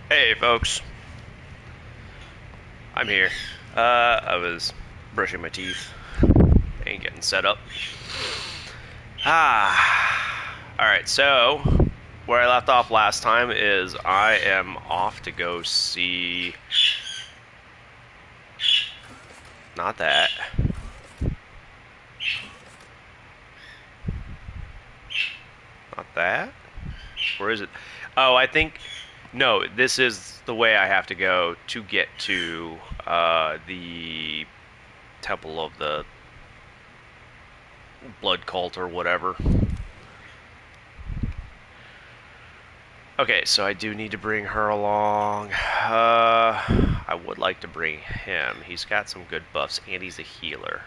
Hey folks, I'm here. I was brushing my teeth and getting set up. Alright, so where I left off last time is I am off to go see. Not that. Not that. Where is it? Oh, I think. No, this is the way I have to go to get to the Temple of the Blood Cult or whatever. Okay, so I do need to bring her along. I would like to bring him. He's got some good buffs, and he's a healer.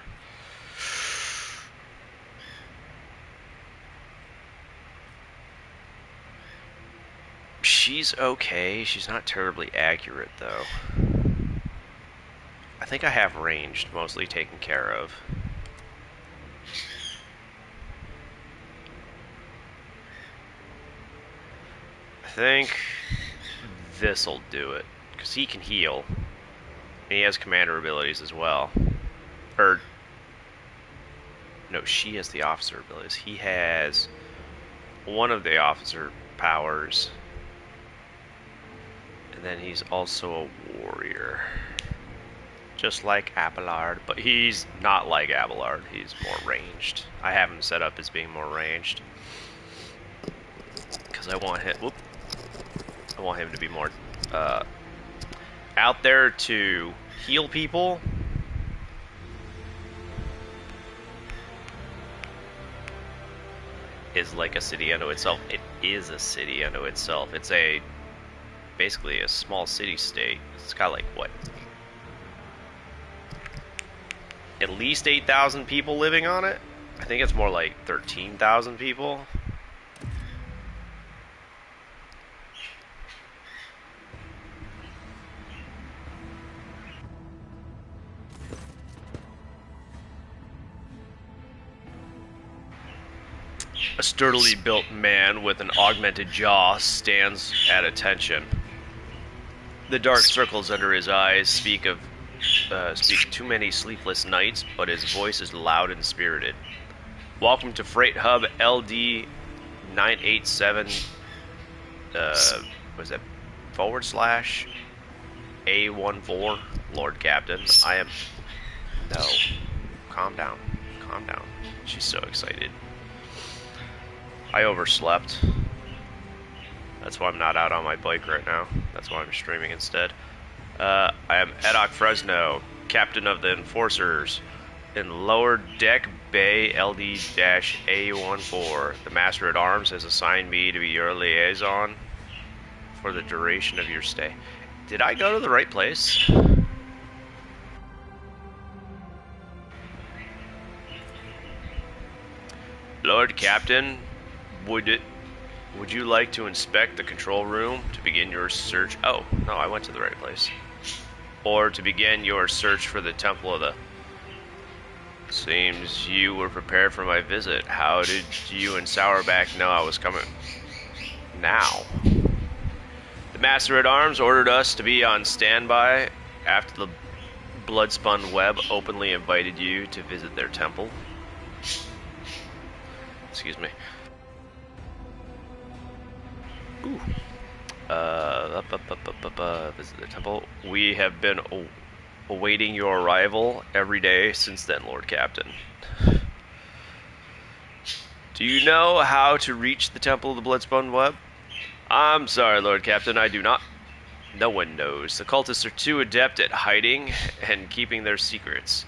She's okay. She's not terribly accurate, though. I think I have ranged mostly taken care of. I think this'll do it, because he can heal. And he has commander abilities as well. Or, no, she has the officer abilities. He has one of the officer powers. And then he's also a warrior. Just like Abelard, but he's not like Abelard. He's more ranged. I have him set up as being more ranged. Because I want him to be more out there to heal people. Is like a city unto itself. It is a city unto itself. It's basically a small city-state. It's got like what? At least 8,000 people living on it? I think it's more like 13,000 people. A sturdily built man with an augmented jaw stands at attention. The dark circles under his eyes speak too many sleepless nights, but his voice is loud and spirited. Welcome to Freight Hub LD 987. Was that / A14, Lord Captain? I am. No. Calm down. Calm down. She's so excited. I overslept. That's why I'm not out on my bike right now. That's why I'm streaming instead. I am Edok Fresno, captain of the Enforcers in Lower Deck Bay LD-A14. The Master at Arms has assigned me to be your liaison for the duration of your stay. Did I go to the right place? Lord Captain, would you like to inspect the control room to begin your search? Oh, no, I went to the right place. Or to begin your search for the Temple of the... Seems you were prepared for my visit. How did you and Sourback know I was coming? Now. The Master at Arms ordered us to be on standby after the Bloodspun Web openly invited you to visit their temple. Excuse me. Ooh. Visit the temple. We have been awaiting your arrival every day since then, Lord Captain. Do you know how to reach the Temple of the Bloodspun Web? I'm sorry, Lord Captain, I do not. No one knows. The cultists are too adept at hiding and keeping their secrets.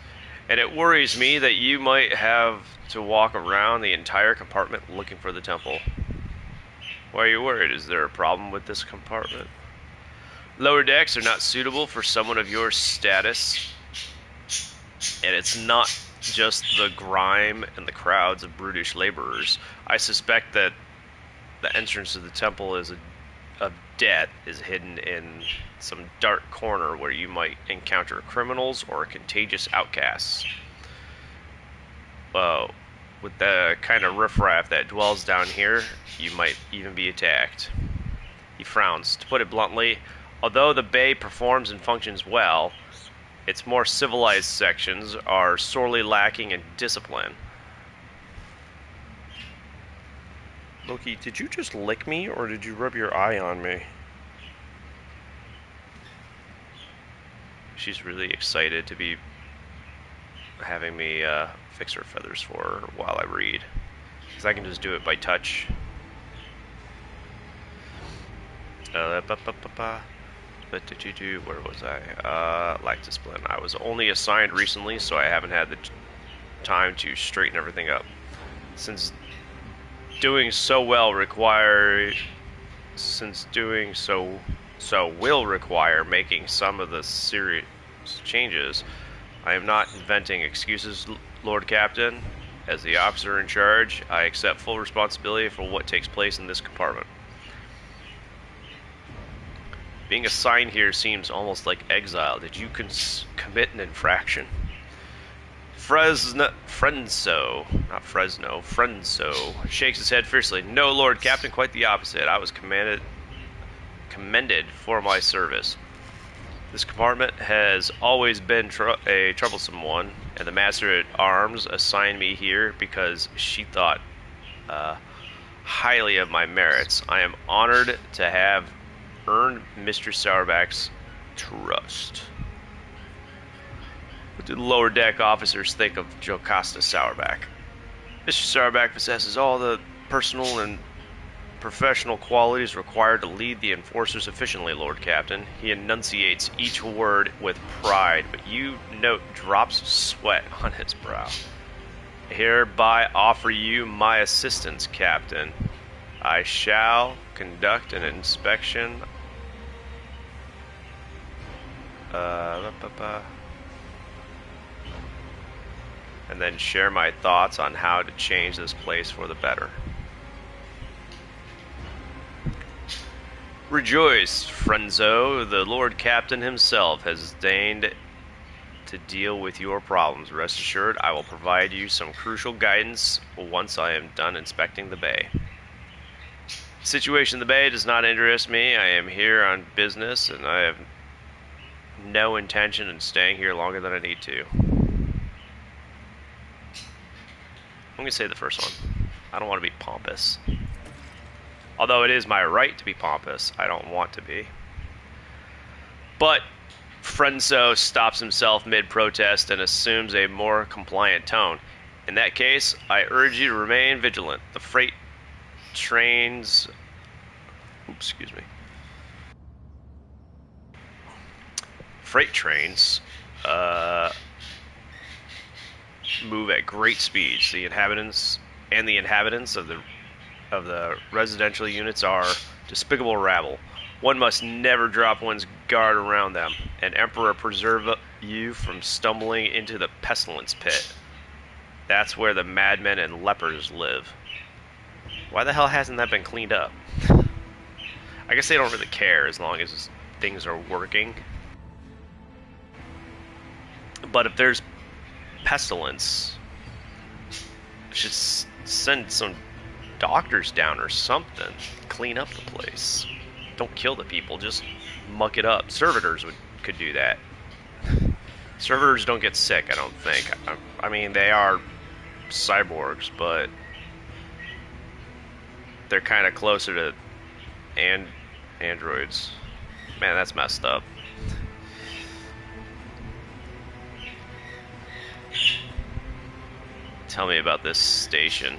And it worries me that you might have to walk around the entire compartment looking for the temple. Why are you worried? Is there a problem with this compartment? Lower decks are not suitable for someone of your status. And it's not just the grime and the crowds of brutish laborers. I suspect that the entrance to the temple of death is hidden in some dark corner where you might encounter criminals or contagious outcasts. With the kind of riffraff that dwells down here, you might even be attacked. He frowns. To put it bluntly, Although the bay performs and functions well, its more civilized sections are sorely lacking in discipline. Loki, did you just lick me, or did you rub your eye on me? She's really excited to be having me fix her feathers for her while I read. Because I can just do it by touch. Where was I? Lack discipline. I was only assigned recently, so I haven't had the time to straighten everything up. Since doing so will require making some of the serious changes. I am not inventing excuses, Lord Captain. As the officer in charge, I accept full responsibility for what takes place in this compartment. Being assigned here seems almost like exile. Did you commit an infraction? Frenzo shakes his head fiercely. No, Lord Captain, quite the opposite. I was commended for my service. This compartment has always been a troublesome one, and the Master at Arms assigned me here because she thought highly of my merits. I am honored to have earned Mr. Sourback's trust. What do the lower deck officers think of Jocasta Sourback? Mr. Sourback possesses all the personal and professional qualities required to lead the enforcers efficiently, Lord Captain. He enunciates each word with pride, but you note drops of sweat on his brow. I hereby offer you my assistance, Captain. I shall conduct an inspection and then share my thoughts on how to change this place for the better. Rejoice, Frenzo. The Lord Captain himself has deigned to deal with your problems. Rest assured, I will provide you some crucial guidance once I am done inspecting the bay. The situation in the bay does not interest me. I am here on business, and I have no intention of staying here longer than I need to. I'm going to say the first one. I don't want to be pompous. Although it is my right to be pompous, I don't want to be. But Frenzo stops himself mid-protest and assumes a more compliant tone. In that case, I urge you to remain vigilant. The freight trains... Freight trains move at great speeds. The inhabitants of the residential units are despicable rabble. One must never drop one's guard around them. And Emperor preserve you from stumbling into the pestilence pit. That's where the madmen and lepers live. Why the hell hasn't that been cleaned up? I guess they don't really care as long as things are working. But if there's pestilence, should send some doctors down or something. Clean up the place. Don't kill the people, just muck it up. Servitors could do that. Servitors don't get sick, I don't think. I mean, they are cyborgs, but they're kind of closer to androids. Man, that's messed up. Tell me about this station.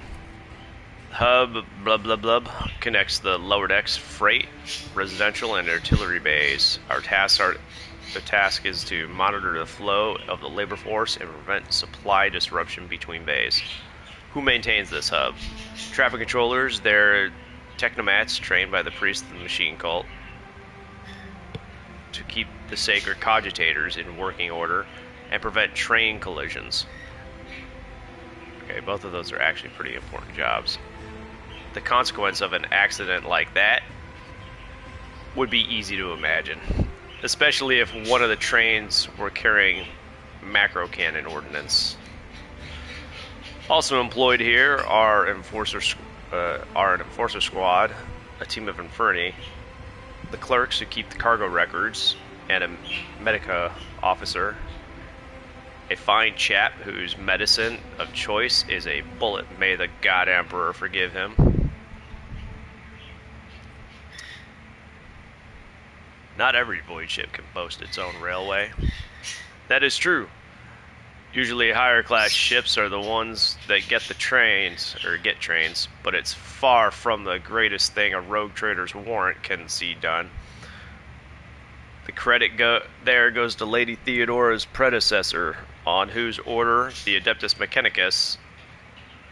Hub, blah blah blah, connects the lower decks, freight, residential, and artillery bays. The task is to monitor the flow of the labor force and prevent supply disruption between bays. Who maintains this hub? Traffic controllers. They're technomats trained by the priests of the machine cult to keep the sacred cogitators in working order and prevent train collisions. Okay, both of those are actually pretty important jobs. The consequence of an accident like that would be easy to imagine, especially if one of the trains were carrying macro cannon ordnance. Also employed here are an enforcer squad, a team of Inferni, the clerks who keep the cargo records, and a medica officer. A fine chap whose medicine of choice is a bullet. May the God Emperor forgive him. Not every void ship can boast its own railway. That is true. Usually higher class ships are the ones that get the trains, or get trains, but it's far from the greatest thing a rogue trader's warrant can see done. The credit there goes to Lady Theodora's predecessor, on whose order the Adeptus Mechanicus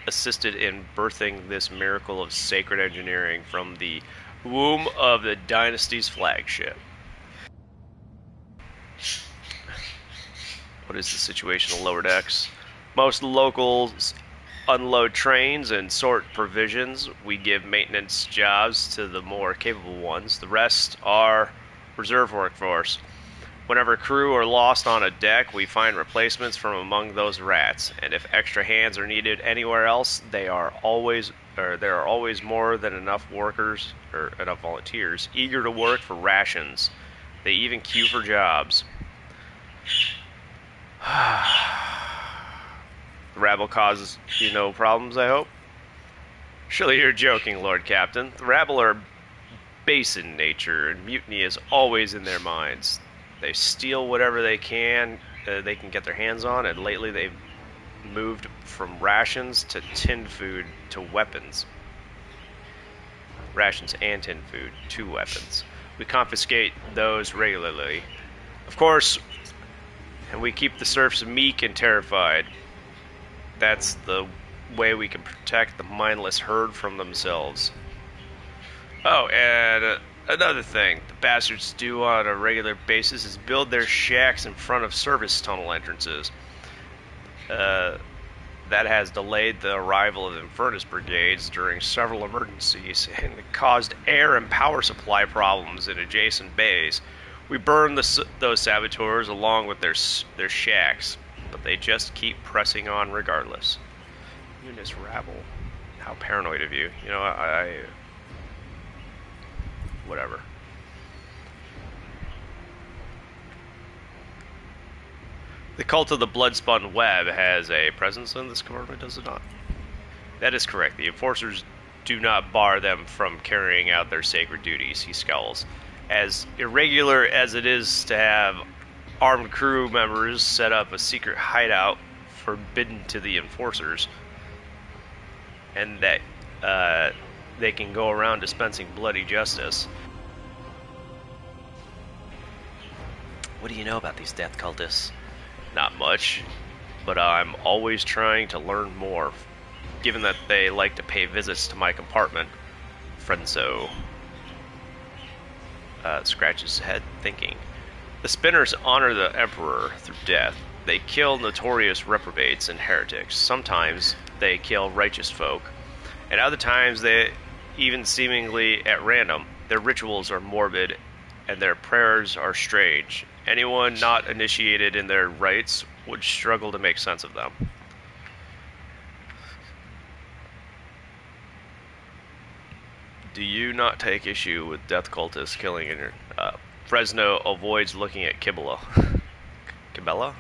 assisted in birthing this miracle of sacred engineering from the womb of the dynasty's flagship. What is the situation on lower decks? Most locals unload trains and sort provisions. We give maintenance jobs to the more capable ones. The rest are reserve workforce. Whenever crew are lost on a deck, we find replacements from among those rats, and if extra hands are needed anywhere else, there are always more than enough workers, or enough volunteers, eager to work for rations. They even queue for jobs. The rabble causes you no problems, I hope? Surely you're joking, Lord Captain. The rabble are base in nature, and mutiny is always in their minds. They steal whatever they can get their hands on, and lately they've moved from rations to tinned food to weapons. Rations and tinned food to weapons. We confiscate those regularly. Of course, and we keep the serfs meek and terrified. That's the way we can protect the mindless herd from themselves. Oh, and another thing the bastards do on a regular basis is build their shacks in front of service tunnel entrances. That has delayed the arrival of the furnace brigades during several emergencies and caused air and power supply problems in adjacent bays. We burn those saboteurs along with their shacks, but they just keep pressing on regardless. You and this rabble. How paranoid of you. You know, whatever. The cult of the blood-spun web has a presence in this compartment, does it not? That is correct. The enforcers do not bar them from carrying out their sacred duties, he scowls. As irregular as it is to have armed crew members set up a secret hideout forbidden to the enforcers, and that they can go around dispensing bloody justice. What do you know about these death cultists? Not much, but I'm always trying to learn more, given that they like to pay visits to my compartment. Frenzo scratches his head, thinking. The spinners honor the Emperor through death. They kill notorious reprobates and heretics. Sometimes they kill righteous folk, and other times they even seemingly at random. Their rituals are morbid, and their prayers are strange. Anyone not initiated in their rites would struggle to make sense of them. Do you not take issue with death cultists killing in your... Fresno avoids looking at Kibela. Kibela?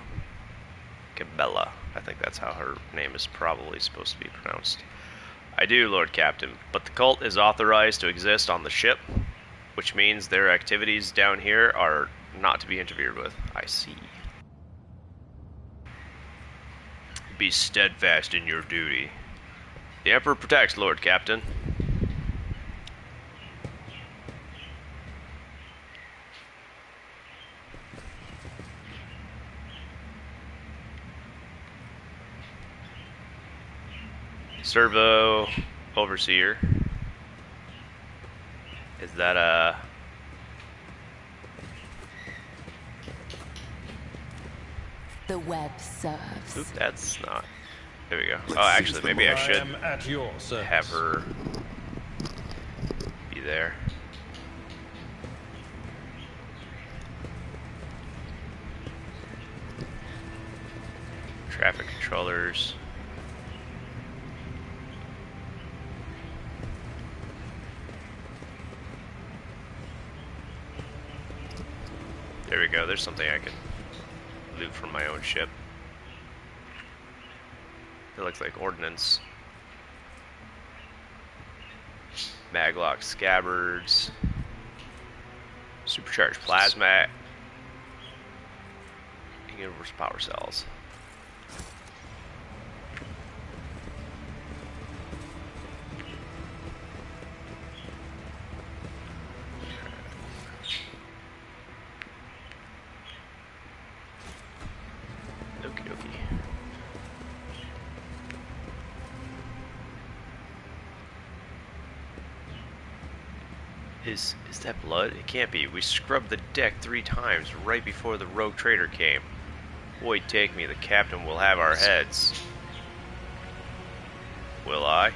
Kibela. I think that's how her name is probably supposed to be pronounced. I do, Lord Captain, but the cult is authorized to exist on the ship, which means their activities down here are not to be interfered with. I see. Be steadfast in your duty. The Emperor protects, Lord Captain. Servo Overseer. Is that a... The web serves. Oop, that's not... There we go. Oh, actually, maybe I should have her be there. Traffic controllers. There we go. There's something I can loot from my own ship. It looks like ordnance. Maglock scabbards. Supercharged plasma. Universe power cells. Okie dokie. Is that blood? It can't be. We scrubbed the deck 3 times right before the rogue trader came. Boy, take me, the captain will have our heads. Will I?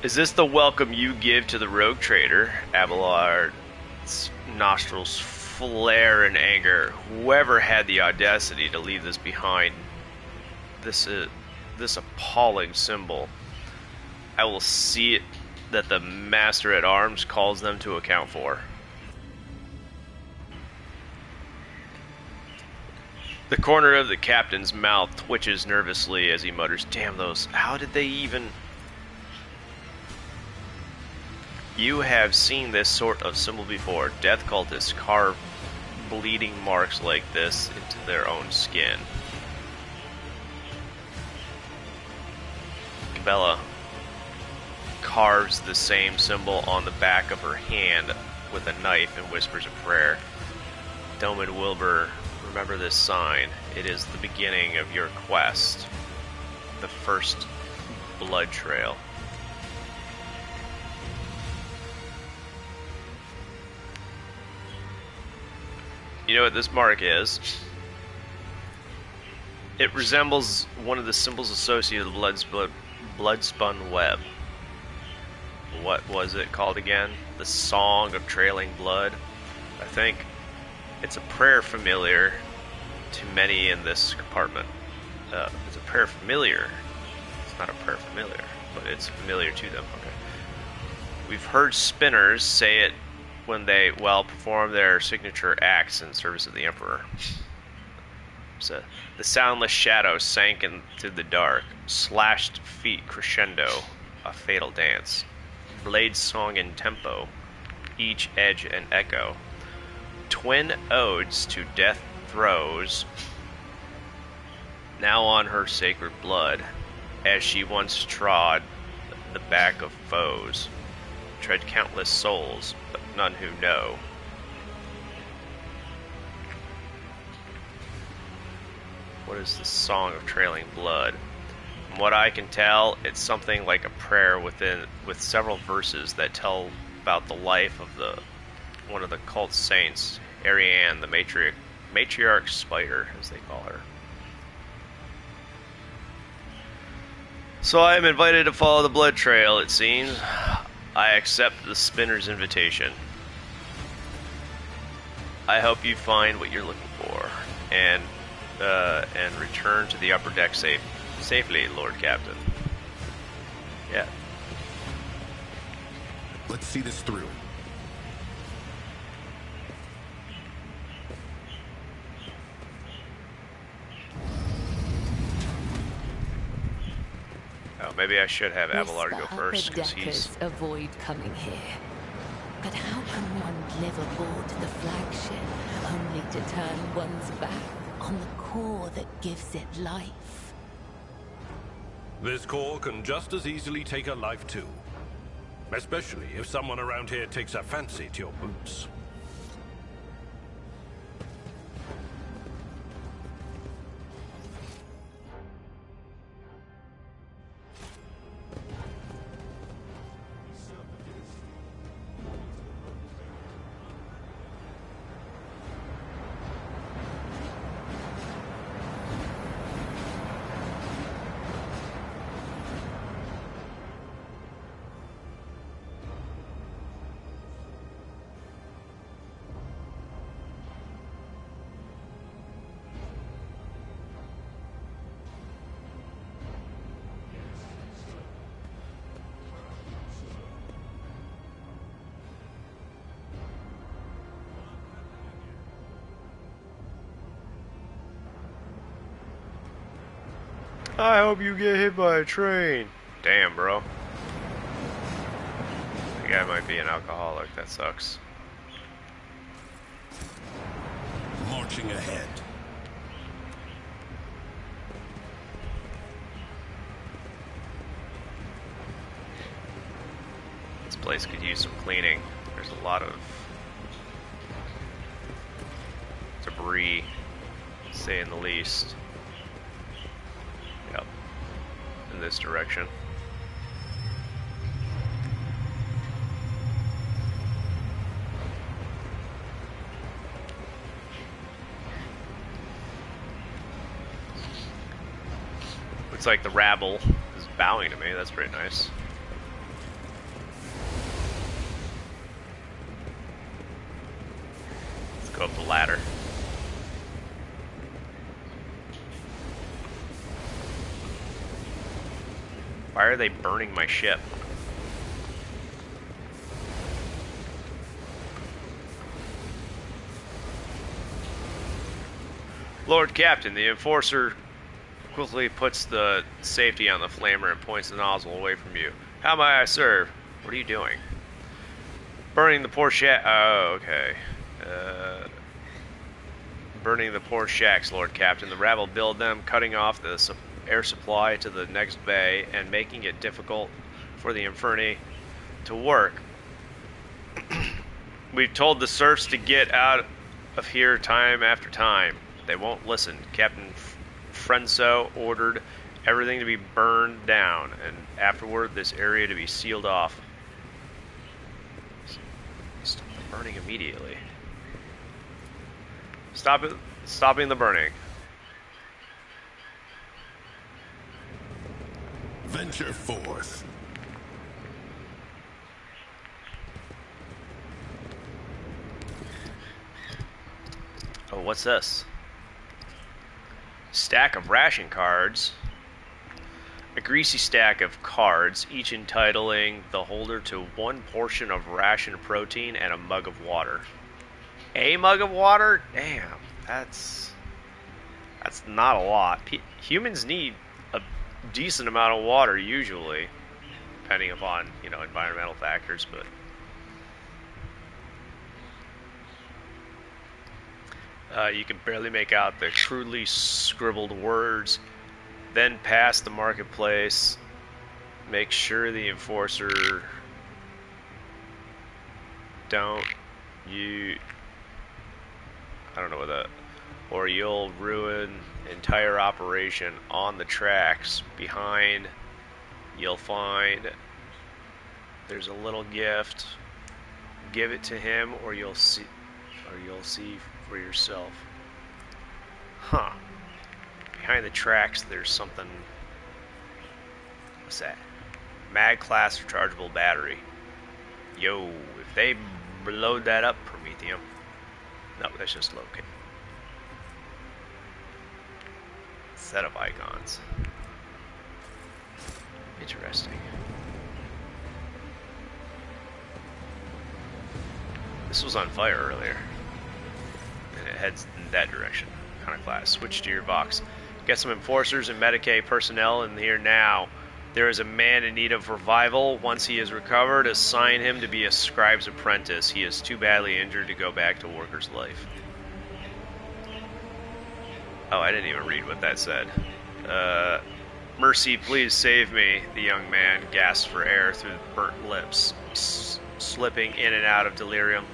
Is this the welcome you give to the rogue trader? Abelard's nostrils flare in anger. Whoever had the audacity to leave this behind? This appalling symbol. I will see it that the master at arms calls them to account for. The corner of the captain's mouth twitches nervously as he mutters, "Damn those, how did they even..." You have seen this sort of symbol before. Death cultists carve bleeding marks like this into their own skin. Bella carves the same symbol on the back of her hand with a knife and whispers a prayer. Doman Wilbur, remember this sign. It is the beginning of your quest. The first blood trail. You know what this mark is? It resembles one of the symbols associated with the blood-spun web. What was it called again? The Song of Trailing Blood. I think it's a prayer familiar to many in this compartment. It's a prayer familiar. It's not a prayer familiar, but it's familiar to them. Okay. We've heard spinners say it when they, perform their signature acts in service of the Emperor. So, the soundless shadow sank into the dark, slashed feet crescendo, a fatal dance. Blade song in tempo, each edge an echo. Twin odes to death throes, now on her sacred blood, as she once trod the back of foes. Tread countless souls, but none who know. What is the Song of Trailing Blood? From what I can tell, it's something like a prayer with several verses that tell about the life of one of the cult saints, Ariane, the matriarch spider, as they call her. So I am invited to follow the blood trail, it seems. I accept the spinner's invitation. I hope you find what you're looking for, and return to the upper deck safely, Lord Captain. Yeah. Let's see this through. Oh, maybe I should have Abelard go Whisper first, upper because he's... deckers avoid coming here. But how can one live aboard the flagship only to turn one's back on the core that gives it life? This core can just as easily take a life too. Especially if someone around here takes a fancy to your boots. I hope you get hit by a train. Damn, bro. The guy might be an alcoholic. That sucks. Marching ahead. This place could use some cleaning. There's a lot of debris, to say in the least. Yep. In this direction. Looks like the rabble is bowing to me. That's pretty nice. Let's go up the ladder. Why are they burning my ship? Lord Captain, the Enforcer quickly puts the safety on the flamer and points the nozzle away from you. How may I serve? What are you doing? Burning the poor shack. Oh, okay. Burning the poor shacks, Lord Captain. The rabble build them, cutting off the air supply to the next bay and making it difficult for the Inferni to work. We've told the serfs to get out of here time after time. They won't listen. Captain Frenso ordered everything to be burned down, and afterward this area to be sealed off. Stop the burning immediately. Stop it! Stopping the burning. Venture forth. Oh, what's this? Stack of ration cards. A greasy stack of cards, each entitling the holder to one portion of ration protein and a mug of water. A mug of water? Damn, that's not a lot. Humans need a decent amount of water usually, depending upon, you know, environmental factors, but you can barely make out the crudely scribbled words. Then pass the marketplace. Make sure the Enforcer don't you. I don't know what that. Or you'll ruin entire operation on the tracks. Behind, you'll find there's a little gift. Give it to him, or you'll see for yourself. Huh. Behind the tracks, there's something. What's that? Mag class rechargeable battery. Yo, if they load that up, Prometheum. No, that's just locate. Set of icons. Interesting. This was on fire earlier. And it heads in that direction. Kind of class. Switch to your box. Get some enforcers and Medicaid personnel in here now. There is a man in need of revival. Once he is recovered, assign him to be a scribe's apprentice. He is too badly injured to go back to worker's life. Oh, I didn't even read what that said. Mercy, please save me. The young man gasped for air through burnt lips, slipping in and out of delirium.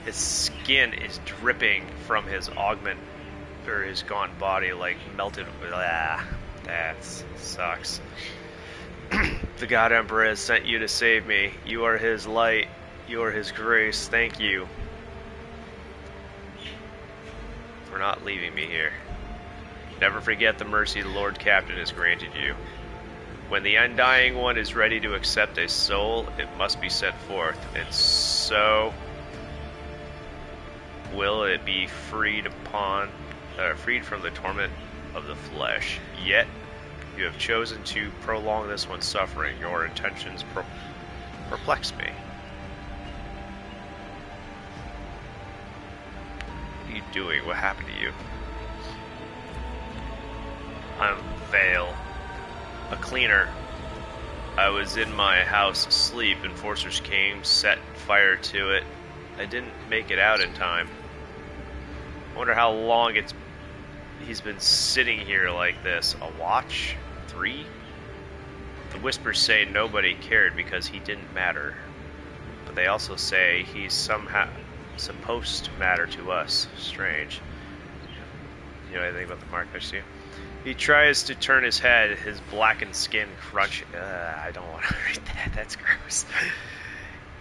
His skin is dripping from his his gaunt body like melted. That sucks. The God Emperor has sent you to save me. You are his light. You are his grace. Thank you for not leaving me here. Never forget the mercy the Lord Captain has granted you. When the Undying One is ready to accept a soul, it must be sent forth, and so will it be freed from the torment of the flesh. Yet you have chosen to prolong this one's suffering. Your intentions perplex me. What are you doing? What happened to you? Unveil. a cleaner. I was in my house asleep. Enforcers came, set fire to it. I didn't make it out in time. I wonder how long he's been sitting here like this. A watch? 3? The whispers say nobody cared because he didn't matter. But they also say he's somehow supposed to matter to us. Strange. You know anything about the mark I see? He tries to turn his head, his blackened skin crunching. I don't want to read that. That's gross.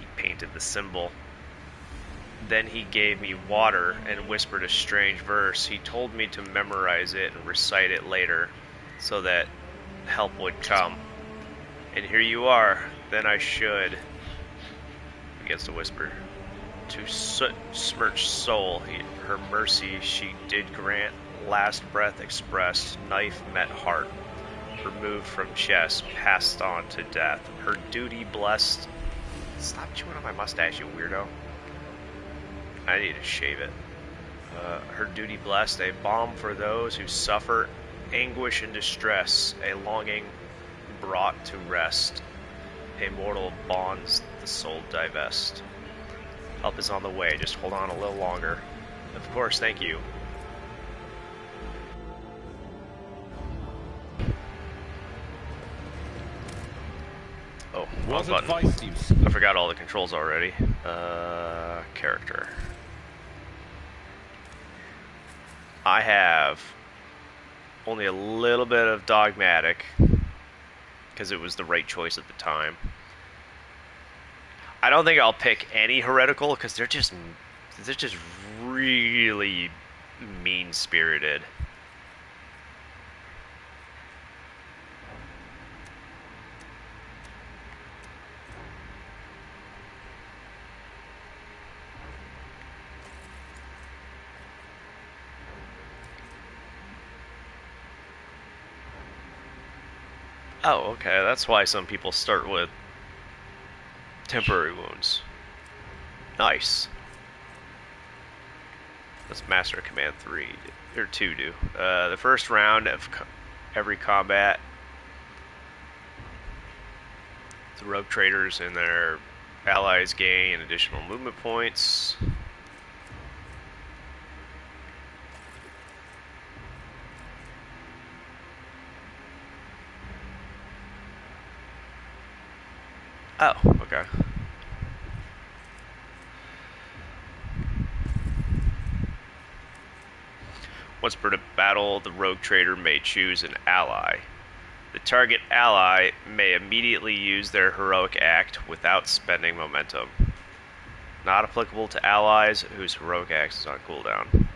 He painted the symbol. Then he gave me water and whispered a strange verse. He told me to memorize it and recite it later so that help would come. And here you are. Then I should. Begins to whisper. To soot-smirched soul, her mercy she did grant. Last breath expressed, knife met heart. Removed from chest, passed on to death. Her duty blessed. Stop chewing on my mustache, you weirdo. I need to shave it. Her duty blessed, a balm for those who suffer anguish and distress, a longing brought to rest. A mortal bonds the soul divest. Help is on the way, just hold on a little longer. Of course, thank you. Oh, wrong button. I forgot all the controls already. Character. I have only a little bit of dogmatic because it was the right choice at the time. I don't think I'll pick any heretical because they're just really mean-spirited. Oh, okay, that's why some people start with temporary wounds. Nice. Let's master command 3, or 2 do. The first round of every combat, the rogue traders and their allies gain additional movement points. Oh, okay. Once per battle, the rogue trader may choose an ally. The target ally may immediately use their heroic act without spending momentum. Not applicable to allies whose heroic act is on cooldown.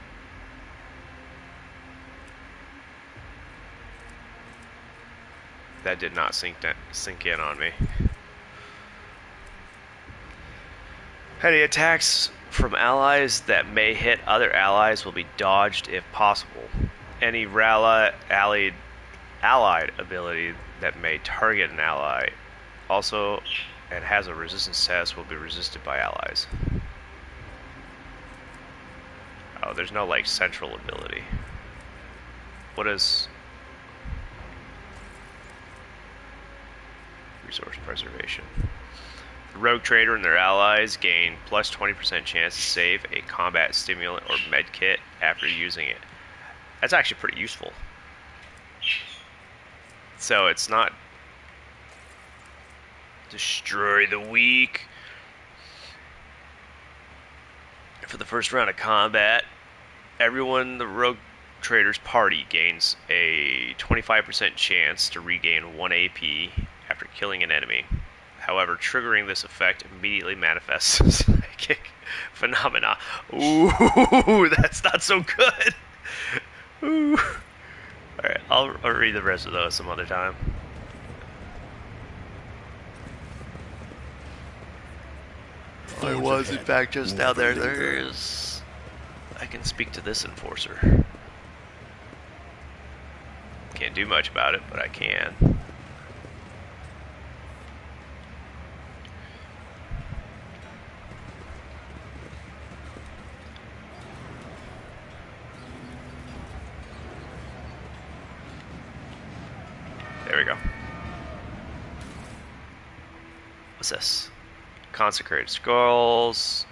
That did not sink in on me. Any attacks from allies that may hit other allies will be dodged if possible. Any allied ability that may target an ally also and has a resistance test will be resisted by allies. Oh, there's no like central ability. What is resource preservation? The rogue trader and their allies gain plus 20% chance to save a combat stimulant or med kit after using it. That's actually pretty useful. So it's not destroy the weak. For the first round of combat, everyone in the rogue trader's party gains a 25% chance to regain 1 AP after killing an enemy. However, triggering this effect immediately manifests as psychic phenomena. Ooh, that's not so good. Ooh. Alright, I'll read the rest of those some other time. I was, in fact, just down there. There's... I can speak to this enforcer. Can't do much about it, but I can. There we go. What's this? Consecrated scrolls,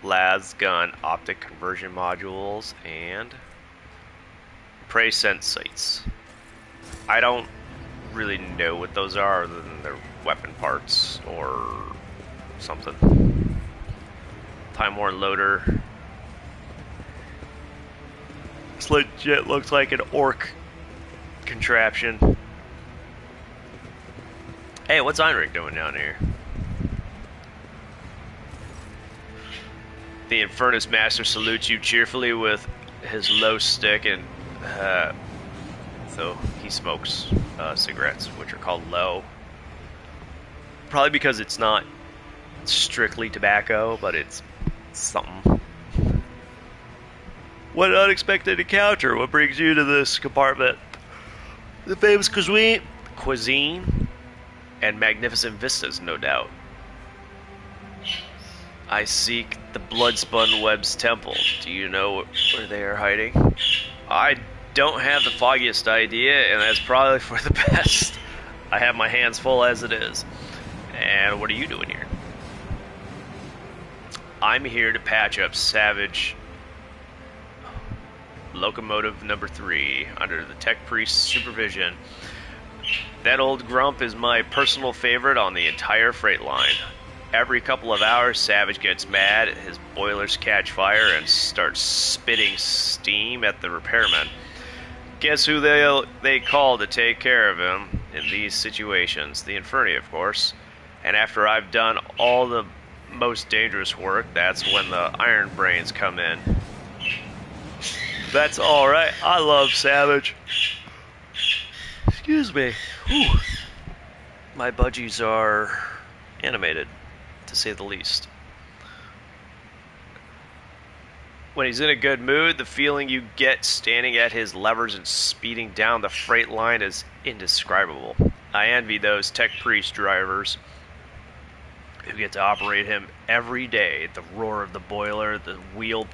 las gun optic conversion modules, and prey sense sights. I don't really know what those are other than their weapon parts or something. Time Worn loader. This legit looks like an orc contraption. Hey, what's Heinrich doing down here? The Infernus Master salutes you cheerfully with his low stick, and so he smokes cigarettes, which are called low. Probably because it's not strictly tobacco, but it's something. What an unexpected encounter. What brings you to this compartment? The famous cuisine and magnificent vistas, no doubt. I seek the Bloodspun Web's temple. Do you know where they are hiding? I don't have the foggiest idea, and that's probably for the best. I have my hands full as it is. And what are you doing here? I'm here to patch up Savage Locomotive number 3 under the Tech Priest's supervision. That old grump is my personal favorite on the entire freight line. Every couple of hours, Savage gets mad, his boilers catch fire, and starts spitting steam at the repairmen. Guess who they call to take care of him in these situations? The Inferni, of course. And after I've done all the most dangerous work, that's when the Iron Brains come in. That's alright. I love Savage. Excuse me. Whew. My budgies are animated, to say the least. When he's in a good mood, the feeling you get standing at his levers and speeding down the freight line is indescribable. I envy those Tech Priest drivers who get to operate him every day. The roar of the boiler, the wheel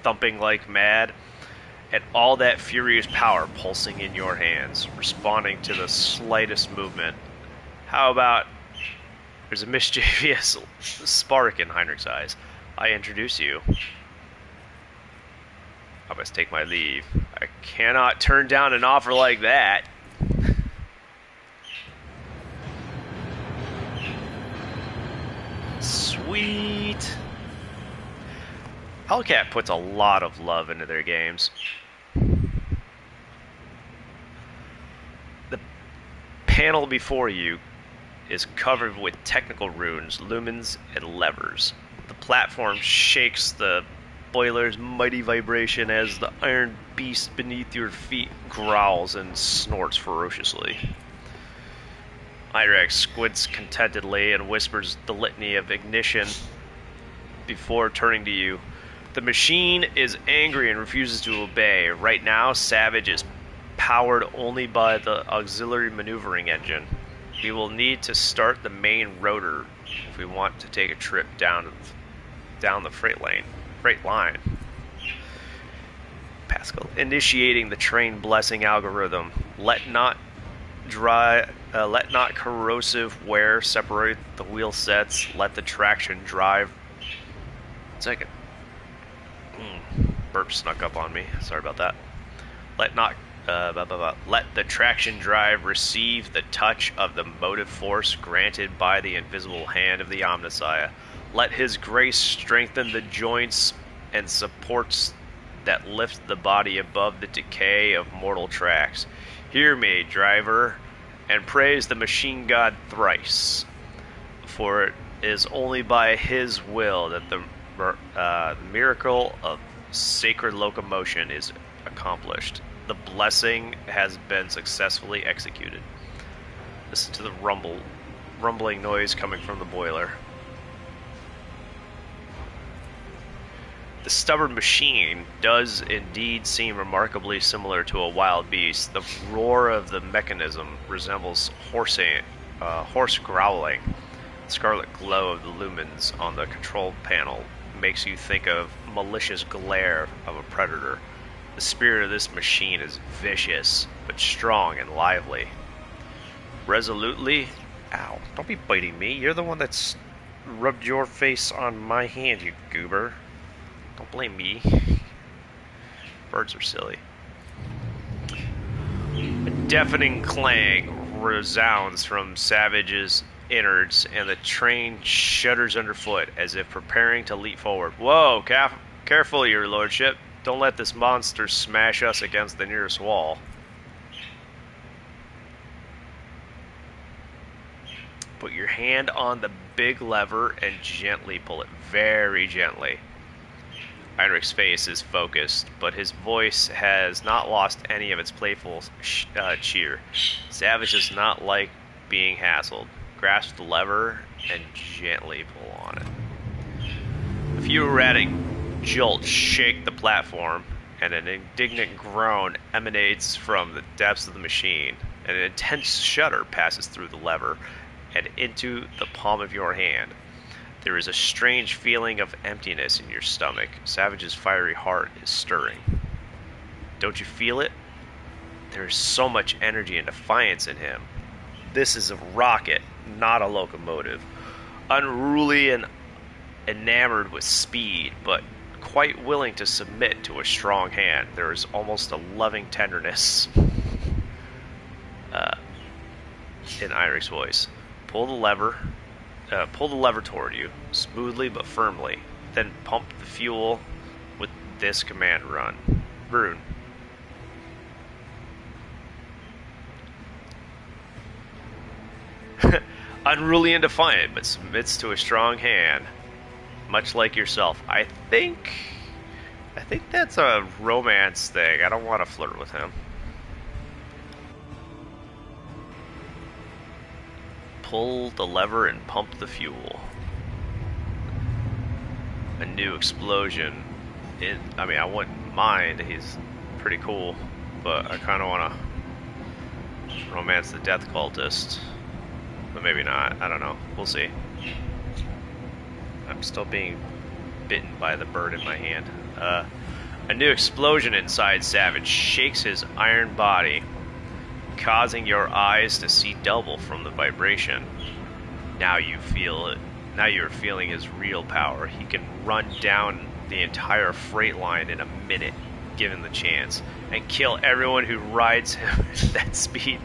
thumping like mad, and all that furious power pulsing in your hands, responding to the slightest movement. How about there's a mischievous spark in Heinrich's eyes. I introduce you. I must take my leave. I cannot turn down an offer like that. Sweet. Hellcat puts a lot of love into their games. The panel before you is covered with technical runes, lumens, and levers. The platform shakes the boiler's mighty vibration as the iron beast beneath your feet growls and snorts ferociously. Iraq squints contentedly and whispers the litany of ignition before turning to you. The machine is angry and refuses to obey. Right now, Savage is powered only by the auxiliary maneuvering engine. We will need to start the main rotor if we want to take a trip down the freight line. Pascal, initiating the train blessing algorithm. Let not corrosive wear separate the wheel sets. Let the traction drive. Second. Burp snuck up on me. Sorry about that. Let the traction drive receive the touch of the motive force granted by the invisible hand of the Omnissiah. Let his grace strengthen the joints and supports that lift the body above the decay of mortal tracks. Hear me, driver, and praise the machine god thrice, for it is only by his will that the miracle of sacred locomotion is accomplished. The blessing has been successfully executed. Listen to the rumbling noise coming from the boiler. The stubborn machine does indeed seem remarkably similar to a wild beast. The roar of the mechanism resembles horse growling. The scarlet glow of the lumens on the control panel makes you think of malicious glare of a predator. The spirit of this machine is vicious, but strong and lively. Resolutely, Ow. Don't be biting me. You're the one that's rubbed your face on my hand, you goober. Don't blame me. Birds are silly. A deafening clang resounds from Savage's innards, and the train shudders underfoot as if preparing to leap forward. Whoa, careful, your lordship. Don't let this monster smash us against the nearest wall. Put your hand on the big lever and gently pull it, very gently. Heinrich's face is focused, but his voice has not lost any of its playful cheer. Savage does not like being hassled. Grasp the lever and gently pull on it. A few erratic jolts shake the platform, and an indignant groan emanates from the depths of the machine. An intense shudder passes through the lever and into the palm of your hand. There is a strange feeling of emptiness in your stomach. Savage's fiery heart is stirring. Don't you feel it? There is so much energy and defiance in him. This is a rocket, not a locomotive. Unruly and enamored with speed, but quite willing to submit to a strong hand. There is almost a loving tenderness in Heinrich's voice. Pull the lever toward you, smoothly but firmly. Then pump the fuel with this command rune. Unruly and defiant, but submits to a strong hand, much like yourself. I think that's a romance thing. I don't want to flirt with him. Pull the lever and pump the fuel. A new explosion. I wouldn't mind. He's pretty cool, but I kind of want to romance the death cultist. But maybe not. I don't know. We'll see. I'm still being bitten by the bird in my hand. A new explosion inside Savage shakes his iron body, causing your eyes to see double from the vibration. Now you feel it. Now you're feeling his real power. He can run down the entire freight line in a minute, given the chance, and kill everyone who rides him at that speed.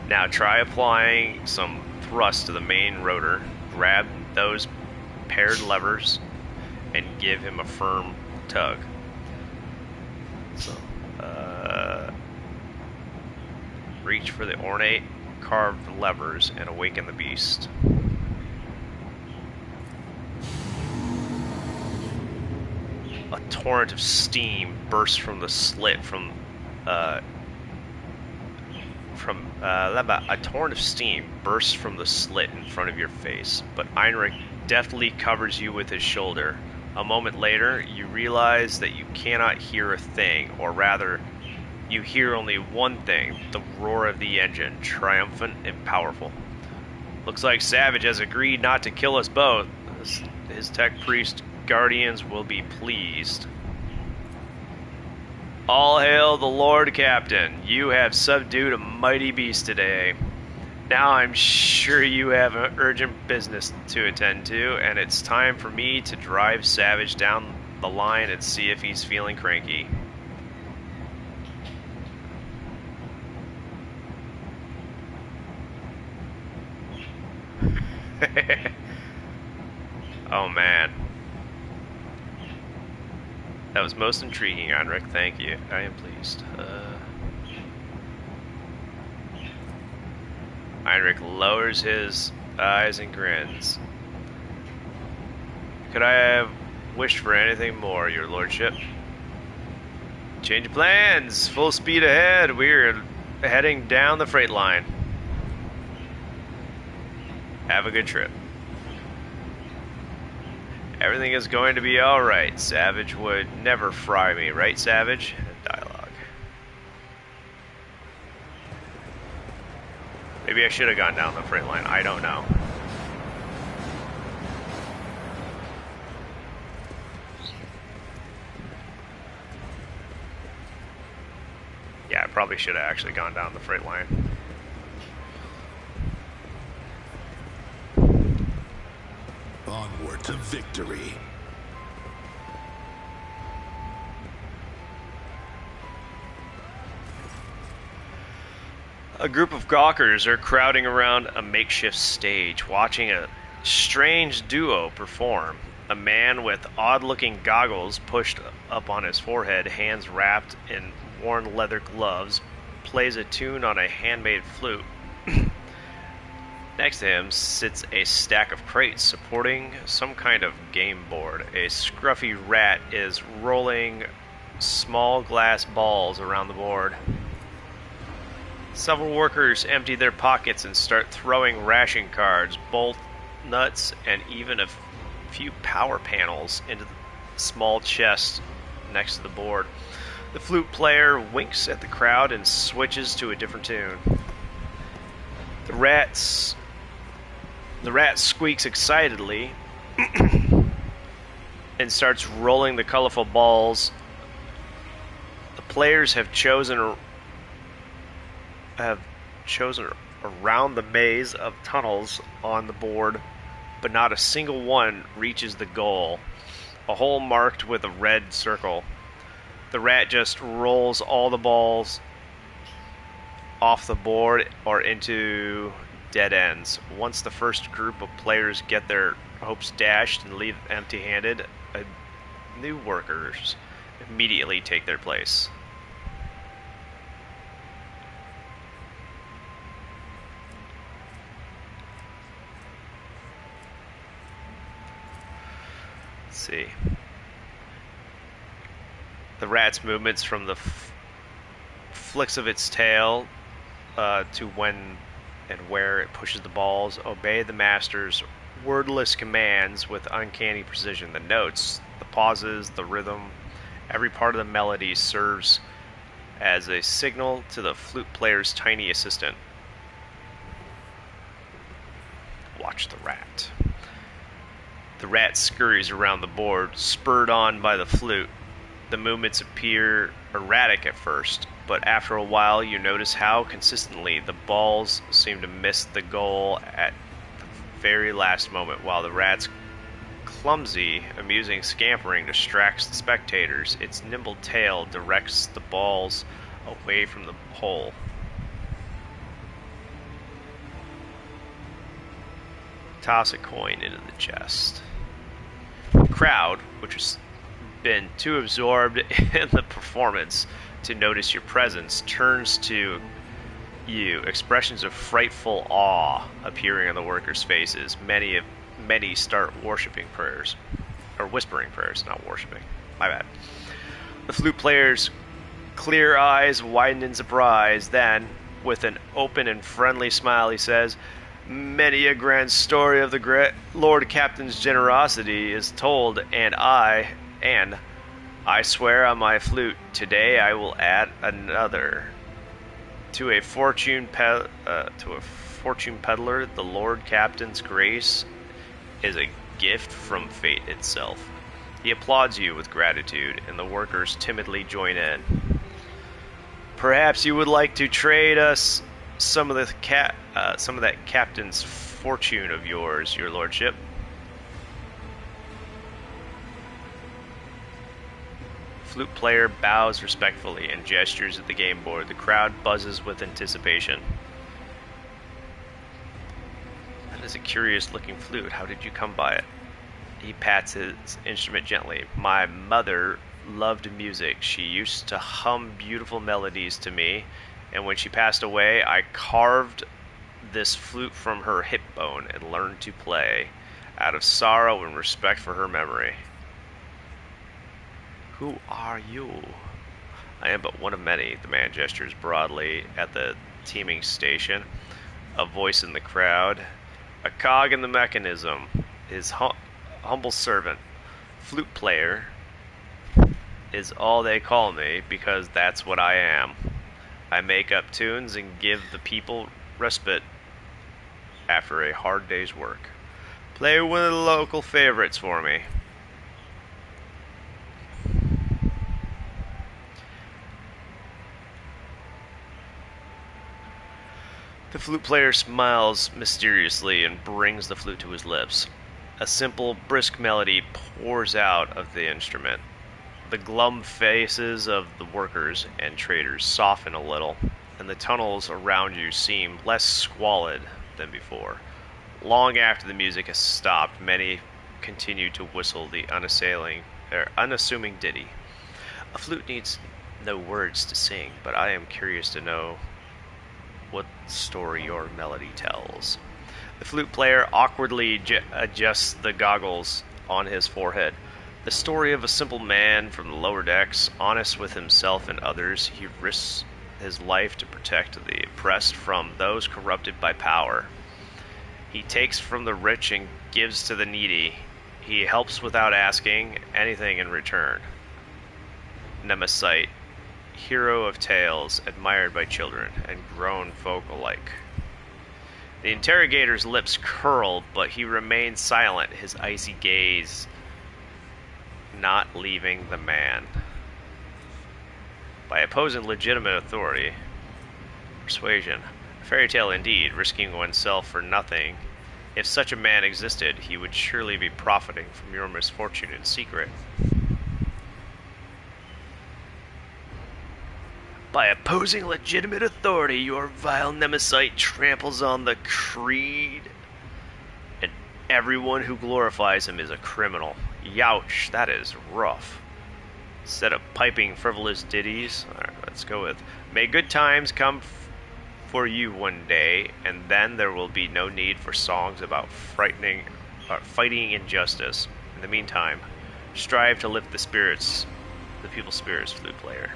Now try applying some thrust to the main rotor. Grab those paired levers and give him a firm tug. So, reach for the ornate carved levers and awaken the beast. A torrent of steam bursts from the slit a torrent of steam bursts from the slit in front of your face, but Heinrich deftly covers you with his shoulder. A moment later, you realize that you cannot hear a thing, or rather, you hear only one thing, the roar of the engine, triumphant and powerful. Looks like Savage has agreed not to kill us both. His tech priest guardians will be pleased. All hail the Lord Captain. You have subdued a mighty beast today. Now I'm sure you have an urgent business to attend to, and it's time for me to drive Savage down the line and see if he's feeling cranky. Oh man. That was most intriguing, Heinrich. Thank you. I am pleased. Heinrich lowers his eyes and grins. Could I have wished for anything more, your lordship? Change of plans. Full speed ahead. We're heading down the freight line. Have a good trip. Everything is going to be alright. Savage would never fry me, right, Savage? Dialogue. Maybe I should have gone down the freight line. I don't know. Yeah, I probably should have actually gone down the freight line. onward to victory. A group of gawkers are crowding around a makeshift stage, watching a strange duo perform. A man with odd-looking goggles pushed up on his forehead, hands wrapped in worn leather gloves, plays a tune on a handmade flute. Next to him sits a stack of crates supporting some kind of game board. A scruffy rat is rolling small glass balls around the board. Several workers empty their pockets and start throwing ration cards, bolt nuts, and even a few power panels into the small chest next to the board. The flute player winks at the crowd and switches to a different tune. The rat squeaks excitedly and starts rolling the colorful balls. The players have chosen around the maze of tunnels on the board, but not a single one reaches the goal, a hole marked with a red circle. The rat just rolls all the balls off the board or into dead ends. Once the first group of players get their hopes dashed and leave empty-handed, new workers immediately take their place. Let's see. The rat's movements from the flicks of its tail to when and where it pushes the balls obey the master's wordless commands with uncanny precision. The notes, the pauses, the rhythm, every part of the melody serves as a signal to the flute player's tiny assistant. Watch the rat. The rat scurries around the board, spurred on by the flute. The movements appear erratic at first, but after a while you notice how consistently the balls seem to miss the goal at the very last moment, while the rat's clumsy, amusing scampering distracts the spectators. Its nimble tail directs the balls away from the hole. Toss a coin into the chest. The crowd, which has been too absorbed in the performance to notice your presence, turns to you. Expressions of frightful awe appearing on the workers' faces. Many start worshiping prayers, or whispering prayers, not worshiping. My bad. The flute player's clear eyes widen in surprise. Then, with an open and friendly smile, he says, "Many a grand story of the great Lord Captain's generosity is told, and I swear on my flute, today I will add another. To a fortune peddler, the Lord Captain's grace is a gift from fate itself." He applauds you with gratitude, and the workers timidly join in. "Perhaps you would like to trade us some of that captain's fortune of yours, your lordship." Flute player bows respectfully and gestures at the game board. The crowd buzzes with anticipation. "That is a curious-looking flute. How did you come by it?" He pats his instrument gently. "My mother loved music. She used to hum beautiful melodies to me, and when she passed away, I carved this flute from her hip bone and learned to play, out of sorrow and respect for her memory." "Who are you?" "I am but one of many." The man gestures broadly at the teaming station. A voice in the crowd. "A cog in the mechanism. His humble servant. Flute player is all they call me, because that's what I am. I make up tunes and give the people respite after a hard day's work. Play one of the local favorites for me." The flute player smiles mysteriously and brings the flute to his lips. A simple, brisk melody pours out of the instrument. The glum faces of the workers and traders soften a little, and the tunnels around you seem less squalid than before. Long after the music has stopped, many continue to whistle the unassuming ditty. A flute needs no words to sing, but I am curious to know what story your melody tells. The flute player awkwardly adjusts the goggles on his forehead. The story of a simple man from the lower decks, honest with himself and others. He risks his life to protect the oppressed from those corrupted by power. He takes from the rich and gives to the needy. He helps without asking anything in return. Nemesis, hero of tales, admired by children and grown folk alike. The interrogator's lips curl, but he remains silent, his icy gaze not leaving the man. By opposing legitimate authority, persuasion, a fairy tale indeed, risking oneself for nothing. If such a man existed, he would surely be profiting from your misfortune in secret. By opposing legitimate authority, your vile nemesis tramples on the creed, and everyone who glorifies him is a criminal. Youch, that is rough. Instead of piping frivolous ditties, all right, let's go with, may good times come for you one day, and then there will be no need for songs about fighting injustice. In the meantime, strive to lift the people's spirits, flute player.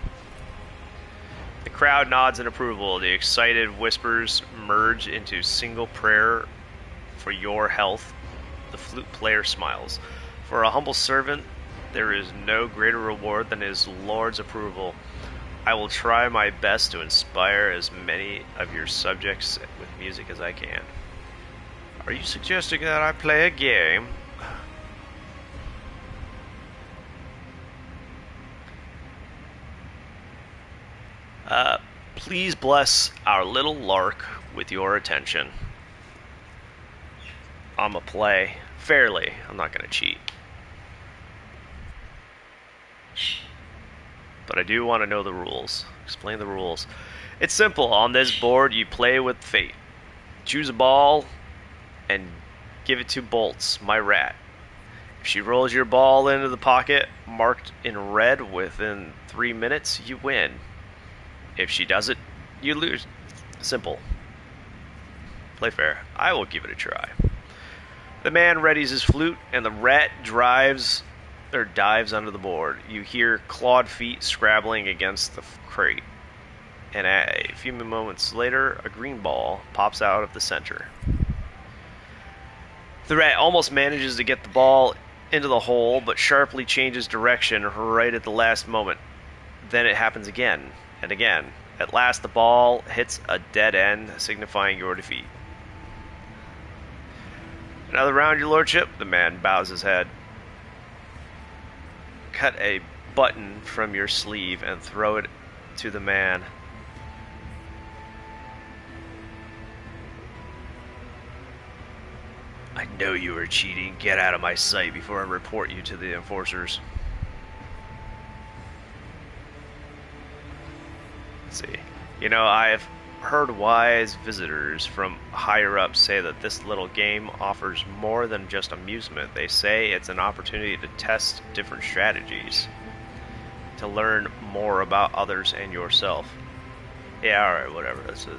The crowd nods in approval. The excited whispers merge into single prayer for your health. The flute player smiles. For a humble servant, there is no greater reward than his lord's approval. I will try my best to inspire as many of your subjects with music as I can. Are you suggesting that I play a game? Please bless our little lark with your attention. I'ma play fairly. I'm not gonna cheat. But I do want to know the rules. Explain the rules. It's simple. On this board, you play with fate. Choose a ball and give it to Bolts, my rat. If she rolls your ball into the pocket marked in red within 3 minutes, you win. If she does it, you lose. Simple. Play fair. I will give it a try. The man readies his flute, and the rat dives under the board. You hear clawed feet scrabbling against the crate. And a few moments later, a green ball pops out of the center. The rat almost manages to get the ball into the hole, but sharply changes direction right at the last moment. Then it happens again and again. At last, the ball hits a dead end, signifying your defeat. Another round, your lordship? The man bows his head. Cut a button from your sleeve and throw it to the man. I know you are cheating. Get out of my sight before I report you to the enforcers. Let's see. You know, I've heard wise visitors from higher up say that this little game offers more than just amusement. They say it's an opportunity to test different strategies, to learn more about others and yourself. Yeah, alright, whatever. That's it.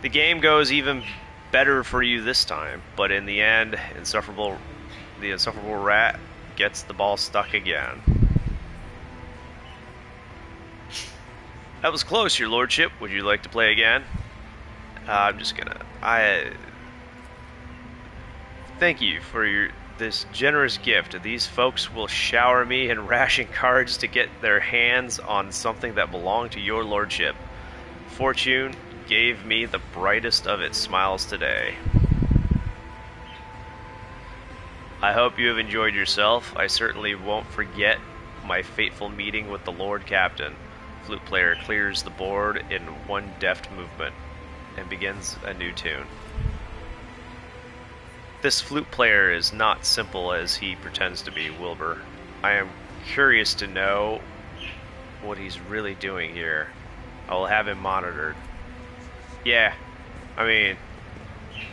The game goes even better for you this time, but in the end, the insufferable rat gets the ball stuck again. That was close, your lordship. Would you like to play again? I'm just gonna... Thank you for this generous gift. These folks will shower me in ration cards to get their hands on something that belonged to your lordship. Fortune gave me the brightest of its smiles today. I hope you have enjoyed yourself. I certainly won't forget my fateful meeting with the Lord Captain. Flute player clears the board in one deft movement and begins a new tune. this flute player is not simple as he pretends to be, Wilbur. I am curious to know what he's really doing here. I will have him monitored. Yeah, I mean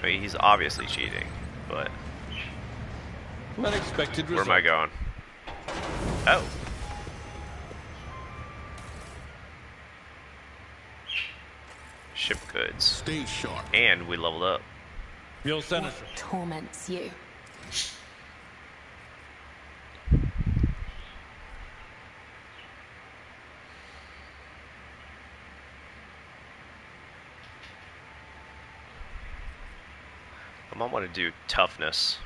he's obviously cheating, but Unexpected where result. am I going? Oh. Ship goods. Stay sharp. And we leveled up. Your senator. What torments you? I might want to do toughness.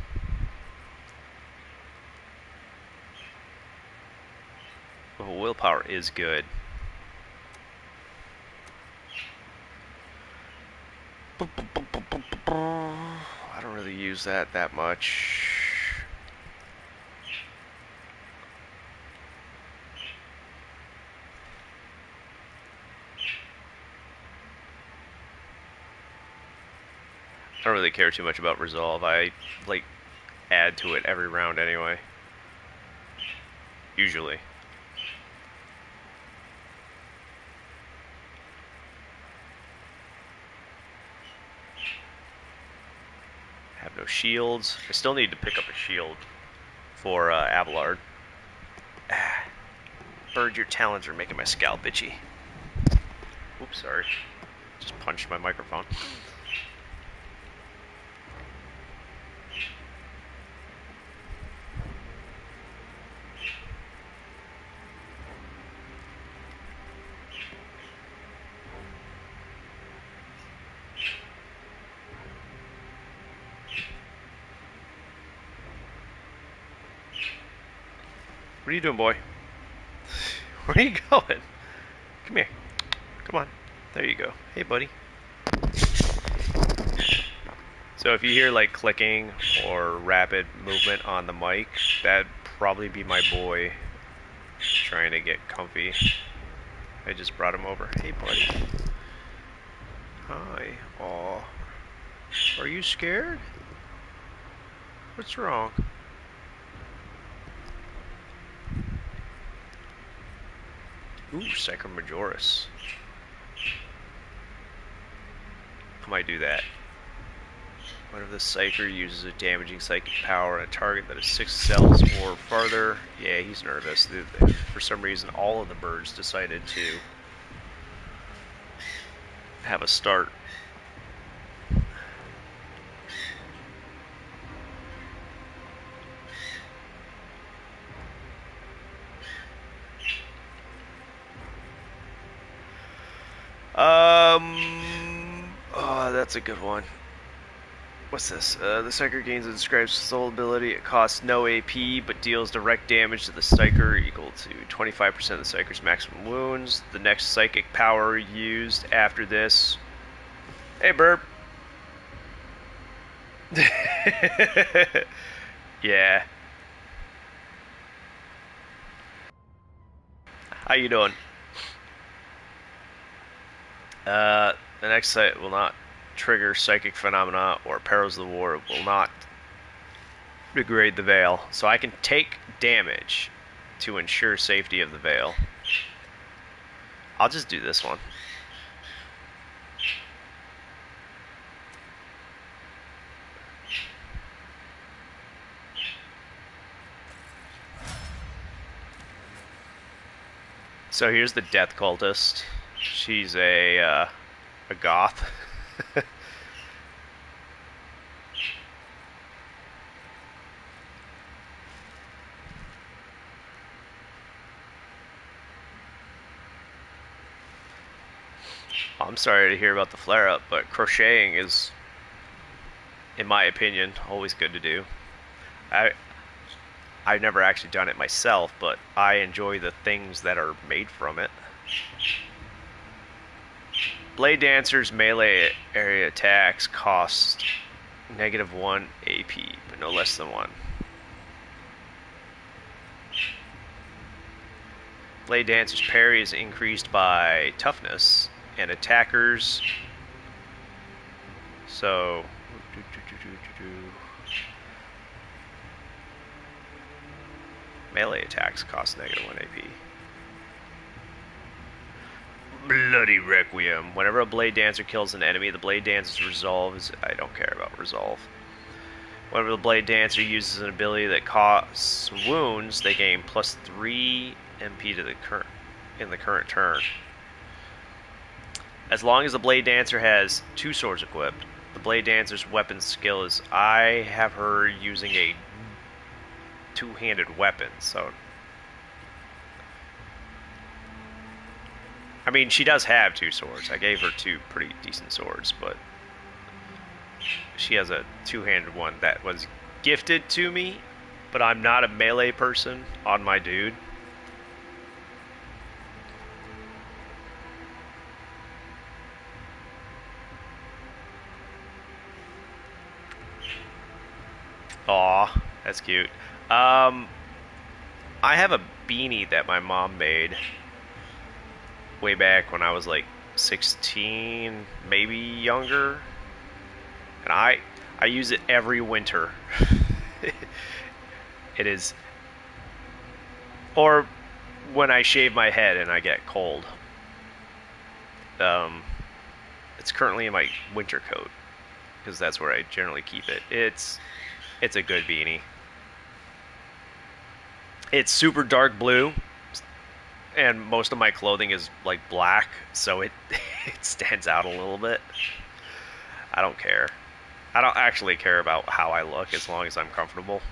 Well, willpower is good. I don't really use that much. I don't really care too much about resolve. I like add to it every round anyway. Usually. Have no shields. I still need to pick up a shield for Abelard. Ah. Bird, your talons are making my scalp itchy. Oops, sorry. Just punched my microphone. What are you doing, boy? Where are you going? Come here. Come on. There you go. Hey, buddy. So if you hear like clicking or rapid movement on the mic, that'd probably be my boy trying to get comfy. I just brought him over. Hey, buddy. Hi. Aw. Are you scared? What's wrong? Ooh, Psycho Majoris. I might do that. Whenever the Psyker uses a damaging psychic power on a target that is 6 cells or farther, yeah, he's nervous. For some reason, all of the birds decided to have a start. Oh, that's a good one. What's this? The Psyker gains and describes soul ability. It costs no AP, but deals direct damage to the Psyker equal to 25% of the Psyker's maximum wounds. The next psychic power used after this. Hey, Burp. Yeah. How you doing? The next site will not trigger psychic phenomena or perils of the war. It will not degrade the veil. So I can take damage to ensure safety of the veil. I'll just do this one. So here's the Death Cultist. She's a goth. I'm sorry to hear about the flare-up, but crocheting is, in my opinion, always good to do. I've never actually done it myself, but I enjoy the things that are made from it. Blade Dancer's melee area attacks cost -1 AP, but no less than 1. Blade Dancer's parry is increased by toughness, and attackers. So, Melee attacks cost -1 AP. Bloody Requiem. Whenever a Blade Dancer kills an enemy, the Blade Dancer's resolve is... I don't care about resolve. Whenever the Blade Dancer uses an ability that costs wounds, they gain +3 MP to the current turn. As long as the Blade Dancer has 2 swords equipped, the Blade Dancer's weapon skill is... I have her using a two-handed weapon, so... I mean, she does have 2 swords. I gave her 2 pretty decent swords, but... she has a two-handed one that was gifted to me, but I'm not a melee person on my dude. Aw, that's cute. I have a beanie that my mom made way back when I was like 16, maybe younger. And I use it every winter. It is... or when I shave my head and I get cold. It's currently in my winter coat, because that's where I generally keep it. It's a good beanie. It's super dark blue, and most of my clothing is like black, so it stands out a little bit. I don't care. I don't actually care about how I look as long as I'm comfortable.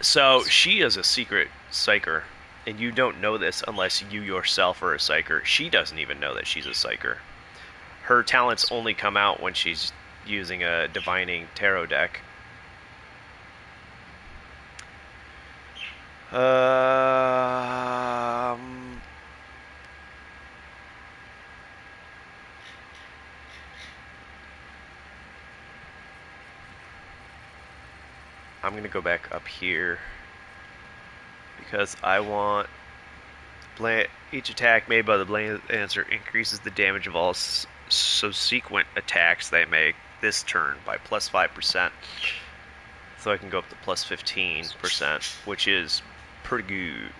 So she is a secret psyker, and you don't know this unless you yourself are a psyker. She doesn't even know that she's a psyker. Her talents only come out when she's using a divining tarot deck. I'm gonna go back up here because I want each attack made by the Blade Dancer increases the damage of all subsequent attacks they make this turn by +5%. So I can go up to +15%, which is pretty good.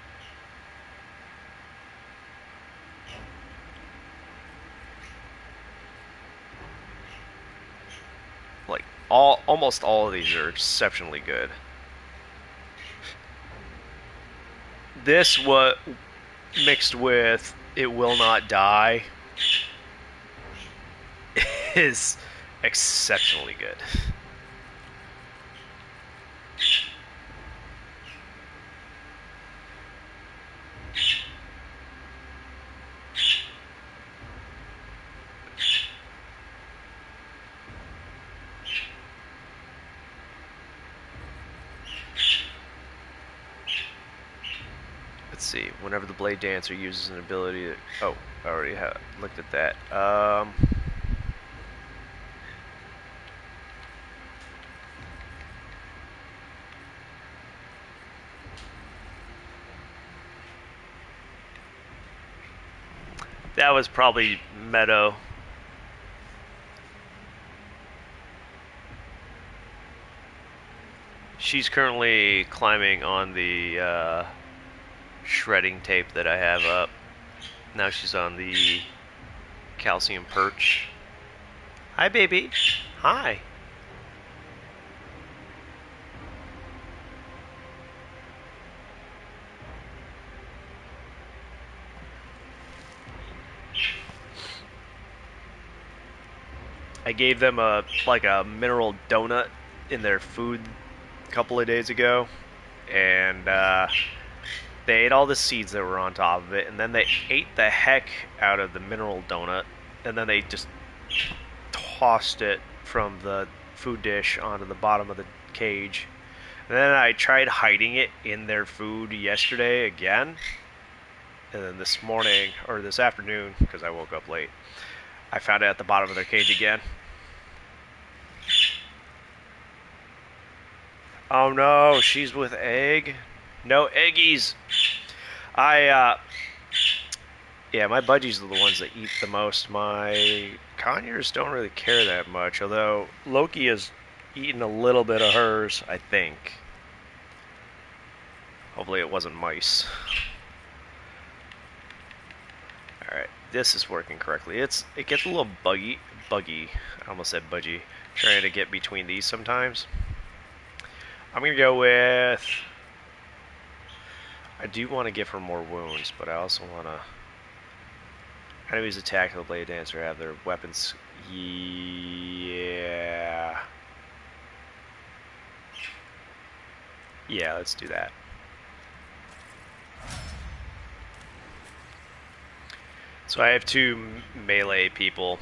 Like almost all of these are exceptionally good. This what mixed with It Will Not Die is exceptionally good. Let's see. Whenever the Blade Dancer uses an ability to... oh, I already looked at that. That was probably Meadow. She's currently climbing on the shredding tape that I have up. Now she's on the calcium perch. Hi, baby. Hi. I gave them a mineral donut in their food a couple of days ago, and they ate all the seeds that were on top of it, and then they ate the heck out of the mineral donut, and then they just tossed it from the food dish onto the bottom of the cage. And then I tried hiding it in their food yesterday again, and then this morning, or this afternoon, because I woke up late, I found it at the bottom of their cage again. Oh no, she's with egg. No eggies. Yeah, my budgies are the ones that eat the most. My conures don't really care that much, although Loki has eaten a little bit of hers, I think. Hopefully it wasn't mice. Alright, this is working correctly. It gets a little buggy. I almost said budgy. Trying to get between these sometimes. I'm going to go with... I do want to give her more wounds, but I also want to... Enemies attack the Blade Dancer have their weapons... Yeah... Yeah, let's do that. So I have two melee people.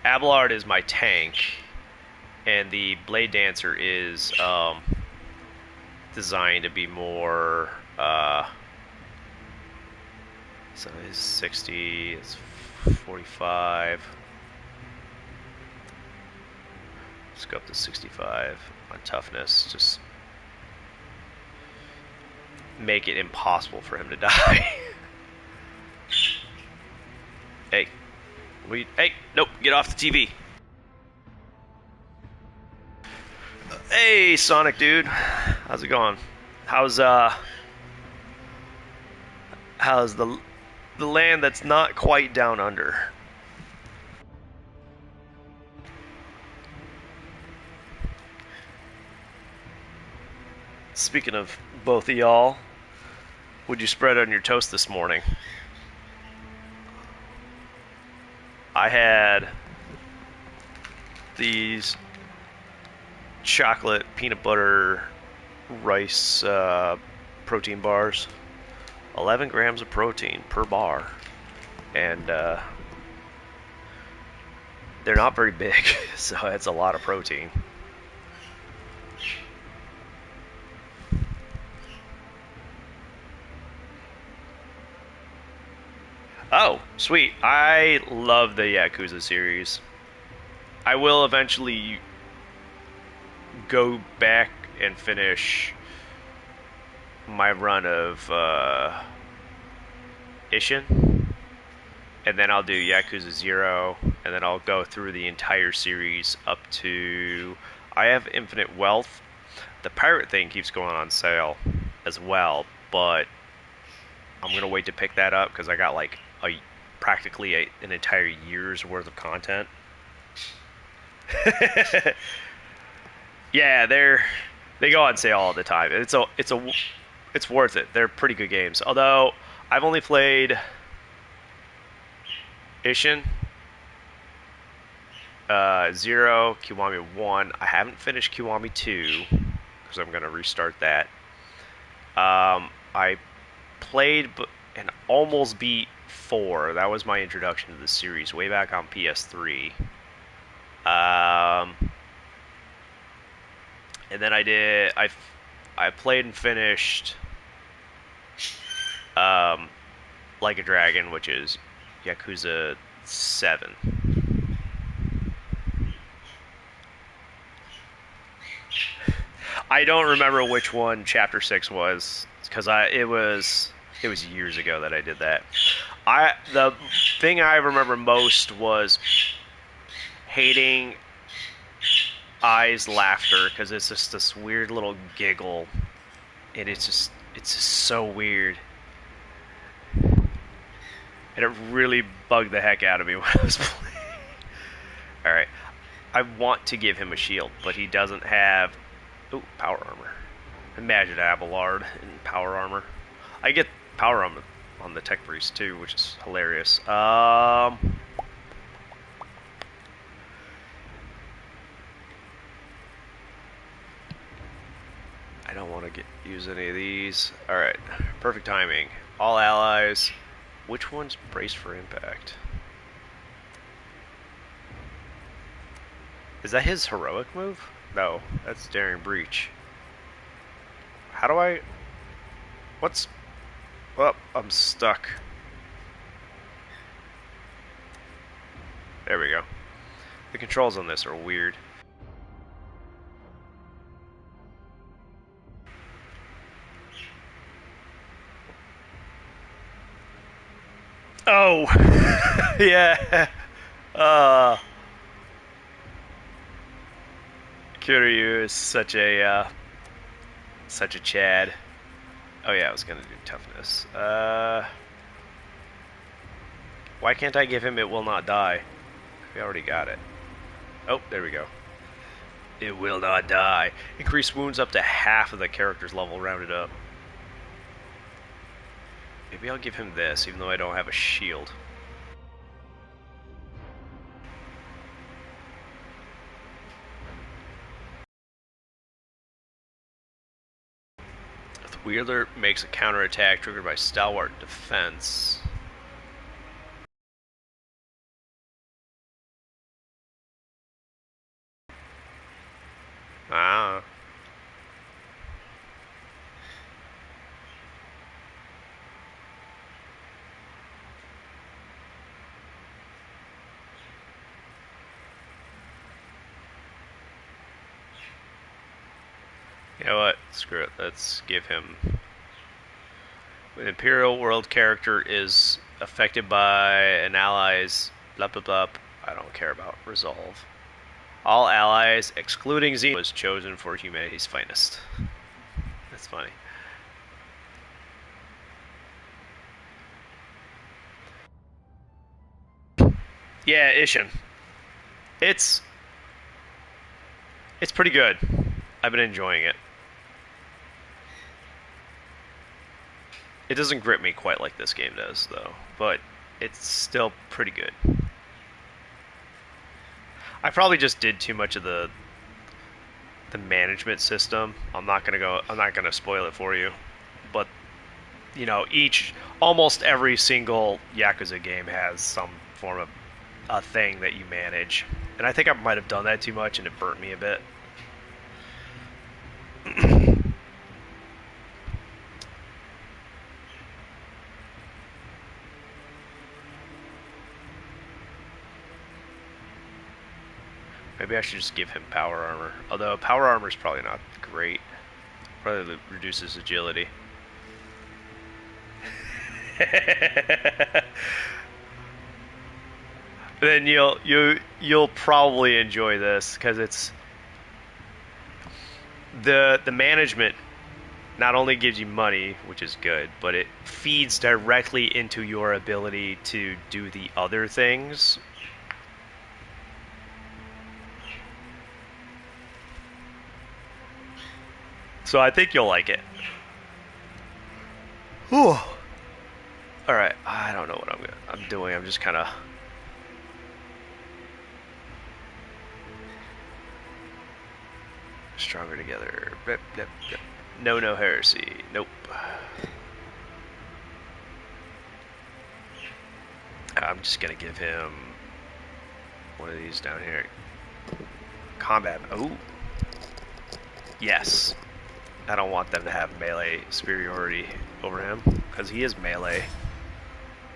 Abelard is my tank, and the Blade Dancer is designed to be more. So it's 60, it's 45. Let's go up to 65 on toughness. Just make it impossible for him to die. Hey, hey, nope, get off the TV. Hey, Sonic dude, how's it going? How's the land that's not quite down under? Speaking of both of y'all, what'd you spread on your toast this morning? I had these chocolate peanut butter rice protein bars. 11 grams of protein per bar. And they're not very big, so it's a lot of protein. Oh, sweet. I love the Yakuza series. I will eventually go back and finish my run of Ishin, and then I'll do Yakuza 0, and then I'll go through the entire series up to... I have Infinite Wealth. The pirate thing keeps going on sale as well, but I'm going to wait to pick that up because I got like practically an entire year's worth of content. Yeah, they go on sale all the time. It's worth it. They're pretty good games. Although I've only played Ishin 0, Kiwami 1. I haven't finished Kiwami 2 because I'm going to restart that. I played and almost beat 4. That was my introduction to the series way back on PS3. And then I played and finished Like a Dragon, which is Yakuza 7. I don't remember which one Chapter 6 was because it was years ago that I did that. The thing I remember most was hating Ai's laughter because it's just this weird little giggle, and it's just so weird, and it really bugged the heck out of me when I was playing. All right, I want to give him a shield, but he doesn't have. Ooh, power armor. Imagine Abelard in power armor. I get power armor on the Tech Priest too, which is hilarious. I don't want to use any of these. Alright, perfect timing. All allies. Which one's braced for impact? Is that his heroic move? No, that's Daring Breach. How do I... What's... Oh, I'm stuck. There we go. The controls on this are weird. Oh, yeah. Uh, Kiryu is such a Chad. Oh yeah, I was gonna do toughness. Why can't I give him it will not die? We already got it. Oh, there we go. It will not die. Increase wounds up to half of the character's level rounded up. Maybe I'll give him this, even though I don't have a shield. The wielder makes a counterattack triggered by stalwart defense. Ah. You know what? Screw it. Let's give him. An Imperial World character is affected by an ally's blah blah blah. I don't care about resolve. All allies, excluding Xeno, was chosen for humanity's finest. That's funny. Yeah, Ishin. It's it's pretty good. I've been enjoying it. It doesn't grip me quite like this game does, though, but it's still pretty good. I probably just did too much of the management system. I'm not gonna spoil it for you, but you know, almost every single Yakuza game has some form of a thing that you manage, and I think I might have done that too much, and it burnt me a bit. Maybe I should just give him power armor. Although power armor is probably not great. Probably reduces agility. Then you'll probably enjoy this because it's the management not only gives you money, which is good, but it feeds directly into your ability to do the other things. So I think you'll like it. Whew. All right, I don't know what I'm doing. I'm just kind of stronger together. Blip, blip, blip. No heresy. Nope. I'm just gonna give him one of these down here. Combat. Oh, yes. I don't want them to have melee superiority over him because he is melee.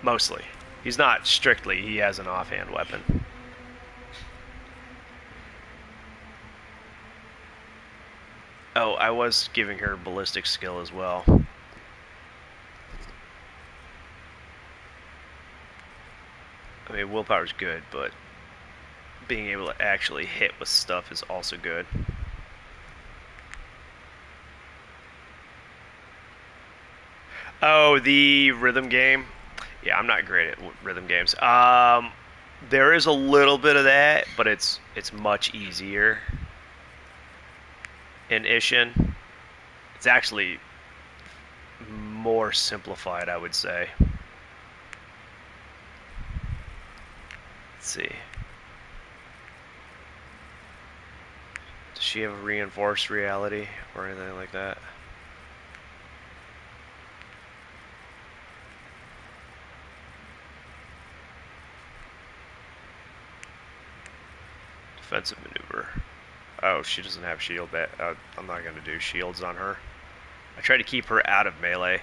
Mostly. He's not strictly. He has an offhand weapon. Oh, I was giving her ballistic skill as well. I mean, willpower's good, but being able to actually hit with stuff is also good. Oh, the rhythm game. Yeah, I'm not great at rhythm games. There is a little bit of that, but it's much easier in Ishin. It's actually more simplified, I would say. Let's see. Does she have a reinforced reality or anything like that? Defensive maneuver. Oh, she doesn't have shield. I'm not going to do shields on her. I try to keep her out of melee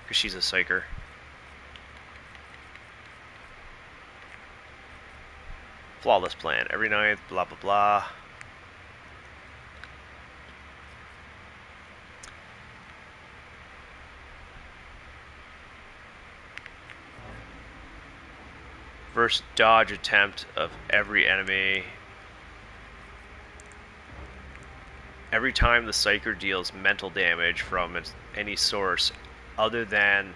because she's a psyker. Flawless plan. Every ninth, blah, blah, blah. First dodge attempt of every enemy. Every time the Psyker deals mental damage from any source other than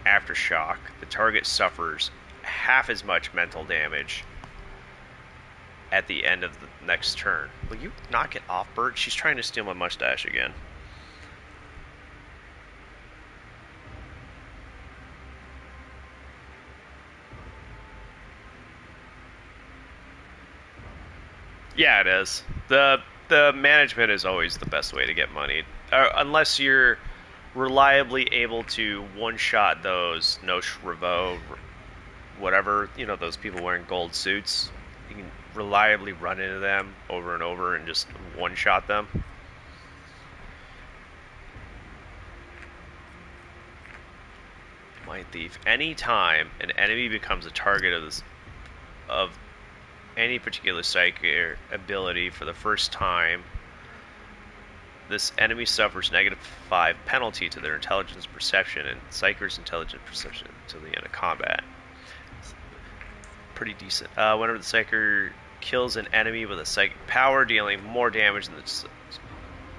Aftershock, the target suffers half as much mental damage at the end of the next turn. Will you knock it off, Bert? She's trying to steal my mustache again. Yeah, it is. The management is always the best way to get money, unless you're reliably able to one-shot those Noche Revo, whatever, you know, those people wearing gold suits. You can reliably run into them over and over and just one-shot them. Mind Thief. Anytime an enemy becomes a target of any particular psychic ability for the first time, this enemy suffers -5 penalty to their intelligence perception and Psyker's intelligence perception until the end of combat. Pretty decent. Whenever the Psyker kills an enemy with a psychic power, dealing more damage than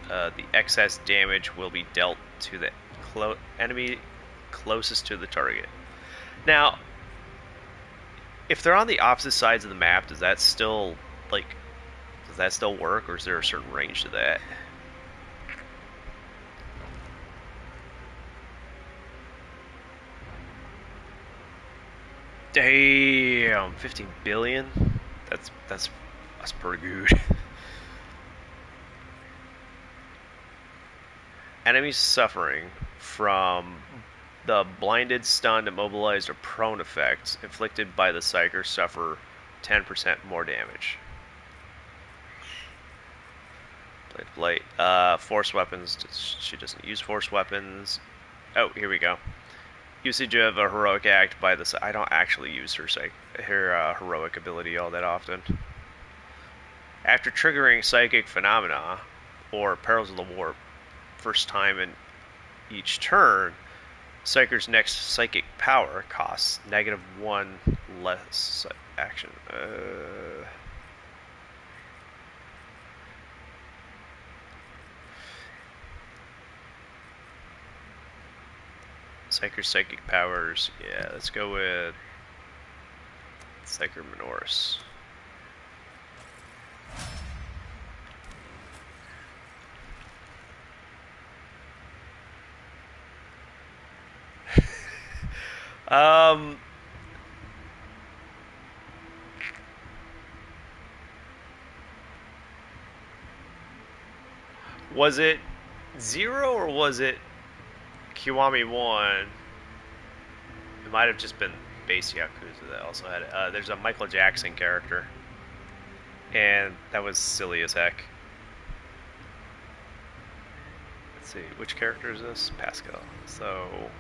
the excess damage will be dealt to the enemy closest to the target. Now, if they're on the opposite sides of the map, does that still work, or is there a certain range to that? Damn, 15 billion. That's pretty good. Enemies suffering from the blinded, stunned, immobilized, or prone effects inflicted by the Psyker suffer 10% more damage. Blade. Force weapons. She doesn't use force weapons. Oh, here we go. Usage of a heroic act by the... I don't actually use her heroic ability all that often. After triggering psychic phenomena or perils of the warp, first time in each turn, Psyker's next psychic power costs -1 less action. Psyker's psychic powers. Yeah, let's go with Psyker Minoris. Was it 0 or was it Kiwami 1? It might have just been base Yakuza that also had it. There's a Michael Jackson character, and that was silly as heck. Let's see, which character is this? Pascal. So...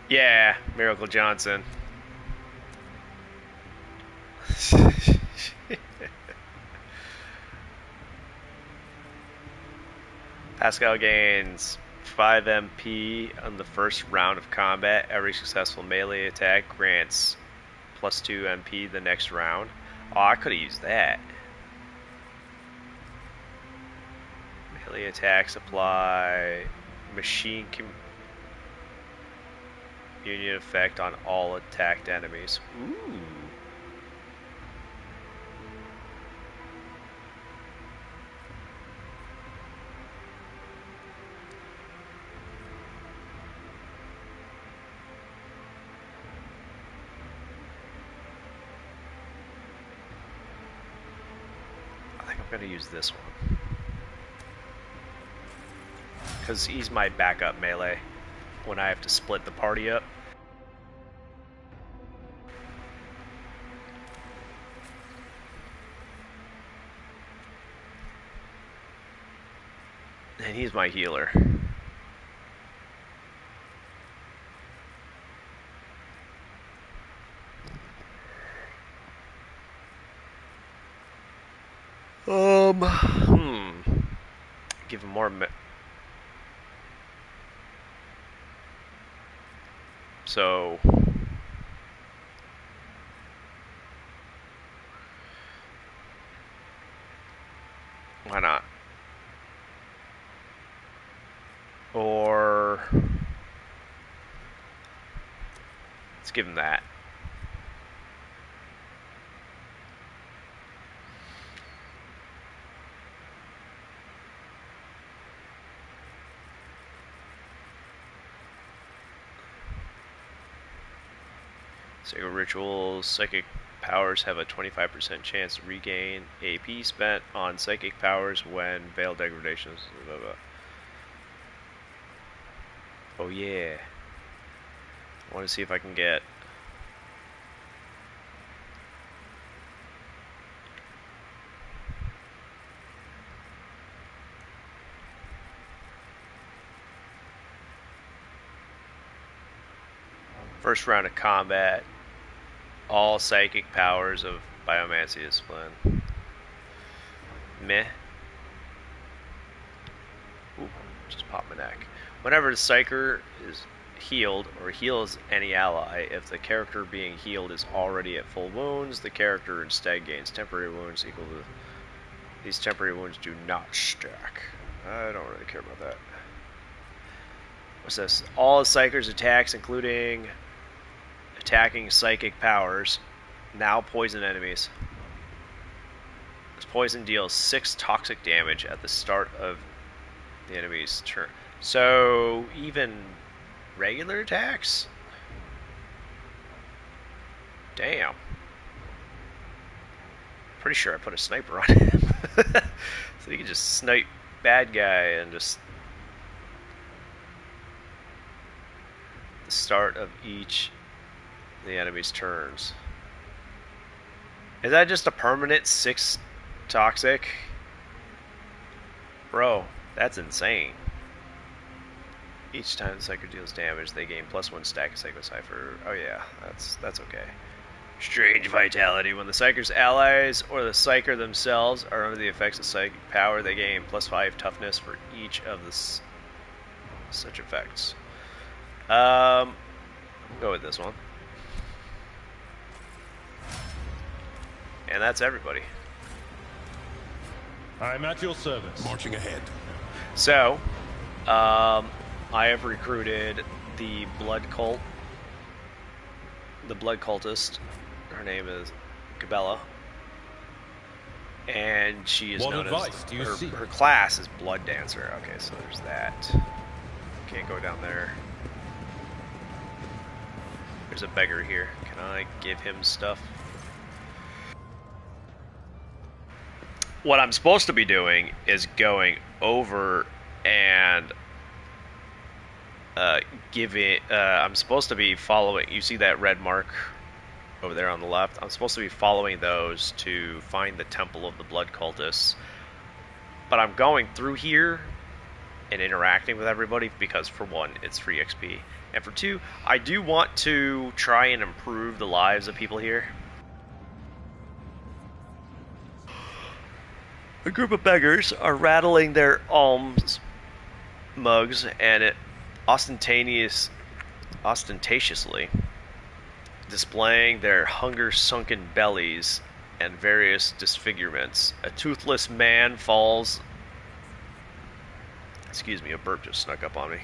yeah, Miracle Johnson. Pascal gains 5 MP on the first round of combat. Every successful melee attack grants +2 MP the next round. Oh, I could have used that. Melee attacks apply machine communion effect on all attacked enemies. Ooh. I'm gonna use this one because he's my backup melee when I have to split the party up. And he's my healer. Give him more. So. Why not? Or. Let's give him that. Sacred rituals, psychic powers have a 25% chance to regain AP spent on psychic powers when veil degradations. Blah, blah. Oh yeah. I want to see if I can get. First round of combat. All psychic powers of Biomancy discipline. Meh. Ooh, just pop my neck. Whenever the Psyker is healed or heals any ally, if the character being healed is already at full wounds, the character instead gains temporary wounds equal to. These temporary wounds do not stack. I don't really care about that. What's this? All Psyker's attacks, including attacking psychic powers, now poison enemies. This poison deals 6 toxic damage at the start of the enemy's turn. So even regular attacks? Damn. Pretty sure I put a sniper on him. So you can just snipe bad guy and just the start of each the enemy's turns. Is that just a permanent 6 toxic? Bro, that's insane. Each time the Psyker deals damage, they gain +1 stack of Psycho Cipher. Oh yeah, that's okay. Strange vitality. When the Psyker's allies or the Psyker themselves are under the effects of psychic power, they gain +5 toughness for each of the such effects. I'll go with this one. And that's everybody. I'm at your service. Marching ahead. So, I have recruited the blood cult. The blood cultist. Her name is Cabela. And she is What known advice as... do you seek? Her class is Blood Dancer. Okay, so there's that. Can't go down there. There's a beggar here. Can I give him stuff? What I'm supposed to be doing is going over and I'm supposed to be following. You see that red mark over there on the left? I'm supposed to be following those to find the Temple of the Blood Cultists. But I'm going through here and interacting with everybody because, for one, it's free XP. And for two, I do want to try and improve the lives of people here. A group of beggars are rattling their alms mugs and it ostentatiously displaying their hunger-sunken bellies and various disfigurements. A toothless man falls... Excuse me, a burp just snuck up on me.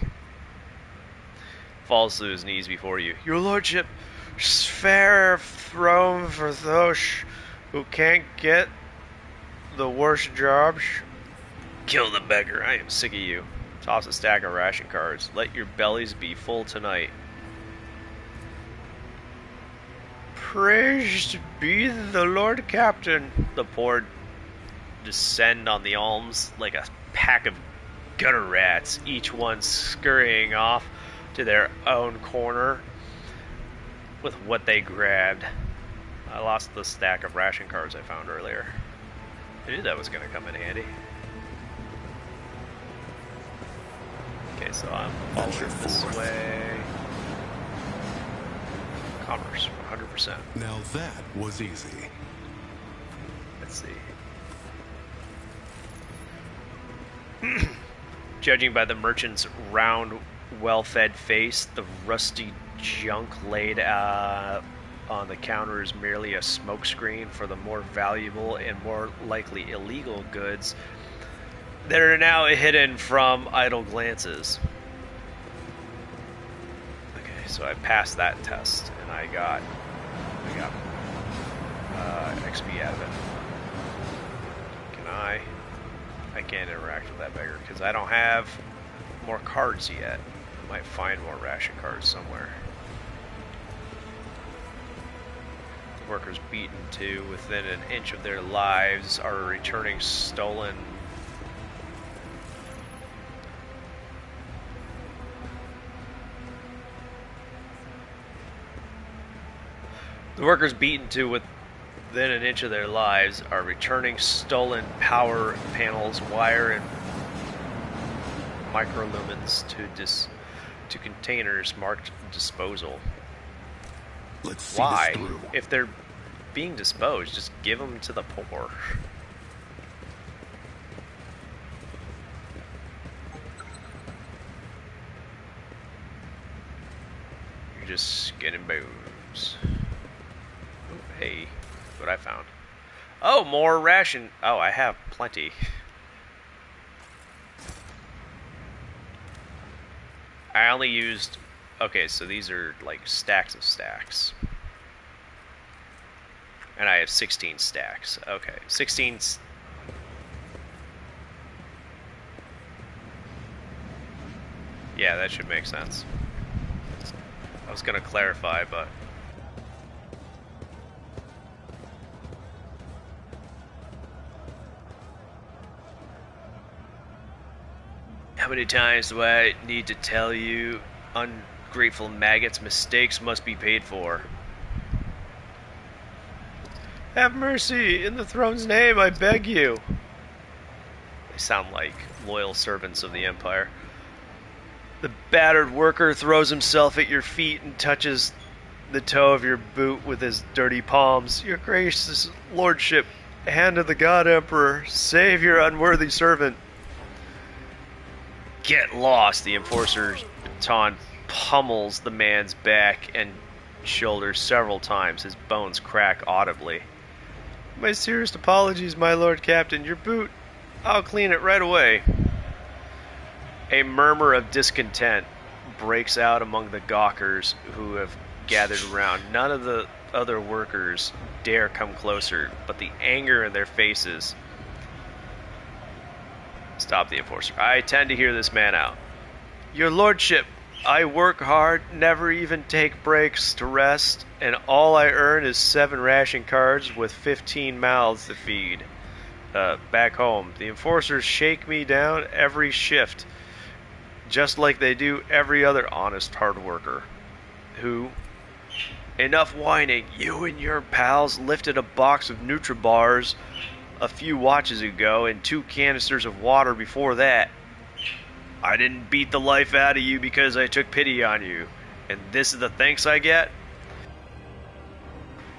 Falls to his knees before you. Your lordship, spare throne for those who can't get the worst jobs. Kill the beggar. I am sick of you. Toss a stack of ration cards. Let your bellies be full tonight. Praised be the Lord Captain. The poor descend on the alms like a pack of gutter rats, each one scurrying off to their own corner with what they grabbed. I lost the stack of ration cards I found earlier. I knew that was going to come in handy. Okay, so I'm over this way. Commerce, 100%. Now that was easy. Let's see. Judging by the merchant's round, well-fed face, the rusty junk laid on the counter is merely a smokescreen for the more valuable and more likely illegal goods that are now hidden from idle glances. Okay, so I passed that test, and I got XP out of it. Can I can't interact with that beggar because I don't have more cards yet. I might find more ration cards somewhere. The workers beaten to within an inch of their lives are returning stolen. The workers beaten to within an inch of their lives are returning stolen power panels, wire, and microlumens to containers marked disposal. Let's see Why? this through. If they're being disposed, just give them to the poor. You're just skin and bones. Oh, hey, what I found. Oh, more ration. Oh, I have plenty. I only used... Okay, so these are like stacks of stacks. And I have 16 stacks. Okay, 16... Yeah, that should make sense. I was gonna clarify, but... How many times do I need to tell you, ungrateful maggots, mistakes must be paid for? Have mercy, in the throne's name, I beg you. They sound like loyal servants of the Empire. The battered worker throws himself at your feet and touches the toe of your boot with his dirty palms. Your gracious lordship, hand of the God Emperor, save your unworthy servant. Get lost, the enforcer's baton pummels the man's back and shoulders several times. His bones crack audibly. My sincerest apologies, my lord captain. Your boot, I'll clean it right away. A murmur of discontent breaks out among the gawkers who have gathered around. None of the other workers dare come closer, but the anger in their faces... Stop the enforcer. I tend to hear this man out. Your lordship, I work hard, never even take breaks to rest, and all I earn is 7 ration cards with 15 mouths to feed. Back home, the enforcers shake me down every shift, just like they do every other honest hard worker. Who? Enough whining. You and your pals lifted a box of Nutribars a few watches ago and 2 canisters of water before that. I didn't beat the life out of you because I took pity on you. And this is the thanks I get?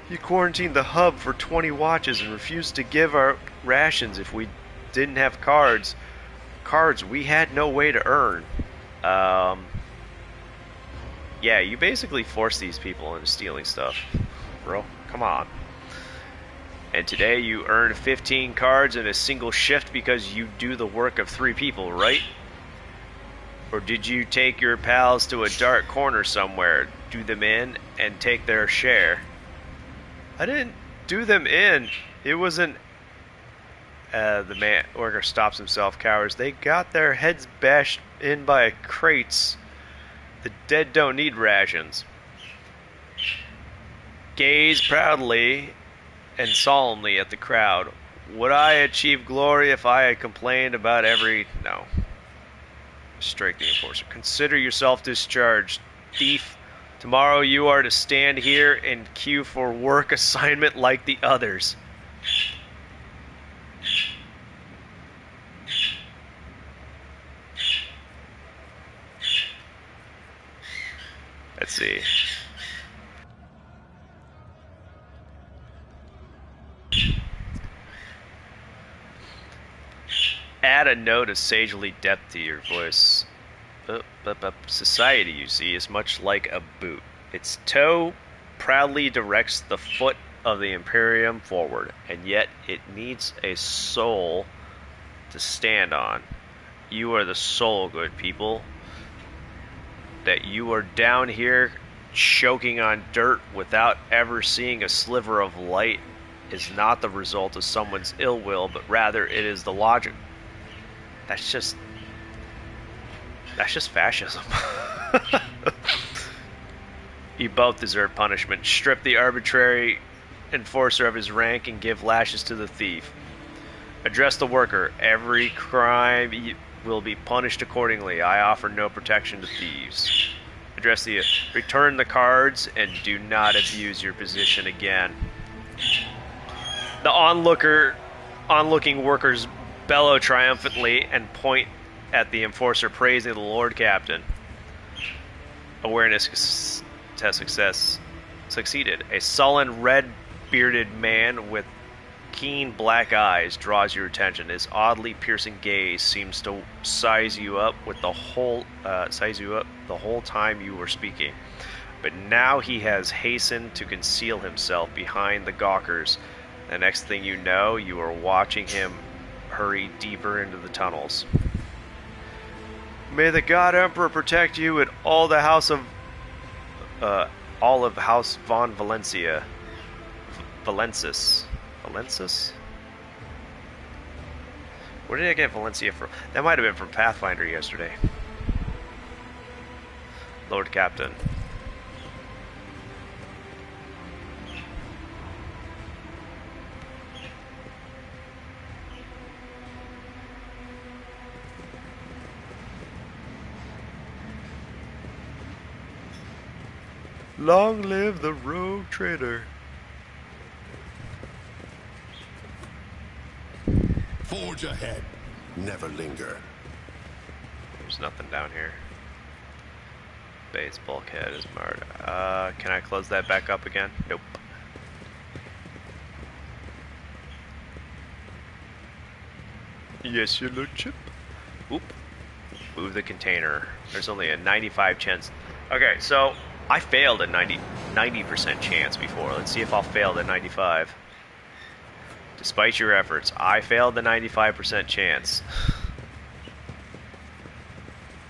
You quarantined the hub for 20 watches and refused to give our rations if we didn't have cards. Cards we had no way to earn. Yeah, you basically forced these people into stealing stuff. Bro, come on. And today you earned 15 cards in a single shift because you do the work of 3 people, right? Or did you take your pals to a dark corner somewhere, do them in, and take their share? I didn't do them in. It wasn't... the worker stops himself, cowers. They got their heads bashed in by crates. The dead don't need rations. Gaze proudly and solemnly at the crowd. Would I achieve glory if I had complained about every... No. Strike the enforcer. Consider yourself discharged, thief. Tomorrow you are to stand here and queue for work assignment like the others. Let's see. Add a note of sagely depth to your voice. Society, you see, is much like a boot. Its toe proudly directs the foot of the Imperium forward, and yet it needs a soul to stand on. You are the soul, good people. That you are down here choking on dirt without ever seeing a sliver of light is not the result of someone's ill will, but rather it is the logic. That's just fascism. You both deserve punishment. Strip the arbitrary enforcer of his rank and give lashes to the thief. Address the worker. Every crime will be punished accordingly. I offer no protection to thieves. Address the return the cards and do not abuse your position again. The onlooking workers bellow triumphantly and point at the enforcer, praising the Lord Captain. Awareness test success succeeded. A sullen, red-bearded man with keen black eyes draws your attention. His oddly piercing gaze seems to size you up the whole time you were speaking. But now he has hastened to conceal himself behind the gawkers. The next thing you know, you are watching him hurry deeper into the tunnels. May the God Emperor protect you and all of House von Valencia. Valensis? Where did I get Valencia from? That might have been from Pathfinder yesterday. Lord Captain. Long live the rogue trader. Forge ahead. Never linger. There's nothing down here. Base bulkhead is marked. Can I close that back up again? Nope. Yes, your lordship. Oop. Move the container. There's only a 95 chance. Okay, so I failed at 90% chance before. Let's see if I'll fail at 95. Despite your efforts, I failed the 95% chance.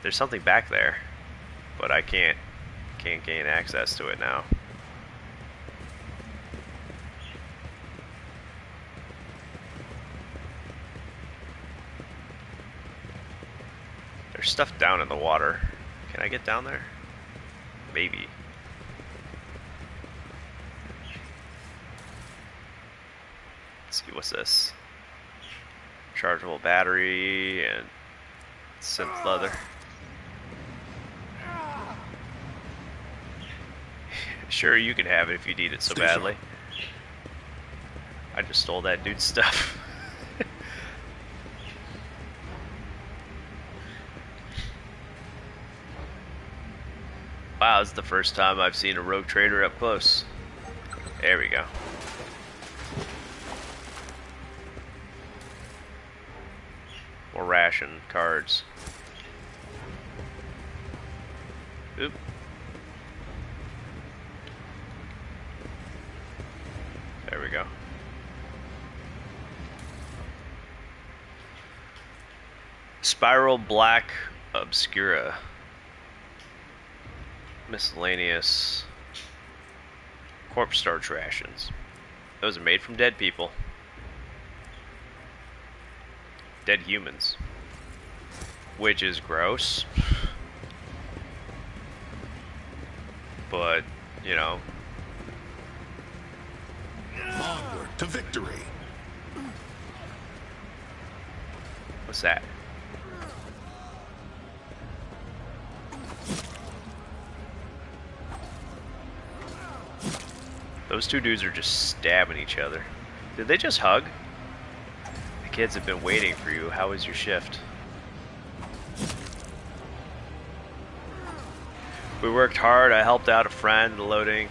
There's something back there, but I can't gain access to it now. There's stuff down in the water. Can I get down there? Maybe. Let's see, what's this? Chargeable battery and synth leather. Sure, you can have it if you need it so badly. I just stole that dude's stuff. Wow, this is the first time I've seen a rogue trader up close. There we go. More ration cards. Oop. There we go. Spiral Black Obscura. Miscellaneous corpse starch rations. Those are made from dead people. Dead humans. Which is gross. But, you know. Onward to victory. What's that? Those two dudes are just stabbing each other. Did they just hug? The kids have been waiting for you. How was your shift? We worked hard. I helped out a friend loading.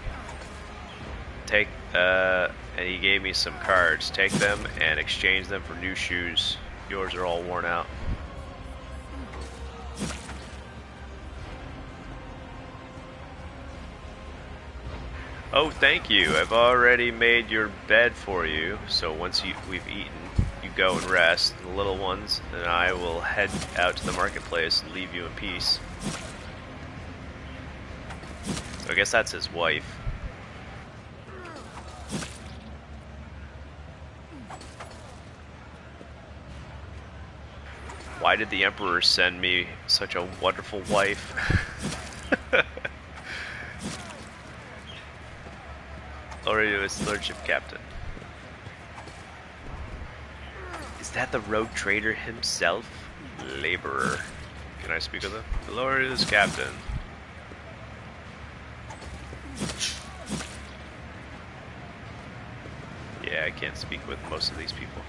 And he gave me some cards. Take them and exchange them for new shoes. Yours are all worn out. Oh, thank you. I've already made your bed for you. So once we've eaten, you go and rest. The little ones and I will head out to the marketplace and leave you in peace. So I guess that's his wife. Why did the Emperor send me such a wonderful wife? Glory to his lordship, Captain. Is that the rogue trader himself? Laborer. Can I speak with him? Glory to his captain. Yeah, I can't speak with most of these people.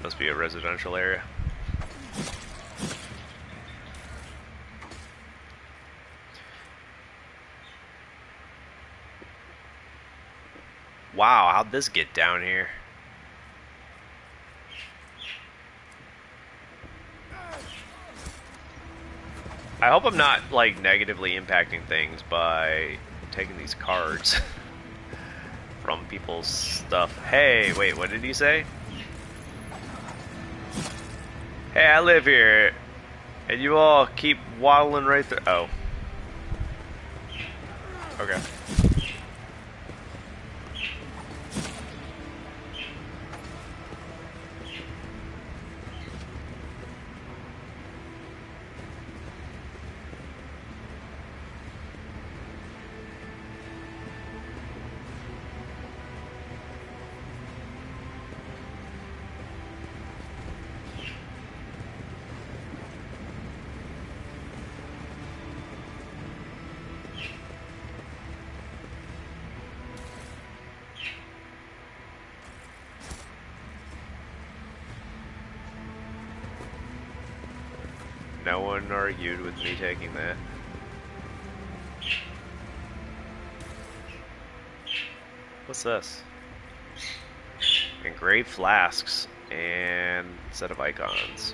Must be a residential area. Wow, how'd this get down here? I hope I'm not, like, negatively impacting things by taking these cards from people's stuff. Hey, wait, what did he say? Hey, I live here, and you all keep waddling right there. Oh. Okay. No one argued with me taking that. What's this? Engraved flasks and a set of icons.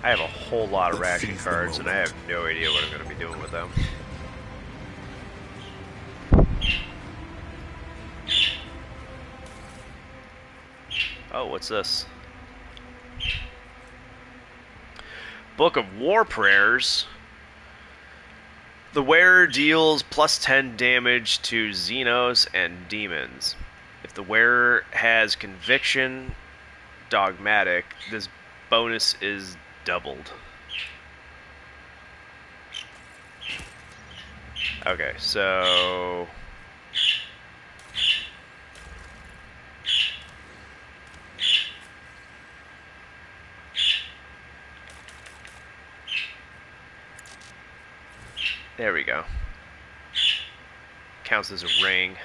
I have a whole lot of ration cards, and I have no idea what I'm going to be doing with them. Oh, what's this? Book of War Prayers. The wearer deals plus 10 damage to Xenos and demons. If the wearer has conviction dogmatic, this bonus is doubled. Okay, so there we go. Counts as a ring.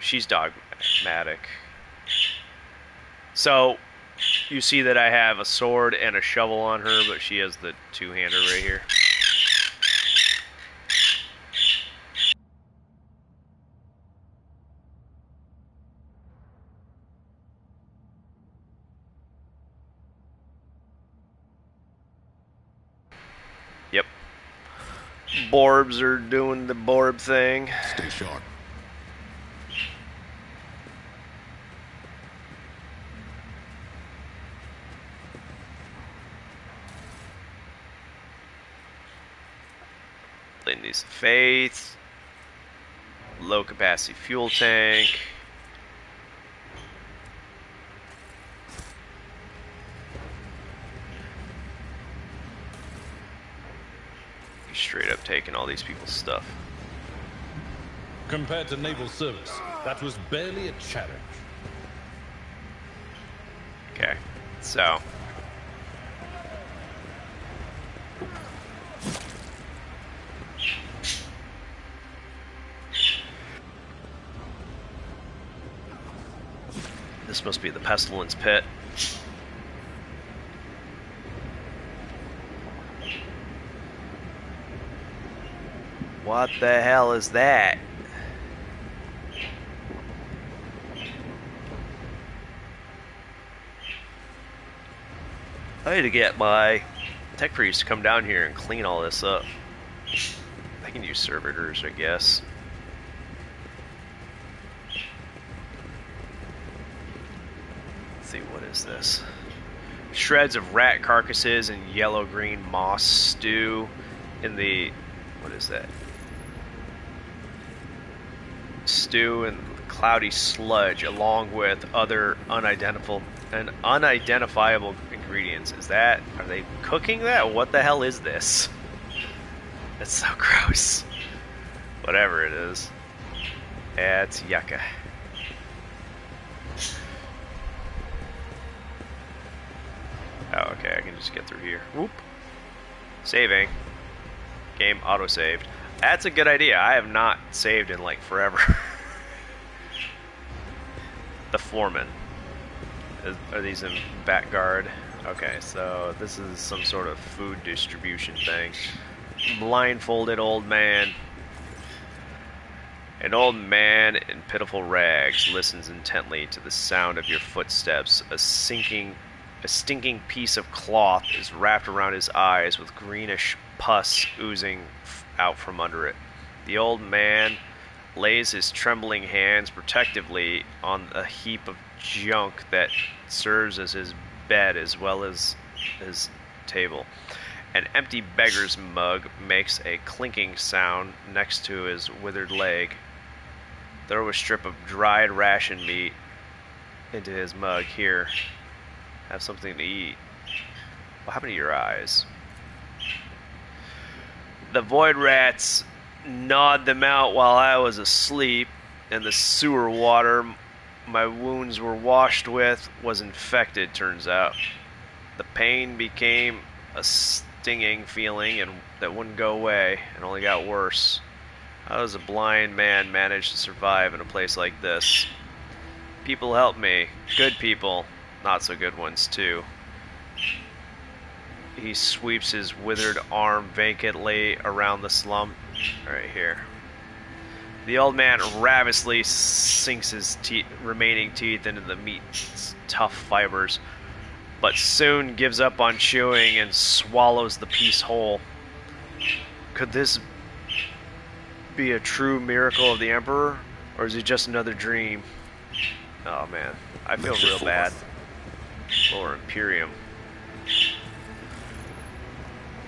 She's dogmatic. So, you see that I have a sword and a shovel on her, but she has the two-hander right here. Yep. Borbs are doing the Borb thing. Stay sharp. Ladies of Faith. Low capacity fuel tank. Straight up taking all these people's stuff. Compared to naval service, that was barely a challenge. Okay, so This must be the pestilence pit. What the hell is that? I need to get my tech priest to come down here and clean all this up. I can use servitors, I guess. Let's see, what is this? Shreds of rat carcasses and yellow-green moss stew in the... what is that? Stew and cloudy sludge along with other unidentifiable ingredients. Is that... are they cooking that? What the hell is this? That's so gross. Whatever it is. Yeah, it's yucca. Oh, okay, I can just get through here. Whoop. Saving. Game auto-saved. That's a good idea. I have not saved in, like, forever. The foreman. Are these in back guard? Okay, so this is some sort of food distribution thing. Blindfolded old man. An old man in pitiful rags listens intently to the sound of your footsteps. A stinking piece of cloth is wrapped around his eyes with greenish pus oozing out from under it. The old man lays his trembling hands protectively on a heap of junk that serves as his bed as well as his table. An empty beggar's mug makes a clinking sound next to his withered leg. Throw a strip of dried ration meat into his mug. Here, have something to eat. What happened to your eyes? The void rats gnawed them out while I was asleep, and the sewer water my wounds were washed with was infected, turns out. The pain became a stinging feeling and that wouldn't go away and only got worse. How does a blind man manage to survive in a place like this? People help me. Good people. Not so good ones, too. He sweeps his withered arm vacantly around the slum. Right here. The old man ravenously sinks his remaining teeth into the meat's tough fibers, but soon gives up on chewing and swallows the piece whole. Could this be a true miracle of the Emperor, or is it just another dream? Oh man, I feel real bad. Lower Imperium.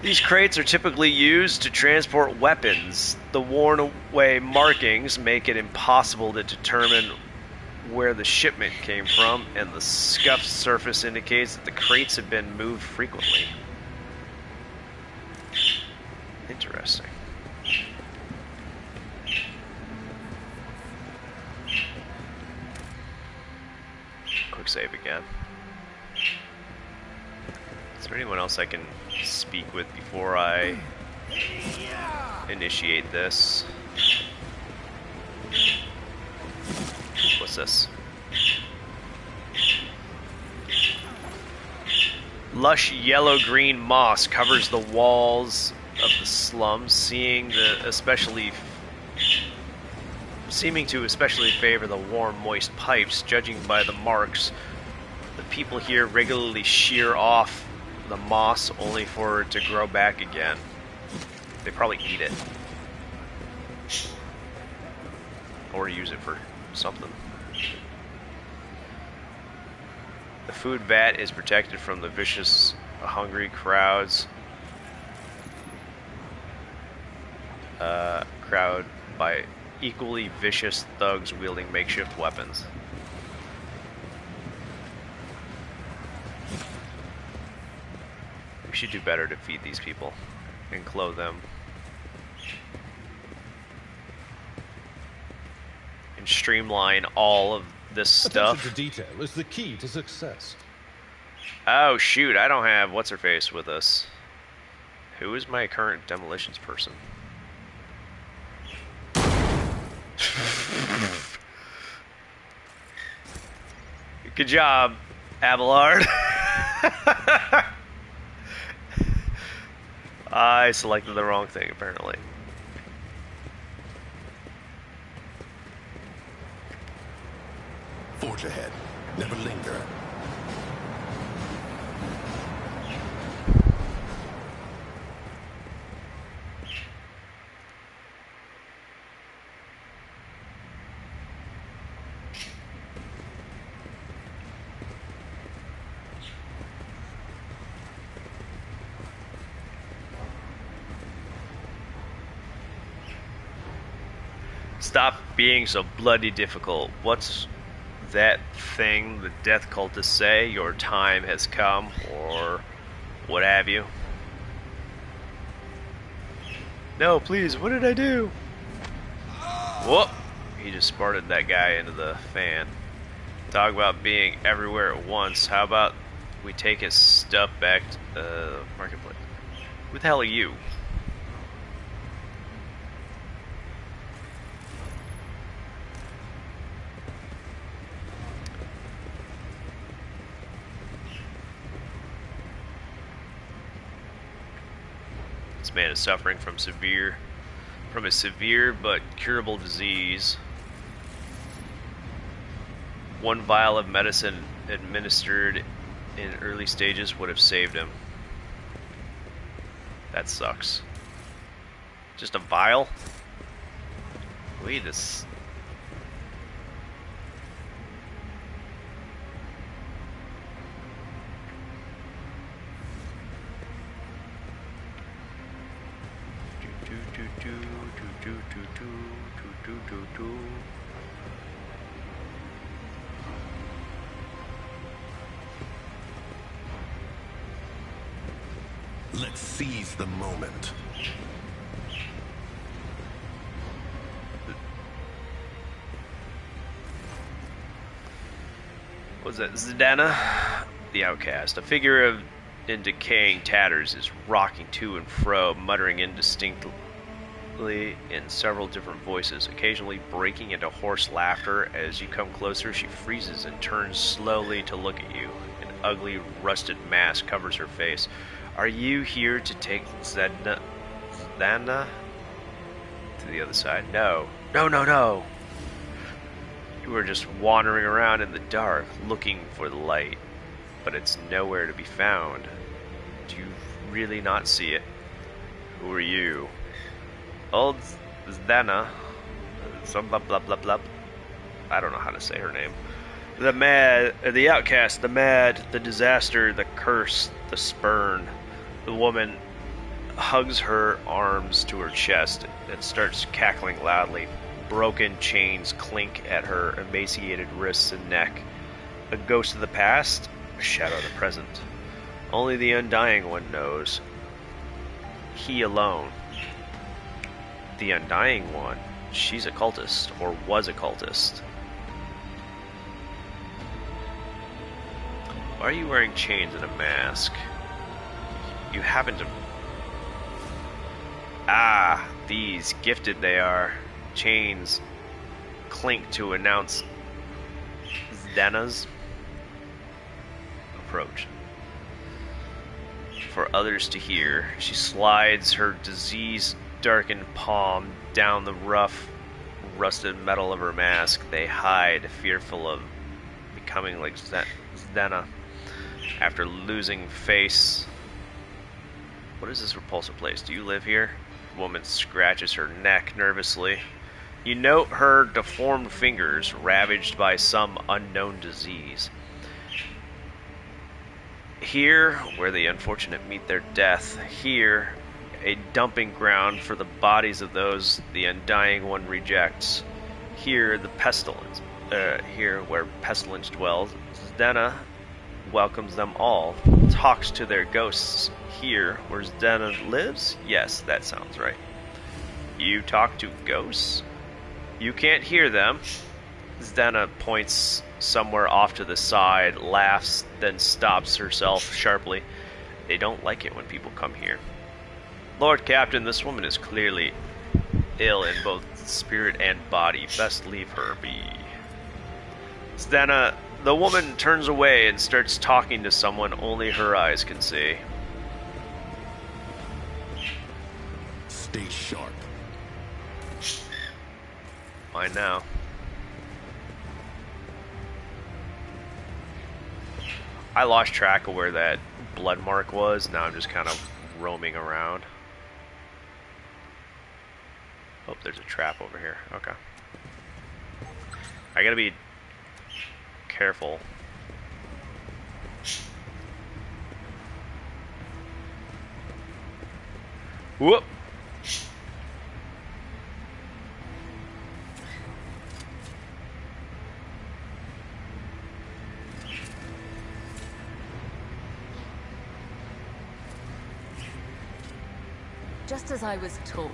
These crates are typically used to transport weapons. The worn-away markings make it impossible to determine where the shipment came from, and the scuffed surface indicates that the crates have been moved frequently. Interesting. Quick save again. Is there anyone else I can speak with before I initiate this? What's this? Lush yellow-green moss covers the walls of the slums, seeming to especially favor the warm, moist pipes. Judging by the marks, the people here regularly shear off the moss only for it to grow back again. They probably eat it. Or use it for something. The food vat is protected from the vicious, hungry crowd by equally vicious thugs wielding makeshift weapons. We should do better to feed these people and clothe them. And streamline all of this stuff. Attention to detail is the key to success. Oh shoot, I don't have what's-her-face with us. Who is my current demolitions person? Good job, Abelard. I selected the wrong thing, apparently. Forge ahead. Never linger. Stop being so bloody difficult. What's that thing the death cultists say? Your time has come, or what have you? No, please, what did I do? Whoop! He just sparted that guy into the fan. Talk about being everywhere at once. How about we take his stuff back to the marketplace? Who the hell are you? This man is suffering from a severe but curable disease. One vial of medicine administered in early stages would have saved him. That sucks. Just a vial? Wait, this... Let's seize the moment. Was that Zdana? The outcast. A figure in decaying tatters is rocking to and fro, muttering indistinctly in several different voices, occasionally breaking into hoarse laughter. As you come closer, she freezes and turns slowly to look at you. An ugly, rusted mask covers her face. Are you here to take Zdana to the other side? No. No, no, no. You are just wandering around in the dark, looking for the light, but it's nowhere to be found. Do you really not see it? Who are you? Old Zdana, some blah blah blah blah. I don't know how to say her name. The outcast, the mad, the disaster, the curse, the spurn. The woman hugs her arms to her chest and starts cackling loudly. Broken chains clink at her emaciated wrists and neck. A ghost of the past, a shadow of the present. Only the Undying One knows. He alone. The Undying One, she's a cultist, or was a cultist. Why are you wearing chains and a mask? You happen to... Ah, these, gifted they are. Chains clink to announce Zdana's approach. For others to hear, she slides her disease-darkened palm down the rough, rusted metal of her mask. They hide, fearful of becoming like Zdana. After losing face... What is this repulsive place? Do you live here? The woman scratches her neck nervously. You note her deformed fingers, ravaged by some unknown disease. Here, where the unfortunate meet their death. Here, a dumping ground for the bodies of those the Undying One rejects. Here, the pestilence. Here, where pestilence dwells, Zdana welcomes them all, talks to their ghosts. Here, where Zdana lives? Yes, that sounds right. You talk to ghosts? You can't hear them. Zdana points somewhere off to the side, laughs, then stops herself sharply. They don't like it when people come here. Lord Captain, this woman is clearly ill in both spirit and body. Best leave her be. Zdana, The woman turns away and starts talking to someone only her eyes can see. Stay sharp. Mine now. I lost track of where that blood mark was. Now I'm just kind of roaming around. Oh, there's a trap over here. Okay. I gotta be careful. Whoop! Just as I was taught.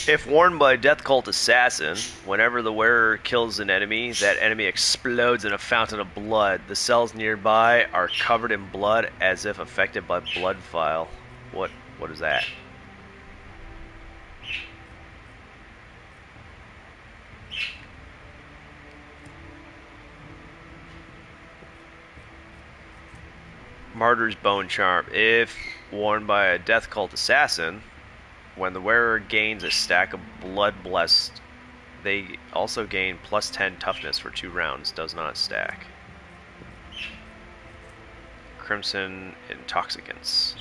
If warned by a Death Cult assassin, whenever the wearer kills an enemy, that enemy explodes in a fountain of blood. The cells nearby are covered in blood as if affected by blood file. What is that? Martyr's Bone Charm. If worn by a Death Cult assassin, when the wearer gains a stack of Blood Blessed, they also gain plus 10 toughness for 2 rounds. Does not stack. Crimson Intoxicants.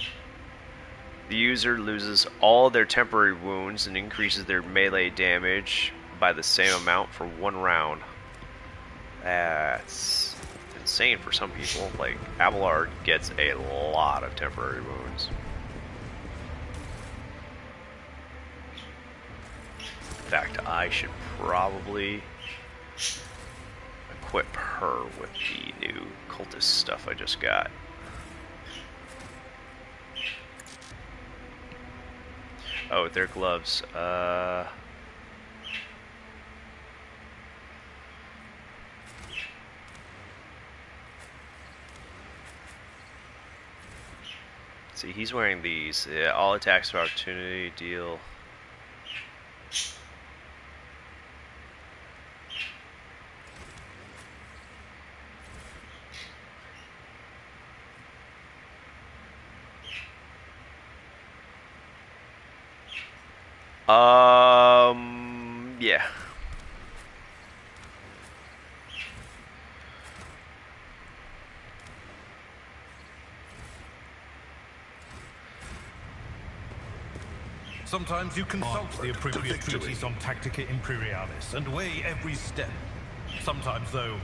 The user loses all their temporary wounds and increases their melee damage by the same amount for 1 round. That's insane for some people. Like, Abelard gets a lot of temporary wounds. In fact, I should probably equip her with the new cultist stuff I just got. Oh, they're gloves. See, he's wearing these. Yeah, all attacks of opportunity deal. Yeah. Sometimes you consult Onward the to appropriate victory. treatise on Tactica Imperialis and weigh every step. Sometimes, though,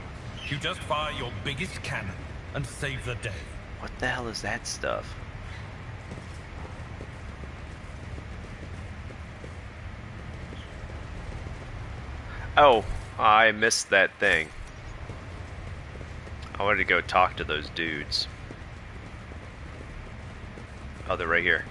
you just fire your biggest cannon and save the day. What the hell is that stuff? Oh, I missed that thing. I wanted to go talk to those dudes. Oh, they're right here.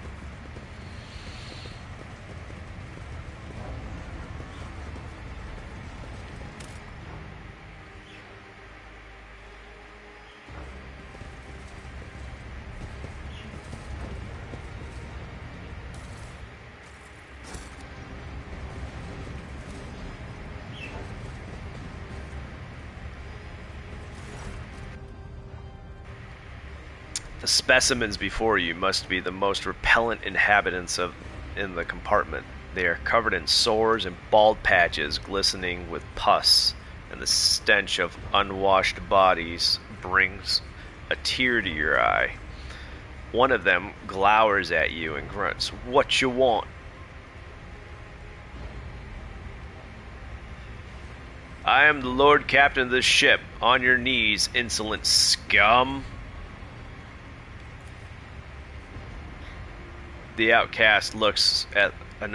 The specimens before you must be the most repellent inhabitants in the compartment. They are covered in sores and bald patches glistening with pus, and the stench of unwashed bodies brings a tear to your eye. One of them glowers at you and grunts, "What you want?" "I am the Lord Captain of this ship. On your knees, insolent scum." The outcast looks at one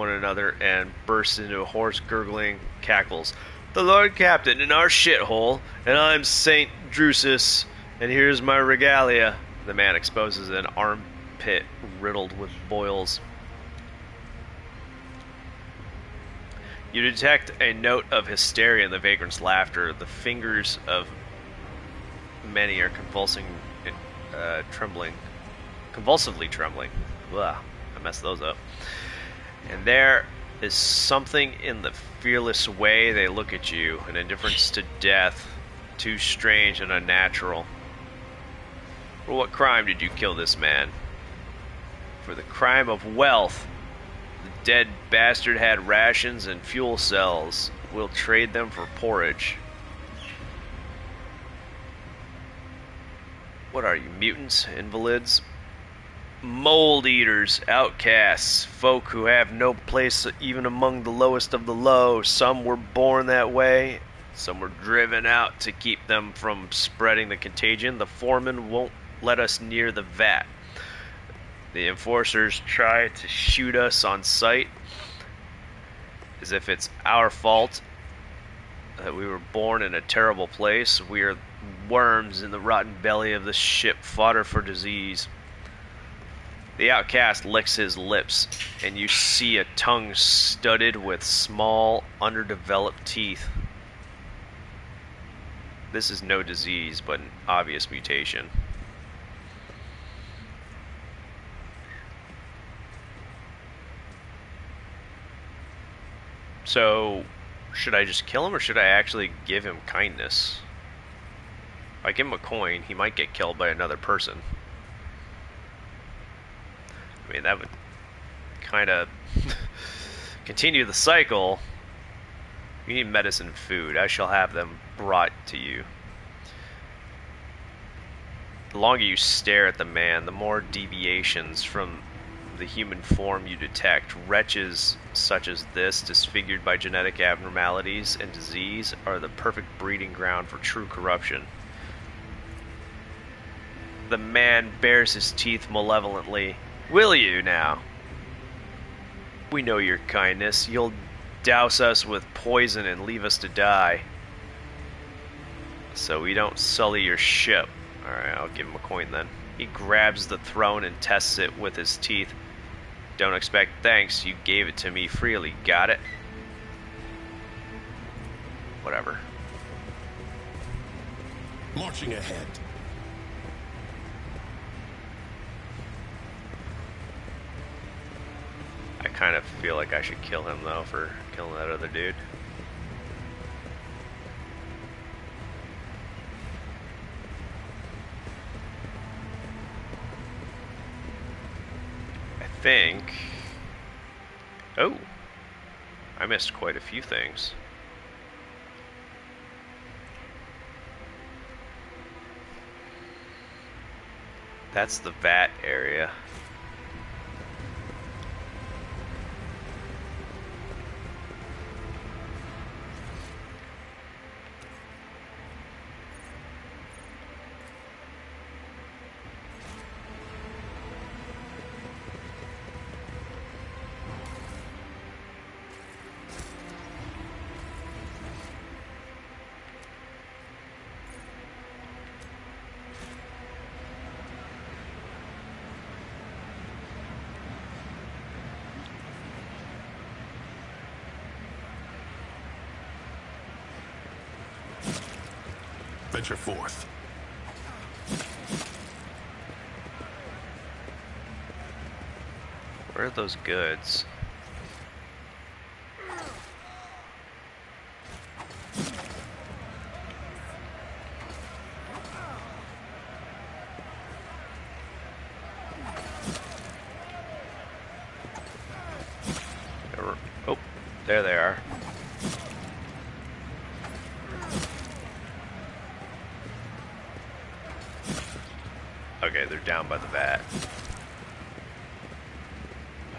another and bursts into hoarse gurgling cackles. "The Lord Captain in our shithole, and I'm Saint Drusus, and here's my regalia." The man exposes an armpit riddled with boils. You detect a note of hysteria in the vagrant's laughter. The fingers of many are convulsively trembling. Blah. messed those up. And there is something in the fearless way they look at you, an indifference to death, too strange and unnatural. For what crime did you kill this man? For the crime of wealth. The dead bastard had rations and fuel cells. We'll trade them for porridge. What are you, mutants? Invalids? Mold eaters, outcasts, folk who have no place even among the lowest of the low. Some were born that way, some were driven out to keep them from spreading the contagion. The foreman won't let us near the vat. The enforcers try to shoot us on sight, as if it's our fault that we were born in a terrible place. We are worms in the rotten belly of the ship, fodder for disease. The outcast licks his lips, and you see a tongue studded with small, underdeveloped teeth. This is no disease, but an obvious mutation. So, should I just kill him, or should I actually give him kindness? If I give him a coin, he might get killed by another person. I mean, that would kind of continue the cycle. You need medicine and food. I shall have them brought to you. The longer you stare at the man, the more deviations from the human form you detect. Wretches such as this, disfigured by genetic abnormalities and disease, are the perfect breeding ground for true corruption. The man bares his teeth malevolently. Will you now? We know your kindness. You'll douse us with poison and leave us to die, so we don't sully your ship. Alright, I'll give him a coin then. He grabs the throne and tests it with his teeth. Don't expect thanks. You gave it to me freely. Got it? Whatever. Marching ahead. I kind of feel like I should kill him, though, for killing that other dude. I think... Oh! I missed quite a few things. That's the vat area. Venture forth. Where are those goods? Oh, there they are. Okay, they're down by the vat.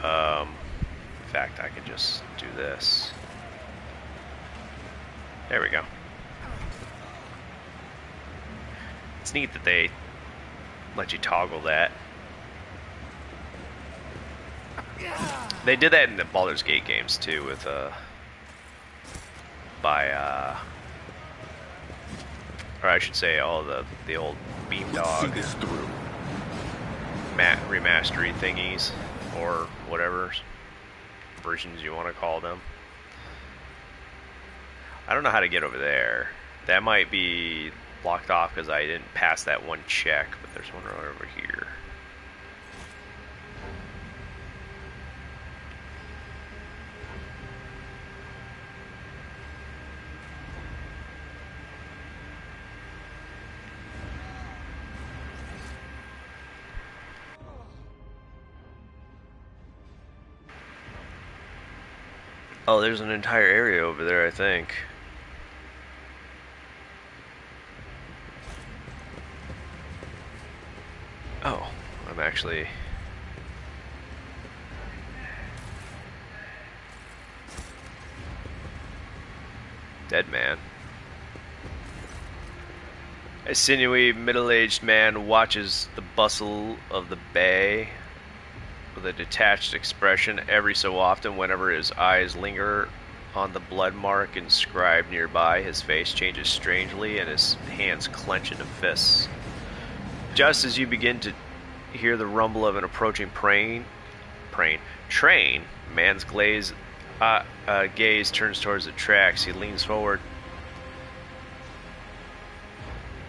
In fact, I can just do this. There we go. It's neat that they let you toggle that. They did that in the Baldur's Gate games too, with or I should say, all the old Beamdog remastery thingies, or whatever versions you want to call them. I don't know how to get over there. That might be blocked off because I didn't pass that one check, but there's one right over here. Oh, there's an entire area over there, I think. Oh, I'm actually... Dead man. A sinewy, middle-aged man watches the bustle of the bay with a detached expression. Every so often, whenever his eyes linger on the blood mark inscribed nearby, his face changes strangely and his hands clench into fists. Just as you begin to hear the rumble of an approaching train, man's gaze turns towards the tracks. He leans forward.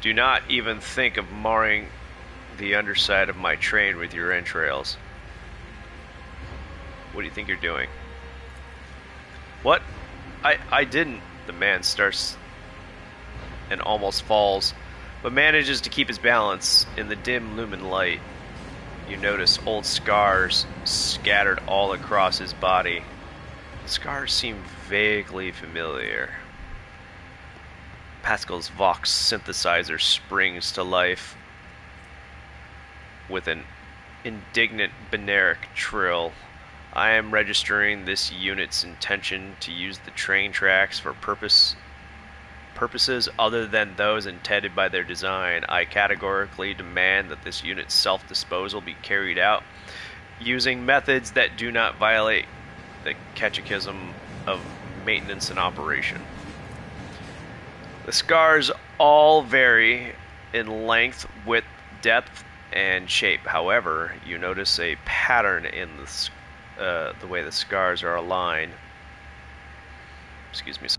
Do not even think of marring the underside of my train with your entrails. What do you think you're doing? What? I didn't. The man starts and almost falls, but manages to keep his balance in the dim lumen light. You notice old scars scattered all across his body. The scars seem vaguely familiar. Pascal's Vox synthesizer springs to life with an indignant binaric trill. I am registering this unit's intention to use the train tracks for purposes other than those intended by their design. I categorically demand that this unit's self-disposal be carried out using methods that do not violate the catechism of maintenance and operation. The scars all vary in length, width, depth, and shape. However, you notice a pattern in the way the scars are aligned. Excuse me.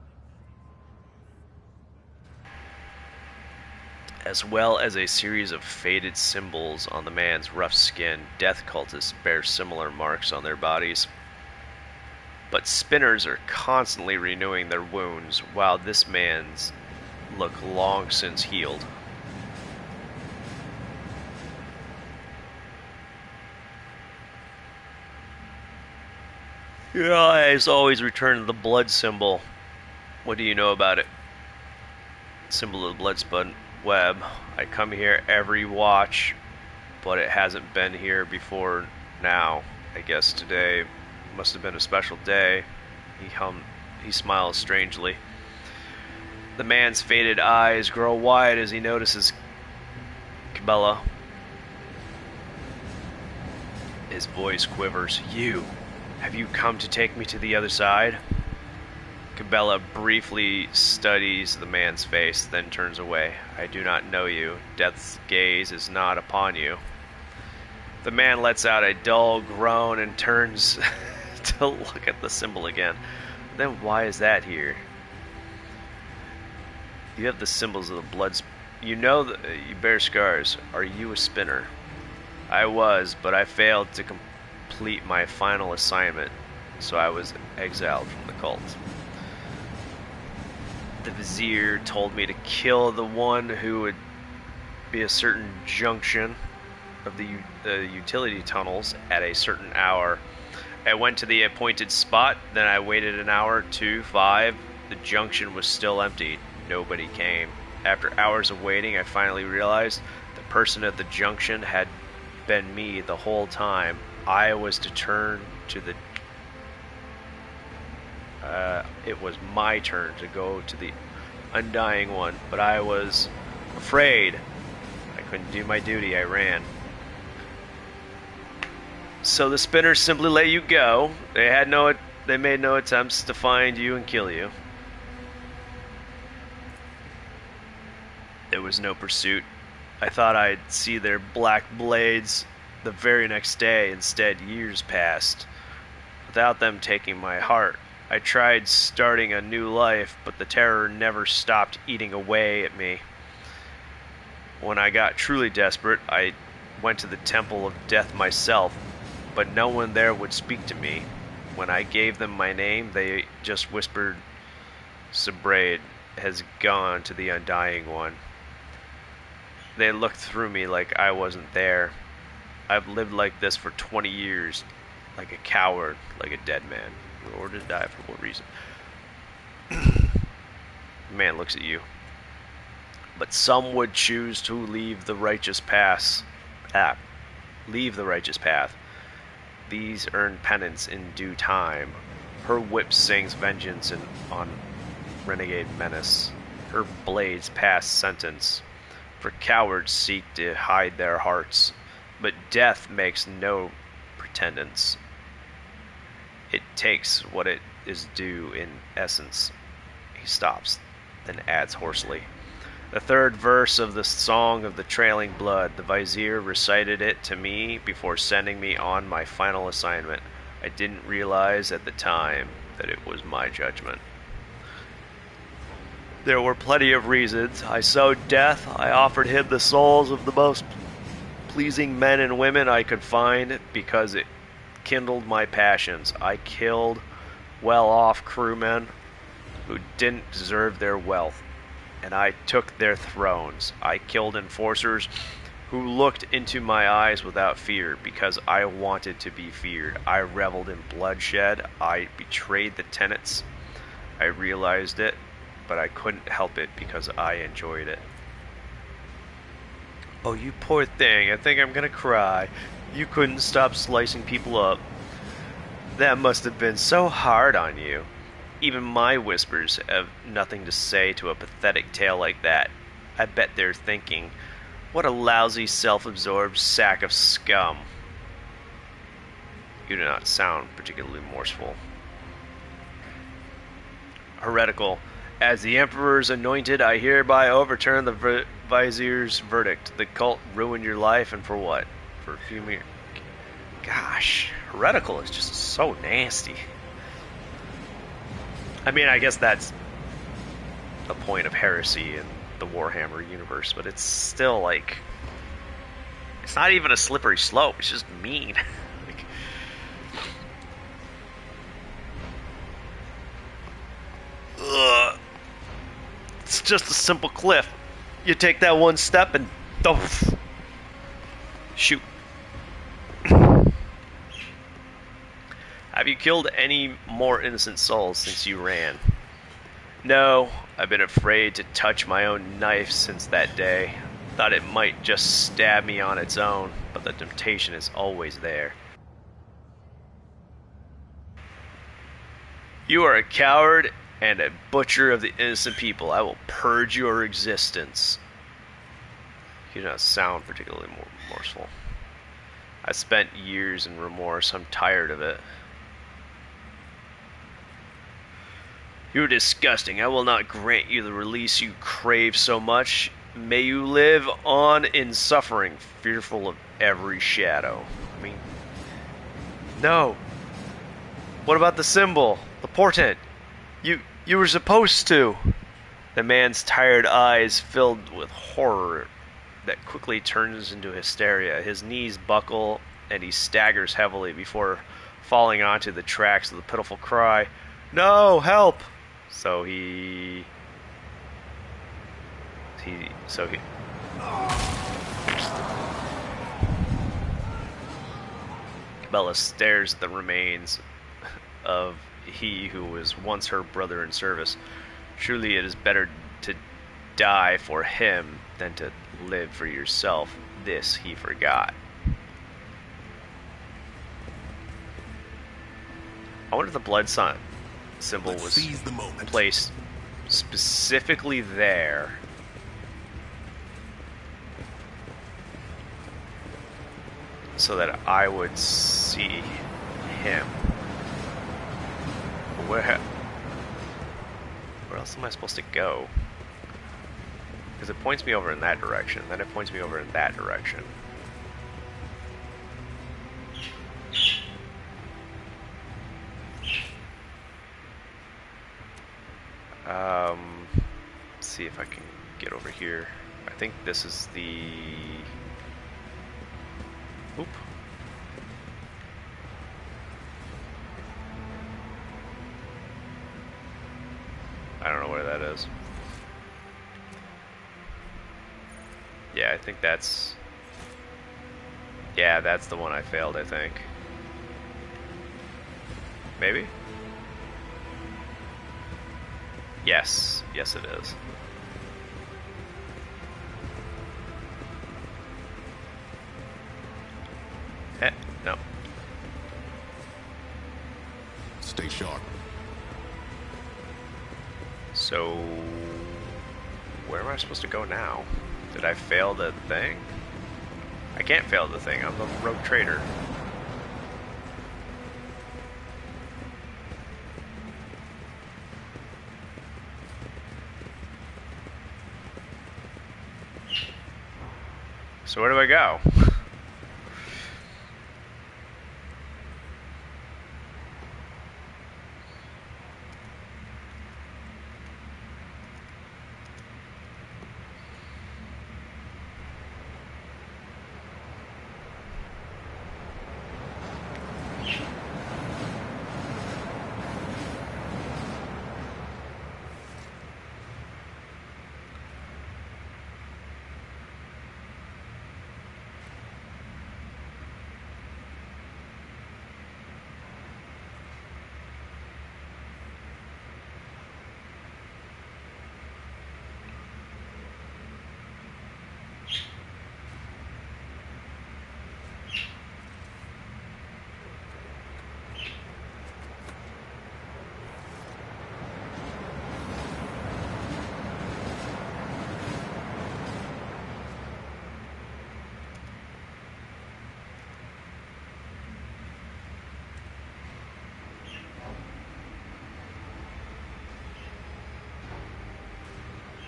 As well as a series of faded symbols on the man's rough skin. Death cultists bear similar marks on their bodies. But spinners are constantly renewing their wounds, while this man's look long since healed. Your eyes always return to the blood symbol. What do you know about it? Symbol of the bloodspun web. I come here every watch, but it hasn't been here before now. I guess today must have been a special day. He smiles strangely. The man's faded eyes grow wide as he notices Cabela. His voice quivers. Have you come to take me to the other side? Cabela briefly studies the man's face, then turns away. I do not know you. Death's gaze is not upon you. The man lets out a dull groan and turns to look at the symbol again. Then why is that here? You have the symbols of the blood. You know that you bear scars. Are you a spinner? I was, but I failed to complete my final assignment, so I was exiled from the cult. The Vizier told me to kill the one who would be a certain junction of the utility tunnels at a certain hour. I went to the appointed spot, then I waited an hour, 2, 5. The junction was still empty. Nobody came. After hours of waiting, I finally realized the person at the junction had been me the whole time. I was to turn to the... it was my turn to go to the Undying One, but I was afraid. I couldn't do my duty. I ran. So the spinners simply let you go. They made no attempts to find you and kill you. There was no pursuit. I thought I'd see their black blades the very next day. Instead, years passed without them taking my heart. I tried starting a new life, but the terror never stopped eating away at me. When I got truly desperate, I went to the Temple of Death myself, but no one there would speak to me. When I gave them my name, they just whispered, Sabraid has gone to the Undying One. They looked through me like I wasn't there. I've lived like this for 20 years, like a coward, like a dead man. Or to die for what reason? Man looks at you. But some would choose to leave the righteous path. Leave the righteous path. These earn penance in due time. Her whip sings vengeance on renegade menace. Her blades pass sentence. For cowards seek to hide their hearts, but death makes no pretendance. It takes what it is due in essence. He stops, then adds hoarsely. The third verse of the Song of the Trailing Blood. The Vizier recited it to me before sending me on my final assignment. I didn't realize at the time that it was my judgment. There were plenty of reasons. I sowed death. I offered him the souls of the most pleasing men and women I could find because it kindled my passions. I killed well-off crewmen who didn't deserve their wealth, and I took their thrones. I killed enforcers who looked into my eyes without fear because I wanted to be feared. I reveled in bloodshed. I betrayed the tenets. I realized it, but I couldn't help it because I enjoyed it. Oh, you poor thing. I think I'm gonna cry. You couldn't stop slicing people up. That must have been so hard on you. Even my whispers have nothing to say to a pathetic tale like that. I bet they're thinking, what a lousy, self-absorbed sack of scum. You do not sound particularly morseful. Heretical. As the Emperor's anointed, I hereby overturn the Vizier's verdict. The cult ruined your life, and for what? For a few mere... Gosh, heretical is just so nasty. I mean, I guess that's the point of heresy in the Warhammer universe, but it's still like... It's not even a slippery slope, it's just mean. Like, ugh. It's just a simple cliff. You take that one step and... Doof. Shoot. Have you killed any more innocent souls since you ran? No, I've been afraid to touch my own knife since that day. Thought it might just stab me on its own, but the temptation is always there. You are a coward and a butcher of the innocent people. I will purge your existence. You do not sound particularly remorseful. I spent years in remorse. I'm tired of it. You're disgusting. I will not grant you the release you crave so much. May you live on in suffering, fearful of every shadow. I mean, no. What about the symbol? The portent? You were supposed to. The man's tired eyes filled with horror that quickly turns into hysteria. His knees buckle and he staggers heavily before falling onto the tracks of the pitiful cry, "No, help!" So he Bella stares at the remains of he who was once her brother in service. Surely it is better to die for him than to live for yourself. This he forgot. I wonder if the blood symbol was placed specifically there so that I would see him. Where else am I supposed to go? Because it points me over in that direction, then it points me over in that direction. Let's see if I can get over here. I think this is the... Oop. I don't know where that is. Yeah, I think that's... Yeah, that's the one I failed, I think. Maybe? Yes. Yes, it is. Eh, no. Stay sharp. So, where am I supposed to go now? Did I fail the thing? I can't fail the thing. I'm the rogue trader. So where do I go?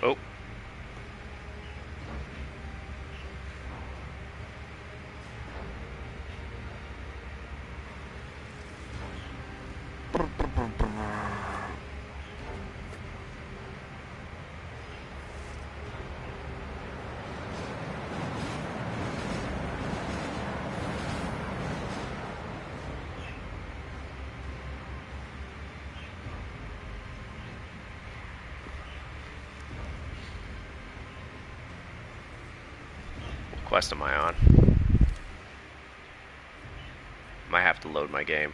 Oh. What quest am I on? Might have to load my game.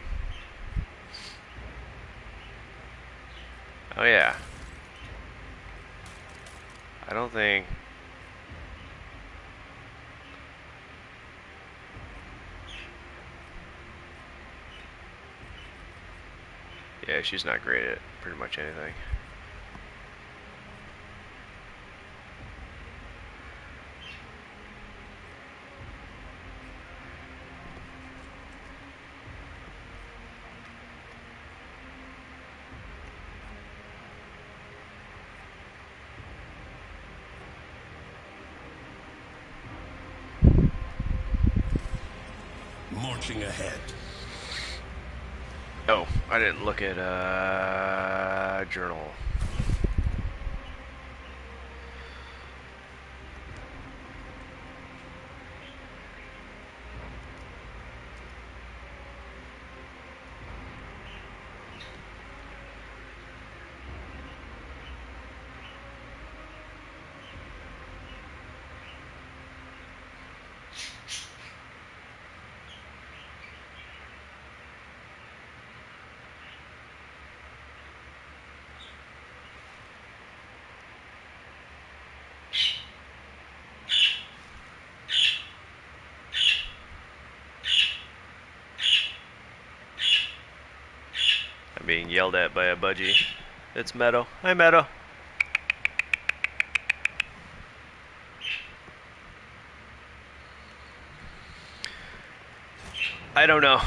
Oh yeah. I don't think... Yeah, she's not great at pretty much anything. Marching ahead. Oh, I didn't look at journal. I'm being yelled at by a budgie. It's Meadow. Hi, Meadow. I don't know.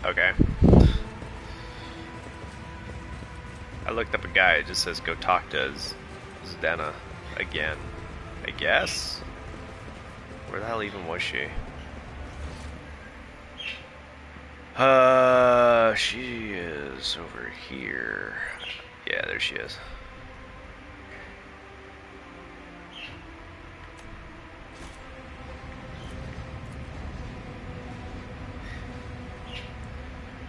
Okay. I looked up a guy. It just says go talk to Zdena again. I guess? Where the hell even was she? She is over here. Yeah, there she is.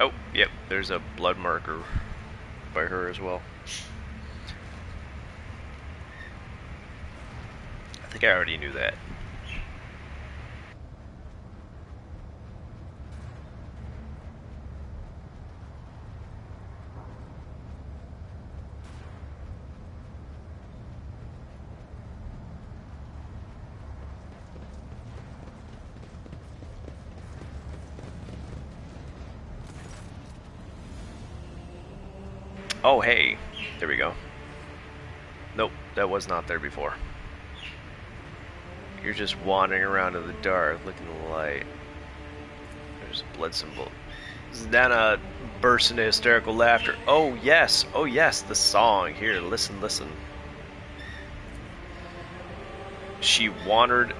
Oh, yep, there's a blood marker by her as well. I think I already knew that. Oh, hey. There we go. Nope, that was not there before. You're just wandering around in the dark, looking at the light. There's a blood symbol. Zdena bursts into hysterical laughter. Oh yes, the song. Here, listen, listen. She wandered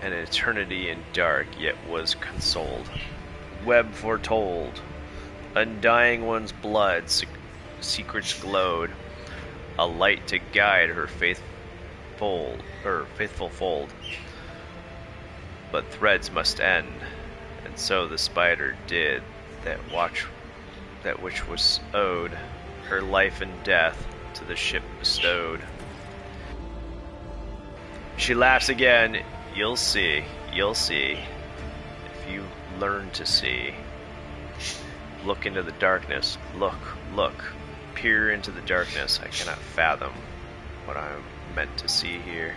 an eternity in dark, yet was consoled. Web foretold. Undying one's blood, secrets glowed. A light to guide her faithful fold. But threads must end, and so the spider did that which was owed, her life and death to the ship bestowed. She laughs again. You'll see, if you learn to see. Look into the darkness. Look. Peer into the darkness. I cannot fathom what I'm meant to see here.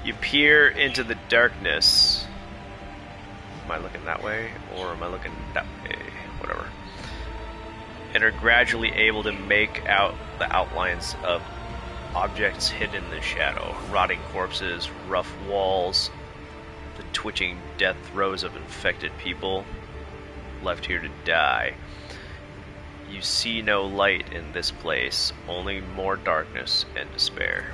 You peer into the darkness. Am I looking that way, or am I looking that way? Whatever. And are gradually able to make out the outlines of objects hidden in the shadow. Rotting corpses, rough walls, the twitching death throes of infected people left here to die. You see no light in this place, only more darkness and despair.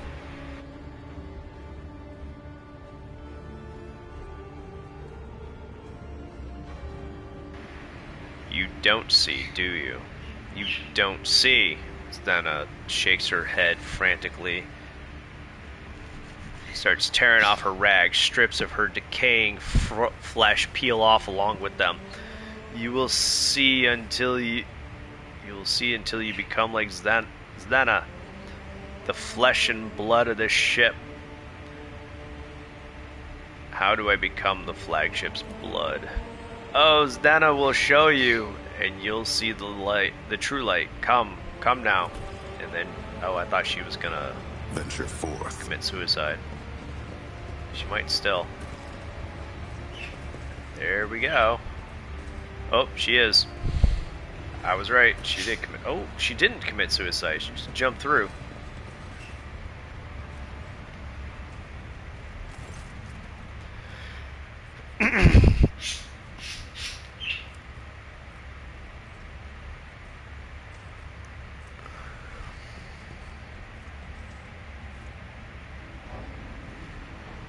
You don't see, do you? You don't see. Zdena shakes her head frantically. Starts tearing off her rags. Strips of her decaying flesh peel off along with them. You will see until you become like Zdena, the flesh and blood of this ship. How do I become the flagship's blood? Oh, Zdena will show you, and you'll see the light, the true light. Come now. And then, oh, I thought she was gonna Venture forth. commit suicide. She might still. There we go. Oh, she is. I was right. She did commit. Oh, she didn't commit suicide. She just jumped through.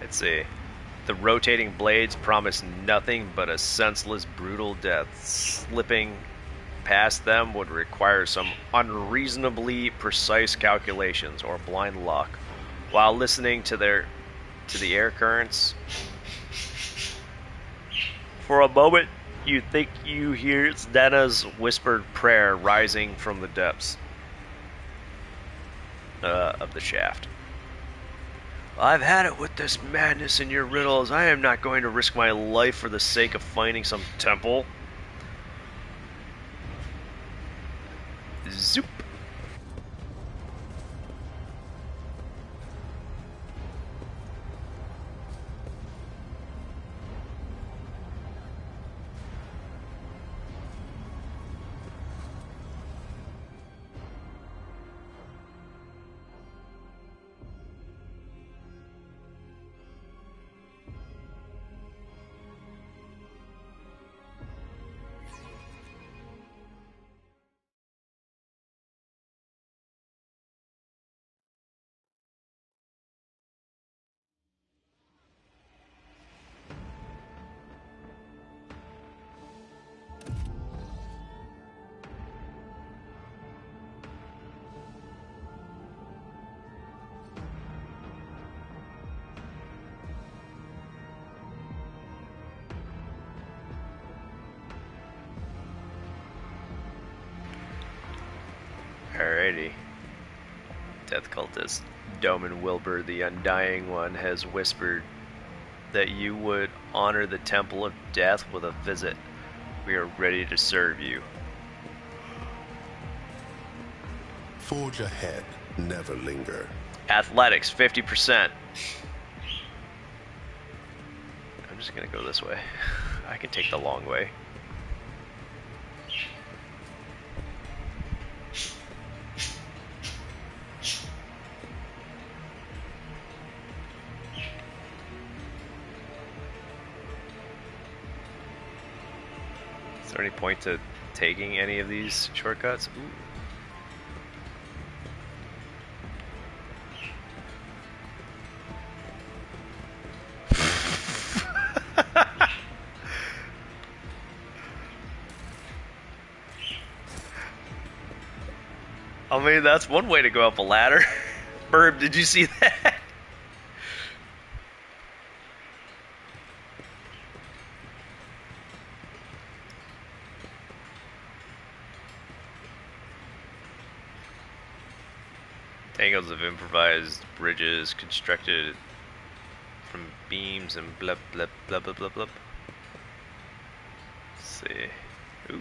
Let's see. The rotating blades promise nothing but a senseless, brutal death. Slipping past them would require some unreasonably precise calculations or blind luck. While listening to the air currents, for a moment you think you hear Zdena's whispered prayer rising from the depths of the shaft. I've had it with this madness in your riddles. I am not going to risk my life for the sake of finding some temple. Zoop. Alrighty. Death cultist Doman Wilbur, the Undying One, has whispered that you would honor the Temple of Death with a visit. We are ready to serve you. Forge ahead, never linger. Athletics, 50%. I'm just gonna go this way. I can take the long way. Is there any point to taking any of these shortcuts? Ooh. I mean, that's one way to go up a ladder. Burb, did you see that? Tangles of improvised bridges constructed from beams and blah blah blah blah blah blah. Let's see. Ooh.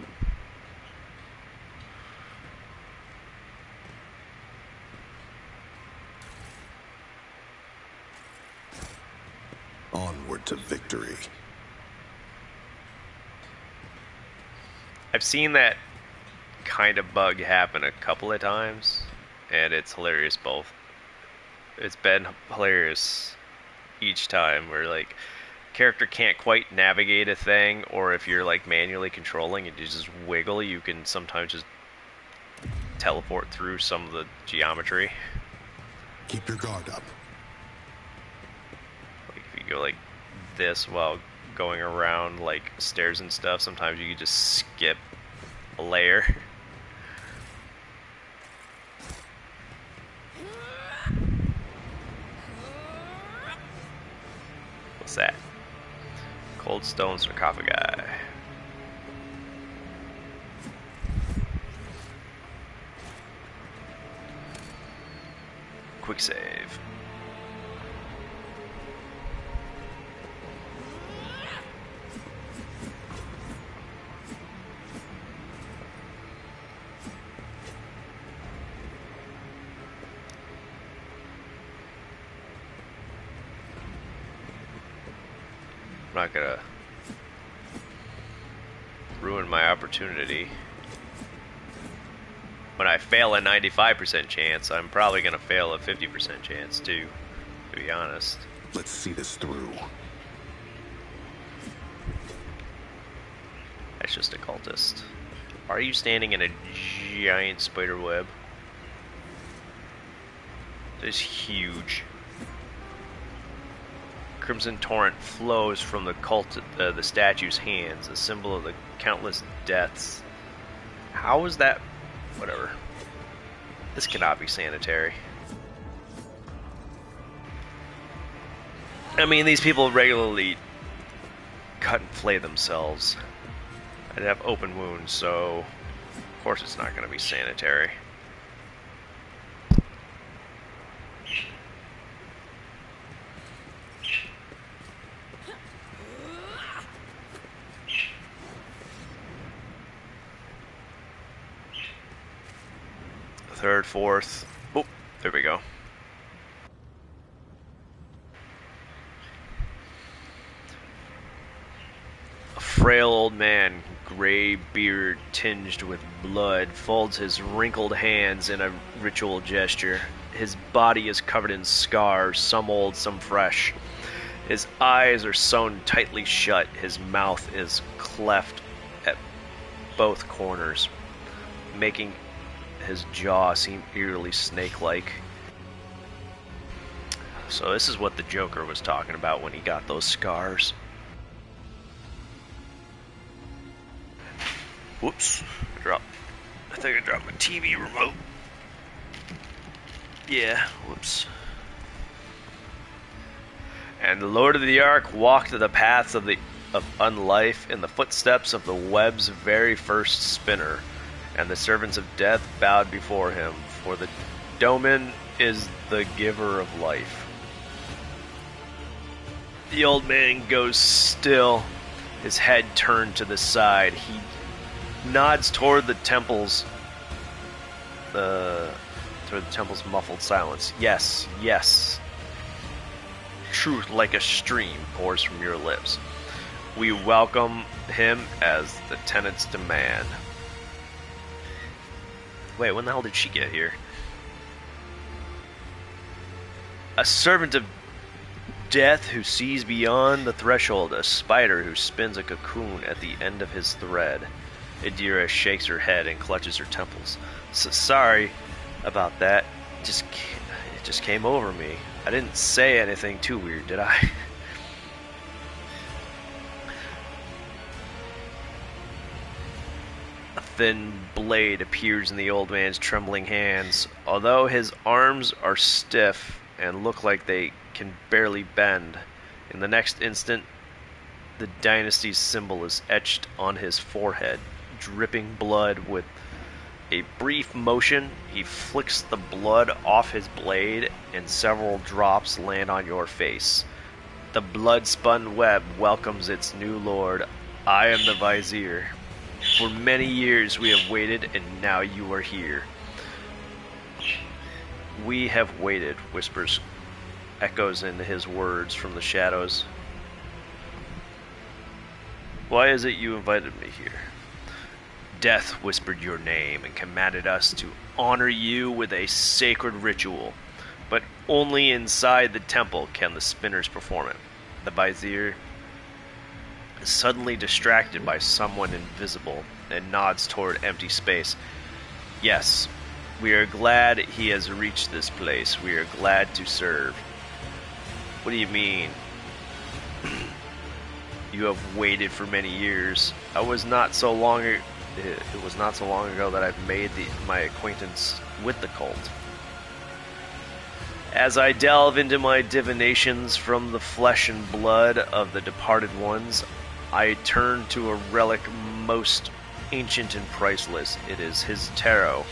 Onward to victory. I've seen that kind of bug happen a couple of times, and it's hilarious both. It's been hilarious each time where like character can't quite navigate a thing, or if you're like manually controlling and you just wiggle, you can sometimes just teleport through some of the geometry. Keep your guard up. Like if you go like this while going around like stairs and stuff, sometimes you can just skip a layer. What's that? Cold stone sarcophagi. Quick save. I'm not gonna ruin my opportunity. When I fail a 95% chance, I'm probably gonna fail a 50% chance too, to be honest. Let's see this through. That's just a cultist. Are you standing in a giant spider web? It's huge. Crimson torrent flows from the statue's hands, a symbol of the countless deaths. How is that? Whatever. This cannot be sanitary. I mean, these people regularly cut and flay themselves. I'd have open wounds, so of course it's not going to be sanitary. Third, fourth. Oh, there we go. A frail old man, gray beard tinged with blood, folds his wrinkled hands in a ritual gesture. His body is covered in scars, some old, some fresh. His eyes are sewn tightly shut. His mouth is cleft at both corners, making his jaw seemed eerily snake-like. So this is what the Joker was talking about when he got those scars. Whoops. I think I dropped my TV remote. Yeah, whoops. And the Lord of the Ark walked the paths of unlife in the footsteps of the web's very first spinner. And the servants of death bowed before him, for the Domin is the giver of life. The old man goes still, his head turned to the side. He nods toward the temple's muffled silence. Yes, yes. Truth like a stream pours from your lips. We welcome him as the tenants demand. Wait, when the hell did she get here? A servant of death who sees beyond the threshold, a spider who spins a cocoon at the end of his thread. Adira shakes her head and clutches her temples. Sorry about that. It just came over me. I didn't say anything too weird, did I? A thin blade appears in the old man's trembling hands. Although his arms are stiff and look like they can barely bend, in the next instant, the dynasty's symbol is etched on his forehead, dripping blood. With a brief motion, he flicks the blood off his blade, and several drops land on your face. The blood-spun web welcomes its new lord. I am the Vizier. For many years we have waited, and now you are here. We have waited, whispers echoes in his words from the shadows. Why is it you invited me here? Death whispered your name and commanded us to honor you with a sacred ritual, but only inside the temple can the spinners perform it. The Vizier is suddenly distracted by someone invisible and nods toward empty space. Yes, we are glad he has reached this place. We are glad to serve. What do you mean? You have waited for many years. It was not so long ago that I've made my acquaintance with the cult. As I delve into my divinations from the flesh and blood of the departed ones, I turn to a relic most ancient and priceless. It is his tarot,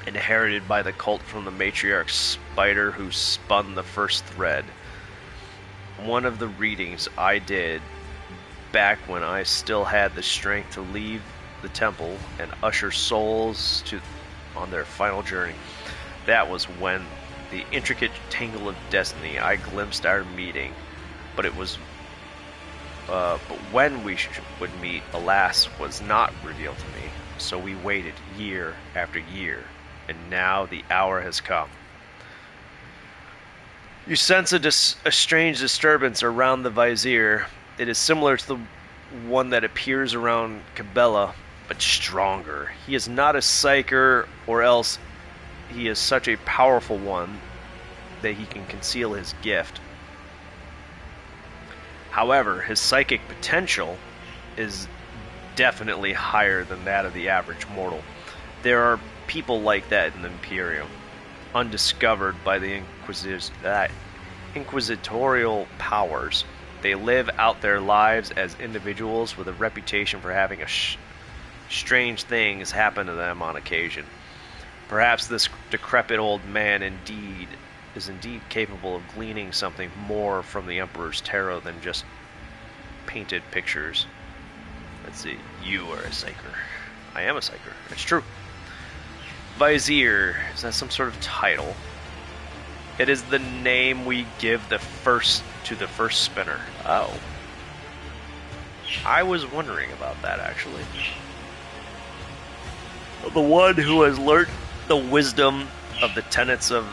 inherited by the cult from the matriarch spider who spun the first thread. One of the readings I did back when I still had the strength to leave the temple and usher souls on their final journey. That was when the intricate tangle of destiny I glimpsed our meeting, but when we would meet, alas, was not revealed to me. So we waited year after year, and now the hour has come. You sense a strange disturbance around the Vizier. It is similar to the one that appears around Cabela, but stronger. He is not a psyker, or else he is such a powerful one that he can conceal his gift. However, his psychic potential is definitely higher than that of the average mortal. There are people like that in the Imperium, undiscovered by the inquisitorial powers. They live out their lives as individuals with a reputation for having strange things happen to them on occasion. Perhaps this decrepit old man is indeed capable of gleaning something more from the Emperor's tarot than just painted pictures. Let's see. You are a psyker. I am a psyker. It's true. Vizier. Is that some sort of title? It is the name we give to the first spinner. Oh. I was wondering about that, actually. The one who has learnt the wisdom of the tenets of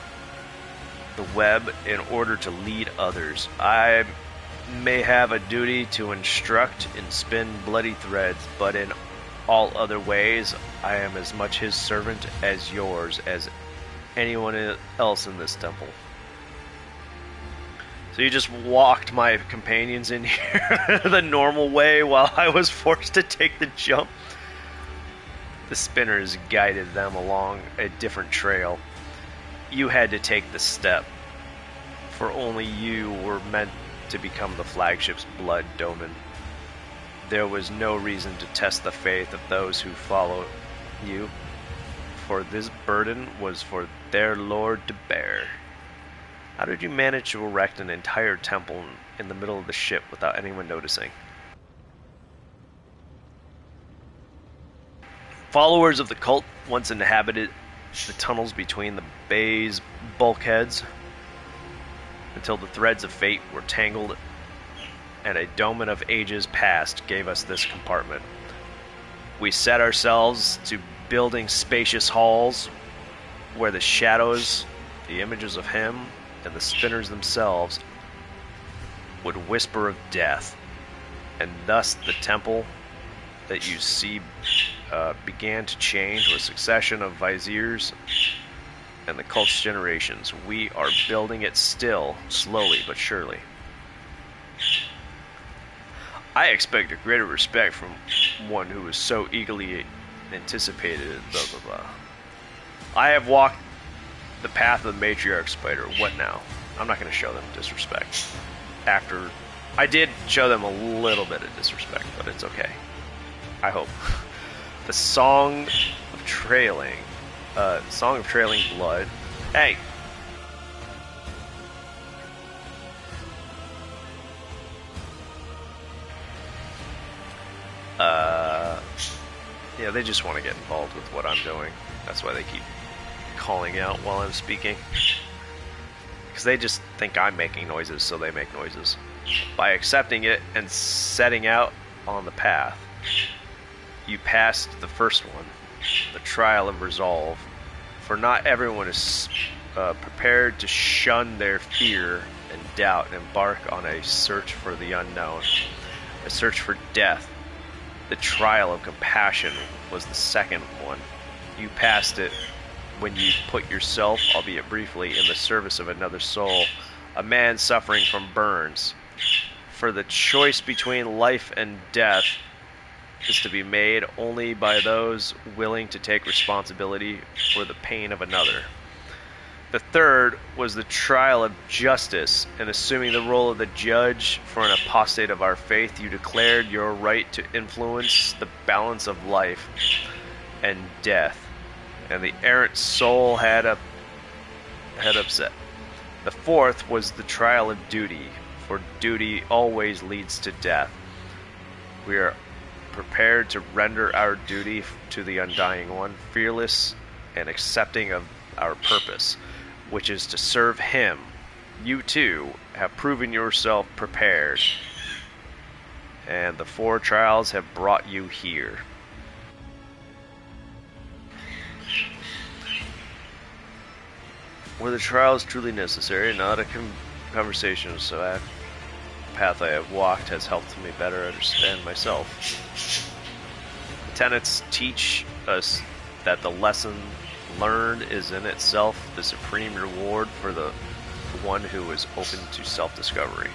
the web in order to lead others. I may have a duty to instruct and spin bloody threads, but in all other ways, I am as much his servant as yours, as anyone else in this temple. So you just walked my companions in here the normal way while I was forced to take the jump. The spinners guided them along a different trail. You had to take the step, for only you were meant to become the flagship's blood domin. There was no reason to test the faith of those who follow you, for this burden was for their lord to bear. How did you manage to erect an entire temple in the middle of the ship without anyone noticing? Followers of the cult once inhabited the tunnels between the bay's bulkheads until the threads of fate were tangled and a dolmen of ages past gave us this compartment. We set ourselves to building spacious halls where the shadows, the images of him, and the spinners themselves would whisper of death, and thus the temple that you see began to change with a succession of viziers and the cult's generations. We are building it still, slowly but surely. I expect a greater respect from one who is so eagerly anticipated, blah blah blah. I have walked the path of the matriarch spider. What now? I'm not going to show them disrespect. After I did show them a little bit of disrespect, but it's okay. I hope. The Song of Trailing Blood. Hey! Yeah, they just want to get involved with what I'm doing. That's why they keep calling out while I'm speaking. Because they just think I'm making noises, so they make noises. By accepting it and setting out on the path, you passed the first one, the trial of resolve. For not everyone is prepared to shun their fear and doubt and embark on a search for the unknown, a search for death. The trial of compassion was the second one. You passed it when you put yourself, albeit briefly, in the service of another soul, a man suffering from burns. For the choice between life and death is to be made only by those willing to take responsibility for the pain of another. The third was the trial of justice, and assuming the role of the judge for an apostate of our faith, you declared your right to influence the balance of life and death, and the errant soul had upset. The fourth was the trial of duty, for duty always leads to death. We are prepared to render our duty to the undying one, fearless and accepting of our purpose, which is to serve him. You too have proven yourself prepared, and the four trials have brought you here. Were the trials truly necessary? Not a conversation, so the path I have walked has helped me better understand myself. The tenets teach us that the lesson learned is in itself the supreme reward for the one who is open to self-discovery.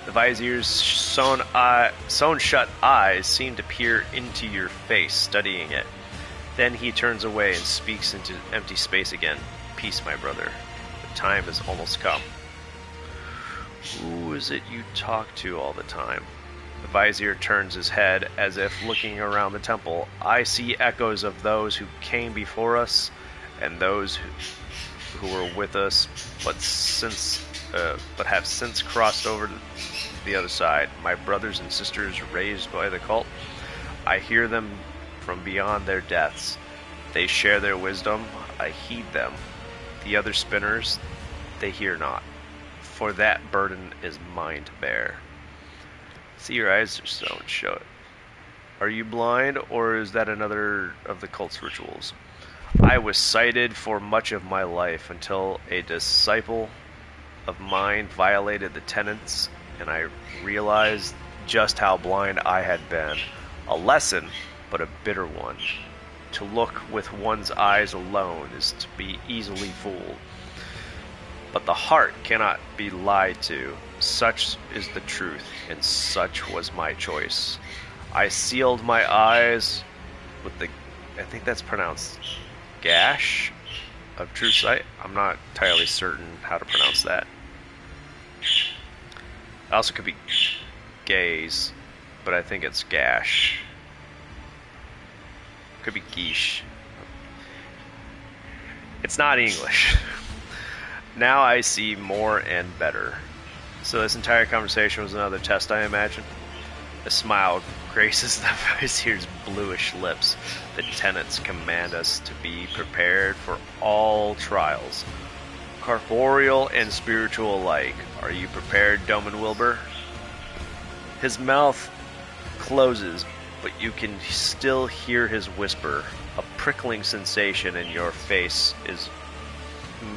The vizier's sewn shut eyes seem to peer into your face, studying it. Then he turns away and speaks into empty space again. Peace, my brother. The time has almost come. Who is it you talk to all the time? The vizier turns his head as if looking around the temple. I see echoes of those who came before us and those who were with us, but have since crossed over to the other side. My brothers and sisters raised by the cult, I hear them from beyond their deaths. They share their wisdom, I heed them. The other spinners, they hear not, for that burden is mine to bear. See, your eyes are stone, show it. Are you blind, or is that another of the cult's rituals? I was sighted for much of my life until a disciple of mine violated the tenets, and I realized just how blind I had been. A lesson, but a bitter one. To look with one's eyes alone is to be easily fooled. But the heart cannot be lied to. Such is the truth, and such was my choice. I sealed my eyes with the, I think that's pronounced gash of true sight. I'm not entirely certain how to pronounce that. It also could be gaze, but I think it's gash. Could be geesh. It's not English. Now I see more and better. So this entire conversation was another test, I imagine. A smile graces the vizier's bluish lips. The tenants command us to be prepared for all trials, corporeal and spiritual alike. Are you prepared, Doman Wilbur? His mouth closes, but you can still hear his whisper. A prickling sensation in your face is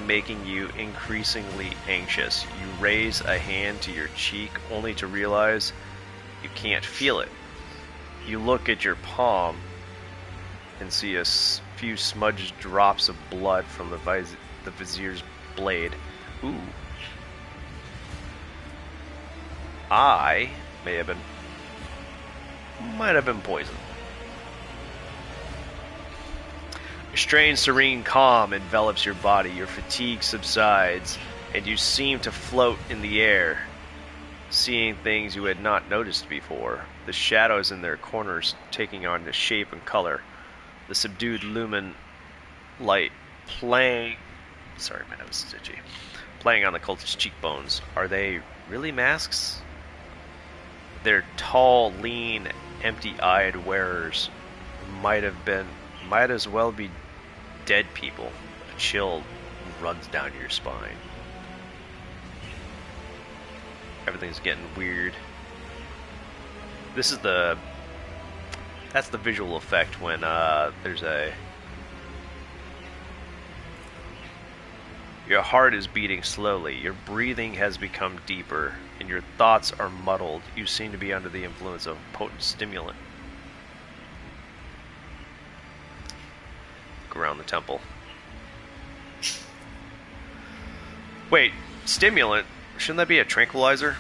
making you increasingly anxious. You raise a hand to your cheek only to realize you can't feel it. You look at your palm and see a few smudged drops of blood from the vizier's blade. Ooh. I might have been poisoned. A strange, serene calm envelops your body. Your fatigue subsides, and you seem to float in the air, seeing things you had not noticed before. The shadows in their corners taking on the shape and color. The subdued lumen light playing... Sorry, my nose is itchy. Playing on the cultist's cheekbones. Are they really masks? Their tall, lean, empty-eyed wearers might as well be dead people. A chill runs down your spine. Everything's getting weird. That's the visual effect when there's your heart is beating slowly, your breathing has become deeper, and your thoughts are muddled. You seem to be under the influence of a potent stimulant. Look around the temple. Wait, stimulant? Shouldn't that be a tranquilizer?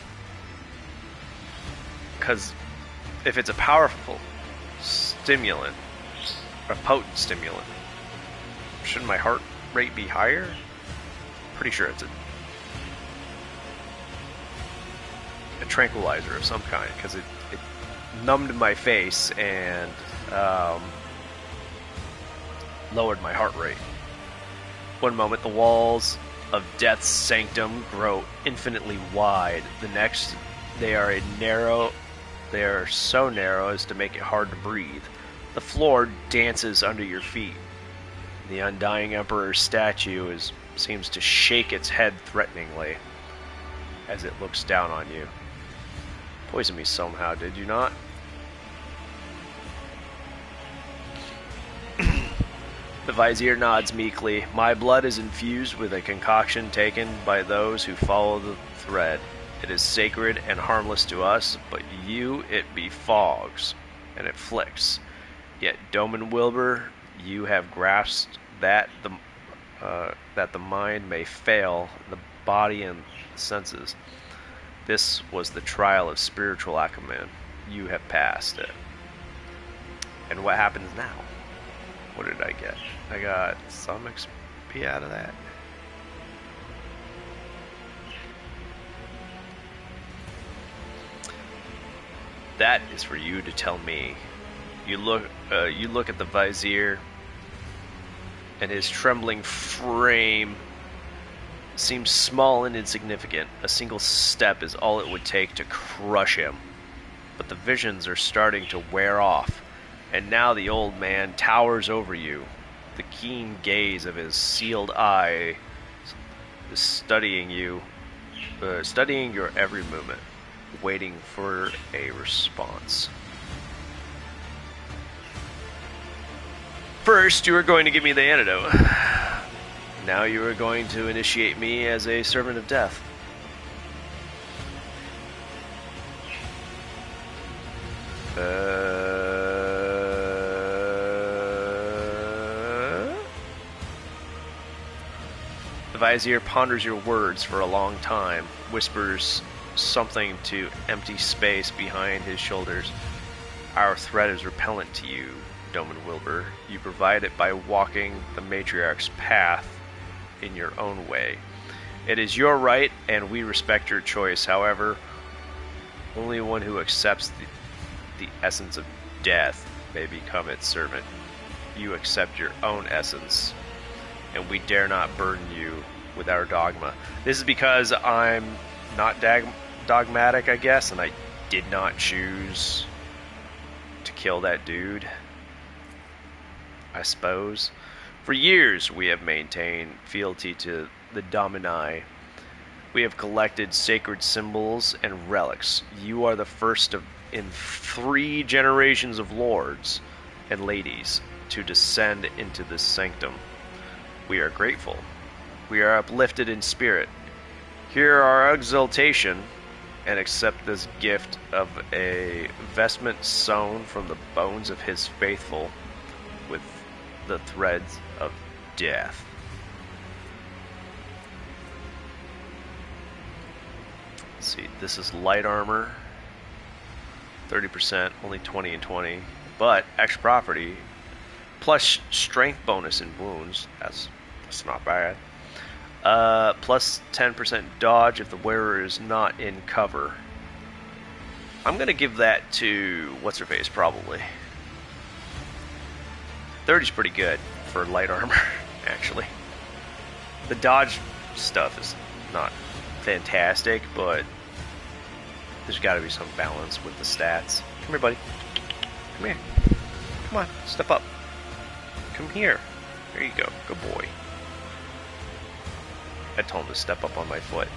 Because if it's a powerful stimulant, a potent stimulant, shouldn't my heart rate be higher? Pretty sure it's a tranquilizer of some kind, because it numbed my face and lowered my heart rate. One moment the walls of death's sanctum grow infinitely wide. The next they are so narrow as to make it hard to breathe. The floor dances under your feet. The undying emperor's statue seems to shake its head threateningly as it looks down on you. Poison me somehow, did you not? The vizier nods meekly. My blood is infused with a concoction taken by those who follow the thread. It is sacred and harmless to us, but you it befogs, and it flicks. Yet, Doman Wilbur, you have grasped that the mind may fail, the body and the senses. This was the trial of spiritual acumen. You have passed it. And what happens now? What did I get? I got some XP out of that. That is for you to tell me. You look at the vizier, and his trembling frame seems small and insignificant. A single step is all it would take to crush him. But the visions are starting to wear off, and now the old man towers over you. The keen gaze of his sealed eye is studying your every movement, waiting for a response. First, you are going to give me the antidote. Now you are going to initiate me as a servant of death. The vizier ponders your words for a long time, whispers something to empty space behind his shoulders. Our threat is repellent to you, Doman Wilbur. You provide it by walking the matriarch's path in your own way. It is your right, and we respect your choice. However, only one who accepts the essence of death may become its servant. You accept your own essence, and we dare not burden you with our dogma. This is because I'm not dogmatic, I guess, and I did not choose to kill that dude, I suppose. For years, we have maintained fealty to the Domini. We have collected sacred symbols and relics. You are the first in 3 generations of lords and ladies to descend into this sanctum. We are grateful. We are uplifted in spirit. Hear our exultation and accept this gift of a vestment sewn from the bones of his faithful with the threads of death. Let's see, this is light armor, 30%, only 20 and 20, but extra property, plus strength bonus in wounds, that's not bad. Plus 10% dodge if the wearer is not in cover. I'm gonna give that to what's-her-face, probably. 30's pretty good for light armor, actually. The dodge stuff is not fantastic, but there's got to be some balance with the stats. Come here, buddy. Come here. Come on, step up. Come here. There you go. Good boy. I told him to step up on my foot.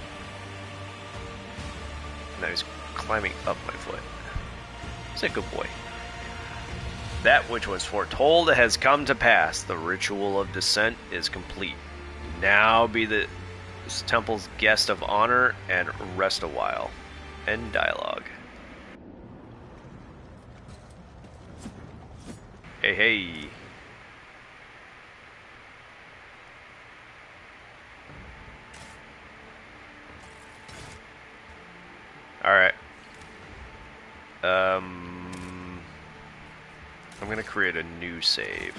Now he's climbing up my foot. He's a good boy. That which was foretold has come to pass. The ritual of descent is complete. Now be the temple's guest of honor and rest a while. End dialogue. Hey, hey. Alright. I'm gonna create a new save.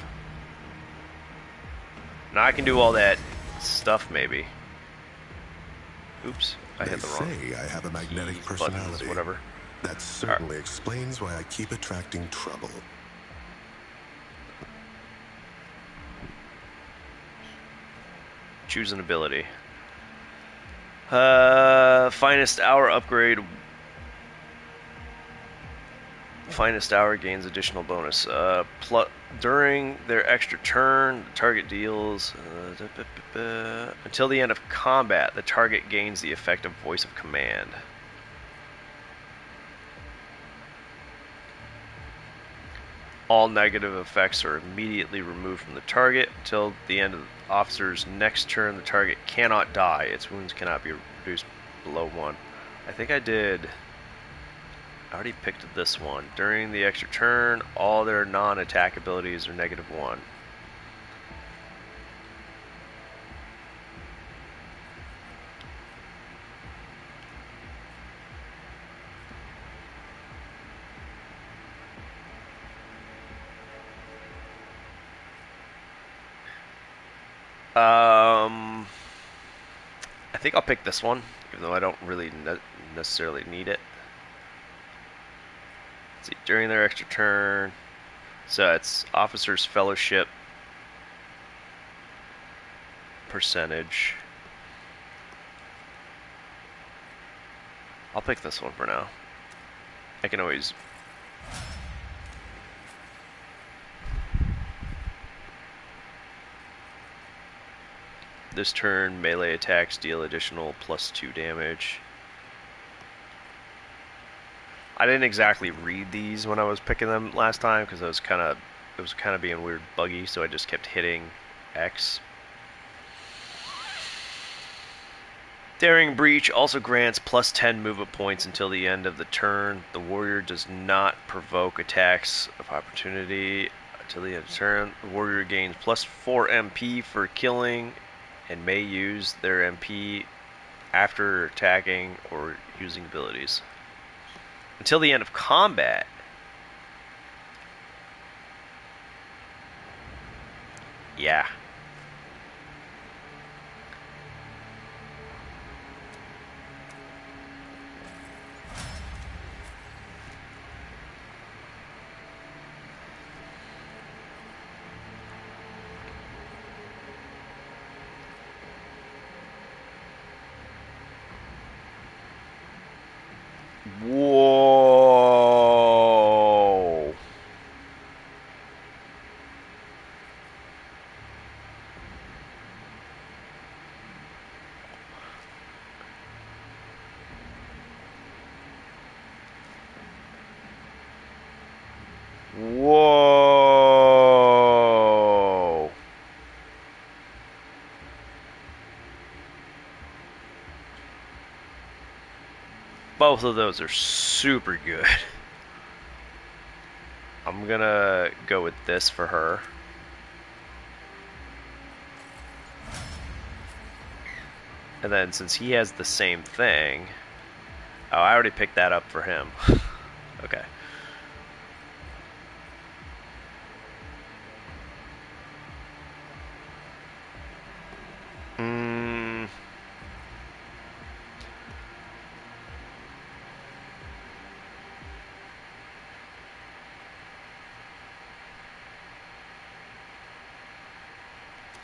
Now I can do all that stuff, maybe. Oops, I hit the wrong. They say I have a magnetic buttons, personality. whatever. That certainly explains why I keep attracting trouble. Choose an ability. Finest hour upgrade. Finest hour gains additional bonus. During their extra turn, the target deals until the end of combat. The target gains the effect of voice of command. All negative effects are immediately removed from the target until the end of the officer's next turn. The target cannot die. Its wounds cannot be reduced below 1. I think I did. I already picked this one. During the extra turn, all their non-attack abilities are -1. I think I'll pick this one, even though I don't really necessarily need it. Let's see, during their extra turn, so it's Officer's Fellowship percentage. I'll pick this one for now. I can always... This turn, melee attacks deal additional +2 damage. I didn't exactly read these when I was picking them last time because it was kind of being weird buggy, so I just kept hitting X. Daring Breach also grants +10 movement points until the end of the turn. The warrior does not provoke attacks of opportunity until the end of the turn. The warrior gains +4 MP for killing and may use their MP after attacking or using abilities. Until the end of combat. Yeah. Both of those are super good. I'm gonna go with this for her. And then since he has the same thing... Oh, I already picked that up for him. Okay.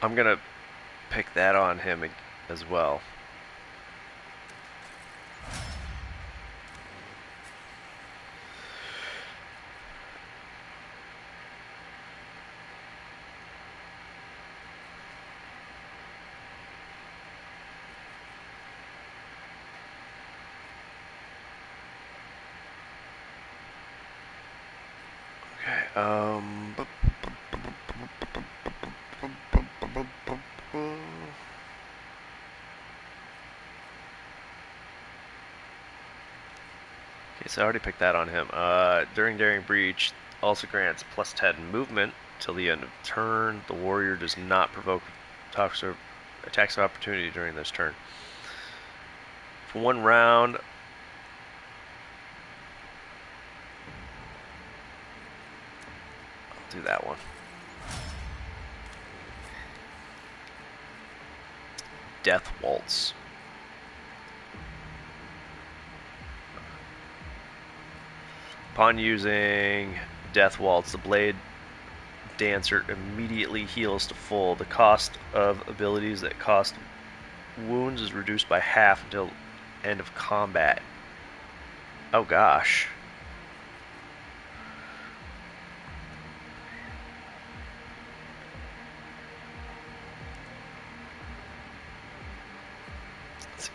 I'm gonna pick that on him as well. Okay, Okay, so I already picked that on him. During Daring Breach, also grants plus 10 movement till the end of turn. The warrior does not provoke attacks of opportunity during this turn. For 1 round, I'll do that one. Death Waltz. Upon using Death Waltz, the Blade Dancer immediately heals to full. The cost of abilities that cost wounds is reduced by half until end of combat. Oh gosh.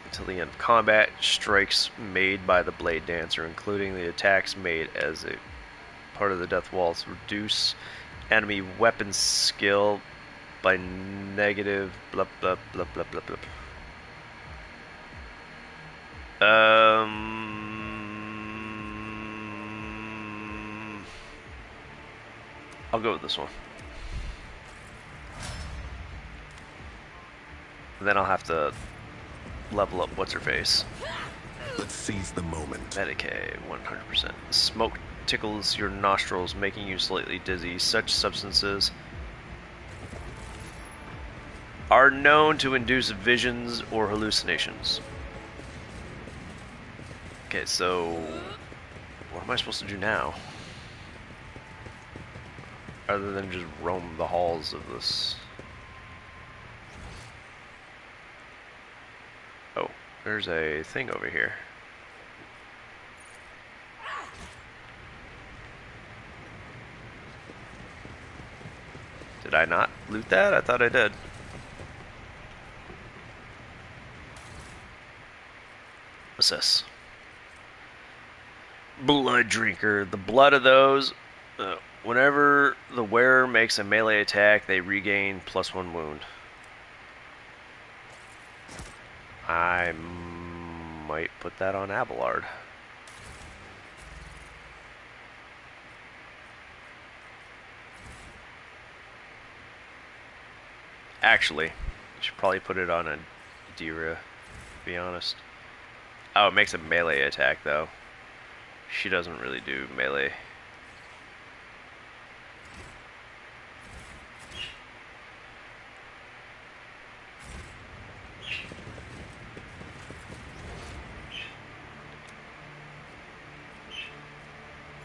Until the end of combat, strikes made by the Blade Dancer, including the attacks made as a part of the Death Waltz, reduce enemy weapon skill by negative blah blah blah blah blah blah. I'll go with this one. And then I'll have to level up what's her face. Let's seize the moment. Medicaid, 100%. Smoke tickles your nostrils, making you slightly dizzy. Such substances are known to induce visions or hallucinations. Okay, so what am I supposed to do now? Other than just roam the halls of this. Oh, there's a thing over here. Did I not loot that? I thought I did. What's this? Blood Drinker. The blood of those, whenever the wearer makes a melee attack, they regain +1 wound. I might put that on Abelard. Actually, I should probably put it on a Dira, to be honest. Oh, it makes a melee attack, though. She doesn't really do melee.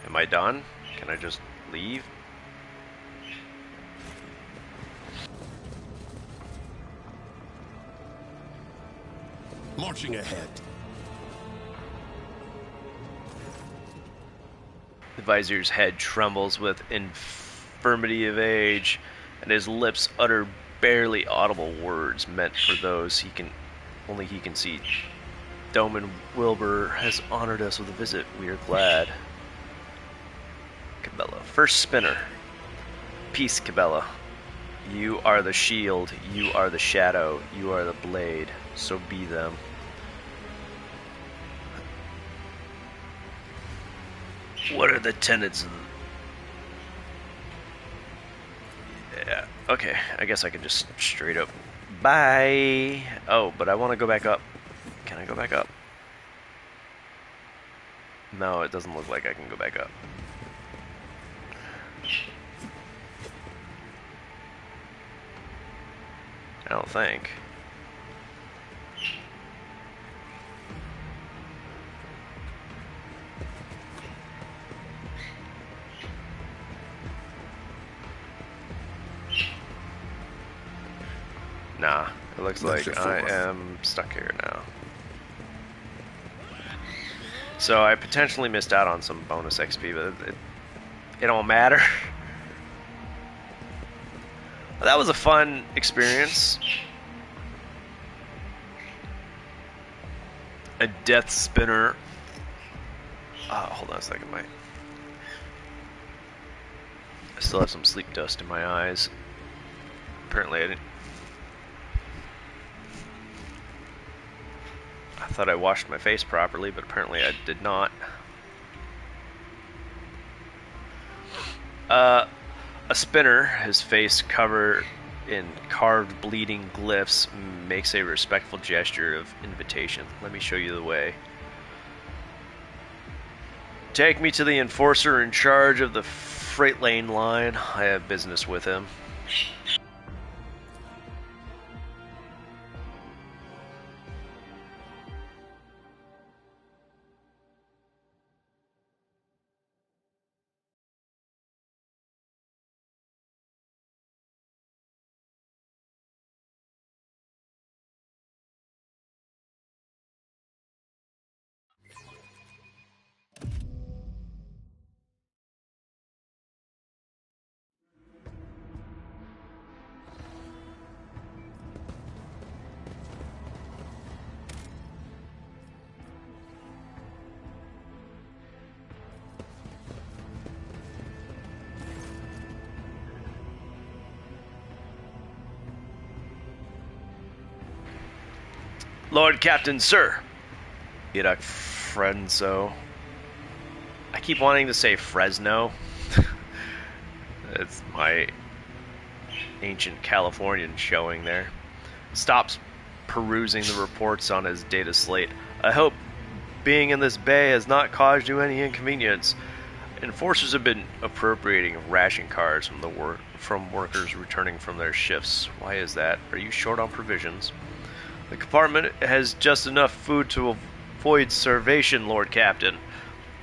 Am I done? Can I just leave? Marching ahead. The vizier's head trembles with infirmity of age, and his lips utter barely audible words meant for those only he can see. Doman Wilbur has honored us with a visit. We are glad. Cabela. First spinner. Peace, Cabela. You are the shield, you are the shadow, you are the blade, so be them. What are the tenets of... Yeah, okay. I guess I can just straight up... Bye! Oh, but I want to go back up. Can I go back up? No, it doesn't look like I can go back up. I don't think. Nah, it looks like I am stuck here now. So I potentially missed out on some bonus XP, but it don't matter. That was a fun experience. A death spinner. Hold on a second, I still have some sleep dust in my eyes. Apparently I didn't. I thought I washed my face properly, but apparently I did not. A spinner, his face covered in carved bleeding glyphs, makes a respectful gesture of invitation. Let me show you the way. Take me to the enforcer in charge of the freight lane line. I have business with him. Lord Captain, sir. Irak Frenzo. I keep wanting to say Fresno. It's my ancient Californian showing there. Stops perusing the reports on his data slate. I hope being in this bay has not caused you any inconvenience. Enforcers have been appropriating ration cards from workers returning from their shifts. Why is that? Are you short on provisions? The compartment has just enough food to avoid starvation, Lord Captain.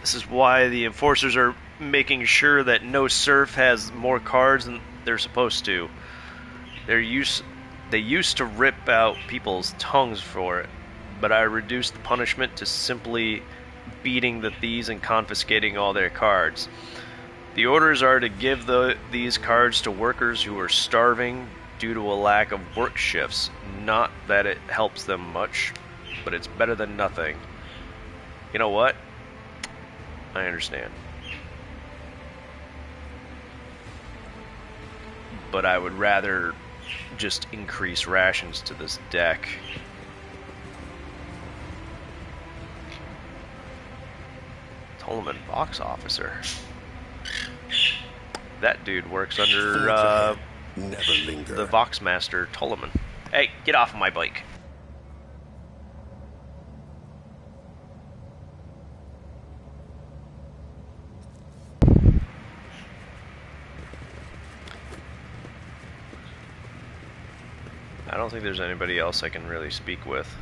This is why the enforcers are making sure that no serf has more cards than they're supposed to. They used to rip out people's tongues for it, but I reduced the punishment to simply beating the thieves and confiscating all their cards. The orders are to give these cards to workers who are starving due to a lack of work shifts. Not that it helps them much, but it's better than nothing. You know what? I understand. But I would rather just increase rations to this deck. Tolman box officer. That dude works under Never linger. the Voxmaster Tolman. Hey, get off of my bike. I don't think there's anybody else I can really speak with.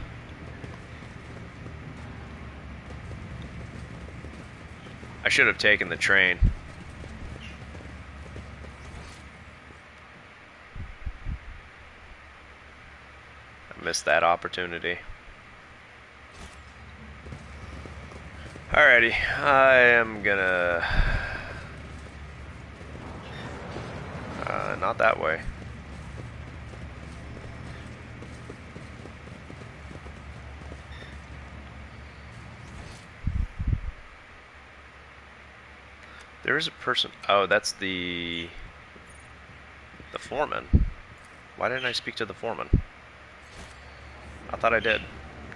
I should have taken the train. I missed that opportunity. Alrighty, I am gonna... not that way. There is a person... Oh, that's the foreman. Why didn't I speak to the foreman? I thought I did.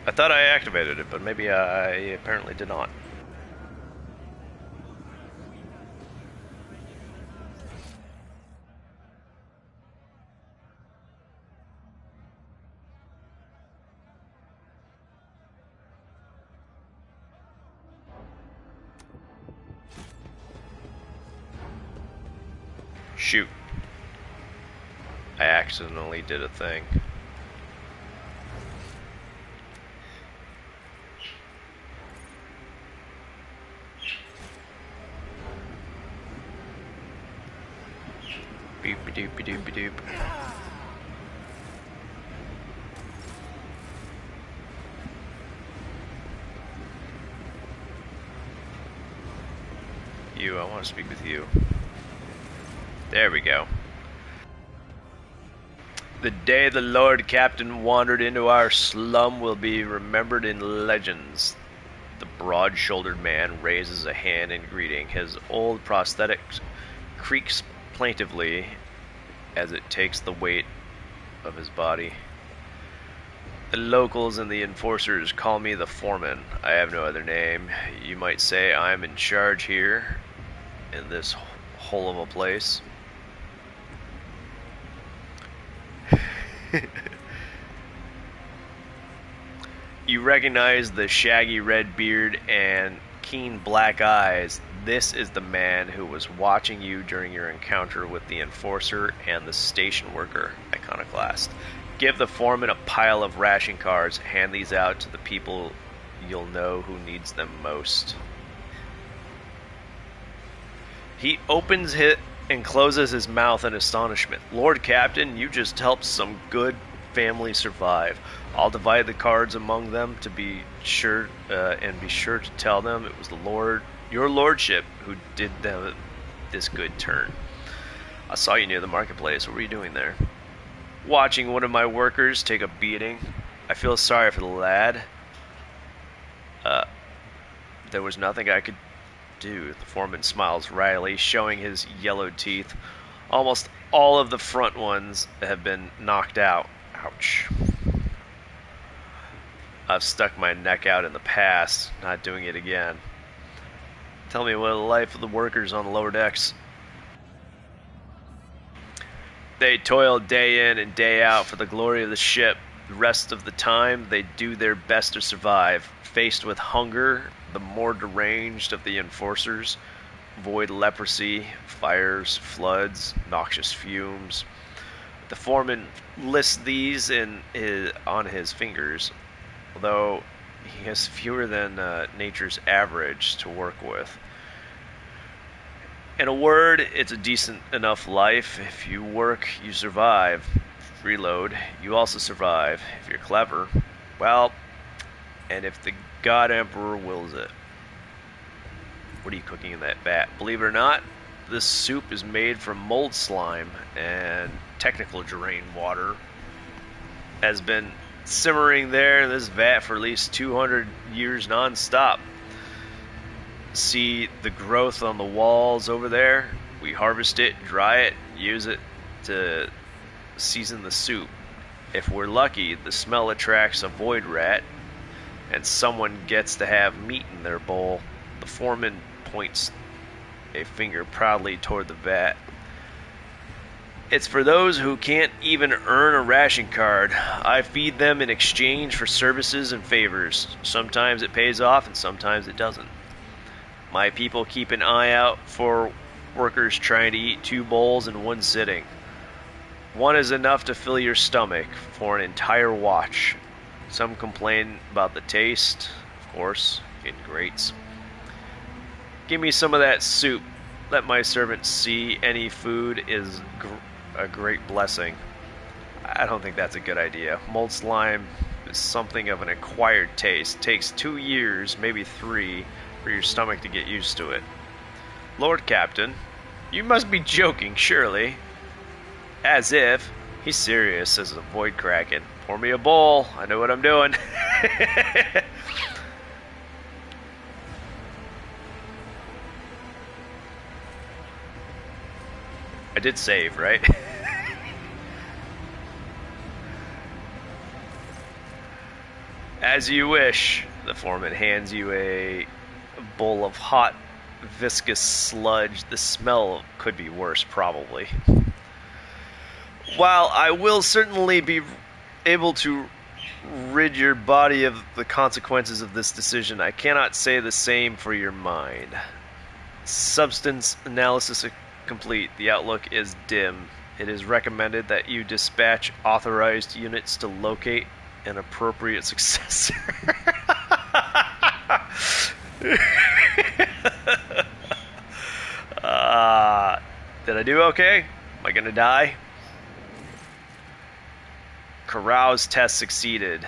I thought I activated it, but maybe I apparently did not. Shoot. I accidentally did a thing. Boop-a-doop-a-doop-a-doop. You, I want to speak with you. There we go. The day the Lord Captain wandered into our slum will be remembered in legends. The broad-shouldered man raises a hand in greeting. His old prosthetic creaks plaintively as it takes the weight of his body. The locals and the enforcers call me the foreman. I have no other name. You might say I'm in charge here in this hole of a place. You recognize the shaggy red beard and keen black eyes. This is the man who was watching you during your encounter with the enforcer and the station worker, Iconoclast. Give the foreman a pile of ration cards. Hand these out to the people you'll know who needs them most. He opens it and closes his mouth in astonishment. Lord Captain, you just helped some good family survive. I'll divide the cards among them to be sure, and be sure to tell them it was your lordship, who did them this good turn. I saw you near the marketplace. What were you doing there? Watching one of my workers take a beating. I feel sorry for the lad. There was nothing I could do. The foreman smiles wryly, showing his yellowed teeth. Almost all of the front ones have been knocked out. Ouch. I've stuck my neck out in the past, not doing it again. Tell me what the life of the workers on the lower decks. They toil day in and day out for the glory of the ship. The rest of the time, they do their best to survive. Faced with hunger, the more deranged of the enforcers avoid leprosy, fires, floods, noxious fumes. The foreman lists these on his fingers, although he has fewer than nature's average to work with. In a word, it's a decent enough life. If you work, you survive. Reload, you also survive. If you're clever, well, and if the God Emperor wills it. What are you cooking in that vat? Believe it or not, this soup is made from mold slime, and technical drain water has been simmering there in this vat for at least 200 years non-stop. See the growth on the walls over there? We harvest it, dry it, use it to season the soup. If we're lucky, the smell attracts a void rat, and someone gets to have meat in their bowl. The foreman points a finger proudly toward the vat. It's for those who can't even earn a ration card. I feed them in exchange for services and favors. Sometimes it pays off and sometimes it doesn't. My people keep an eye out for workers trying to eat 2 bowls in one sitting. One is enough to fill your stomach for an entire watch. Some complain about the taste, of course, it grates. Give me some of that soup. Let my servants see any food is a great blessing. I don't think that's a good idea. Mold slime is something of an acquired taste. Takes 2 years, maybe 3, for your stomach to get used to it. Lord Captain, you must be joking, surely. As if. He's serious, says the void kraken. Pour me a bowl. I know what I'm doing. I did save, right? As you wish. The foreman hands you a bowl of hot, viscous sludge. The smell could be worse, probably. While I will certainly be able to rid your body of the consequences of this decision, I cannot say the same for your mind. Substance analysis complete. The outlook is dim. It is recommended that you dispatch authorized units to locate an appropriate successor. Did I do okay? Am I gonna die? Carouse test succeeded.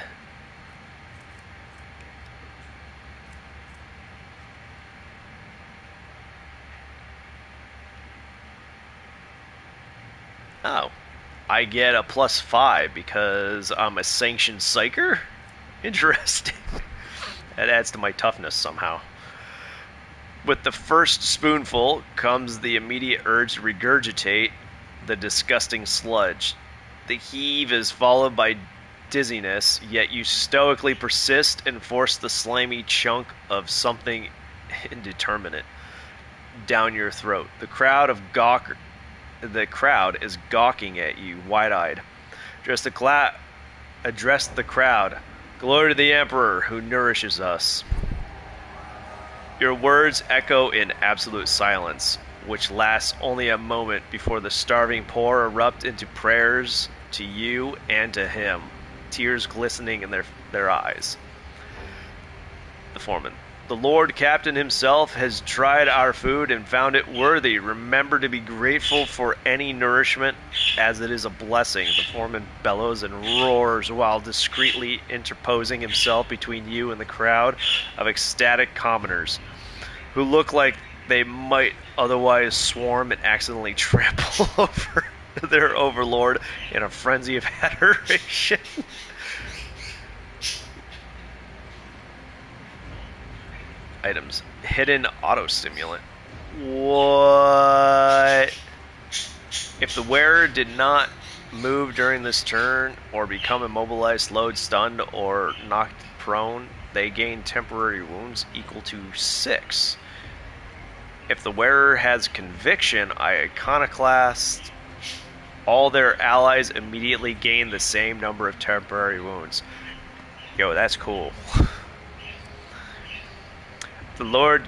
Oh. I get a +5 because I'm a sanctioned psyker? Interesting. That adds to my toughness somehow. With the first spoonful comes the immediate urge to regurgitate the disgusting sludge. The heave is followed by dizziness, yet you stoically persist and force the slimy chunk of something indeterminate down your throat. The crowd is gawking at you, wide-eyed. Address the crowd. Glory to the Emperor who nourishes us. Your words echo in absolute silence, which lasts only a moment before the starving poor erupt into prayers to you and to him, tears glistening in their eyes. The foreman. The Lord Captain himself has tried our food and found it worthy. Remember to be grateful for any nourishment, as it is a blessing. The foreman bellows and roars while discreetly interposing himself between you and the crowd of ecstatic commoners, who look like they might otherwise swarm and accidentally trample over their overlord in a frenzy of adoration. Items. Hidden auto-stimulant. What? If the wearer did not move during this turn, or become immobilized, slowed, stunned, or knocked prone, they gain temporary wounds equal to 6. If the wearer has conviction, iconoclast, all their allies immediately gain the same number of temporary wounds. Yo, that's cool. The Lord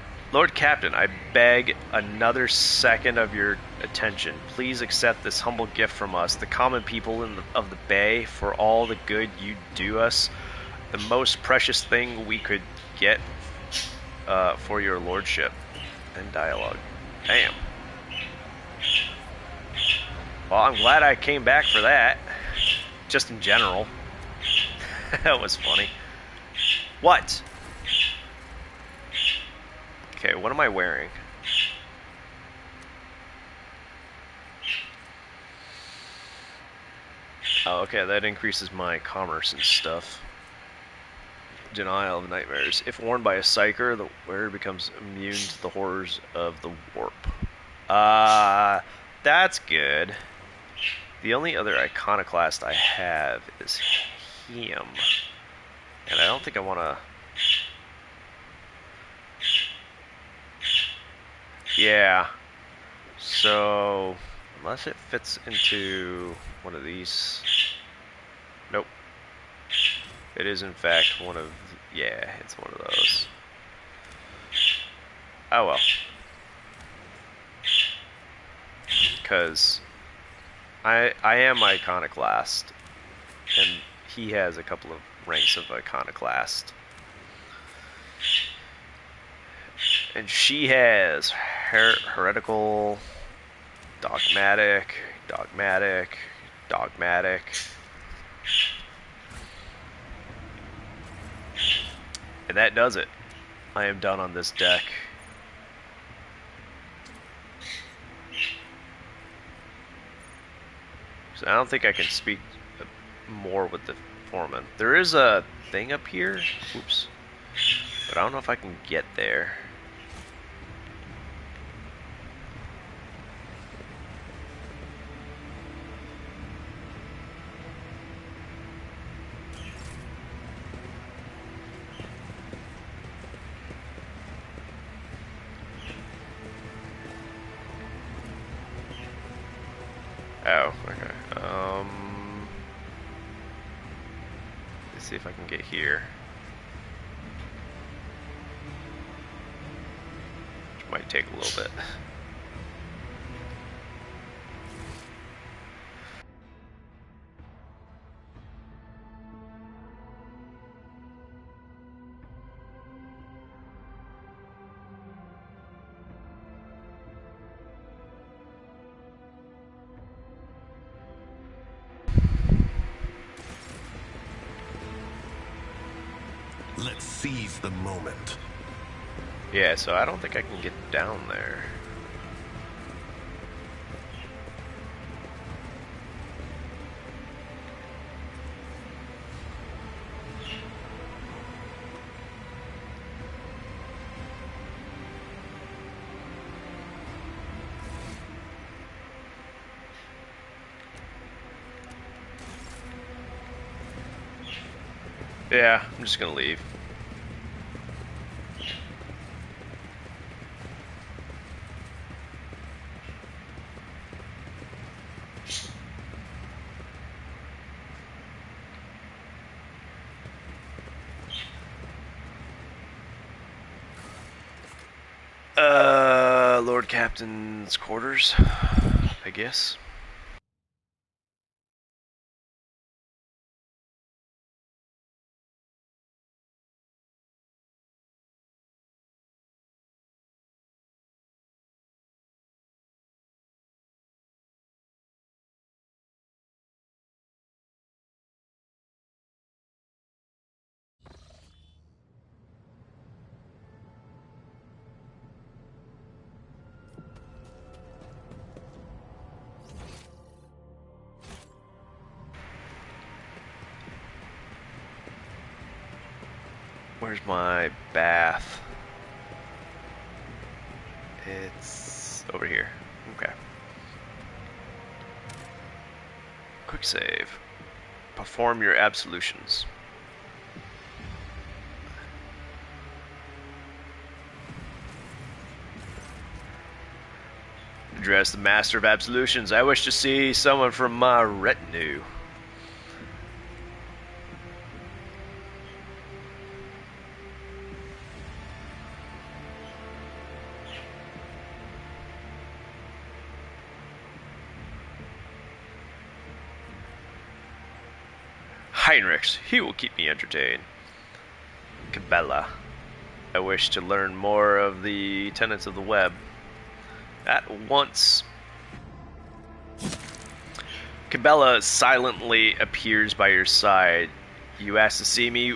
Captain, I beg another second of your attention. Please accept this humble gift from us, the common people of the Bay, for all the good you do us. The most precious thing we could get for your lordship. End dialogue. Damn. Well, I'm glad I came back for that. Just in general. That was funny. What? Okay, what am I wearing? Oh, okay, that increases my commerce and stuff. Denial of nightmares. If worn by a psyker, the wearer becomes immune to the horrors of the warp. That's good. The only other iconoclast I have is him. And I don't think I want to... Yeah. So, unless it fits into one of these... Nope. It is in fact one of... Yeah, it's one of those. Oh well. Because I am iconoclast, and he has a couple of ranks of iconoclast. And she has heretical, dogmatic. And that does it. I am done on this deck. So I don't think I can speak more with the foreman. There is a thing up here. Oops. But I don't know if I can get there. Oh, okay. Let's see if I can get here. Which might take a little bit. Seize the moment. Yeah, so I don't think I can get down there. Yeah, I'm just gonna leave. Lord Captain's quarters, I guess. Where's my bath? It's over here. Okay. Quick save. Perform your absolutions. Address the Master of Absolutions. I wish to see someone from my retinue. Heinrichs, he will keep me entertained. Cabela. I wish to learn more of the tenets of the web. At once. Cabela silently appears by your side. You ask to see me,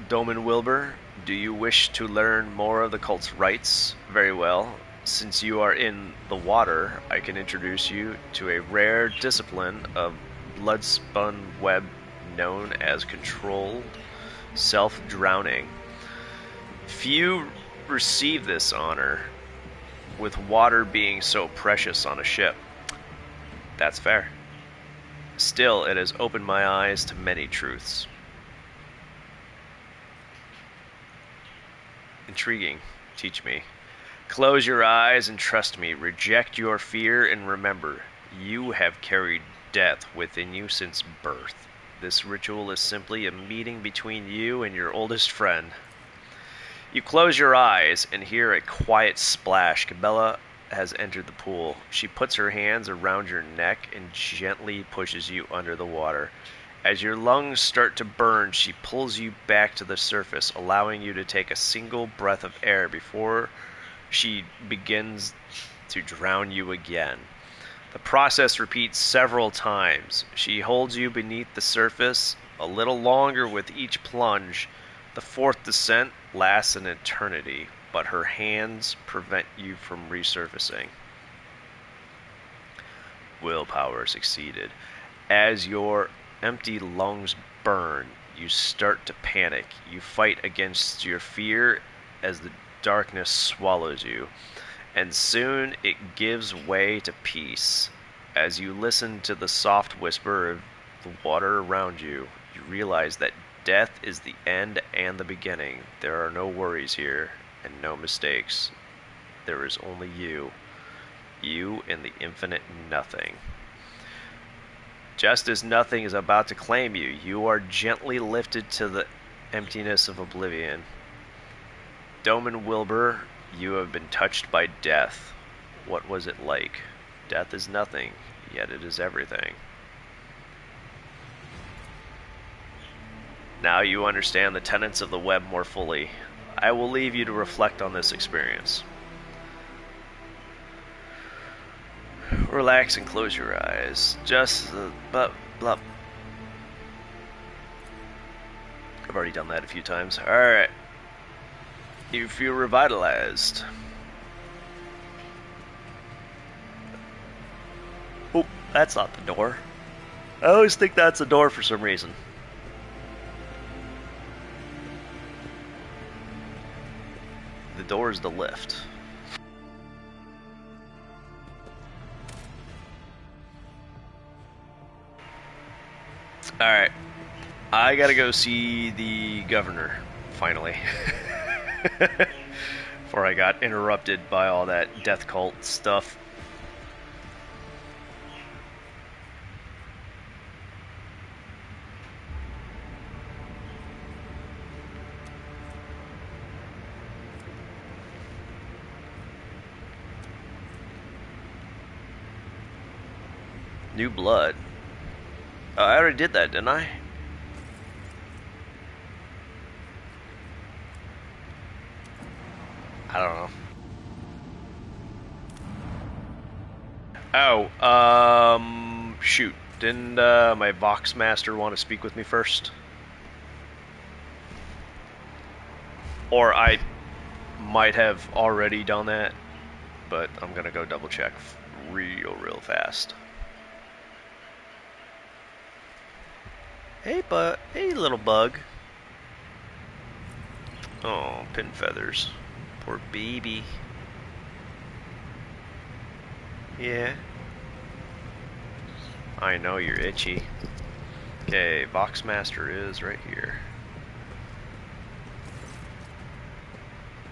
Doman Wilbur? Do you wish to learn more of the cult's rites? Very well. Since you are in the water, I can introduce you to a rare discipline of blood-spun web known as controlled self-drowning. Few receive this honor, with water being so precious on a ship. That's fair. Still, it has opened my eyes to many truths. Intriguing. Teach me. Close your eyes and trust me. Reject your fear and remember, you have carried death within you since birth. This ritual is simply a meeting between you and your oldest friend. You close your eyes and hear a quiet splash. Cabela has entered the pool. She puts her hands around your neck and gently pushes you under the water. As your lungs start to burn, she pulls you back to the surface, allowing you to take a single breath of air before she begins to drown you again. The process repeats several times. She holds you beneath the surface a little longer with each plunge. The fourth descent lasts an eternity, but her hands prevent you from resurfacing. Willpower succeeded. As your empty lungs burn, you start to panic. You fight against your fear as the darkness swallows you, and soon it gives way to peace. As you listen to the soft whisper of the water around you, you realize that death is the end and the beginning. There are no worries here, and no mistakes. There is only you. You and the infinite nothing. Just as nothing is about to claim you, you are gently lifted to the emptiness of oblivion. Doman Wilbur, you have been touched by death. What was it like? Death is nothing, yet it is everything. Now you understand the tenets of the web more fully. I will leave you to reflect on this experience. Relax and close your eyes. Just I've already done that a few times. Alright. You feel revitalized. Oh, that's not the door. I always think that's the door for some reason. The door is the lift. Alright. I gotta go see the governor, finally. Before I got interrupted by all that death cult stuff. New blood. Oh, I already did that, didn't I? I don't know. Oh, shoot. Didn't my Vox Master want to speak with me first? Or I might have already done that, but I'm gonna go double check real fast. Hey, hey, little bug. Oh, pin feathers. Poor baby. Yeah. I know you're itchy. Okay, Vox Master is right here.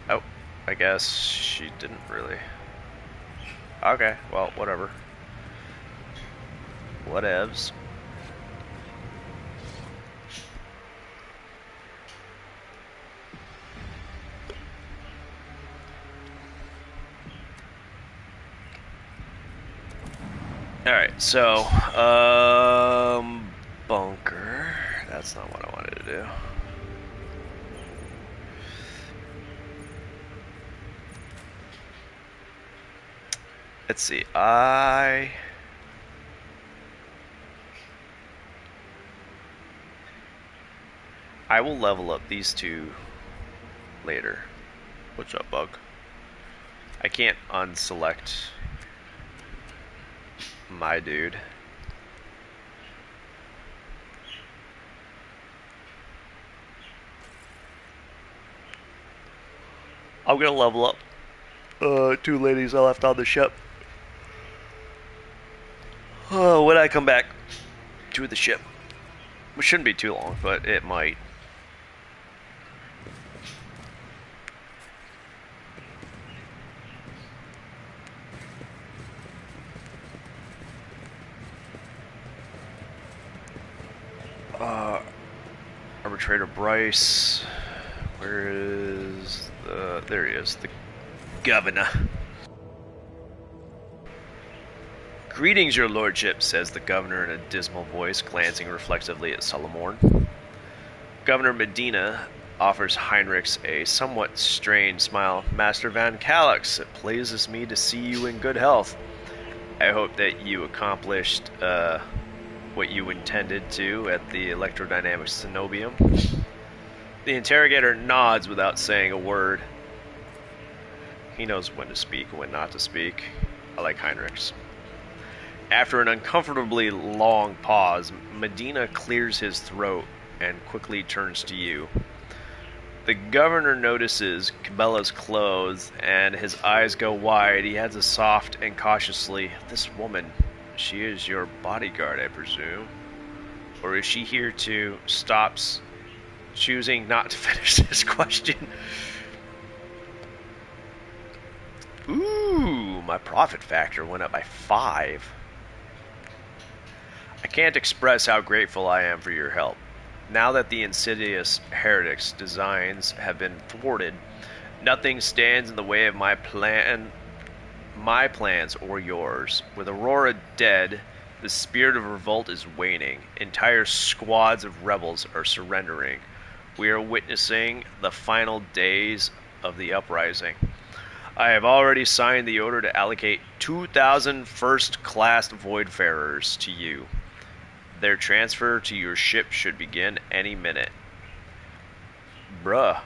Oh, I guess she didn't really. Okay, well, whatever. Whatevs. Alright, so, bunker. That's not what I wanted to do. Let's see, I will level up these two later. What's up, bug? I can't unselect my dude. I'm gonna level up two ladies I left on the ship. When I come back to the ship. Which shouldn't be too long, but it might. Arbitrator Bryce. Where is the... There he is, the governor. Greetings, your lordship, says the governor in a dismal voice, glancing reflectively at Solomorn. Governor Medina offers Heinrichs a somewhat strained smile. Master Van Calix, it pleases me to see you in good health. I hope that you accomplished what you intended to at the electrodynamic cenobium. The interrogator nods without saying a word. He knows when to speak and when not to speak. I like Heinrichs. After an uncomfortably long pause, Medina clears his throat and quickly turns to you. The governor notices Cabela's clothes and his eyes go wide. He adds a soft and cautiously, "This woman, she is your bodyguard, I presume? Or is she here to..." Stops, choosing not to finish this question. Ooh, my profit factor went up by 5. I can't express how grateful I am for your help. Now that the insidious heretic's designs have been thwarted, nothing stands in the way of my plans or yours. With Aurora dead, the spirit of revolt is waning. Entire squads of rebels are surrendering. We are witnessing the final days of the uprising. I have already signed the order to allocate 2,000 first-class Voidfarers to you. Their transfer to your ship should begin any minute. Bruh.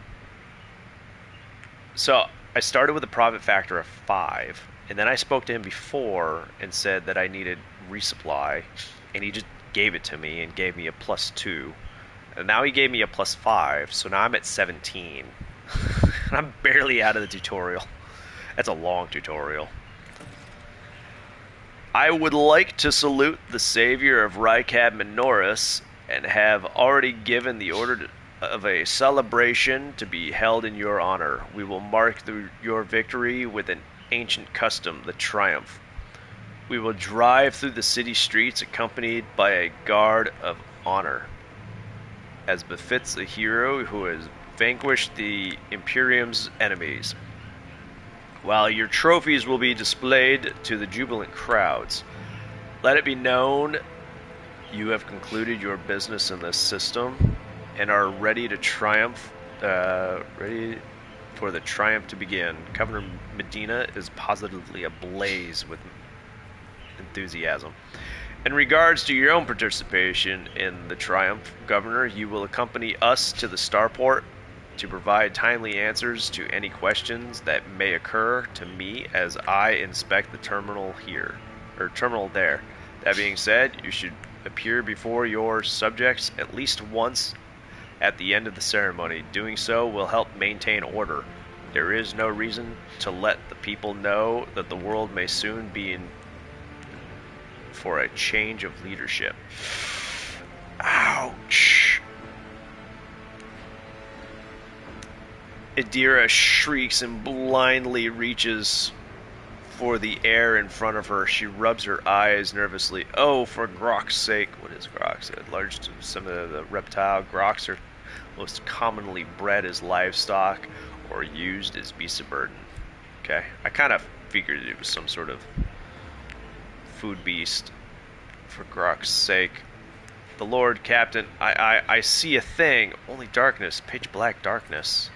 So I started with a profit factor of 5, and then I spoke to him before and said that I needed resupply, and he just gave it to me and gave me a +2. And now he gave me a +5, so now I'm at 17. And I'm barely out of the tutorial. That's a long tutorial. I would like to salute the savior of Rykab Minoris and have already given the order of a celebration to be held in your honor. We will mark your victory with an ancient custom, the Triumph. We will drive through the city streets accompanied by a guard of honor, as befits a hero who has vanquished the Imperium's enemies. While your trophies will be displayed to the jubilant crowds, let it be known you have concluded your business in this system and are ready to triumph, ready for the triumph to begin. Governor Medina is positively ablaze with enthusiasm. In regards to your own participation in the triumph, Governor, you will accompany us to the starport to provide timely answers to any questions that may occur to me as I inspect the terminal here, or terminal there. That being said, you should appear before your subjects at least once at the end of the ceremony. Doing so will help maintain order. There is no reason to let the people know that the world may soon be in for a change of leadership. Ouch. Adira shrieks and blindly reaches for the air in front of her. She rubs her eyes nervously. Oh, for Grok's sake. What is Grok's? Large to some of the reptile. Groks are most commonly bred as livestock or used as beasts of burden. Okay, I kind of figured it was some sort of food beast. For Grok's sake. The Lord Captain, I see a thing. Only darkness, pitch black darkness.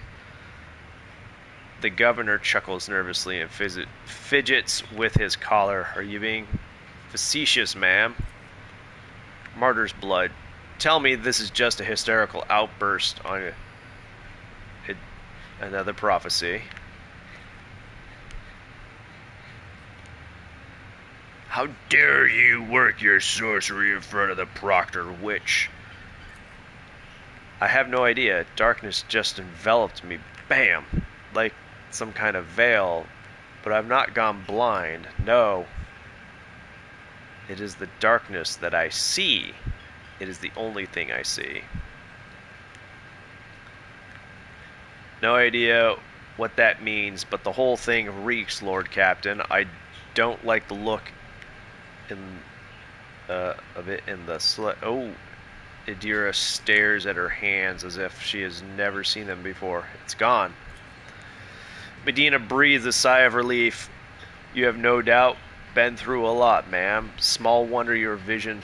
The governor chuckles nervously and fidgets with his collar. Are you being facetious, ma'am? Martyr's blood. Tell me this is just a hysterical outburst on another prophecy. How dare you work your sorcery in front of the Proctor Witch? I have no idea. Darkness just enveloped me. Bam! Like some kind of veil. But I've not gone blind. No. It is the darkness that I see. It is the only thing I see. No idea what that means, but the whole thing reeks, Lord Captain. I don't like the look of it in the Oh, Adira stares at her hands as if she has never seen them before. It's gone. Medina breathes a sigh of relief. You have no doubt been through a lot, ma'am. Small wonder your vision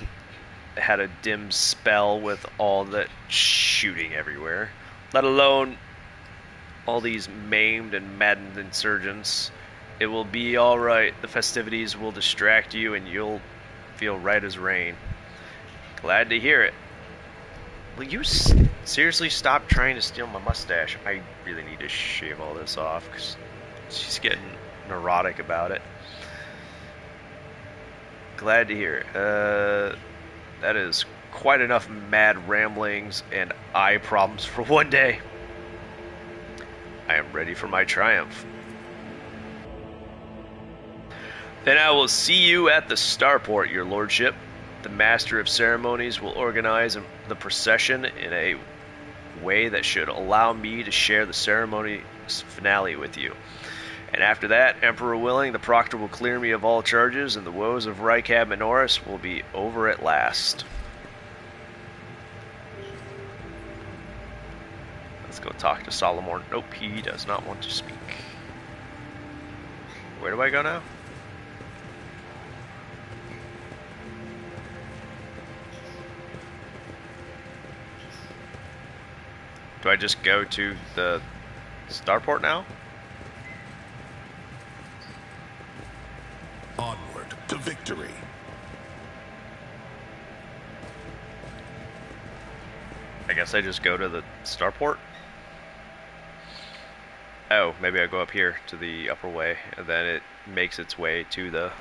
had a dim spell with all that shooting everywhere, let alone all these maimed and maddened insurgents. It will be all right. The festivities will distract you and you'll feel right as rain. Glad to hear it. Will you seriously stop trying to steal my mustache? I really need to shave all this off because she's getting neurotic about it. Glad to hear it. That is quite enough mad ramblings and eye problems for one day. I am ready for my triumph. Then I will see you at the starport, your lordship. The master of ceremonies will organize the procession in a way that should allow me to share the ceremony's finale with you. And after that, Emperor willing, the proctor will clear me of all charges, and the woes of Rykab Minoris will be over at last. Let's go talk to Solomon. Nope, he does not want to speak. Where do I go now? Do I just go to the starport now? Onward to victory. I guess I just go to the starport. Oh, maybe I go up here to the upper way, and then it makes its way to the...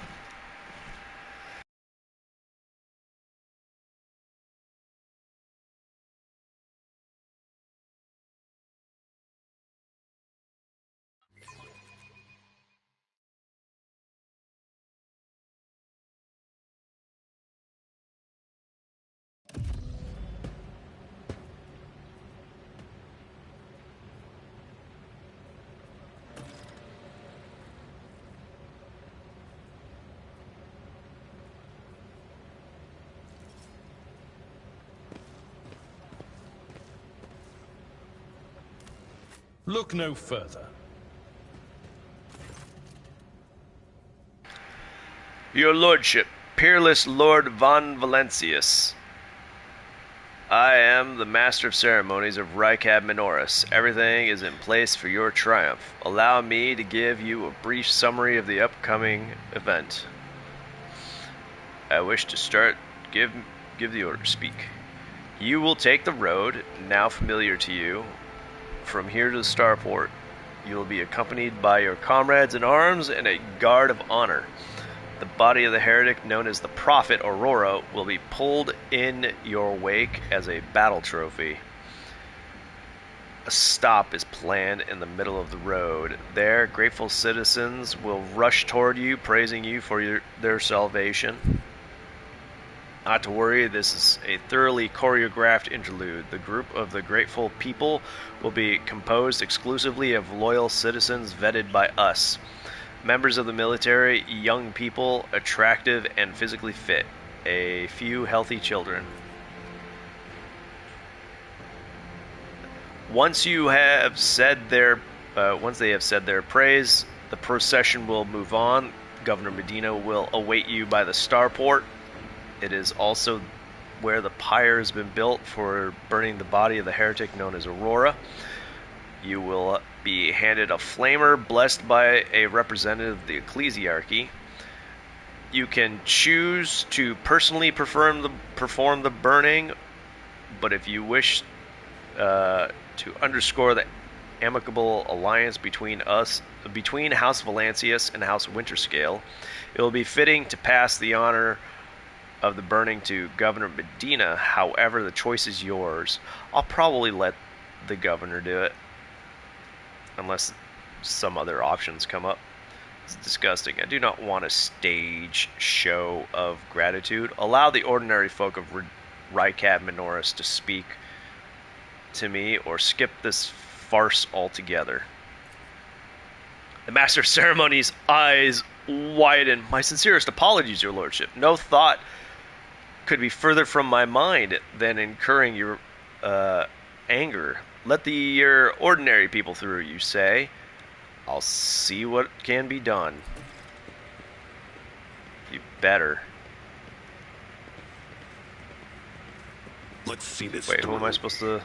Look no further. Your Lordship, peerless Lord von Valentius. I am the Master of Ceremonies of Rykab Minoris. Everything is in place for your triumph. Allow me to give you a brief summary of the upcoming event. I wish to start. Give the order. Speak. You will take the road, now familiar to you, from here to the starport. You will be accompanied by your comrades in arms and a guard of honor. The body of the heretic, known as the Prophet Aurora, will be pulled in your wake as a battle trophy. A stop is planned in the middle of the road. There, grateful citizens will rush toward you, praising you for their salvation. Not to worry, this is a thoroughly choreographed interlude. The group of the grateful people will be composed exclusively of loyal citizens vetted by us. Members of the military, young people, attractive and physically fit. A few healthy children. Once they have said their praise, the procession will move on. Governor Medina will await you by the starport. It is also where the pyre has been built for burning the body of the heretic known as Aurora. You will be handed a flamer blessed by a representative of the ecclesiarchy. You can choose to personally perform the burning, but if you wish to underscore the amicable alliance between House Valancius and House Winterscale, it will be fitting to pass the honor of the burning to Governor Medina. However, the choice is yours. I'll probably let the governor do it, unless some other options come up. It's disgusting. I do not want a stage show of gratitude. Allow the ordinary folk of Rykab Minoris to speak to me, or skip this farce altogether. The Master of Ceremonies' eyes widen. My sincerest apologies, Your Lordship. No thought could be further from my mind than incurring your anger. Let your ordinary people through, you say. I'll see what can be done. You better. Let's see this Wait, through. who am I supposed to... Am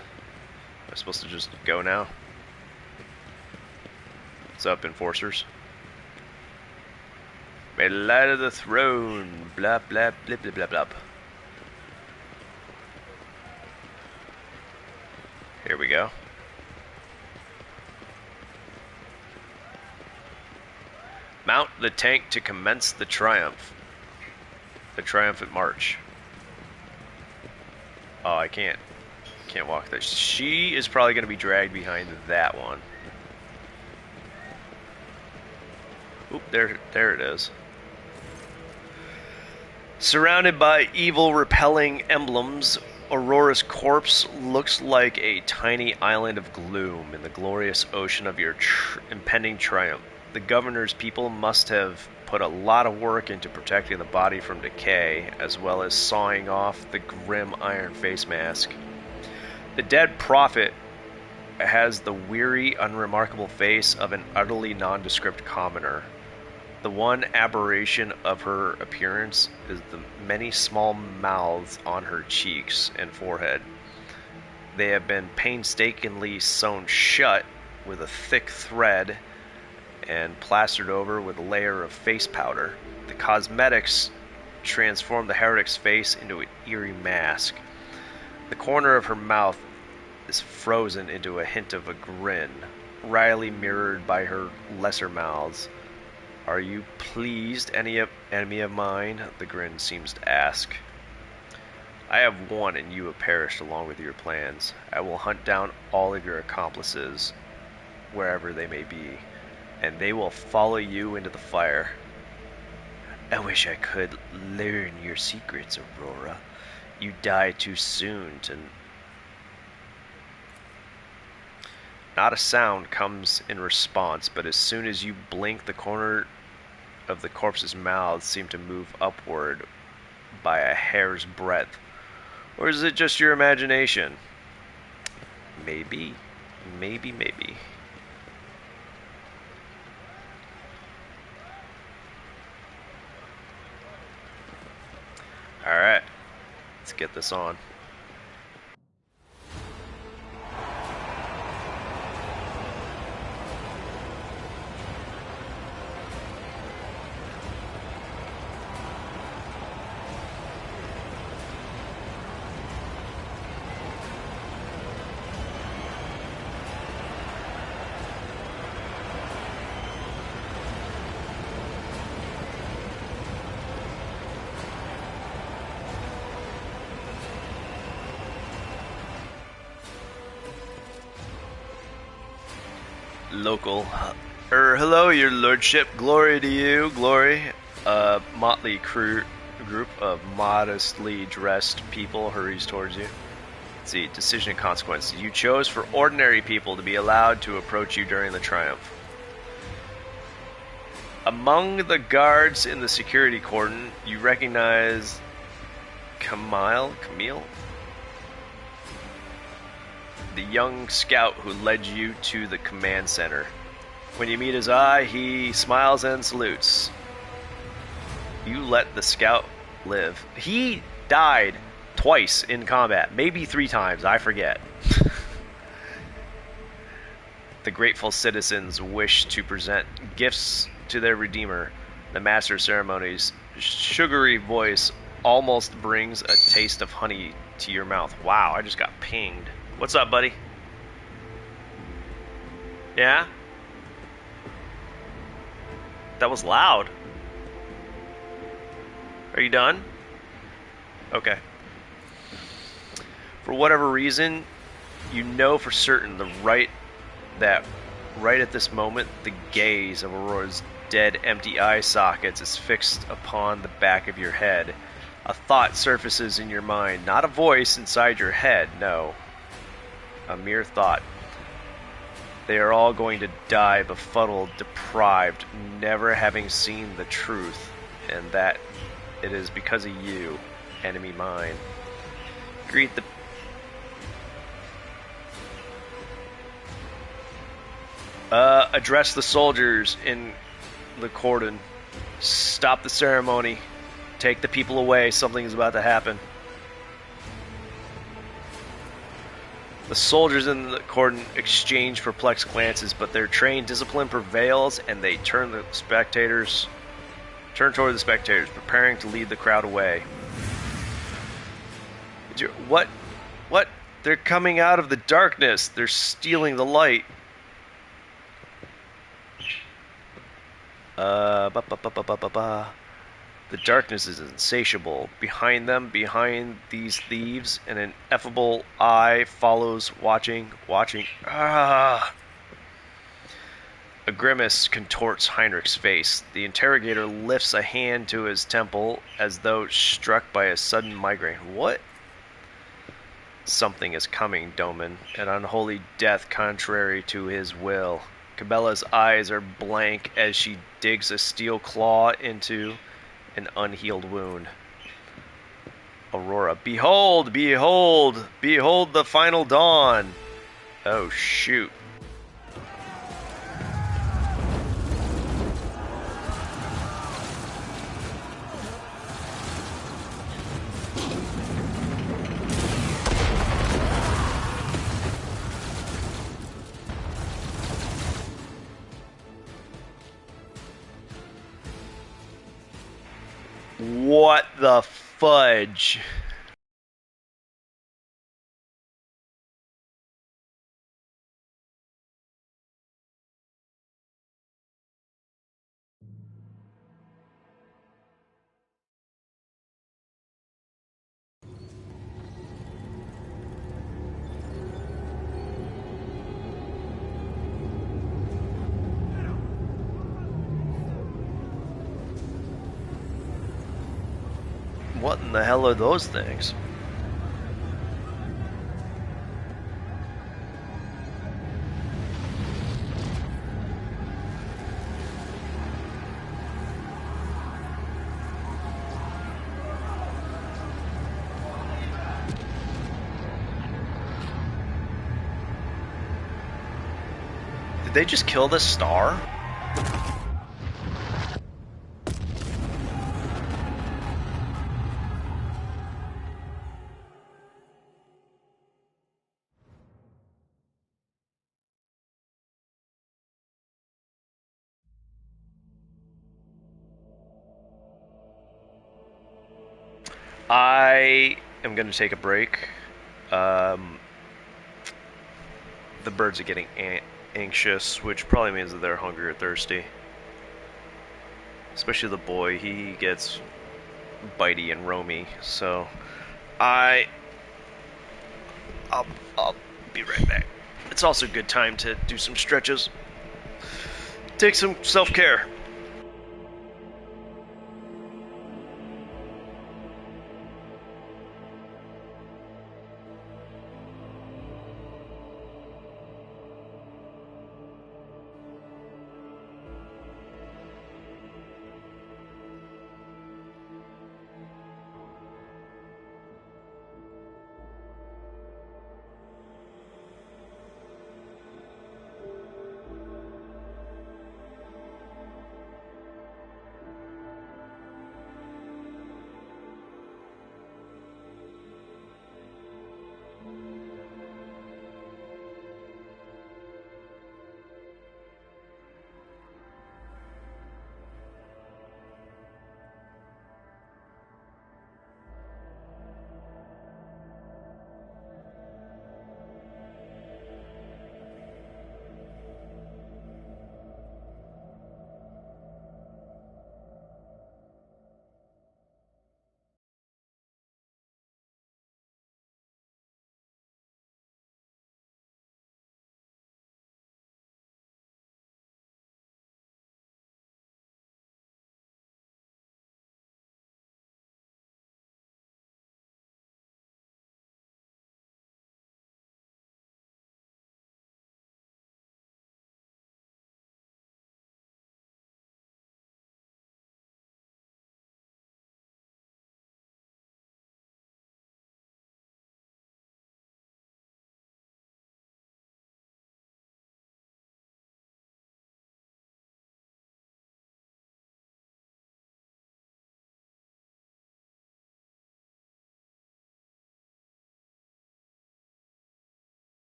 I supposed to just go now? What's up, enforcers? May the light of the throne. Blah, blah, blah, blah, blah, blah. Here we go. Mount the tank to commence the triumph. The triumphant march. Oh, I can't walk this. She is probably going to be dragged behind that one. Oop, there it is. Surrounded by evil, repelling emblems, Aurora's corpse looks like a tiny island of gloom in the glorious ocean of your impending triumph. The governor's people must have put a lot of work into protecting the body from decay, as well as sawing off the grim iron face mask. The dead prophet has the weary, unremarkable face of an utterly nondescript commoner. The one aberration of her appearance is the many small mouths on her cheeks and forehead. They have been painstakingly sewn shut with a thick thread and plastered over with a layer of face powder. The cosmetics transform the heretic's face into an eerie mask. The corner of her mouth is frozen into a hint of a grin. wryly mirrored by her lesser mouths. Are you pleased, enemy of mine? The grin seems to ask. I have won and you have perished along with your plans. I will hunt down all of your accomplices, wherever they may be, and they will follow you into the fire. I wish I could learn your secrets, Aurora. You died too soon to... Not a sound comes in response, but as soon as you blink, the corner of the corpse's mouth seemed to move upward by a hair's breadth. Or is it just your imagination? Maybe. Maybe. Alright. Let's get this on. Local. Hello, your lordship. Glory to you. Glory. A motley group of modestly dressed people hurries towards you. Let's see. Decision and consequences. You chose for ordinary people to be allowed to approach you during the triumph. Among the guards in the security cordon, you recognize Camille? The young scout who led you to the command center. When you meet his eye, he smiles and salutes. You let the scout live. He died twice in combat, maybe 3 times, I forget. The grateful citizens wish to present gifts to their redeemer. The master of ceremonies' sugary voice almost brings a taste of honey to your mouth. Wow, I just got pinged. What's up, buddy? Yeah? That was loud. Are you done? Okay. For whatever reason, you know for certain right at this moment, the gaze of Aurora's dead, empty eye sockets is fixed upon the back of your head. A thought surfaces in your mind, not a voice inside your head, no. A mere thought. They are all going to die befuddled, deprived, never having seen the truth, and that it is because of you, enemy mine. Greet the... address the soldiers in the cordon. Stop the ceremony. Take the people away. Something is about to happen. The soldiers in the cordon exchange perplexed glances, but their trained discipline prevails, and they turn toward the spectators, preparing to lead the crowd away. What? They're coming out of the darkness. They're stealing the light. The darkness is insatiable. Behind them, behind these thieves, an ineffable eye follows, watching. Ah! A grimace contorts Heinrich's face. The interrogator lifts a hand to his temple as though struck by a sudden migraine. What? Something is coming, Doman. An unholy death contrary to his will. Cabela's eyes are blank as she digs a steel claw into an unhealed wound. Aurora. Behold the final dawn. Oh, shoot. What the fudge? What in the hell are those things? Did they just kill this star? I am going to take a break. The birds are getting anxious, which probably means that they're hungry or thirsty. Especially the boy, he gets bitey and roamy. So, I'll be right back. It's also a good time to do some stretches. Take some self-care.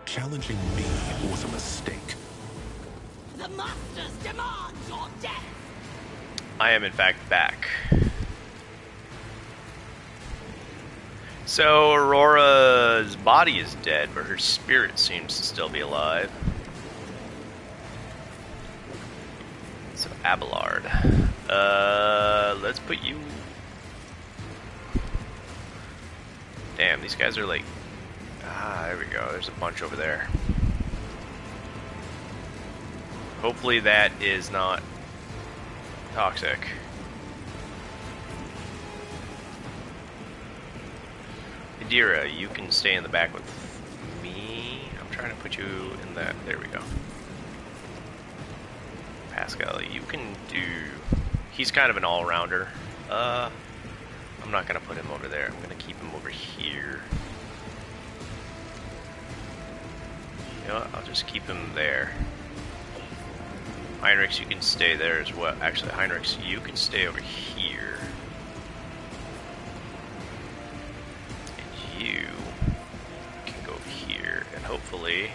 Challenging me was a mistake. The Masters demand your death! I am in fact back. So Aurora's body is dead, but her spirit seems to still be alive. So Abelard. Let's put you... Damn, these guys are like... Ah, there we go. There's a bunch over there. Hopefully that is not toxic. Adira, you can stay in the back with me. I'm trying to put you in that. There we go. Pascal, you can do... He's kind of an all-rounder. I'm not going to put him over there. I'm going to keep him over here. You know what? I'll just keep him there. Heinrichs, you can stay there as well. Actually, Heinrichs, you can stay over here. And you can go over here. And hopefully...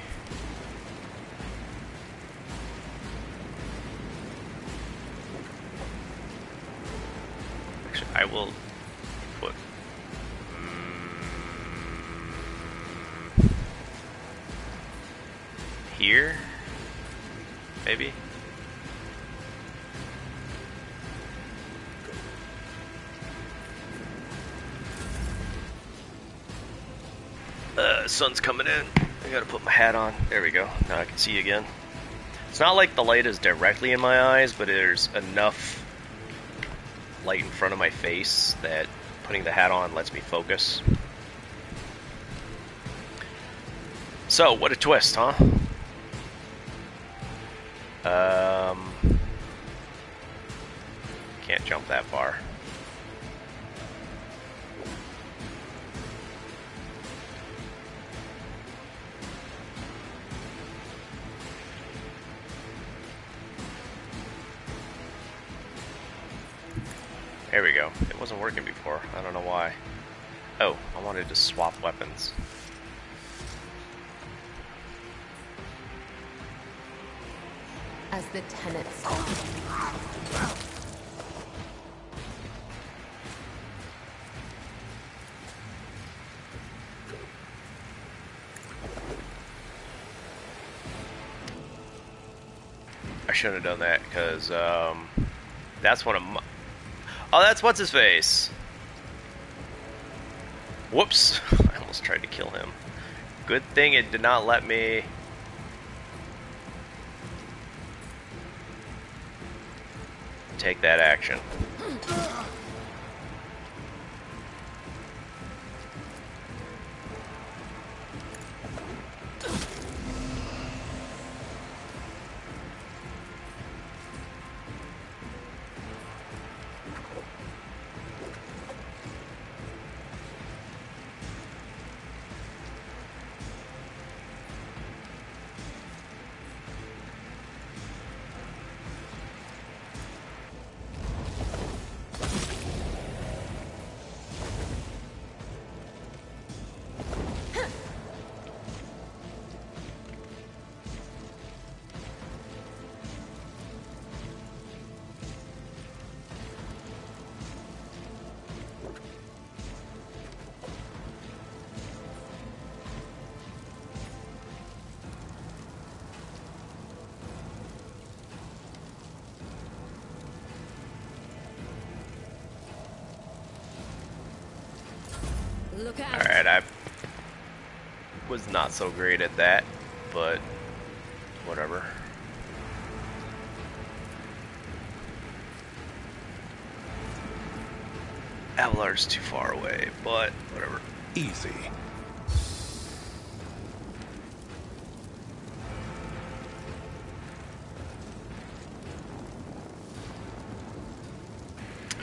here? Maybe? Sun's coming in. I gotta put my hat on. There we go. Now I can see again. It's not like the light is directly in my eyes, but there's enough light in front of my face that putting the hat on lets me focus. So, what a twist, huh? Can't jump that far. There we go. It wasn't working before. I don't know why. Oh, I wanted to swap weapons. As the tenets I shouldn't have done that, because, that's one of my... Oh, that's what's-his-face! Whoops! I almost tried to kill him. Good thing it did not let me... take that action. look out. Alright, I was not so great at that, but whatever. Avalar's too far away, but whatever. Easy.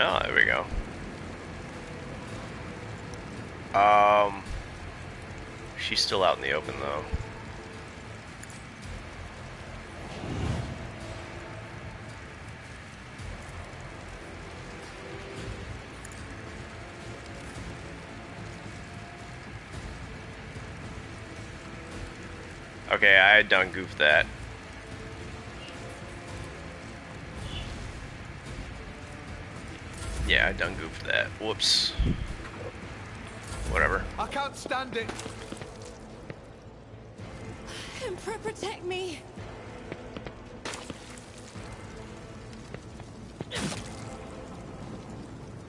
Oh, there we go. She's still out in the open though. Okay, I done goofed that. Yeah, I done goofed that. Whoops. Whatever. I can't stand it. Emperor, protect me.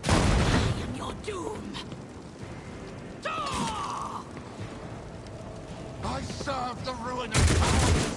I am your doom. I serve the ruin of power.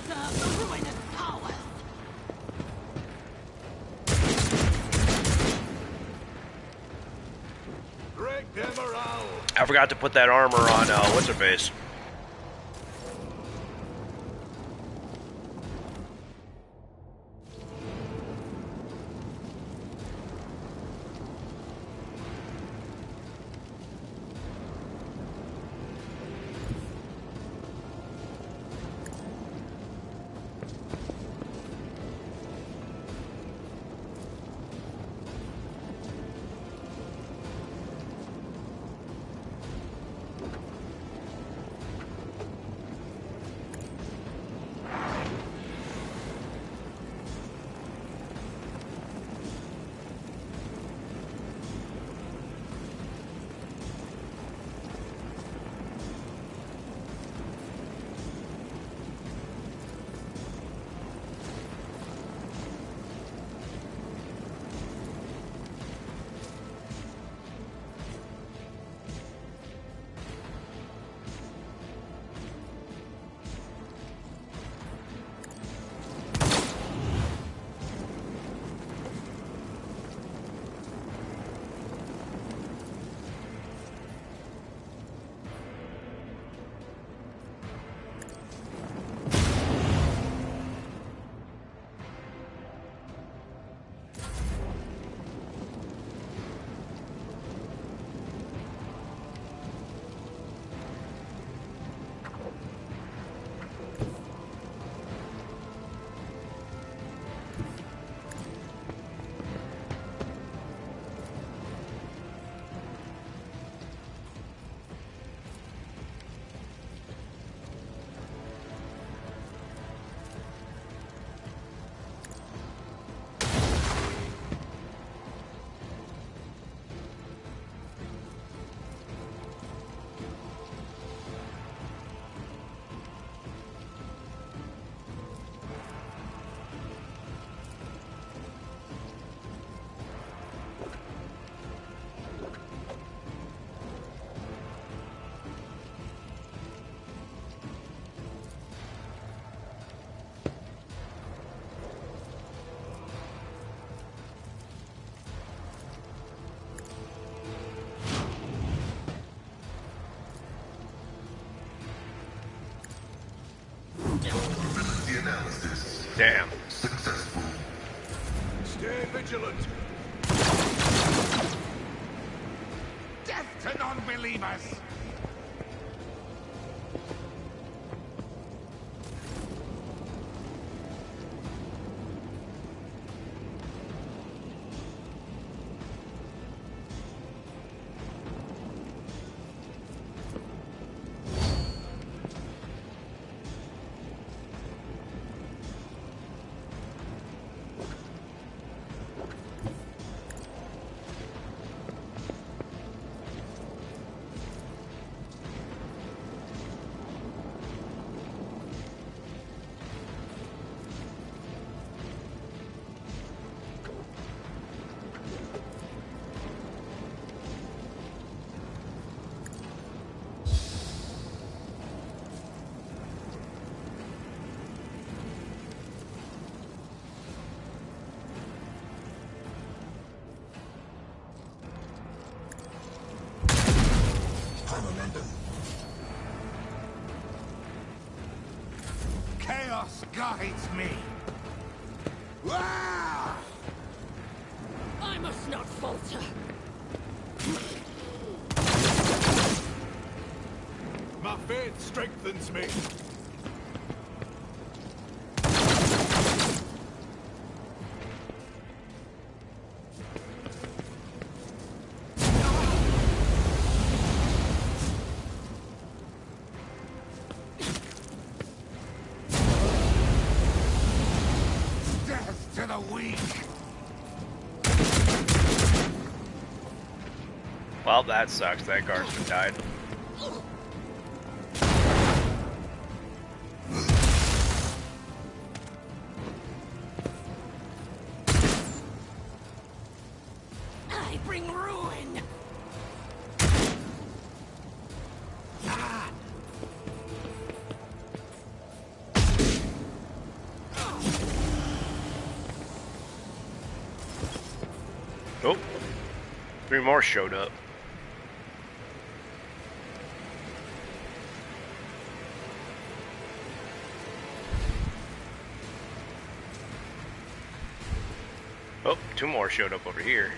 Serve the ruinous powers! Break them around! I forgot to put that armor on, what's her face? Damn. Stay vigilant! Death to non-believers! Chaos guides me. Ah! I must not falter. My faith strengthens me. Death to the weak. Well, that sucks. That guardsman died. I bring ruin. Oh, 3 more showed up. Oh, 2 more showed up over here.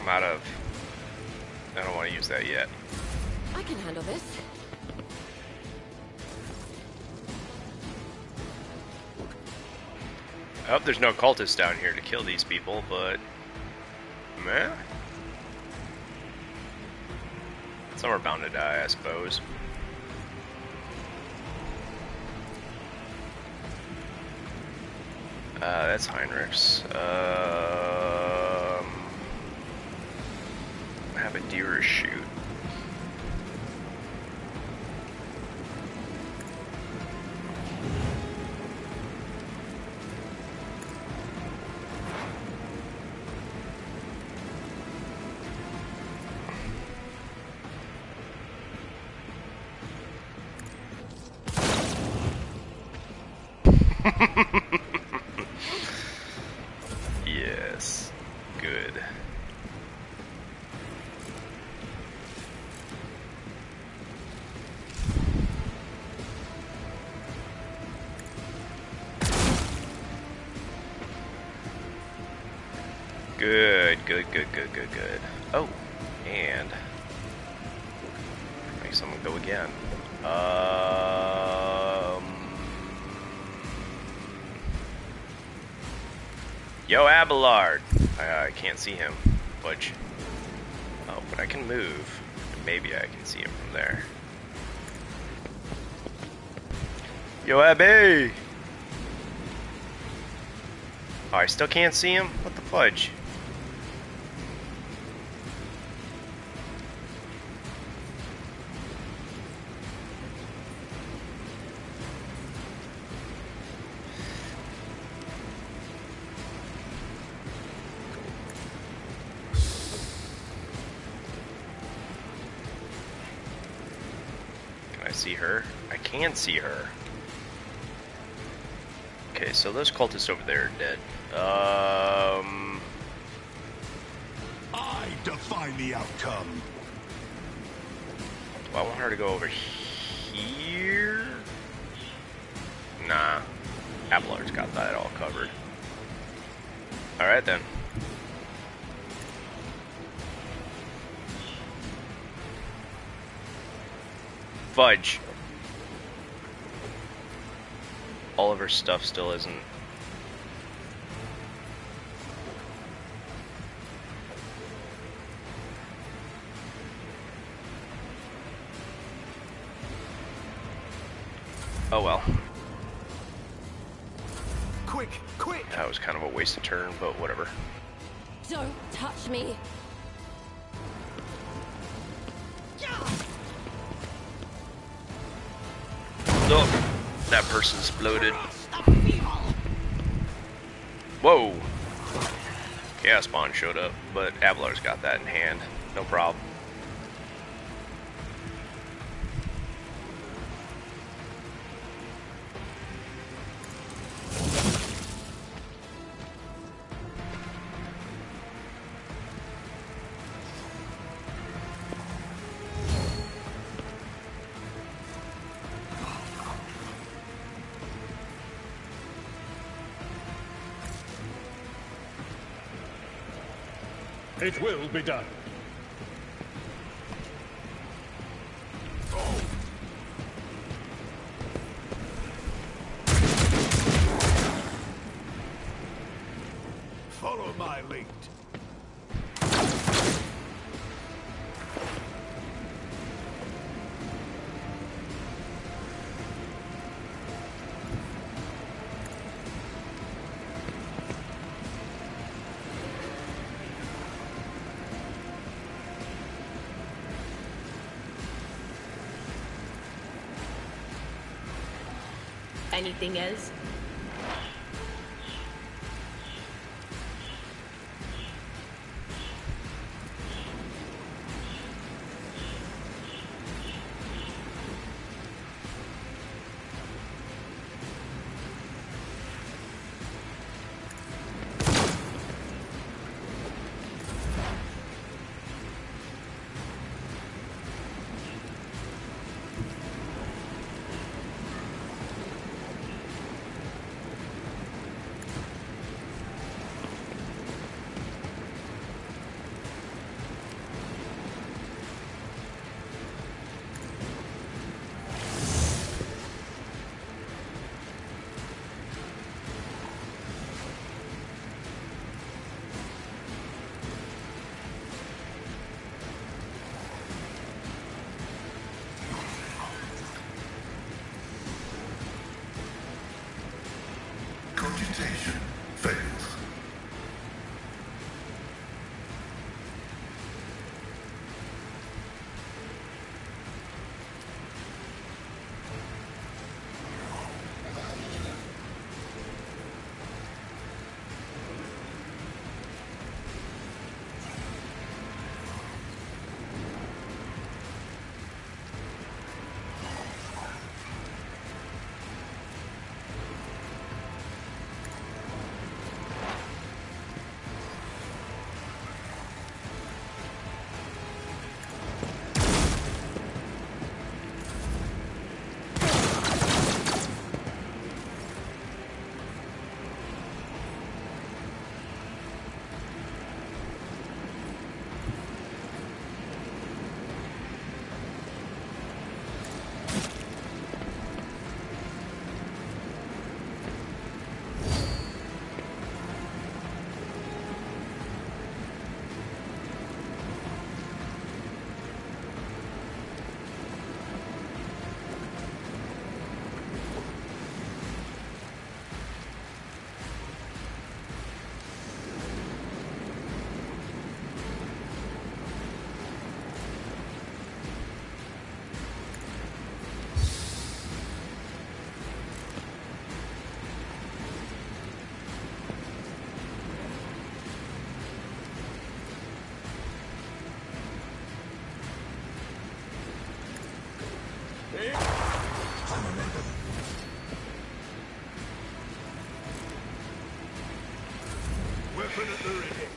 I'm out of... I don't want to use that yet. I can handle this. I hope there's no cultists down here to kill these people, but... meh? Some are bound to die, I suppose. That's Heinrich's. Have a deer shoot. Yes. Good. Good. Oh, and make someone go again. Yo, Abelard. I can't see him. Fudge. Oh, but I can move. Maybe I can see him from there. Yo, Abby! Oh, I still can't see him? What the fudge? Can I see her? I can see her. Okay, so those cultists over there are dead. I define the outcome. Do I want her to go over here? Nah. Abelard's got that all covered. Alright then. Fudge. All of her stuff still isn't. Oh well. Quick! That was kind of a wasted turn, but whatever. Don't touch me. Look, that person exploded. Whoa! Chaos Spawn showed up, but Abelard's got that in hand. No problem. It will be done. Anything else? Cogitation fails. Weapon at the ready.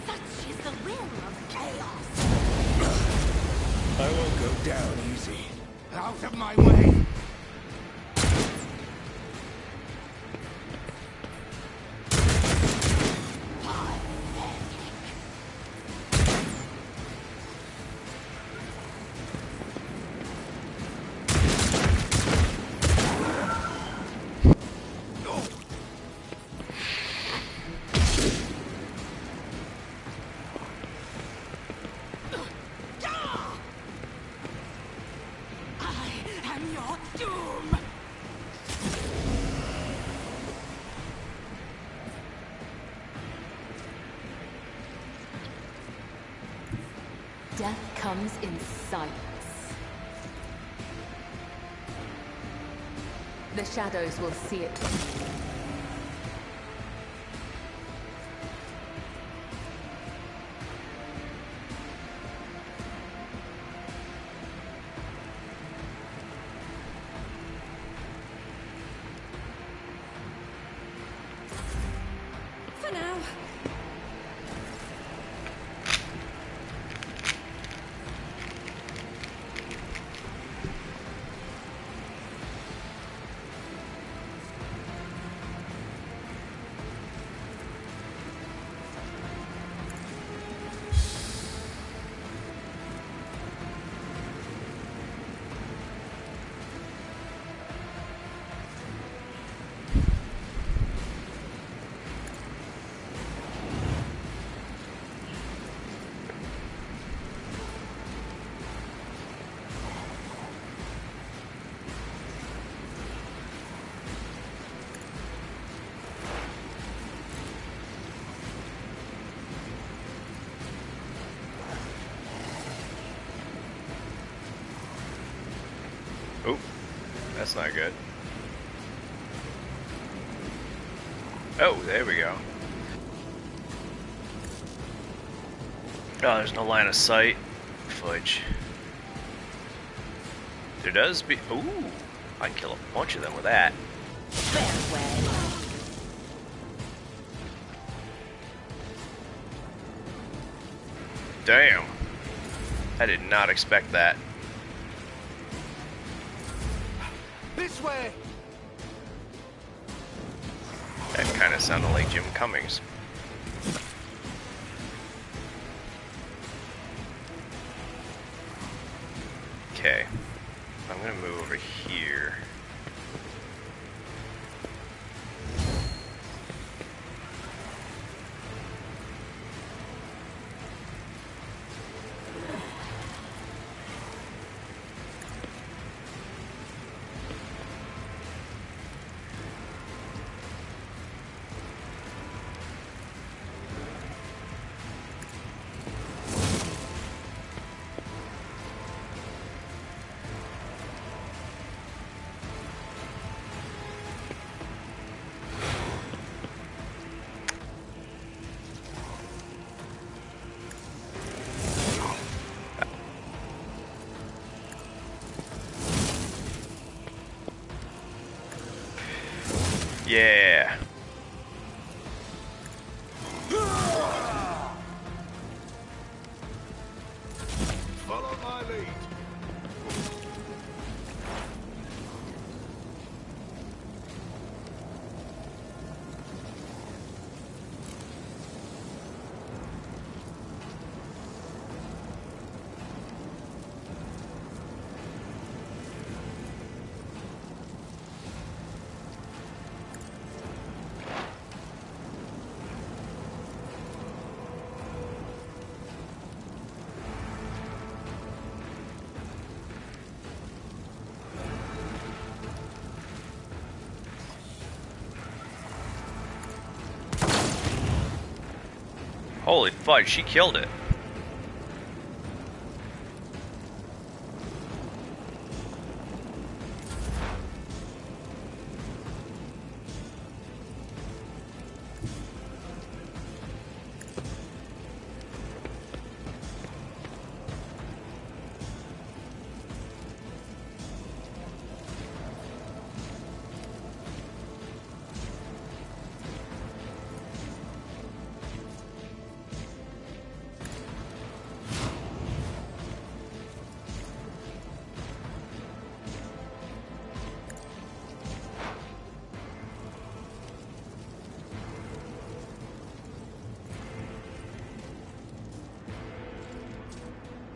Such is the will of chaos. I won't go down easy. Out of my way! Death comes in silence. The shadows will see it. For now. Oop, that's not good. Oh, there we go. Oh, there's no line of sight. Fudge. There does be. Ooh, I can kill a bunch of them with that. Very well. Damn. I did not expect that. This way! That kind of sounded like Jim Cummings. Okay. I'm gonna move over here. Yeah. Follow my lead. Holy fudge, she killed it.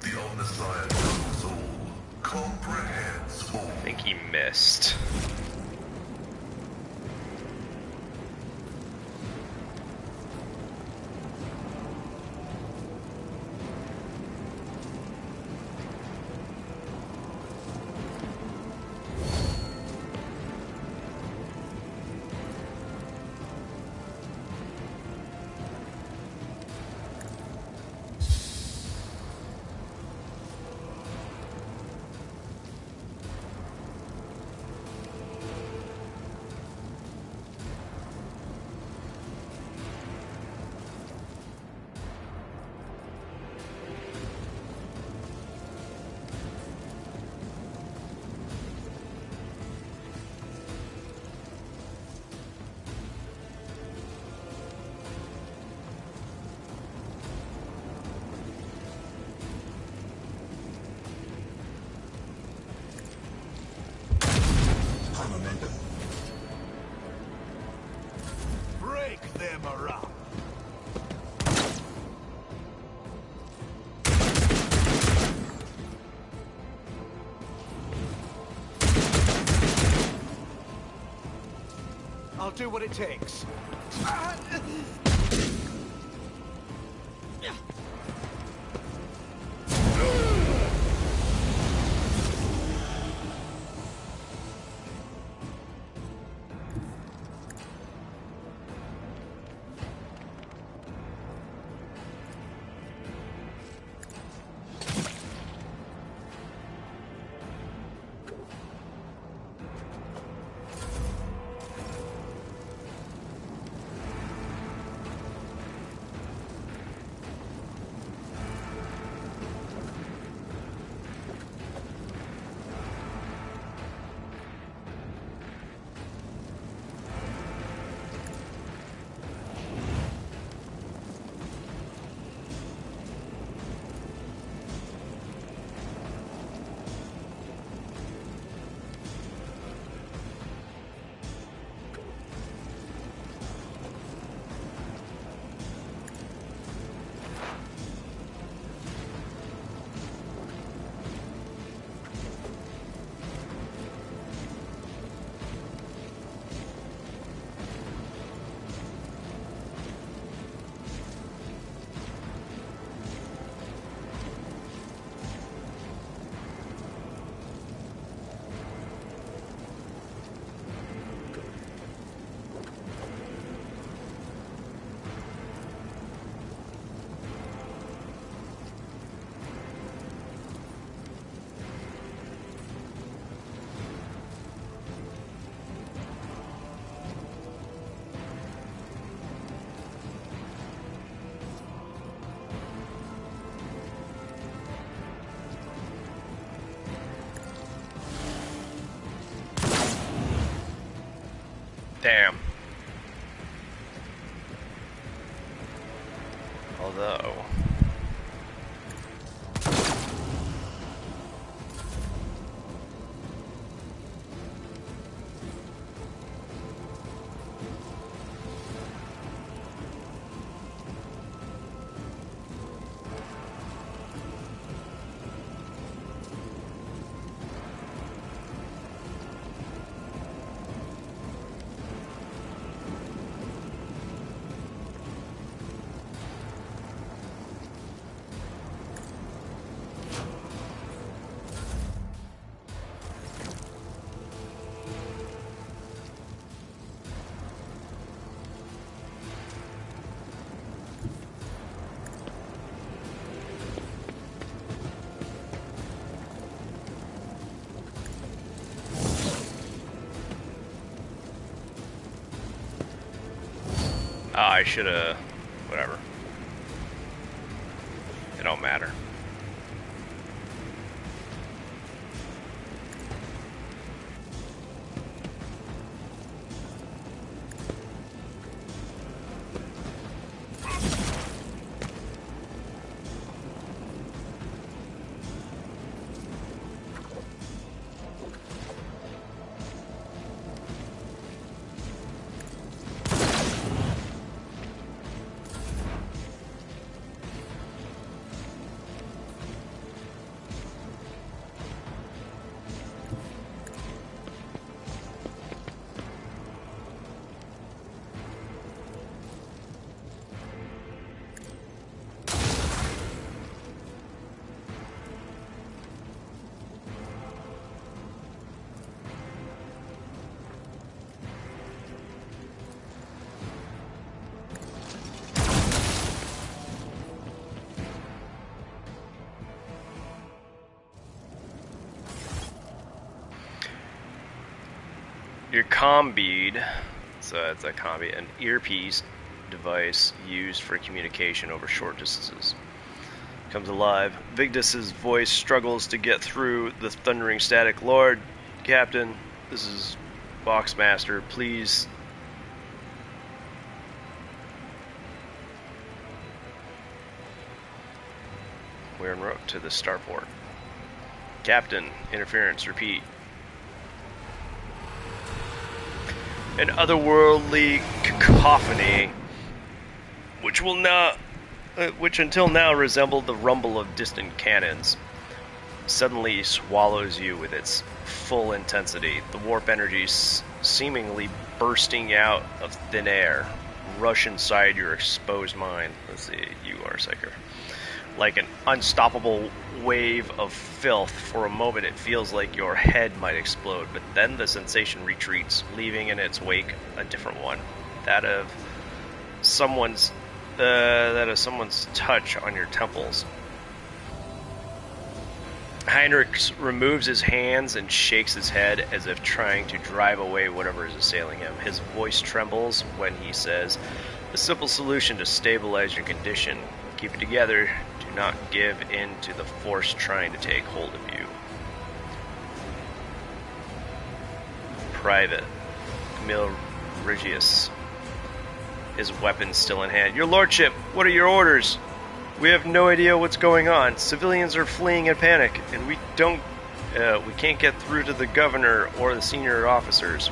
The Omnissiah knows all, comprehends all. I think he missed. Break their morale. I'll do what it takes. I should've... whatever. It don't matter. Your comm bead, so it's a comm bead, an earpiece device used for communication over short distances, comes alive. Vigdis's voice struggles to get through the thundering static. Lord, Captain, this is Boxmaster, please. We're en route to the starport. Captain, interference, repeat. An otherworldly cacophony, which until now resembled the rumble of distant cannons, suddenly swallows you with its full intensity. The warp energies seemingly bursting out of thin air rush inside your exposed mind. Let's see, you are Psyker. Like an unstoppable wave of filth. For a moment it feels like your head might explode, but then the sensation retreats, leaving in its wake a different one. That of someone's touch on your temples. Heinrich removes his hands and shakes his head as if trying to drive away whatever is assailing him. His voice trembles when he says, "A simple solution to stabilize your condition. Keep it together. Do not give in to the force trying to take hold of you." Private Camille Regius, his weapon still in hand. "Your lordship, what are your orders? We have no idea what's going on. Civilians are fleeing in panic, and we can't get through to the governor or the senior officers."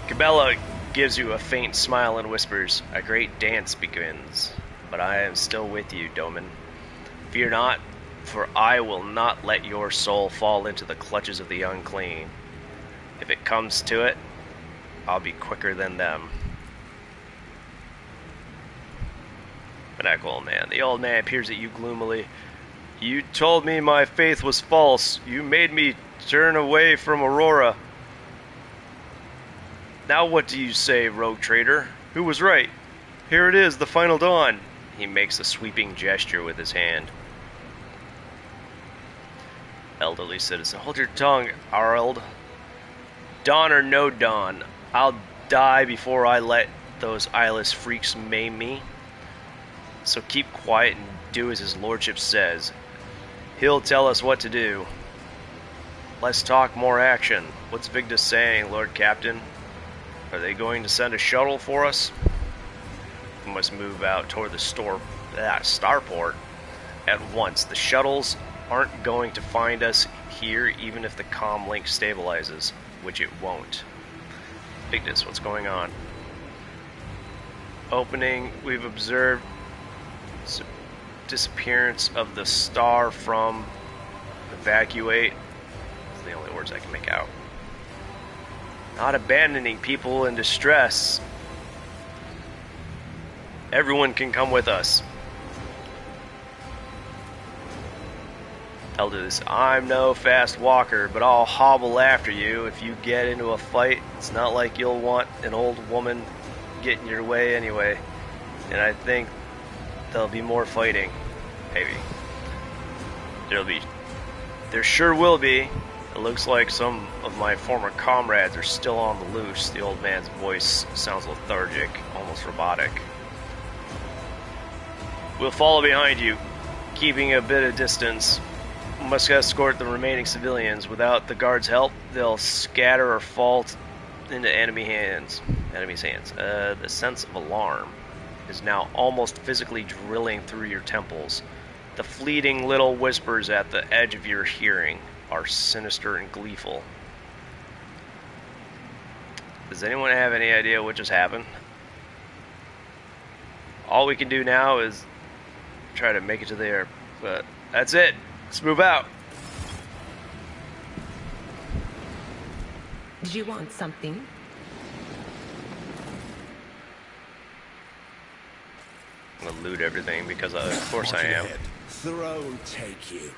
Cabela gives you a faint smile and whispers, "A great dance begins, but I am still with you, Doman. Fear not, for I will not let your soul fall into the clutches of the unclean. If it comes to it, I'll be quicker than them." Maniacal man. The old man peers at you gloomily. "You told me my faith was false. You made me turn away from Aurora. Now what do you say, rogue traitor? Who was right? Here it is, the final dawn." He makes a sweeping gesture with his hand. Elderly citizen. "Hold your tongue, Arald. Dawn or no dawn, I'll die before I let those eyeless freaks maim me. So keep quiet and do as his lordship says. He'll tell us what to do. Less talk, more action. What's Vigdis saying, Lord Captain? Are they going to send a shuttle for us?" We must move out toward the starport at once. The shuttles aren't going to find us here even if the comm link stabilizes, which it won't. Vigdis, what's going on? Opening, we've observed disappearance of the star from evacuate. That's the only words I can make out. Not abandoning people in distress. Everyone can come with us. Elders, I'm no fast walker, but I'll hobble after you if you get into a fight. It's not like you'll want an old woman getting your way anyway. And I think there'll be more fighting. Maybe. There sure will be. It looks like some of my former comrades are still on the loose. The old man's voice sounds lethargic, almost robotic. We'll follow behind you, keeping a bit of distance. Must escort the remaining civilians. Without the guards' help, they'll scatter or fall into enemy's hands. The sense of alarm is now almost physically drilling through your temples. The fleeting little whispers at the edge of your hearing are sinister and gleeful. Does anyone have any idea what just happened? All we can do now is try to make it to there, but that's it. Let's move out. Did you want something? I'm gonna loot everything because of course I am. Throne take you.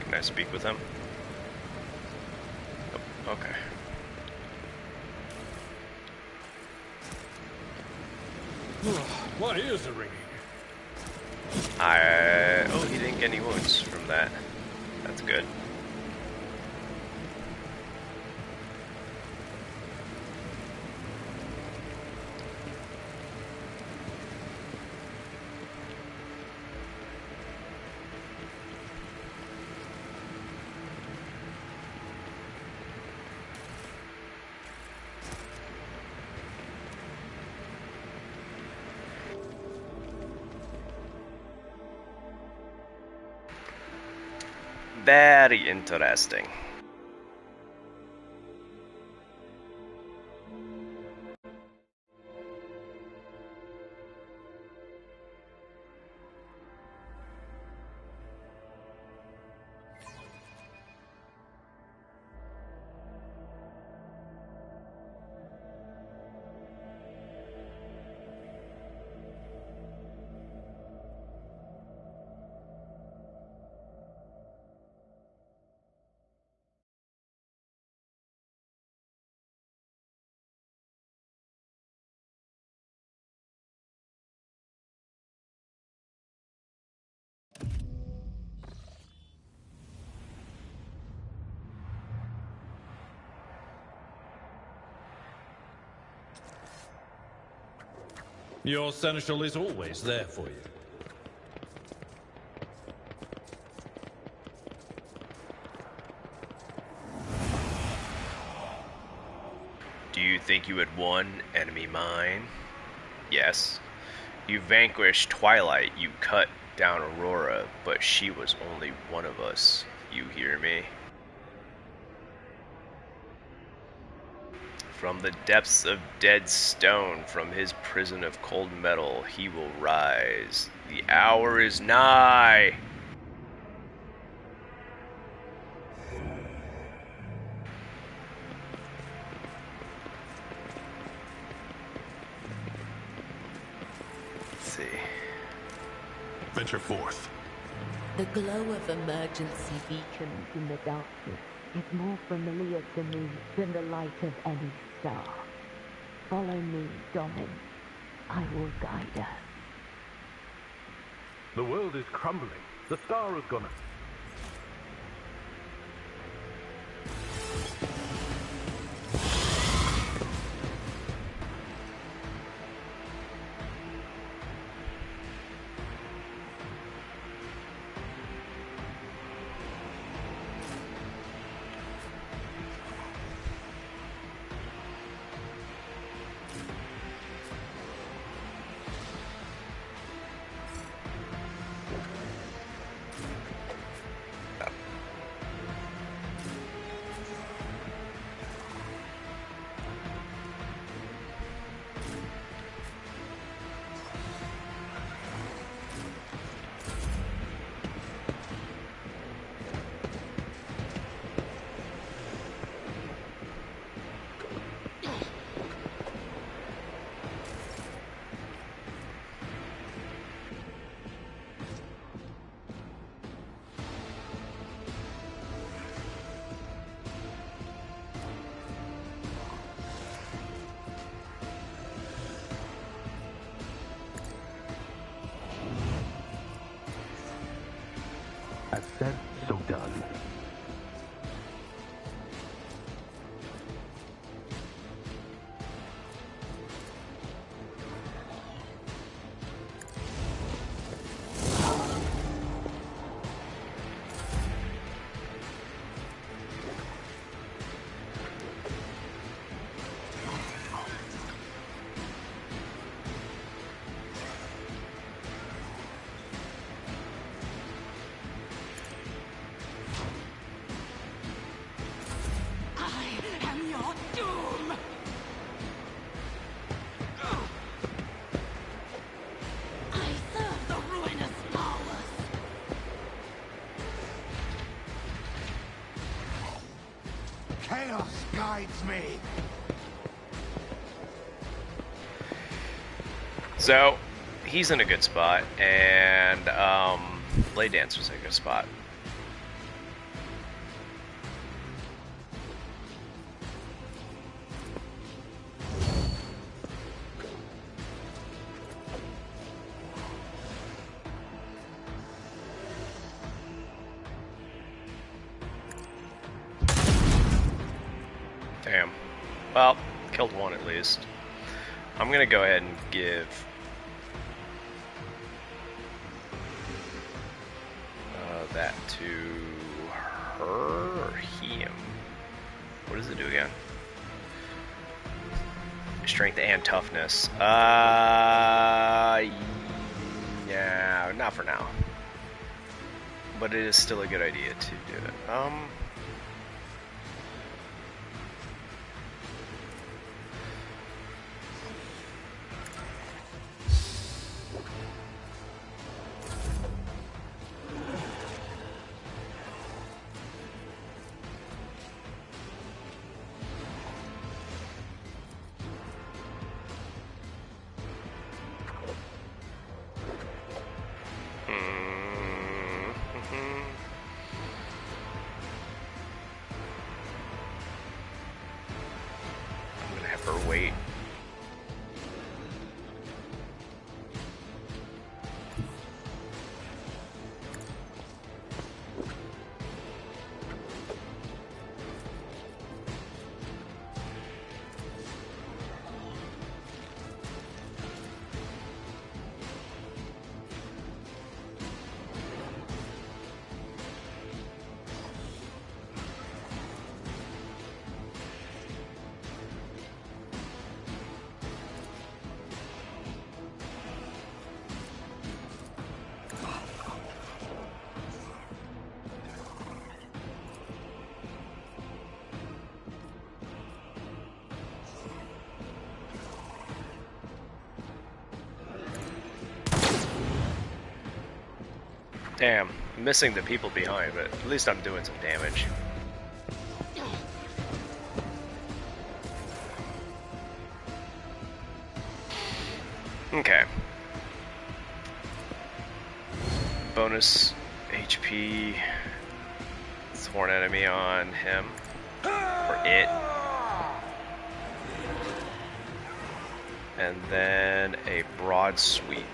Can I speak with him? Oh, okay. My ears are ringing. Oh, he didn't get any wounds from that. That's good. Very interesting. Your seneschal is always there for you. Do you think you had won, enemy mine? Yes. You vanquished Twilight, you cut down Aurora, but she was only one of us. You hear me? From the depths of dead stone, from his prison of cold metal, he will rise. The hour is nigh. Let's see. Venture forth. The glow of emergency beacons in the darkness is more familiar to me than the light of any star. Follow me, Domin. I will guide us. The world is crumbling. The star has gone. That said, so done. Chaos guides me. So, he's in a good spot, and Blade Dancer's in a good spot. Damn. Well, killed one at least. I'm gonna go ahead and give that to her or him. What does it do again? Strength and toughness. Yeah, not for now. But it is still a good idea to do it. I'm gonna have her wait. Damn, I'm missing the people behind, but at least I'm doing some damage. Okay. Bonus HP. Sworn enemy on him. Or it. And then a broad sweep.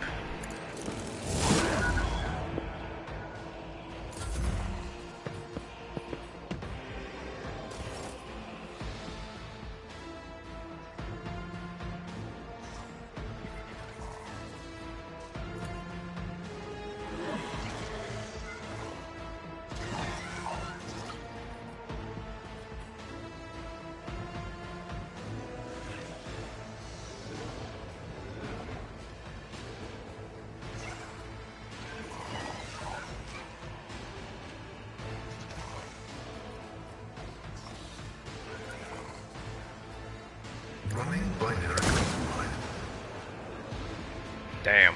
Running binary command line. Damn.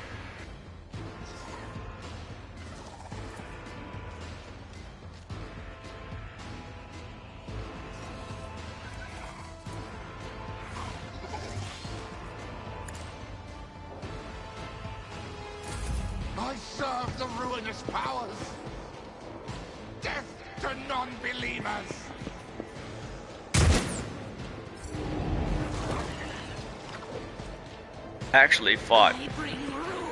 I serve the ruinous powers. Death to non-believers. Actually fought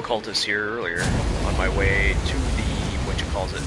cultists here earlier on my way to the, what you calls it,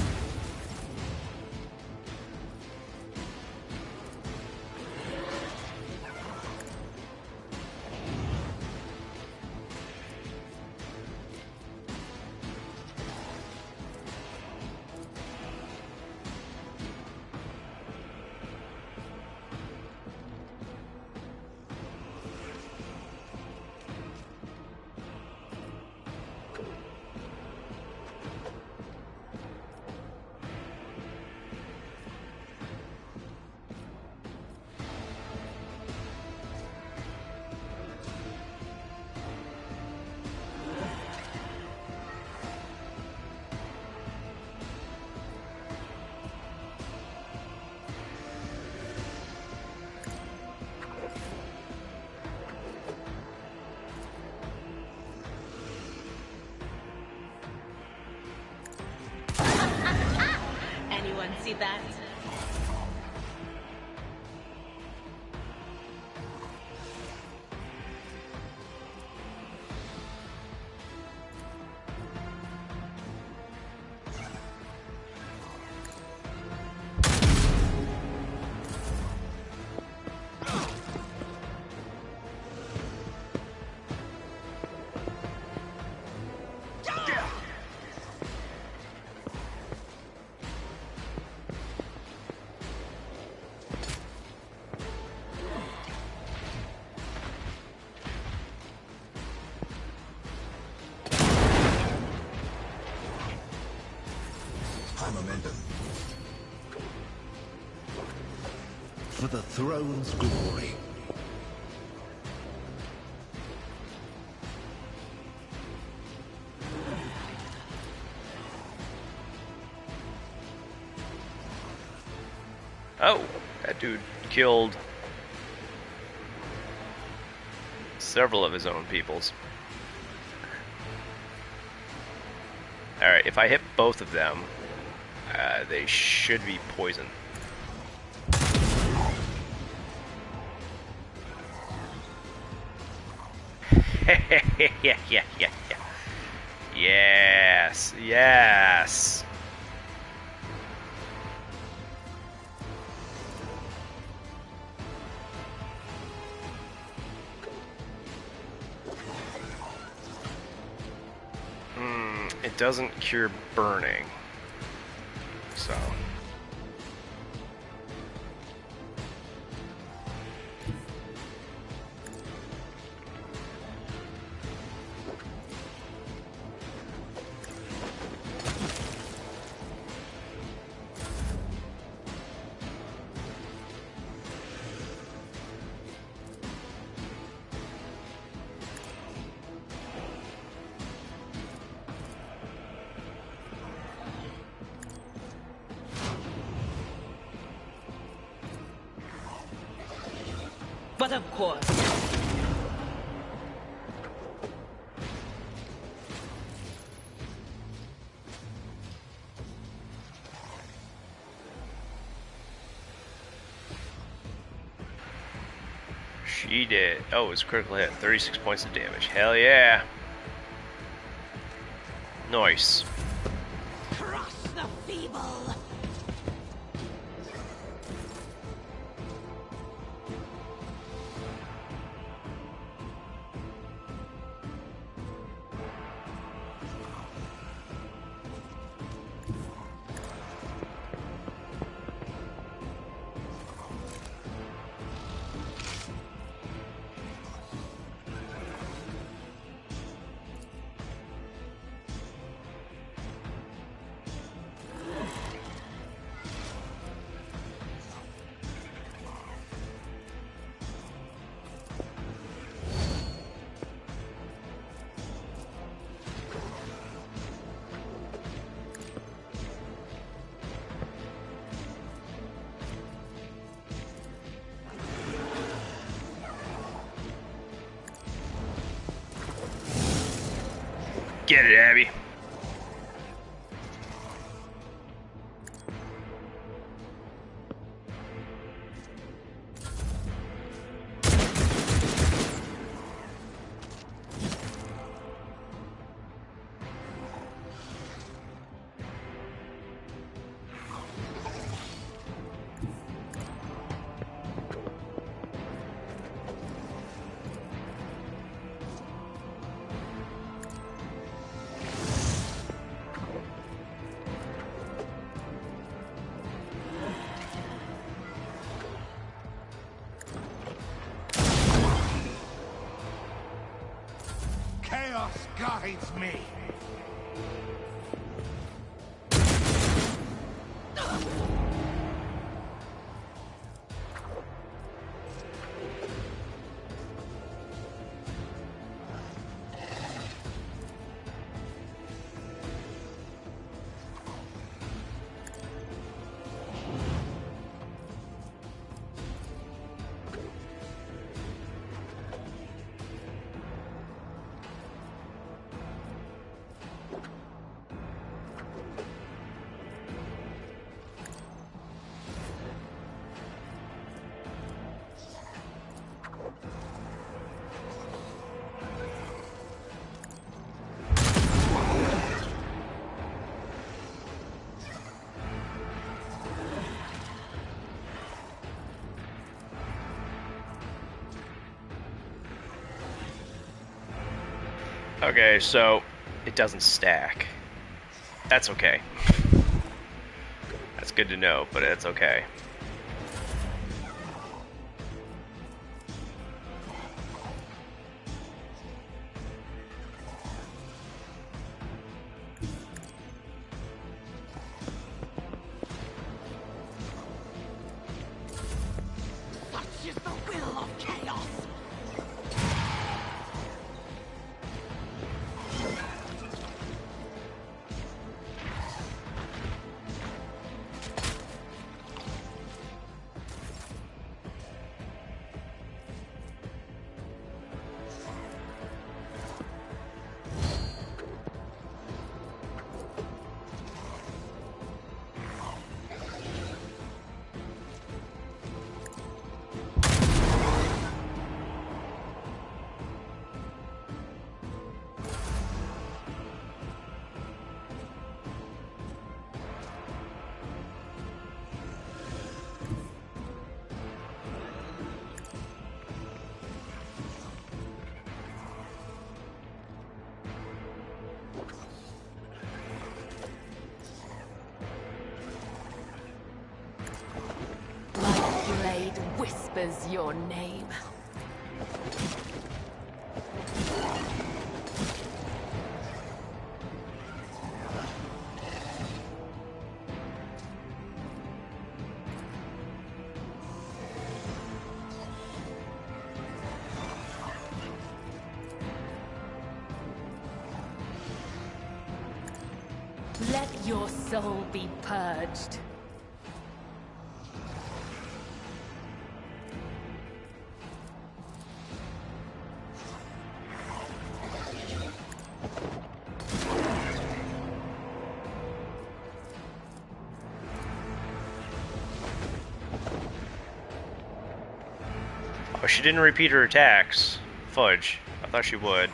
see that? High momentum. For the throne's glory. Oh, that dude killed several of his own peoples. Alright, if I hit both of them, they should be poisoned. Yeah. Yes. It doesn't cure burning, so. But of course. She did. Oh, it was a critical hit. 36 points of damage. Hell yeah. Nice. Crush the feeble. Get it, Abby. Chaos guides me. Okay, so it doesn't stack. That's okay. That's good to know, but it's okay. Such is the will of chaos. My blade whispers your name. Let your soul be purged. Oh, she didn't repeat her attacks. Fudge. I thought she would.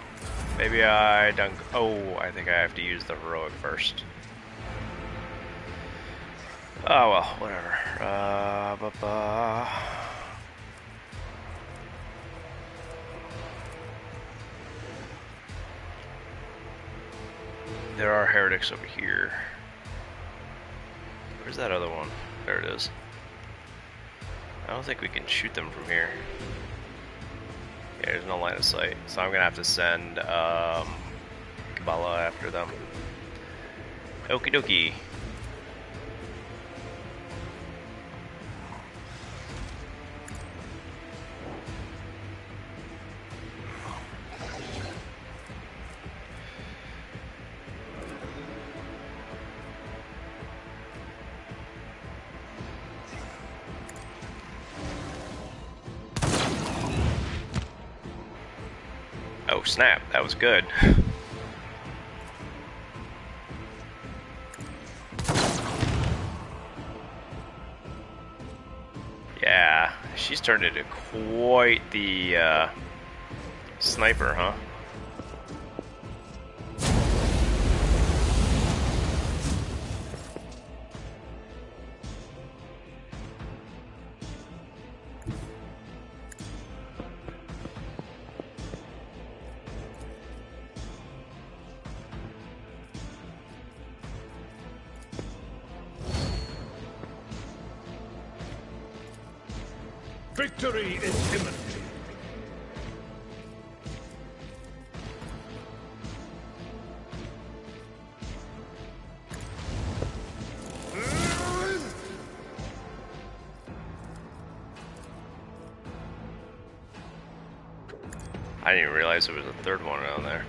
Maybe I dunk. Oh, I think I have to use the heroic first. Oh well, whatever. There are heretics over here. Where's that other one? There it is. I don't think we can shoot them from here. Yeah, there's no line of sight. So I'm gonna have to send Kabbalah after them. Okie dokie. Oh snap, that was good. Yeah, she's turned into quite the sniper, huh? Victory is imminent. I didn't even realize there was a third one down there.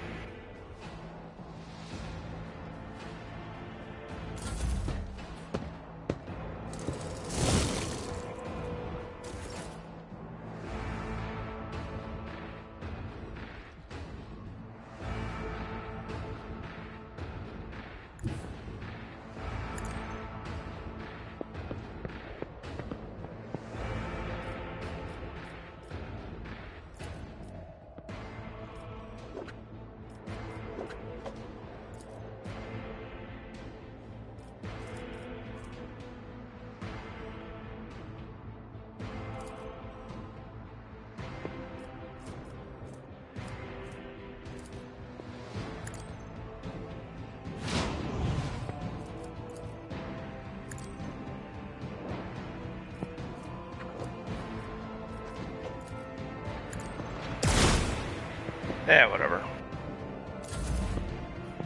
Yeah, whatever.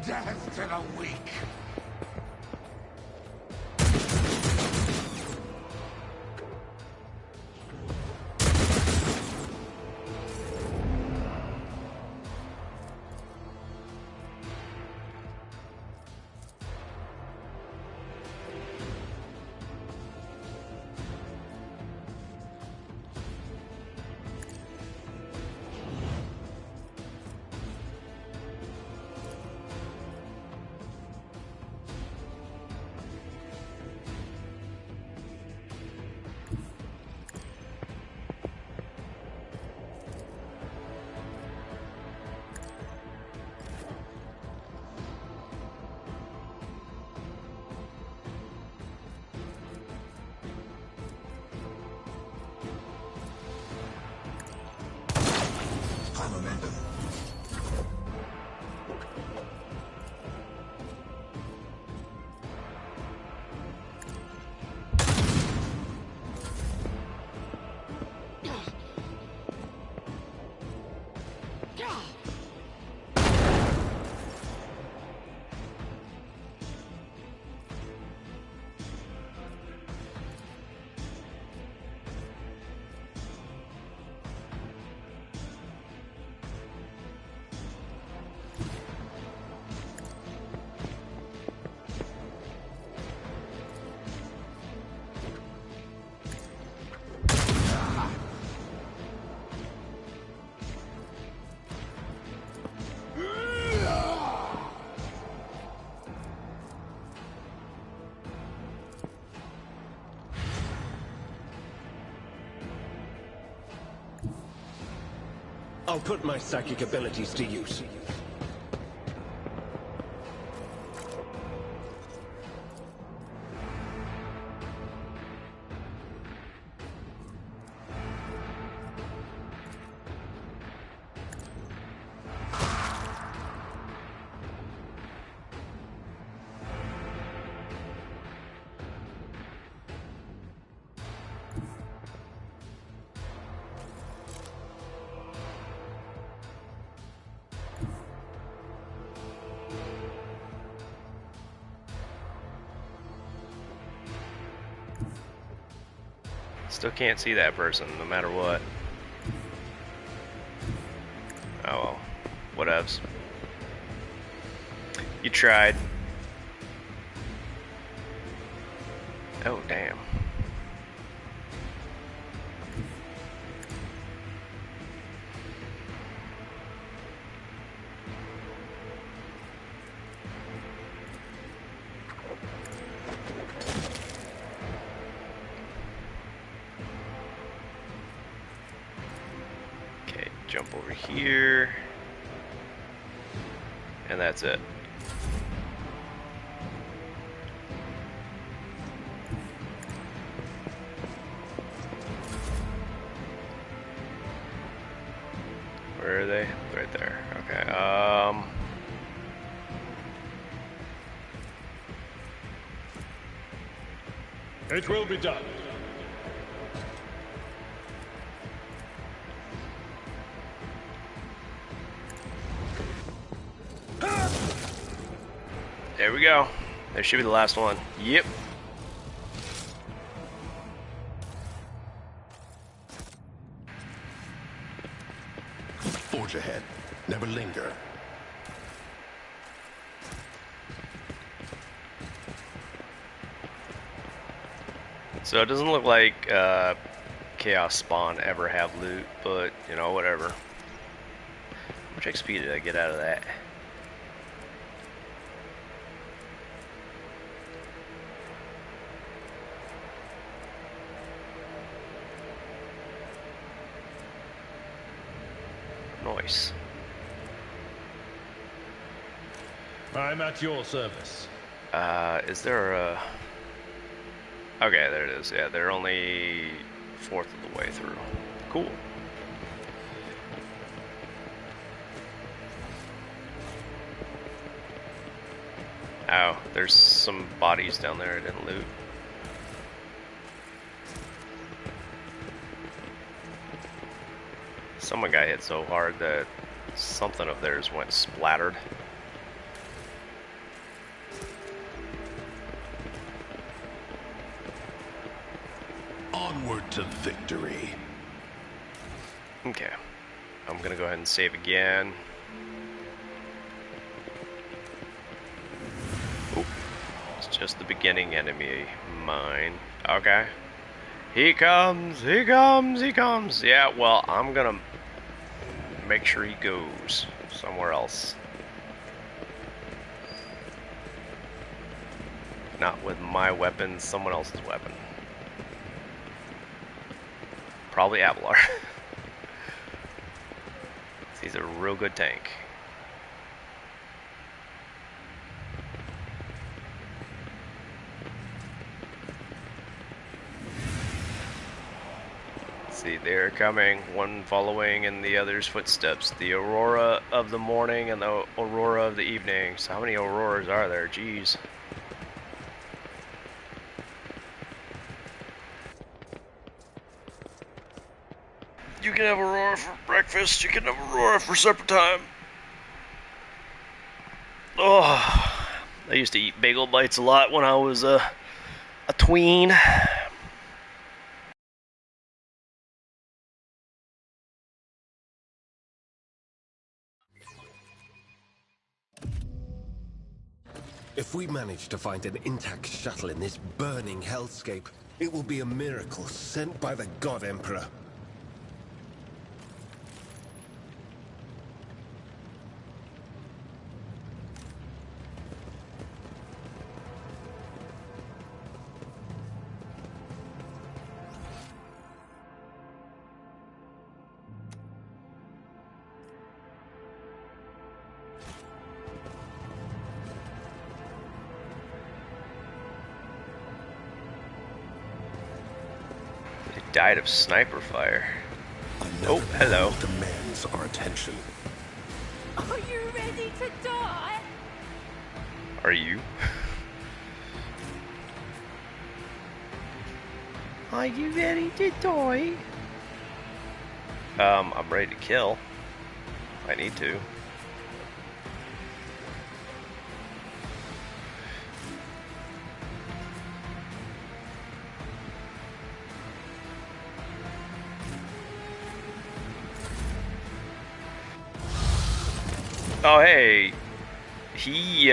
Death to the weak. High momentum. I'll put my psychic abilities to use. Still can't see that person, no matter what. Oh well, whatevs. You tried. Oh damn. Okay, jump over here. And that's it. Where are they? Right there. Okay. It will be done. There we go. There should be the last one. Yep. Forge ahead. Never linger. So it doesn't look like Chaos Spawn ever have loot, but you know, whatever. How much XP did I get out of that? Nice. I'm at your service. Is there a... Okay, there it is. Yeah, they're only 1/4 of the way through. Cool. Oh, there's some bodies down there I didn't loot. Someone got hit so hard that Something of theirs went splattered. Onward to victory. Okay. I'm gonna go ahead and save again. Oop. It's just the beginning enemy mine. Okay. He comes, he comes, he comes. Yeah, well, I'm gonna make sure he goes somewhere else. Not with my weapon, someone else's weapon. Probably Avalar. He's a real good tank. See, they're coming, one following in the other's footsteps. The aurora of the morning and the aurora of the evening. So how many auroras are there? Jeez. You can have aurora for breakfast, you can have aurora for supper time. Oh, I used to eat bagel bites a lot when I was a tween. If we manage to find an intact shuttle in this burning hellscape, it will be a miracle sent by the God Emperor. Died of sniper fire. Another Oh, hello. battle demands our attention. Are you ready to die? Are you? Are you ready to die? I'm ready to kill. I need to. Oh, hey, he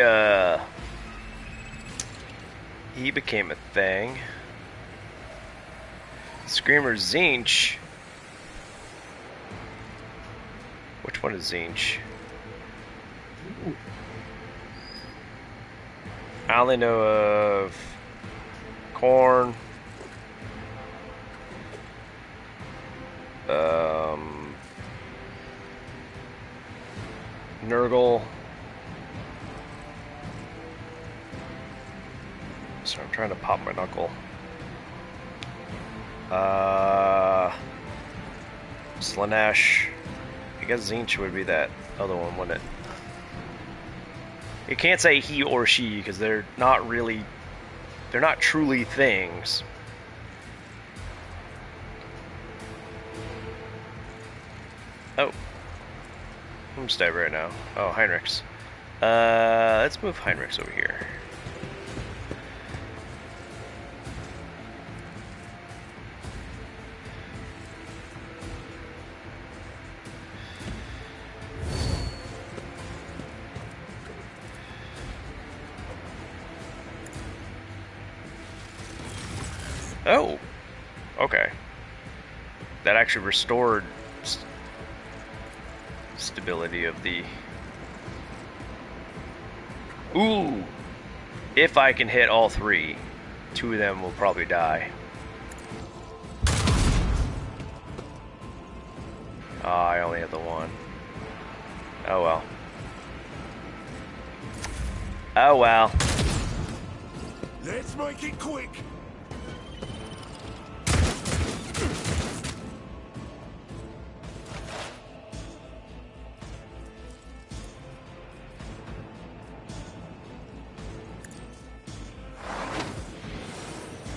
became a thing. Screamer Zinch. Which one is Zinch? I only know of Corn. Nurgle. So I'm trying to pop my knuckle. Slanesh. I guess Zinch would be that other one, wouldn't it? You can't say he or she because they're not really, they're not truly things. Oh. I'm stab right now. Oh, Heinrichs. Let's move Heinrichs over here. Oh, okay. That actually restored stability of the... Ooh! If I can hit all three, two of them will probably die. Ah, I only have the one. Oh well. Oh well. Let's make it quick!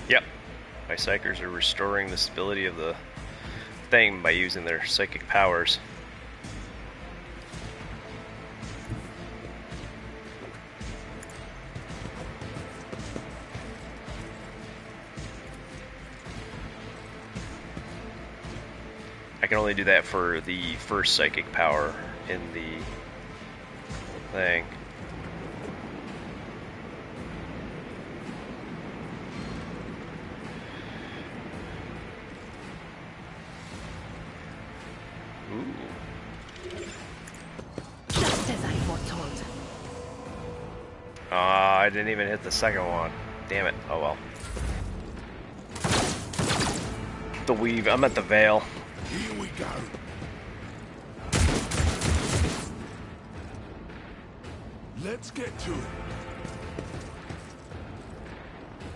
Yep. My psychers are restoring the stability of the thing by using their psychic powers. only do that for the first psychic power in the thing. Ooh. Just as I foretold. I didn't even hit the second one. Damn it. Oh well. The weave. I'm at the veil. Here we go. Let's get to it.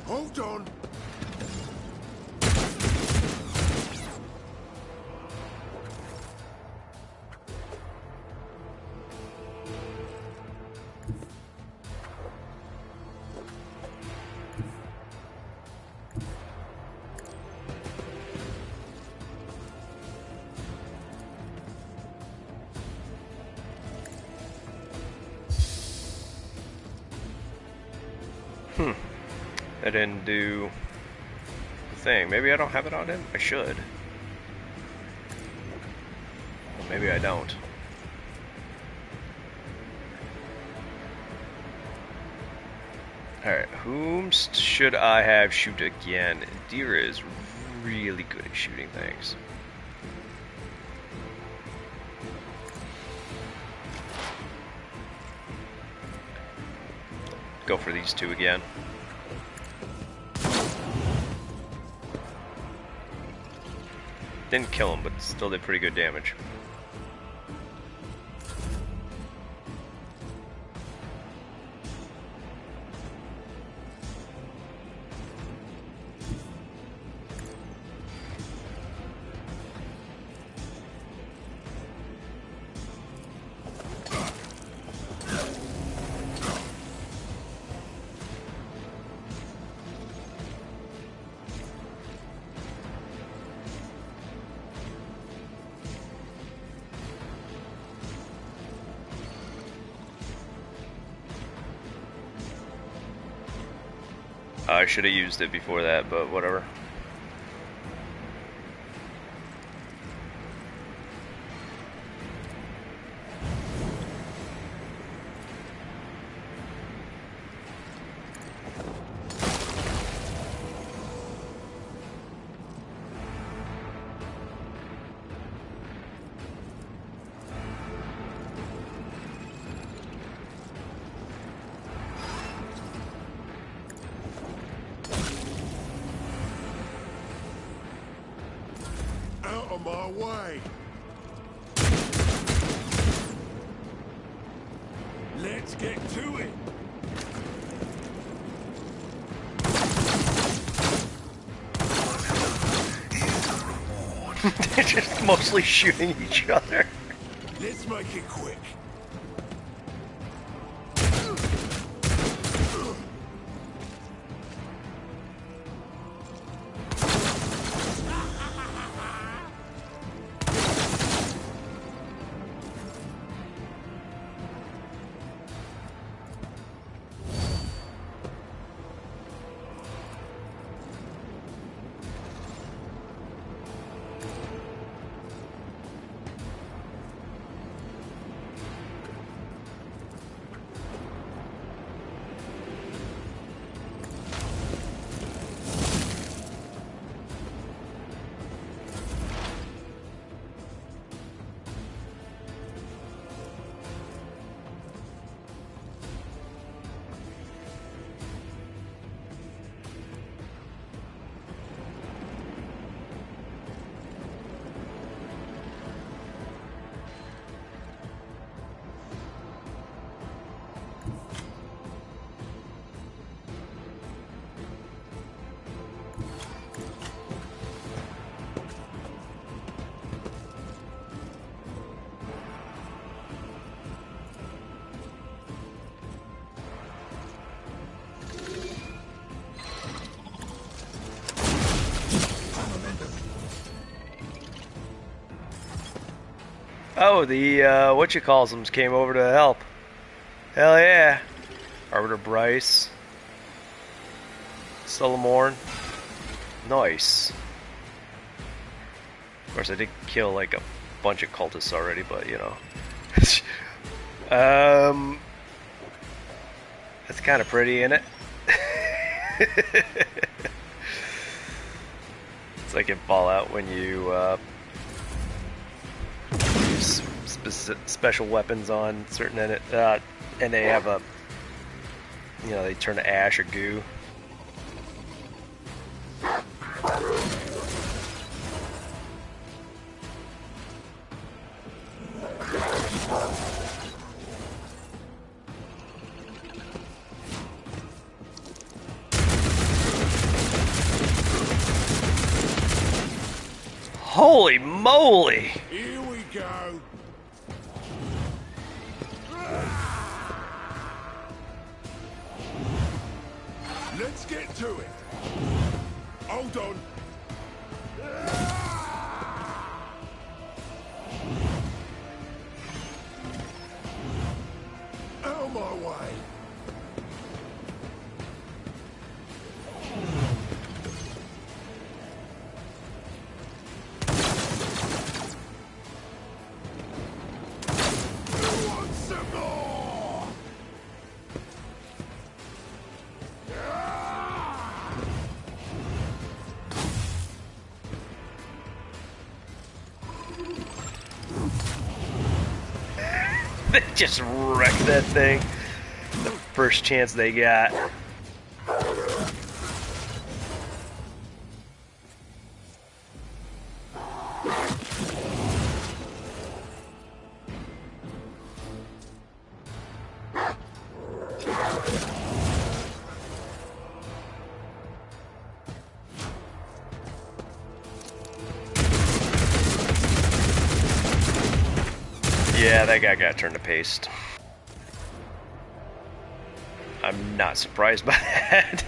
Hold on. I didn't do the thing. Maybe I don't have it on him? I should. Well, maybe I don't. Alright, whom should I have shoot again? Dira is really good at shooting things. Go for these two again. Didn't kill him, but still did pretty good damage. I should have used it before that, but whatever. Out of my way. Let's get to it. They're just mostly shooting each other. Let's make it quick. Oh, the whatchamacallsums came over to help. Hell yeah. Arbiter Bryce. Sulamorn. Nice. course, I did kill like a bunch of cultists already, but you know. That's kind of pretty, isn't it? It's like in Fallout when you use special weapons on certain and they have a, you know, they turn to ash or goo. Holy moly! Here we go. Let's get to it. Hold on. Out of my way. Who wants some more? They just wrecked that thing the first chance they got. Yeah, that guy got turned to paste. I'm not surprised by that.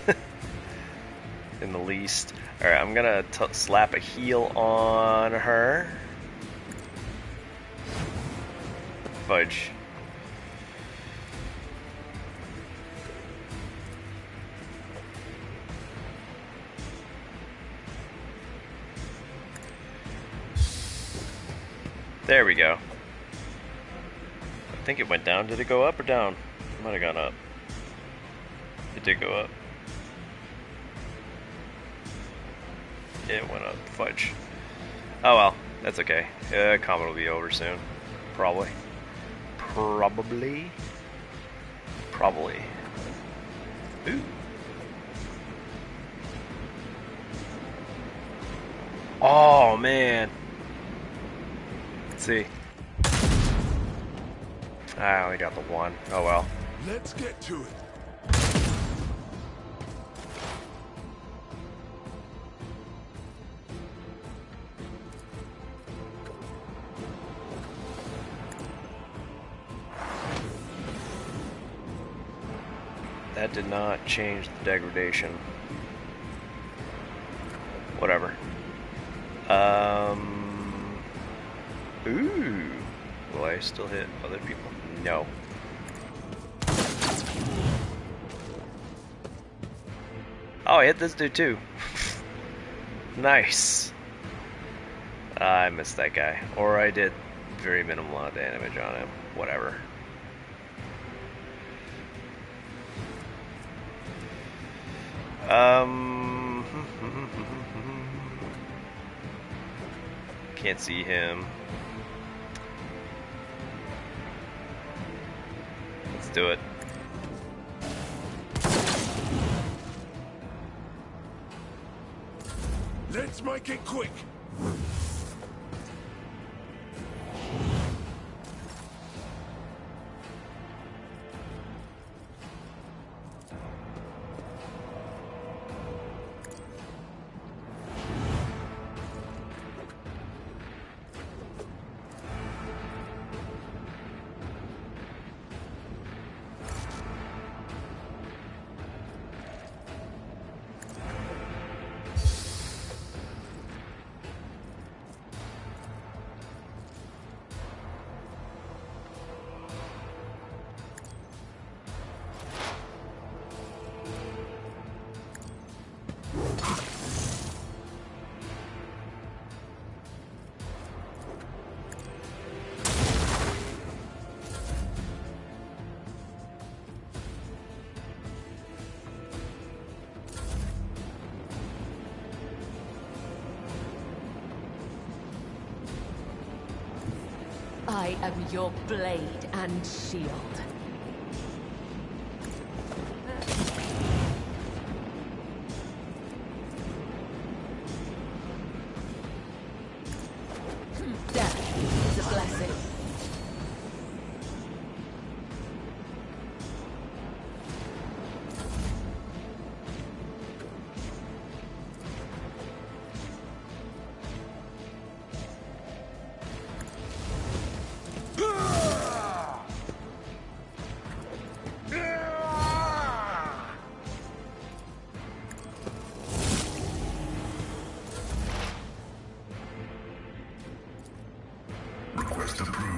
In the least. Alright, I'm gonna slap a heal on her. Fudge. There we go. I think it went down. Did it go up or down? It might have gone up. It did go up. It went up. Fudge. Oh well, that's okay. Combat will be over soon. Probably. Probably. Ooh. Oh man. Let's see. I only got the one. Oh well. Let's get to it. That did not change the degradation. Whatever. Ooh. Will I still hit other people? No. Oh, I hit this dude too. Nice. I missed that guy. Or I did very minimal amount of damage on him. Whatever. Can't see him. Let's do it. Let's make it quick. I am your blade and shield. Death is a blessing. Request approved.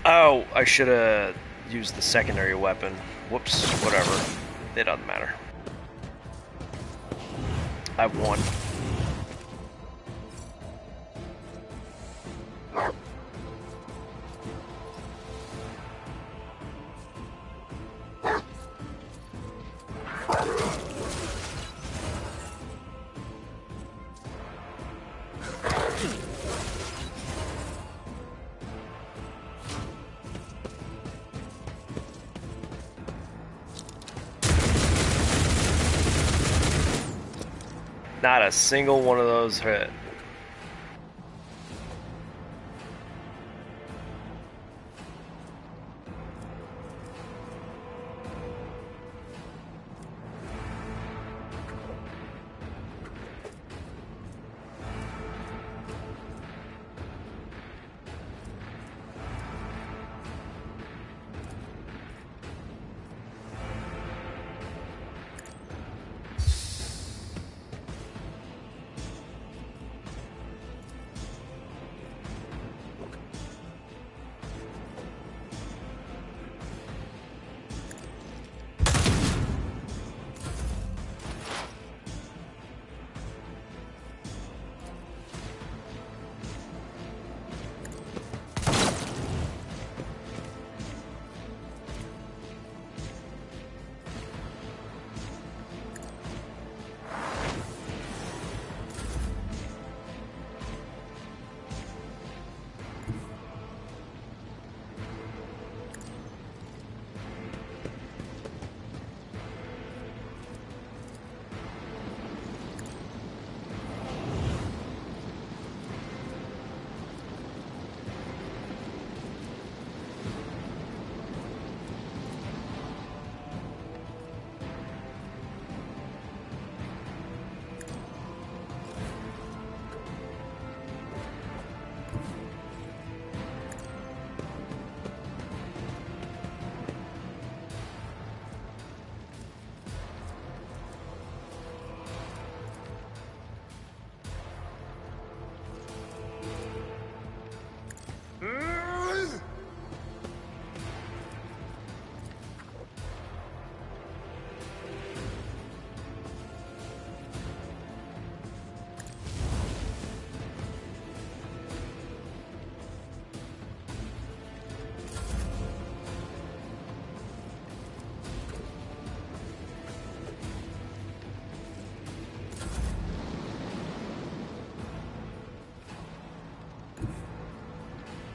Oh, I should have used the secondary weapon. Whoops, whatever. It doesn't matter. I've won. Not a single one of those hit.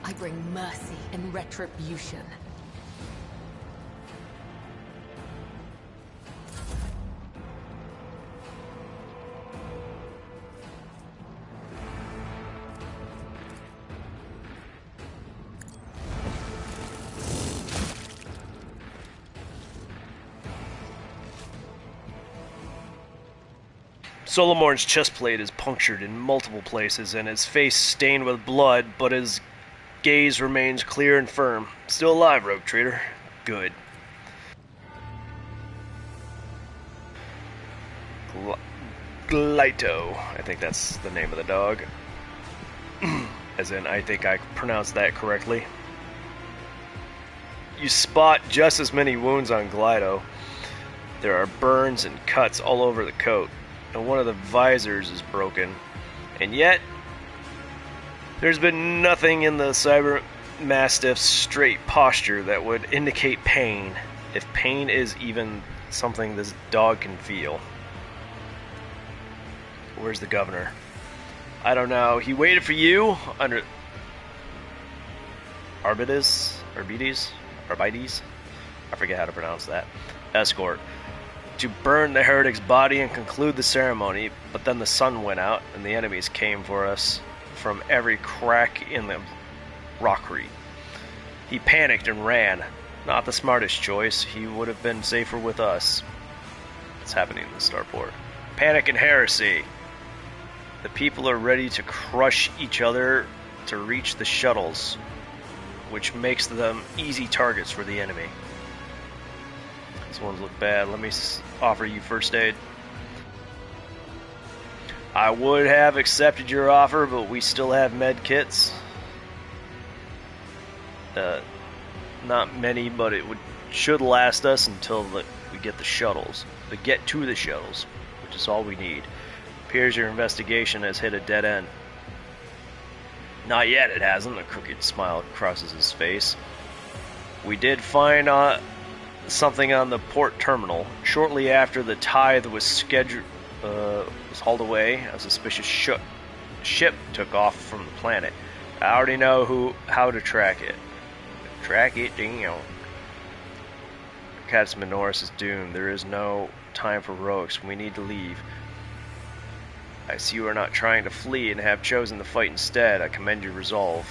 I bring mercy and retribution. Solomorn's chest plate is punctured in multiple places and his face stained with blood, but his gaze remains clear and firm. Still alive, Rogue Trader. Good. Glyto. I think that's the name of the dog. As in, I think I pronounced that correctly. You spot just as many wounds on Glido. There are burns and cuts all over the coat, and one of the visors is broken. And yet, there's been nothing in the Cyber Mastiff's straight posture that would indicate pain, if pain is even something this dog can feel. Where's the governor? I don't know. He waited for you under Arbides? I forget how to pronounce that. Escort. To burn the heretic's body and conclude the ceremony, but then the sun went out and the enemies came for us from every crack in the rockery. He panicked and ran. Not the smartest choice. He would have been safer with us. What's happening in the starport? Panic and heresy. The people are ready to crush each other to reach the shuttles, which makes them easy targets for the enemy. These ones look bad. Let me offer you first aid. I would have accepted your offer, but we still have med kits. Not many, but it should last us until we get the shuttles. To get to the shuttles, which is all we need. Appears your investigation has hit a dead end. Not yet, it hasn't. A crooked smile crosses his face. We did find something on the port terminal. Shortly after the tithe was hauled away, a suspicious ship took off from the planet. I already know how to track it. Track it, damn. Captain Minoris is doomed. There is no time for heroics. We need to leave. I see you are not trying to flee and have chosen to fight instead. I commend your resolve.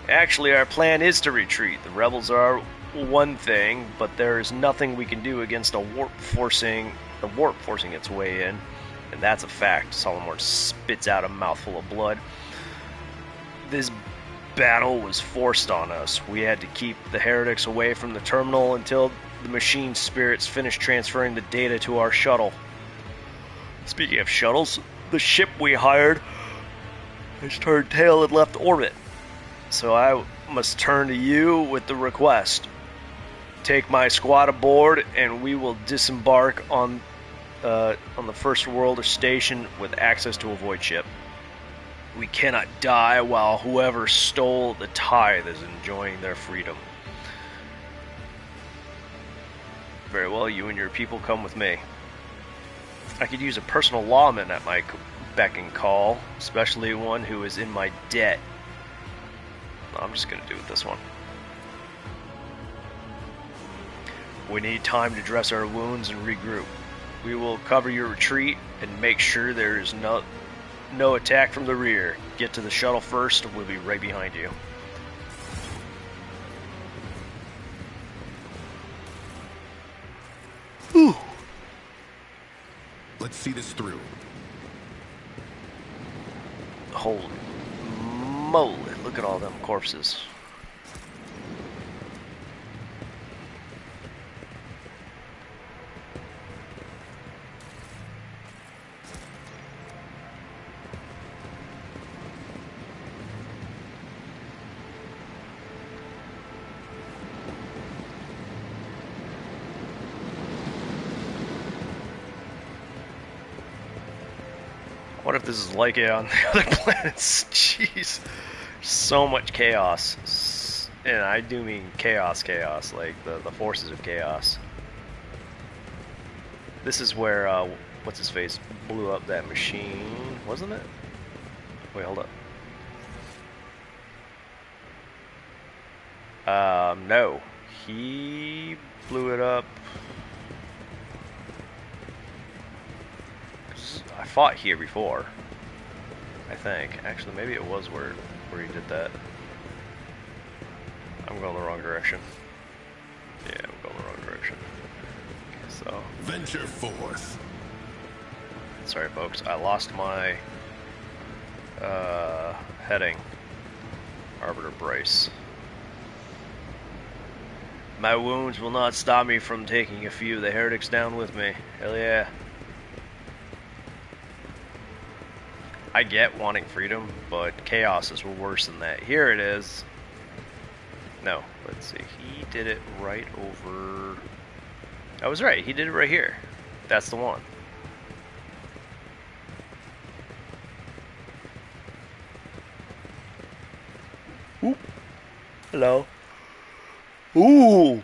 Actually, our plan is to retreat. The rebels are one thing, but there is nothing we can do against the warp forcing its way in, and that's a fact. Solomon spits out a mouthful of blood. This battle was forced on us. We had to keep the heretics away from the terminal until the machine spirits finished transferring the data to our shuttle. Speaking of shuttles, the ship we hired has turned tail and left orbit. So I must turn to you with the request. Take my squad aboard and we will disembark on the first world station with access to a void ship. We cannot die while whoever stole the tithe is enjoying their freedom. Very well, you and your people come with me. I could use a personal lawman at my beck and call, especially one who is in my debt. I'm just going to do it this one. We need time to dress our wounds and regroup. We will cover your retreat and make sure there is no attack from the rear. Get to the shuttle first, and we'll be right behind you. Whew. Let's see this through. Holy moly, look at all them corpses. What if this is like it on the other planets? Jeez. So much chaos. And I do mean chaos, like the forces of chaos. This is where, what's his face, blew up that machine, wasn't it? Wait, hold up. No. He blew it up. I fought here before, I think. Actually, maybe it was where he did that. I'm going the wrong direction. Yeah, I'm going the wrong direction. Okay, so Venture forth. Sorry, folks. I lost my heading. Arbiter Bryce. My wounds will not stop me from taking a few of the heretics down with me. Hell yeah. I get wanting freedom, but chaos is worse than that. Here it is. No, Let's see. He did it right over... I was right. He did it right here. That's the one. Oop. Hello. Ooh.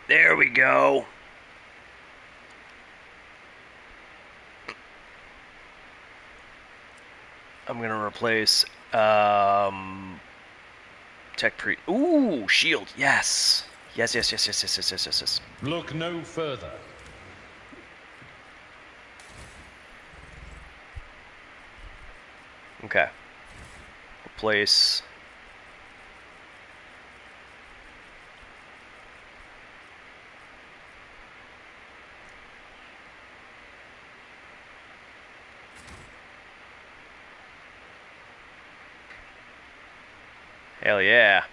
There we go. I'm gonna replace tech pre. Ooh, shield. Yes. Yes. Yes. Yes. Yes. Yes. Yes. Yes. Yes. Yes. Look no further. Okay. Replace. Hell yeah.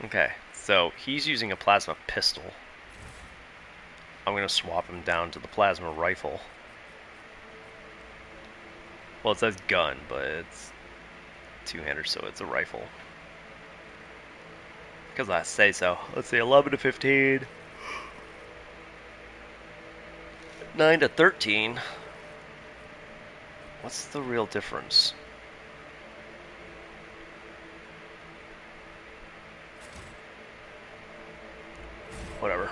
Okay, so he's using a plasma pistol. I'm going to swap him down to the plasma rifle. Well, it says gun, but it's two-hander, so it's a rifle. Because I say so. Let's see, 11 to 15. 9 to 13. What's the real difference? Whatever.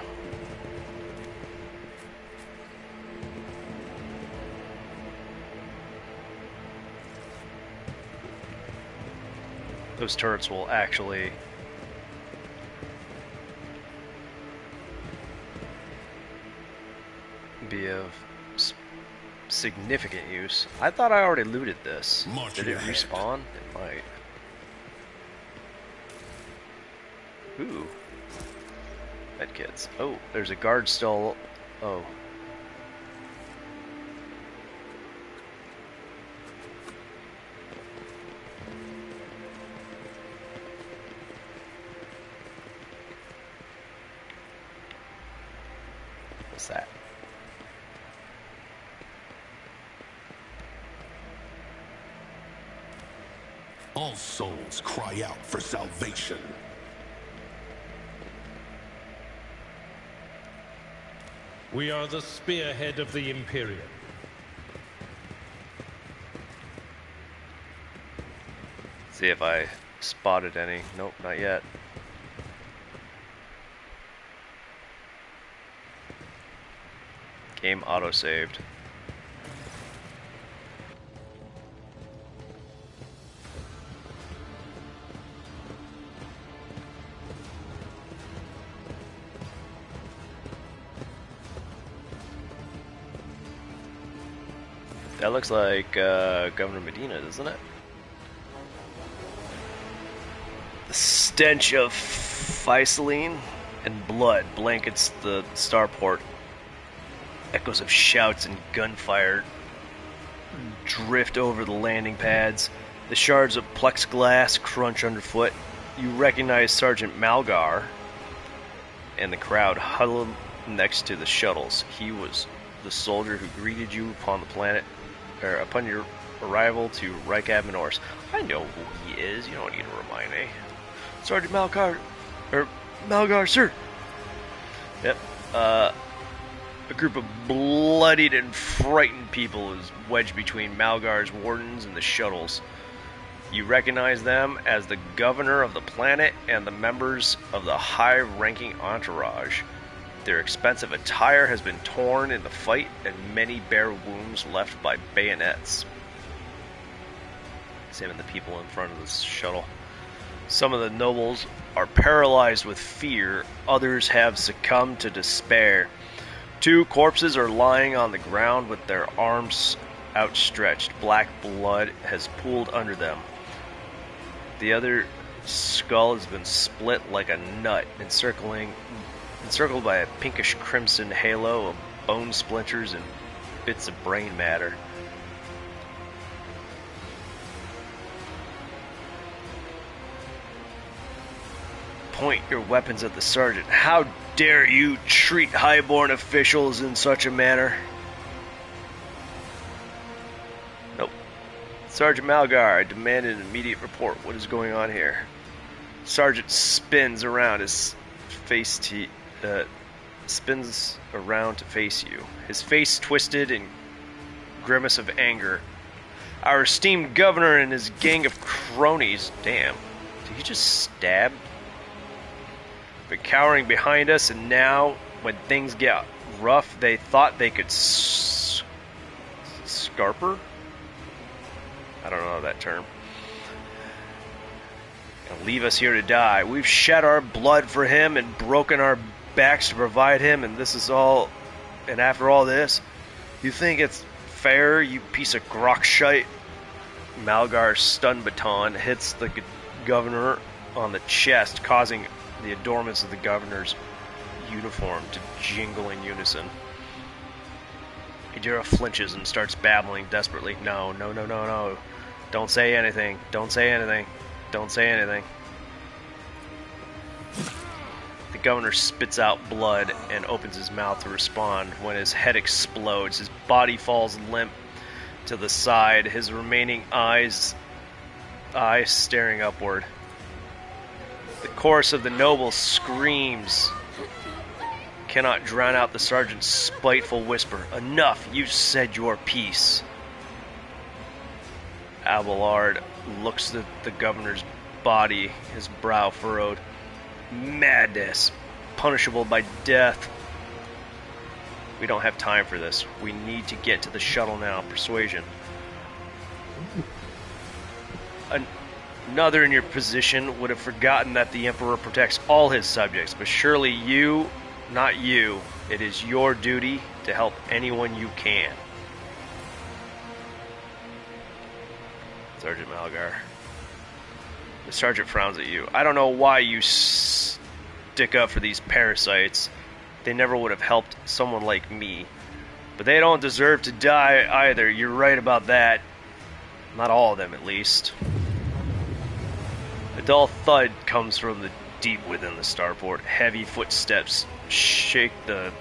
Those turrets will actually be of significant use. I thought I already looted this. Did it respawn? It might. Ooh. Medkits. Oh, there's a guard still. Oh. What's that? All souls cry out for salvation. We are the spearhead of the Imperium. See if I spotted any. Nope, not yet. Game auto-saved. That looks like Governor Medina, doesn't it? The stench of Physaline and blood blankets the starport. Echoes of shouts and gunfire drift over the landing pads. The shards of plexiglass crunch underfoot. You recognize Sergeant Malgar and the crowd huddled next to the shuttles. He was the soldier who greeted you upon the planet, or upon your arrival to Rykab Minors. I know who he is. You don't need to remind me. Sergeant Malgar, or Malgar, sir. Yep. A group of bloodied and frightened people is wedged between Malgar's wardens and the shuttles. You recognize them as the governor of the planet and the members of the high-ranking entourage. Their expensive attire has been torn in the fight, and many bear wounds left by bayonets. Examine the people in front of this shuttle. Some of the nobles are paralyzed with fear, others have succumbed to despair. 2 corpses are lying on the ground with their arms outstretched. Black blood has pooled under them. The other skull has been split like a nut, encircled by a pinkish crimson halo of bone splinters and bits of brain matter. Point your weapons at the sergeant. How dare you treat highborn officials in such a manner? Nope. Sergeant Malgar, I demand an immediate report. What is going on here? Sergeant spins around his face spins around to face you. His face twisted in grimace of anger. Our esteemed governor and his gang of cronies. Damn. Did he just stab? Been cowering behind us, and now, when things get rough, they thought they could scarper? I don't know that term. And leave us here to die. We've shed our blood for him and broken our backs to provide him, and this is all. And after all this, you think it's fair, you piece of grokshite? Malgar's stun baton hits the governor on the chest, causing the adornments of the governor's uniform to jingle in unison. Idira flinches and starts babbling desperately. No, no, no, no, no. Don't say anything. Don't say anything. Don't say anything. The governor spits out blood and opens his mouth to respond when his head explodes. His body falls limp to the side, his remaining eyes staring upward. The chorus of the noble screams cannot drown out the sergeant's spiteful whisper. Enough, you've said your piece. Abelard looks at the governor's body, his brow furrowed. Madness, punishable by death. We don't have time for this. We need to get to the shuttle now. Persuasion. Another in your position would have forgotten that the Emperor protects all his subjects, but surely you, not you, it is your duty to help anyone you can. Sergeant Malgar. The sergeant frowns at you. I don't know why you stick up for these parasites. They never would have helped someone like me. But they don't deserve to die either. You're right about that. Not all of them, at least. A dull thud comes from the deep within the starport. Heavy footsteps shake the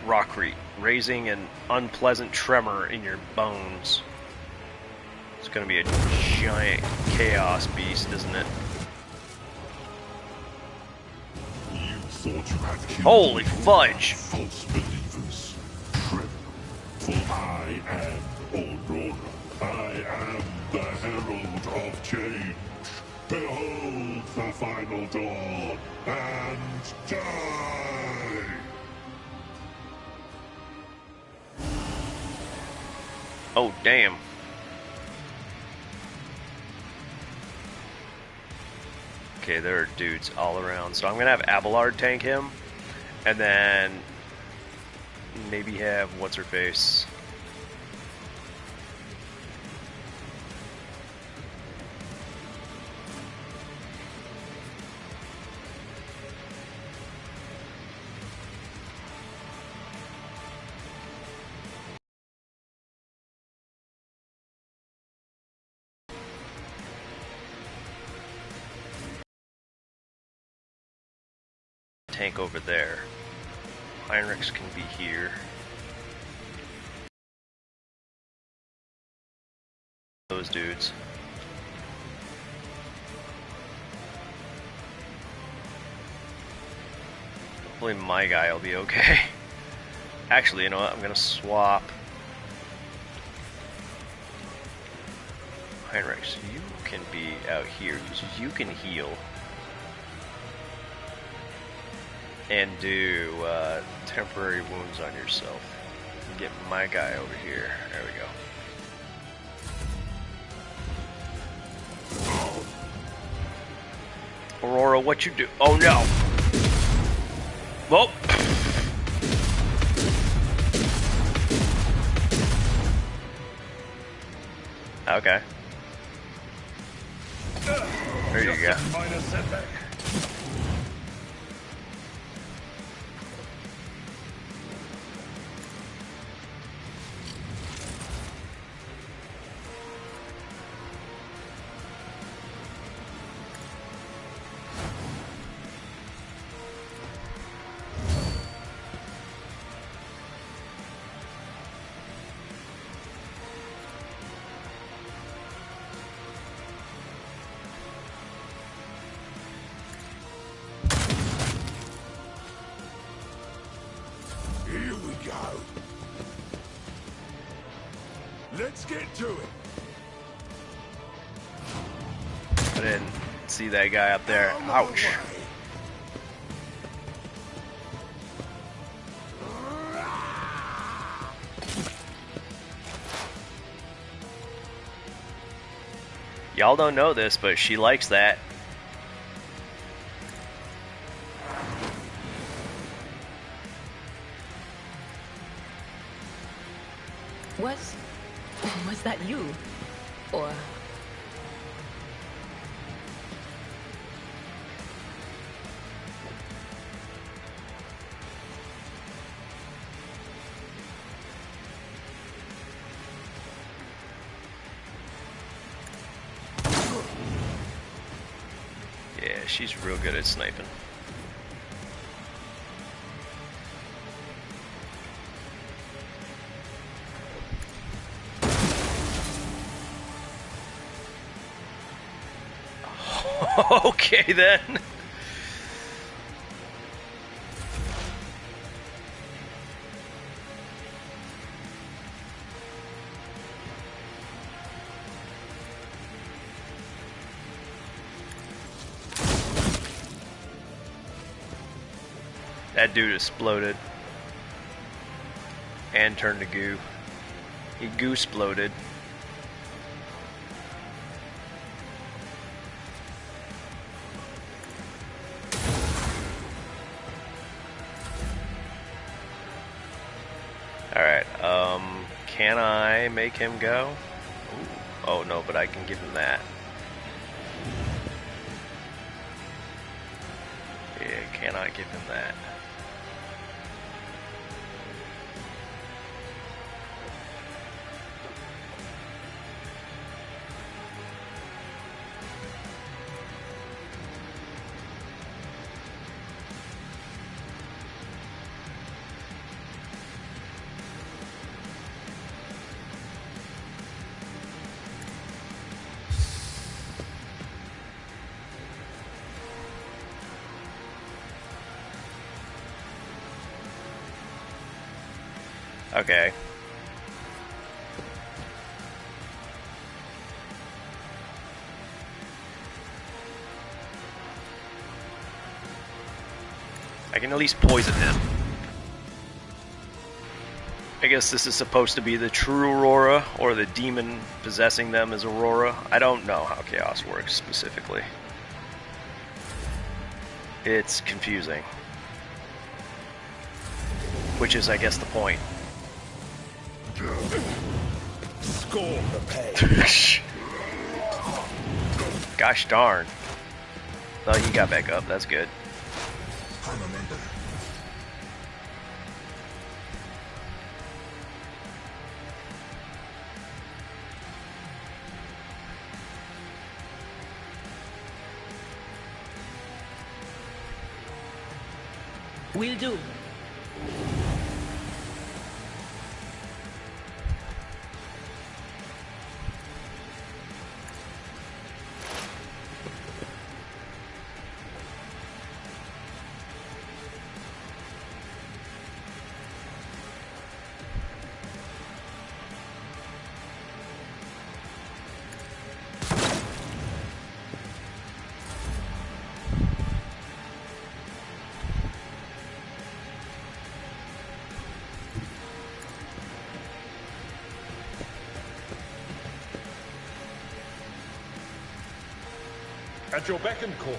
rockcrete, raising an unpleasant tremor in your bones. It's gonna be a giant chaos beast, isn't it? Holy fudge! False believers, tremble, for I am Aurora. I am the herald of change. Behold the final dawn, and die! Oh, damn. Okay, there are dudes all around. So I'm going to have Abelard tank him. And then maybe have what's-her-face. Tank over there. Heinrichs can be here. Those dudes. Hopefully my guy will be okay. Actually, you know what? I'm gonna swap Heinrichs. You can be out here because you can heal. And do temporary wounds on yourself. Get my guy over here. There we go. Aurora, what you do? Oh no! Well. Okay. There you go. go. Let's get to it. I didn't see that guy up there. On my Ouch. way. Y'all don't know this, but she likes that. Was that you? Or... Yeah, she's real good at sniping. Okay then. That dude exploded and turned to goo. He goo-sploded. Alright, can I make him go? Ooh. Oh no, but I can give him that. Yeah, cannot give him that. Okay. I can at least poison him. I guess this is supposed to be the true Aurora, or the demon possessing them as Aurora. I don't know how Chaos works specifically. It's confusing. Which is, I guess, the point. Scorn the pain. Gosh darn. Oh, you got back up. That's good. I'm a member. Will do. At your beck and call.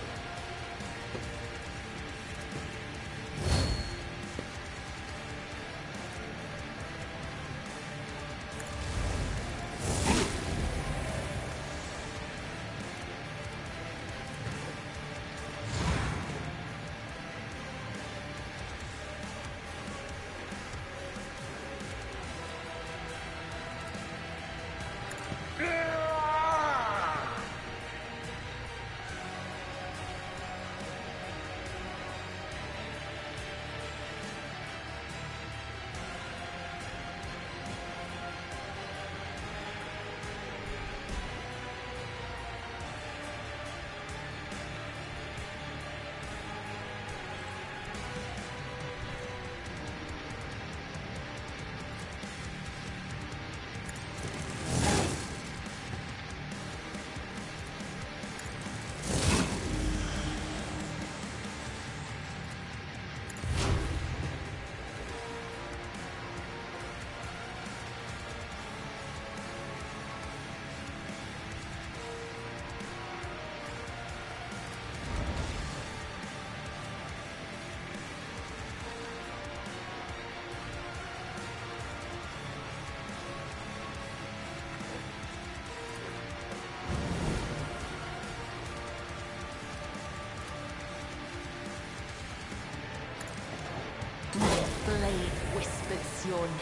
your name.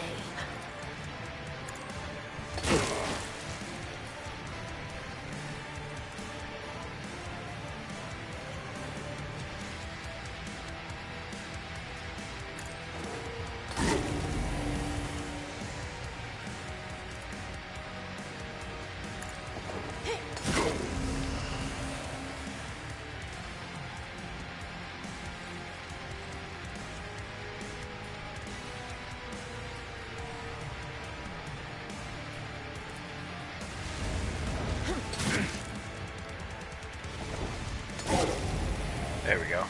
There we go.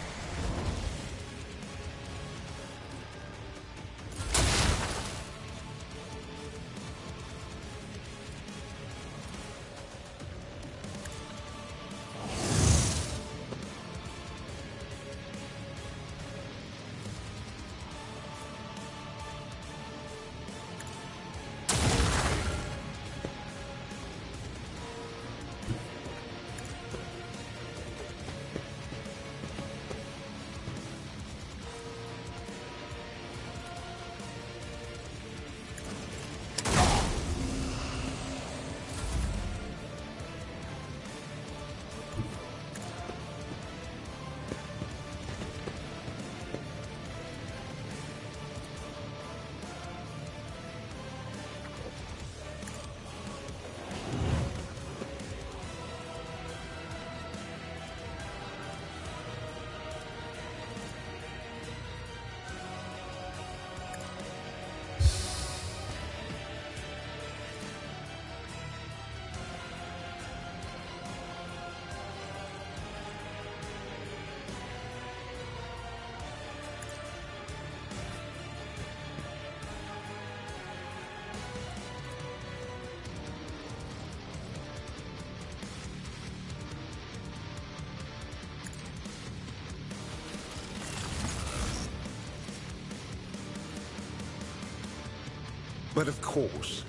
But of course,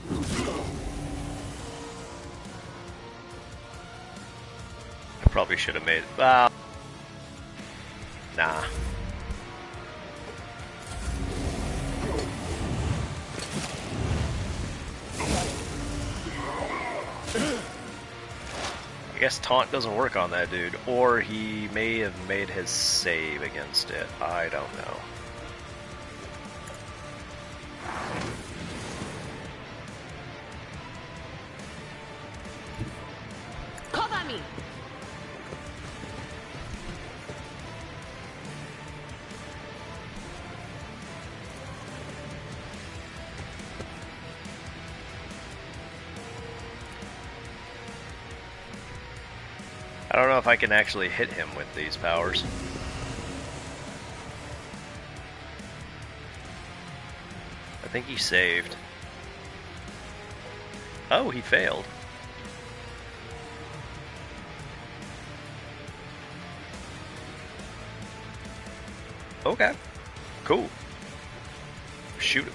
I probably should have made. Nah. I guess taunt doesn't work on that dude, or he may have made his save against it. I don't know. Cover me! I don't know if I can actually hit him with these powers. I think he saved. Oh, he failed. Okay. Cool. Shoot him.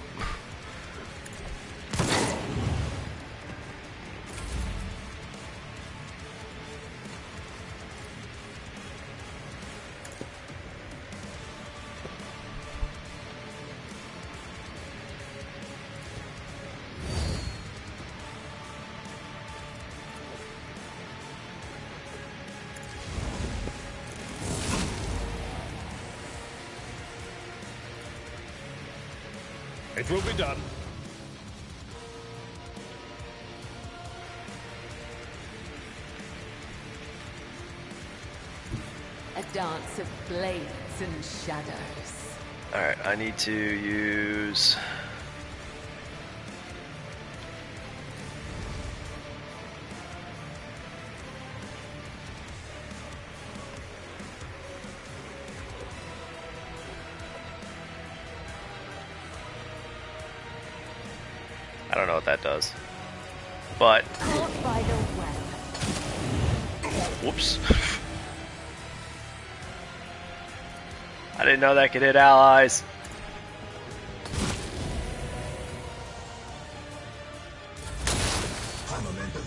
It will be done. A dance of blades and shadows. Alright, I need to use... I don't know what that does. But... Caught by the web. Whoops. I didn't know that could hit allies. High momentum.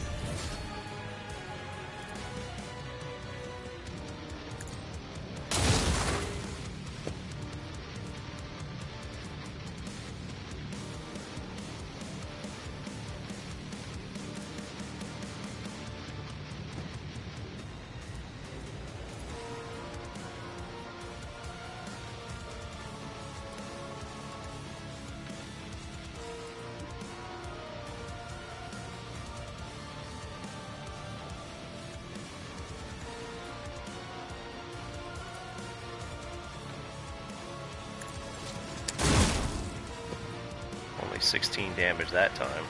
16 damage that time.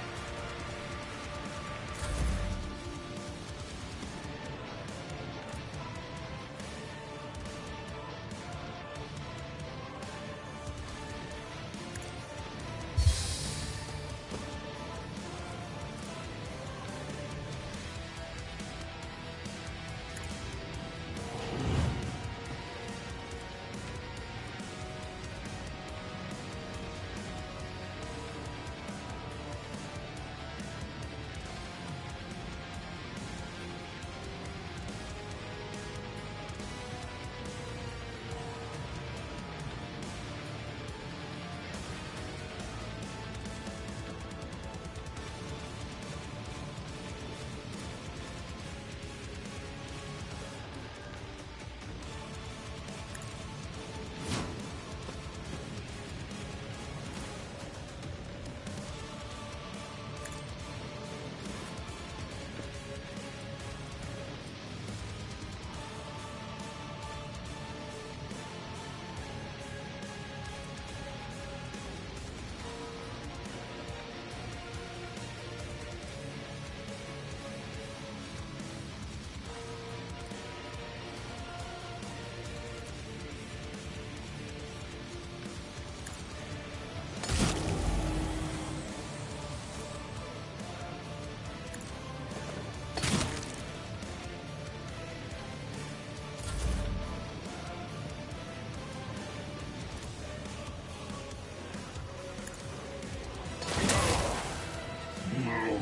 No.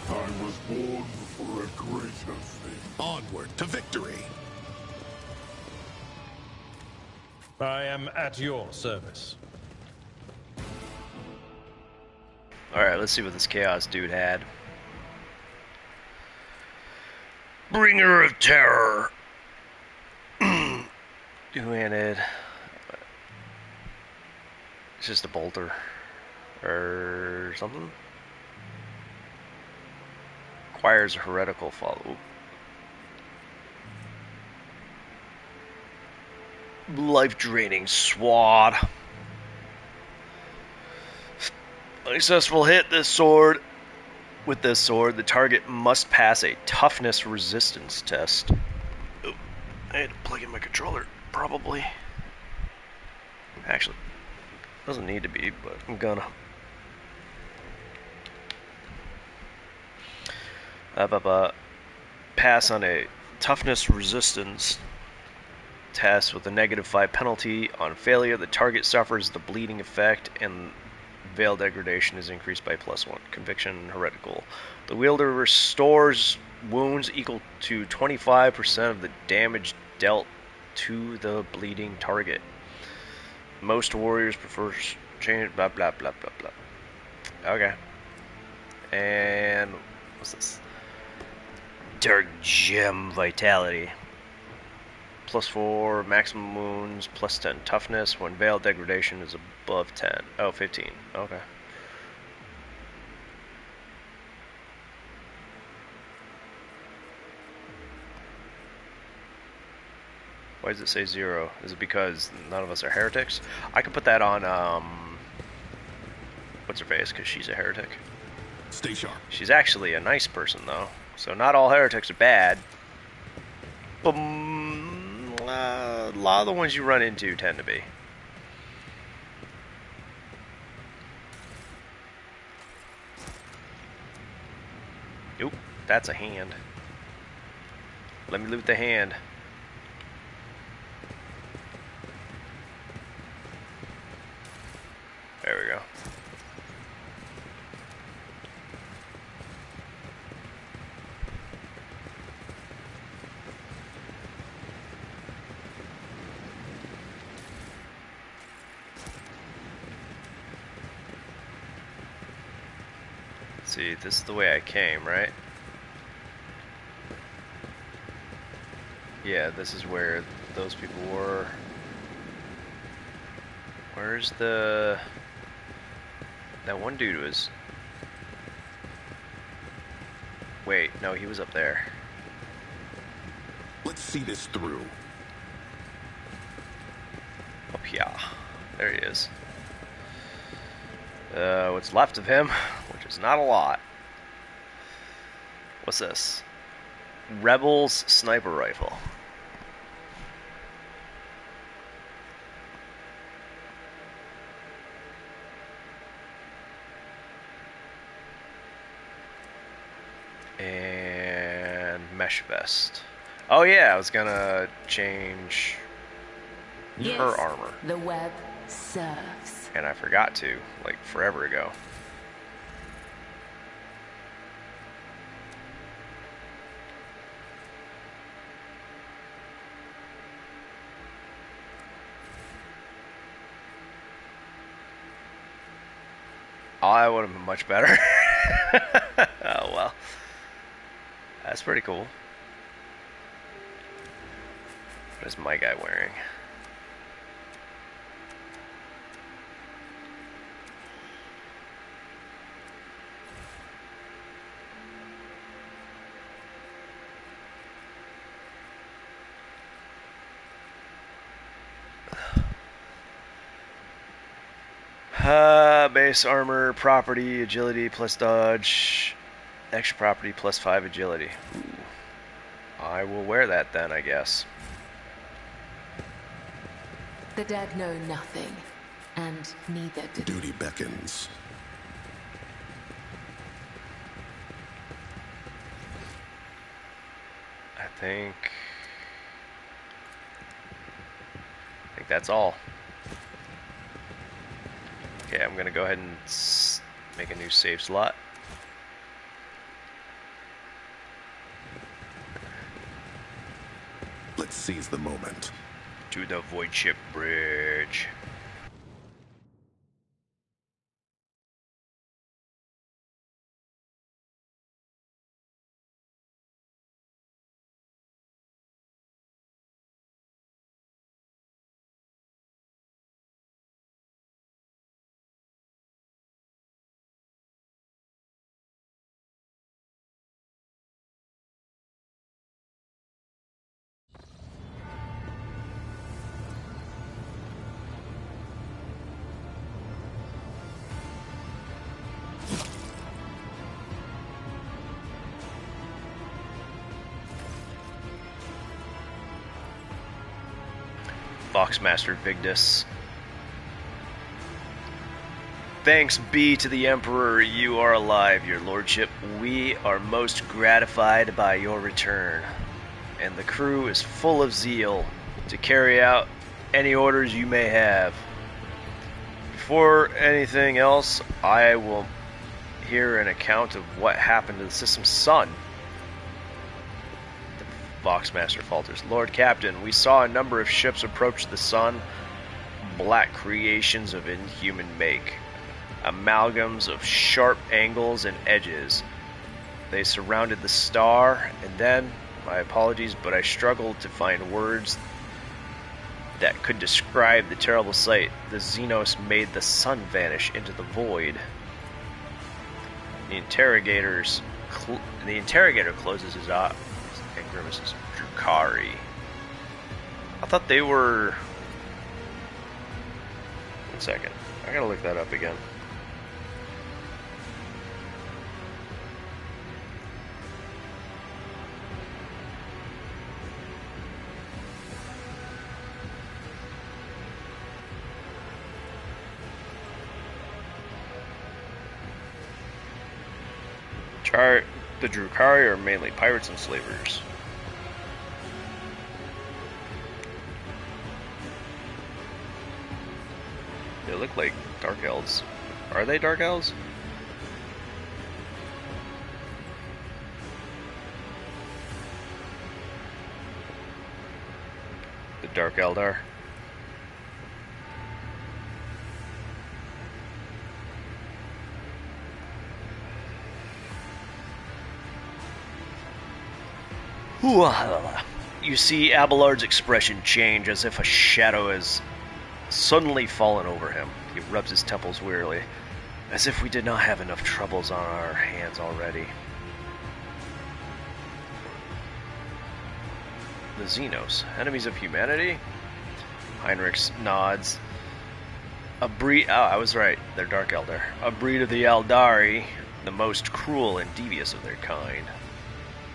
I was born for a greater thing. Onward to victory. I am at your service. Alright, let's see what this Chaos dude had. Bringer of Terror. Two-handed. It's just a bolter. Or something. Requires a heretical follow. Life-draining sword. Successful hit this sword. With this sword, the target must pass a toughness resistance test. Oh, I had to plug in my controller, probably. Actually, doesn't need to be, but I'm gonna. Pass on a toughness resistance test with a -5 penalty. On failure, the target suffers the bleeding effect and veil degradation is increased by +1. Conviction heretical. The wielder restores wounds equal to 25% of the damage dealt to the bleeding target. Most warriors prefer change. Blah blah blah blah blah. Okay. And what's this? Dark Gem Vitality. +4 maximum wounds, +10 toughness when veil degradation is above 10. Oh, 15. Okay. Why does it say 0? Is it because none of us are heretics? I could put that on, what's her face, because she's a heretic. Stay sharp. She's actually a nice person, though. So not all heretics are bad. But a lot of the ones you run into tend to be. Oop, that's a hand. Let me loot the hand. There we go. See, this is the way I came, right? Yeah, this is where those people were. Where's the... That one dude was... Wait, no, he was up there. Let's see this through. Up here. There he is. What's left of him, which is not a lot. What's this? Rebels sniper rifle. And mesh vest. Oh yeah, I was gonna change Yes, her armor. the web serves. And I forgot to, like forever ago. Oh, I would have been much better. Oh well. That's pretty cool. What is my guy wearing? Base armor, property, agility plus dodge, extra property plus 5 agility. Ooh. I will wear that then, I guess. The dead know nothing, and neither do Duty beckons. I think that's all. Okay, I'm gonna go ahead and make a new save slot. Let's seize the moment. To the void ship bridge. Boxmaster Vigdis. Thanks be to the Emperor, you are alive, your lordship. We are most gratified by your return, and the crew is full of zeal to carry out any orders you may have. Before anything else, I will hear an account of what happened to the system's sun. Boxmaster falters. Lord Captain, we saw a number of ships approach the sun, black creations of inhuman make, amalgams of sharp angles and edges. They surrounded the star, and then, my apologies, but I struggled to find words that could describe the terrible sight. The Xenos made the sun vanish into the void. The interrogator closes his eyes and grimaces. Drukhari. I thought they were... One second. I gotta look that up again. The Drukhari are mainly pirates and slavers. They look like Dark Elves. Are they Dark Elves? The Dark Eldar. You see Abelard's expression change as if a shadow has suddenly fallen over him. He rubs his temples wearily, as if we did not have enough troubles on our hands already. The Xenos, enemies of humanity? Heinrich nods. A breed. Oh, I was right. They're Dark Eldar. A breed of the Eldari, the most cruel and devious of their kind.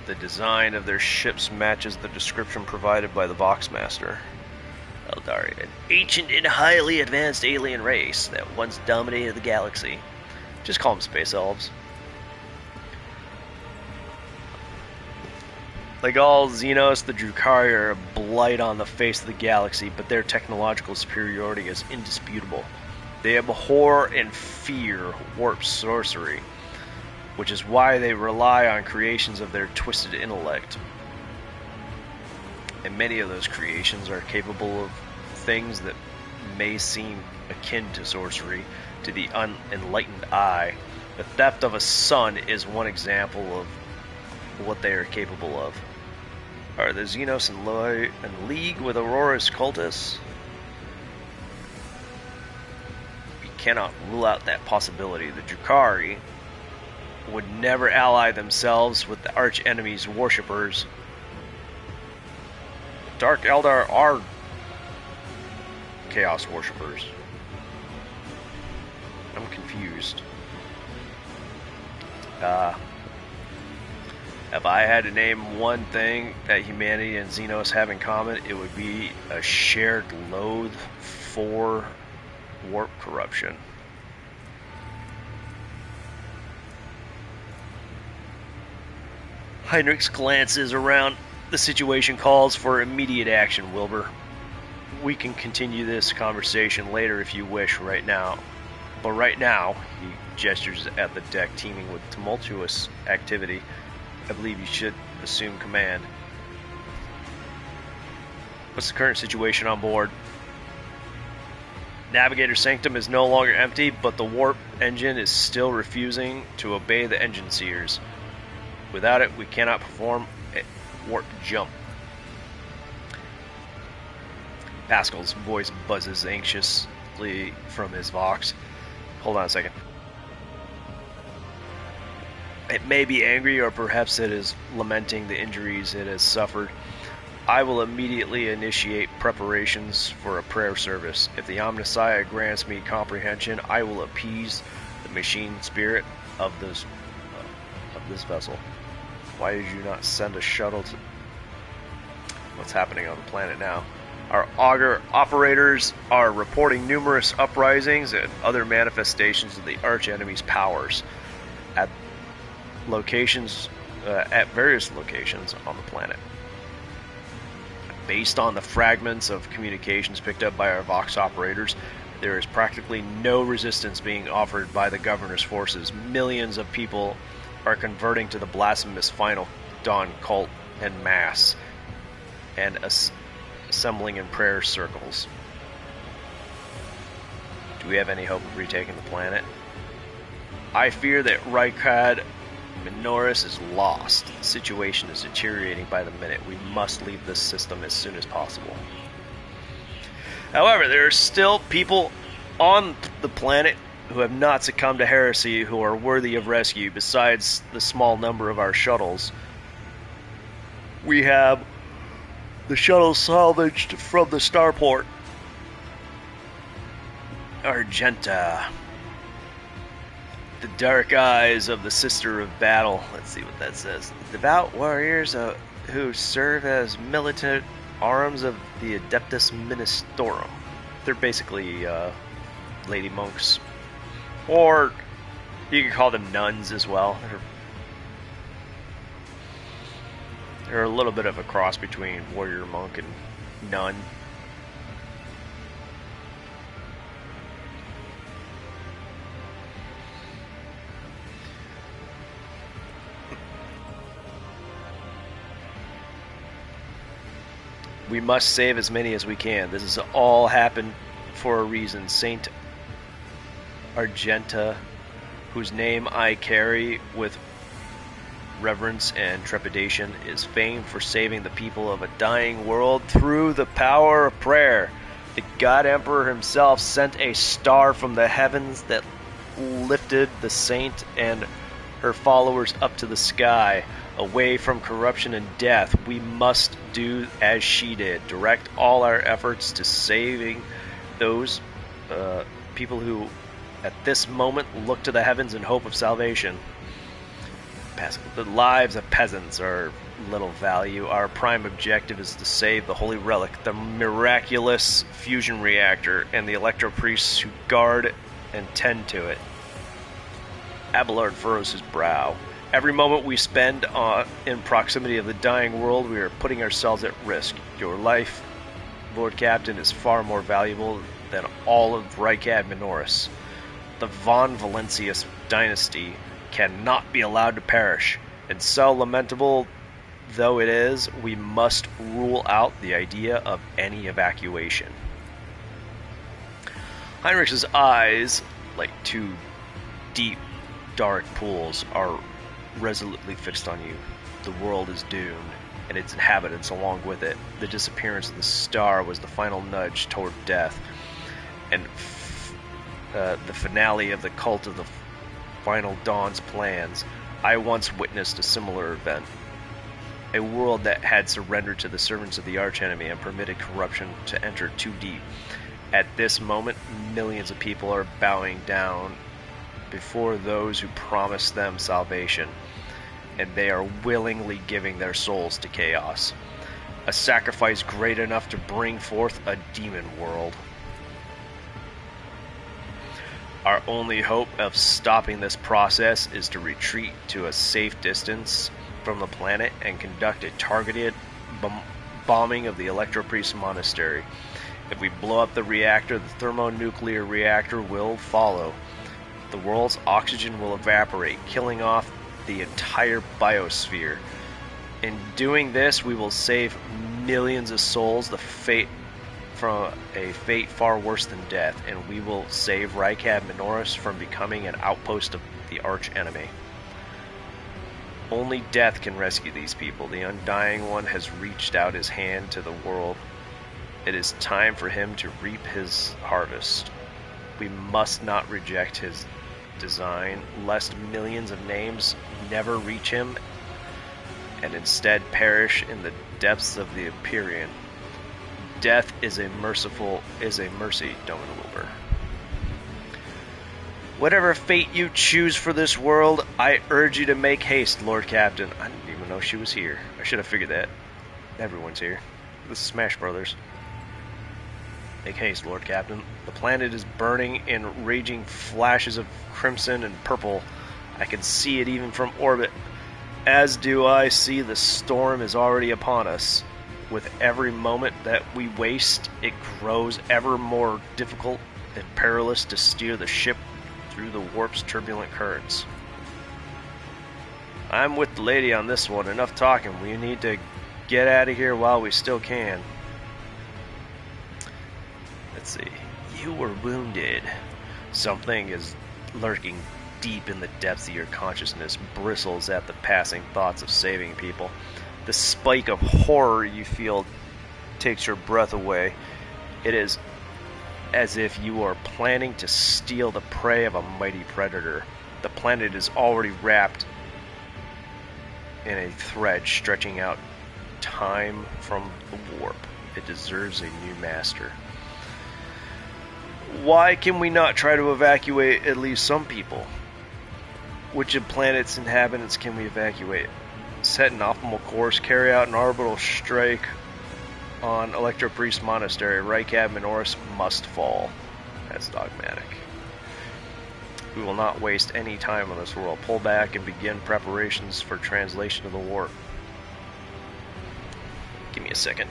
The design of their ships matches the description provided by the Voxmaster. Eldari, an ancient and highly advanced alien race that once dominated the galaxy. Just call them Space Elves. Like all Xenos, the Drukhari are a blight on the face of the galaxy, but their technological superiority is indisputable. They abhor and fear warp sorcery, which is why they rely on creations of their twisted intellect. And many of those creations are capable of things that may seem akin to sorcery to the unenlightened eye. The theft of a sun is one example of what they are capable of. Are the Xenos in league with Aurora's cultists? We cannot rule out that possibility. The Drukhari would never ally themselves with the arch-enemy's worshippers. The Dark Eldar are Chaos worshippers. I'm confused. If I had to name one thing that humanity and Xenos have in common, it would be a shared loathe for warp corruption. Heinrich's glances around the situation calls for immediate action, Wilbur. We can continue this conversation later if you wish, right now. But right now, he gestures at the deck teeming with tumultuous activity. I believe you should assume command. What's the current situation on board? Navigator Sanctum is no longer empty, but the warp engine is still refusing to obey the engine seers. Without it, we cannot perform a warp jump. Pascal's voice buzzes anxiously from his Vox. Hold on a second. It may be angry, or perhaps it is lamenting the injuries it has suffered. I will immediately initiate preparations for a prayer service. If the Omnissiah grants me comprehension, I will appease the machine spirit of this vessel. Why did you not send a shuttle to... What's happening on the planet now? Our auger operators are reporting numerous uprisings and other manifestations of the arch-enemy's powers at various locations on the planet. Based on the fragments of communications picked up by our Vox operators, there is practically no resistance being offered by the governor's forces. Millions of people are converting to the blasphemous Final Dawn cult en masse and assembling in prayer circles. Do we have any hope of retaking the planet? I fear that Rykad Minoris is lost. The situation is deteriorating by the minute. We must leave this system as soon as possible. However, there are still people on the planet who have not succumbed to heresy who are worthy of rescue. Besides the small number of our shuttles, we have the shuttle salvaged from the starport. Argenta. The dark eyes of the Sister of Battle. Let's see what that says. Devout warriors who serve as militant arms of the Adeptus Ministorum. They're basically lady monks. Or you could call them nuns as well. They're a little bit of a cross between warrior monk and nun. We must save as many as we can. This has all happened for a reason. Saint Argenta, whose name I carry with reverence and trepidation, is famed for saving the people of a dying world through the power of prayer. The God Emperor himself sent a star from the heavens that lifted the saint and her followers up to the sky, away from corruption and death. We must do as she did, direct all our efforts to saving those people who, at this moment, look to the heavens in hope of salvation. The lives of peasants are little value. Our prime objective is to save the holy relic, the miraculous fusion reactor, and the electro priests who guard and tend to it. Abelard furrows his brow. Every moment we spend in proximity of the dying world, we are putting ourselves at risk. Your life, Lord Captain, is far more valuable than all of Rykad Minoris. The Von Valencius dynasty cannot be allowed to perish, and so lamentable though it is, we must rule out the idea of any evacuation. Heinrich's eyes, like two deep, dark pools, are resolutely fixed on you. The world is doomed, and its inhabitants along with it. The disappearance of the star was the final nudge toward death, and the finale of the cult of the Final Dawn's plans. I once witnessed a similar event. A world that had surrendered to the servants of the archenemy and permitted corruption to enter too deep. At this moment, millions of people are bowing down before those who promised them salvation, and they are willingly giving their souls to chaos. A sacrifice great enough to bring forth a demon world. Our only hope of stopping this process is to retreat to a safe distance from the planet and conduct a targeted bombing of the Electropriest Monastery. If we blow up the reactor, the thermonuclear reactor will follow. The world's oxygen will evaporate, killing off the entire biosphere. In doing this, we will save millions of souls from a fate far worse than death, and we will save Rykad Minoris from becoming an outpost of the arch-enemy. Only death can rescue these people. The Undying One has reached out his hand to the world. It is time for him to reap his harvest. We must not reject his design, lest millions of names never reach him and instead perish in the depths of the Empyrean. Death is a mercy, Domin Wilbur. Whatever fate you choose for this world, I urge you to make haste, Lord Captain. I didn't even know she was here. I should have figured that. Everyone's here. The Smash Brothers. Make haste, Lord Captain. The planet is burning in raging flashes of crimson and purple. I can see it even from orbit. As do I see the storm is already upon us. With every moment that we waste, it grows ever more difficult and perilous to steer the ship through the warp's turbulent currents. I'm with the lady on this one. Enough talking. We need to get out of here while we still can. Let's see. You were wounded. Something is lurking deep in the depths of your consciousness, bristles at the passing thoughts of saving people. The spike of horror you feel takes your breath away. It is as if you are planning to steal the prey of a mighty predator. The planet is already wrapped in a thread stretching out time from the warp. It deserves a new master. Why can we not try to evacuate at least some people? Which of planet's inhabitants can we evacuate? Set an optimal course, carry out an orbital strike on Electropriest Monastery. Rykad Minoris must fall. That's dogmatic. We will not waste any time on this world. Pull back and begin preparations for translation of the warp. Give me a second.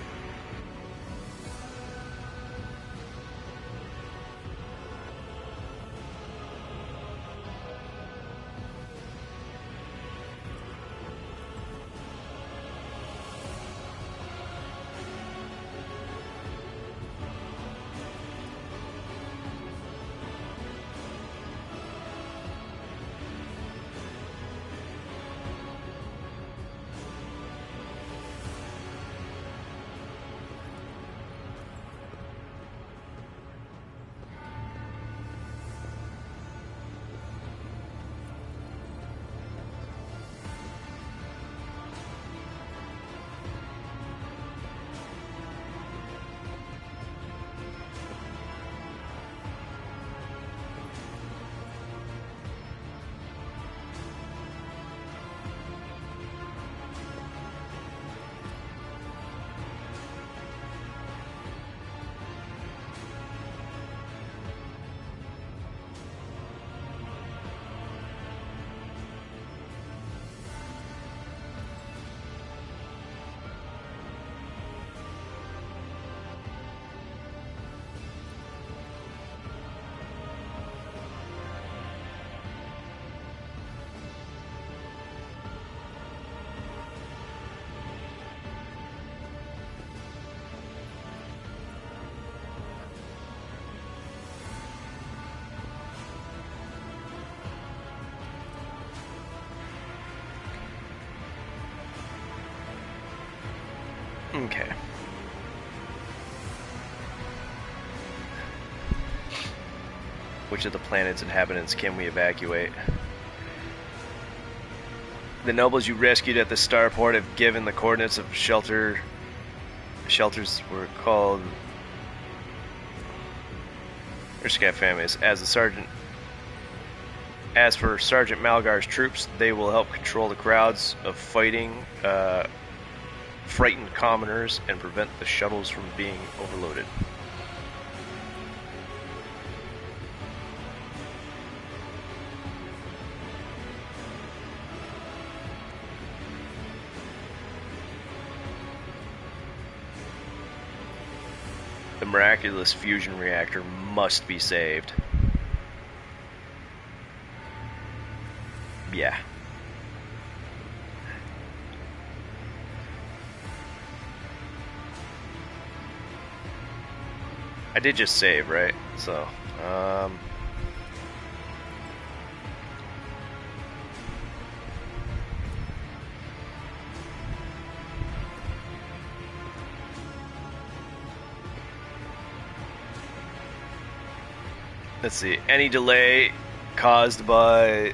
Okay. Which of the planet's inhabitants can we evacuate? The nobles you rescued at the starport have given the coordinates of shelters were called Erscat families. As for Sergeant Malgar's troops, they will help control the crowds of frightened commoners and prevent the shuttles from being overloaded. The miraculous fusion reactor must be saved. Yeah. I did just save, right? So, let's see. Any delay caused by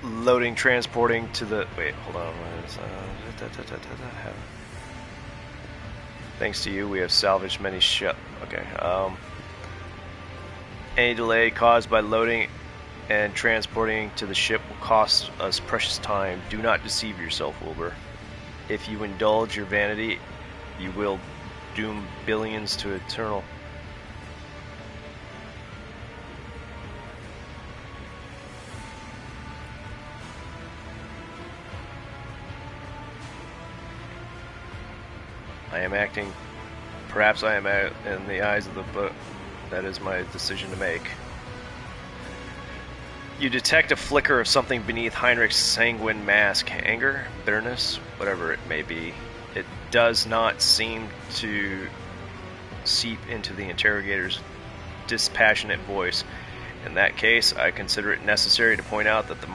loading, transporting to the... Wait, hold on. Thanks to you, we have salvaged many Okay. Any delay caused by loading and transporting to the ship will cost us precious time. Do not deceive yourself, Wilbur. If you indulge your vanity, you will doom billions to eternal... I am acting. Perhaps I am in the eyes of the book. That is my decision to make. You detect a flicker of something beneath Heinrich's sanguine mask. Anger, bitterness, whatever it may be. It does not seem to seep into the interrogator's dispassionate voice. In that case, I consider it necessary to point out that the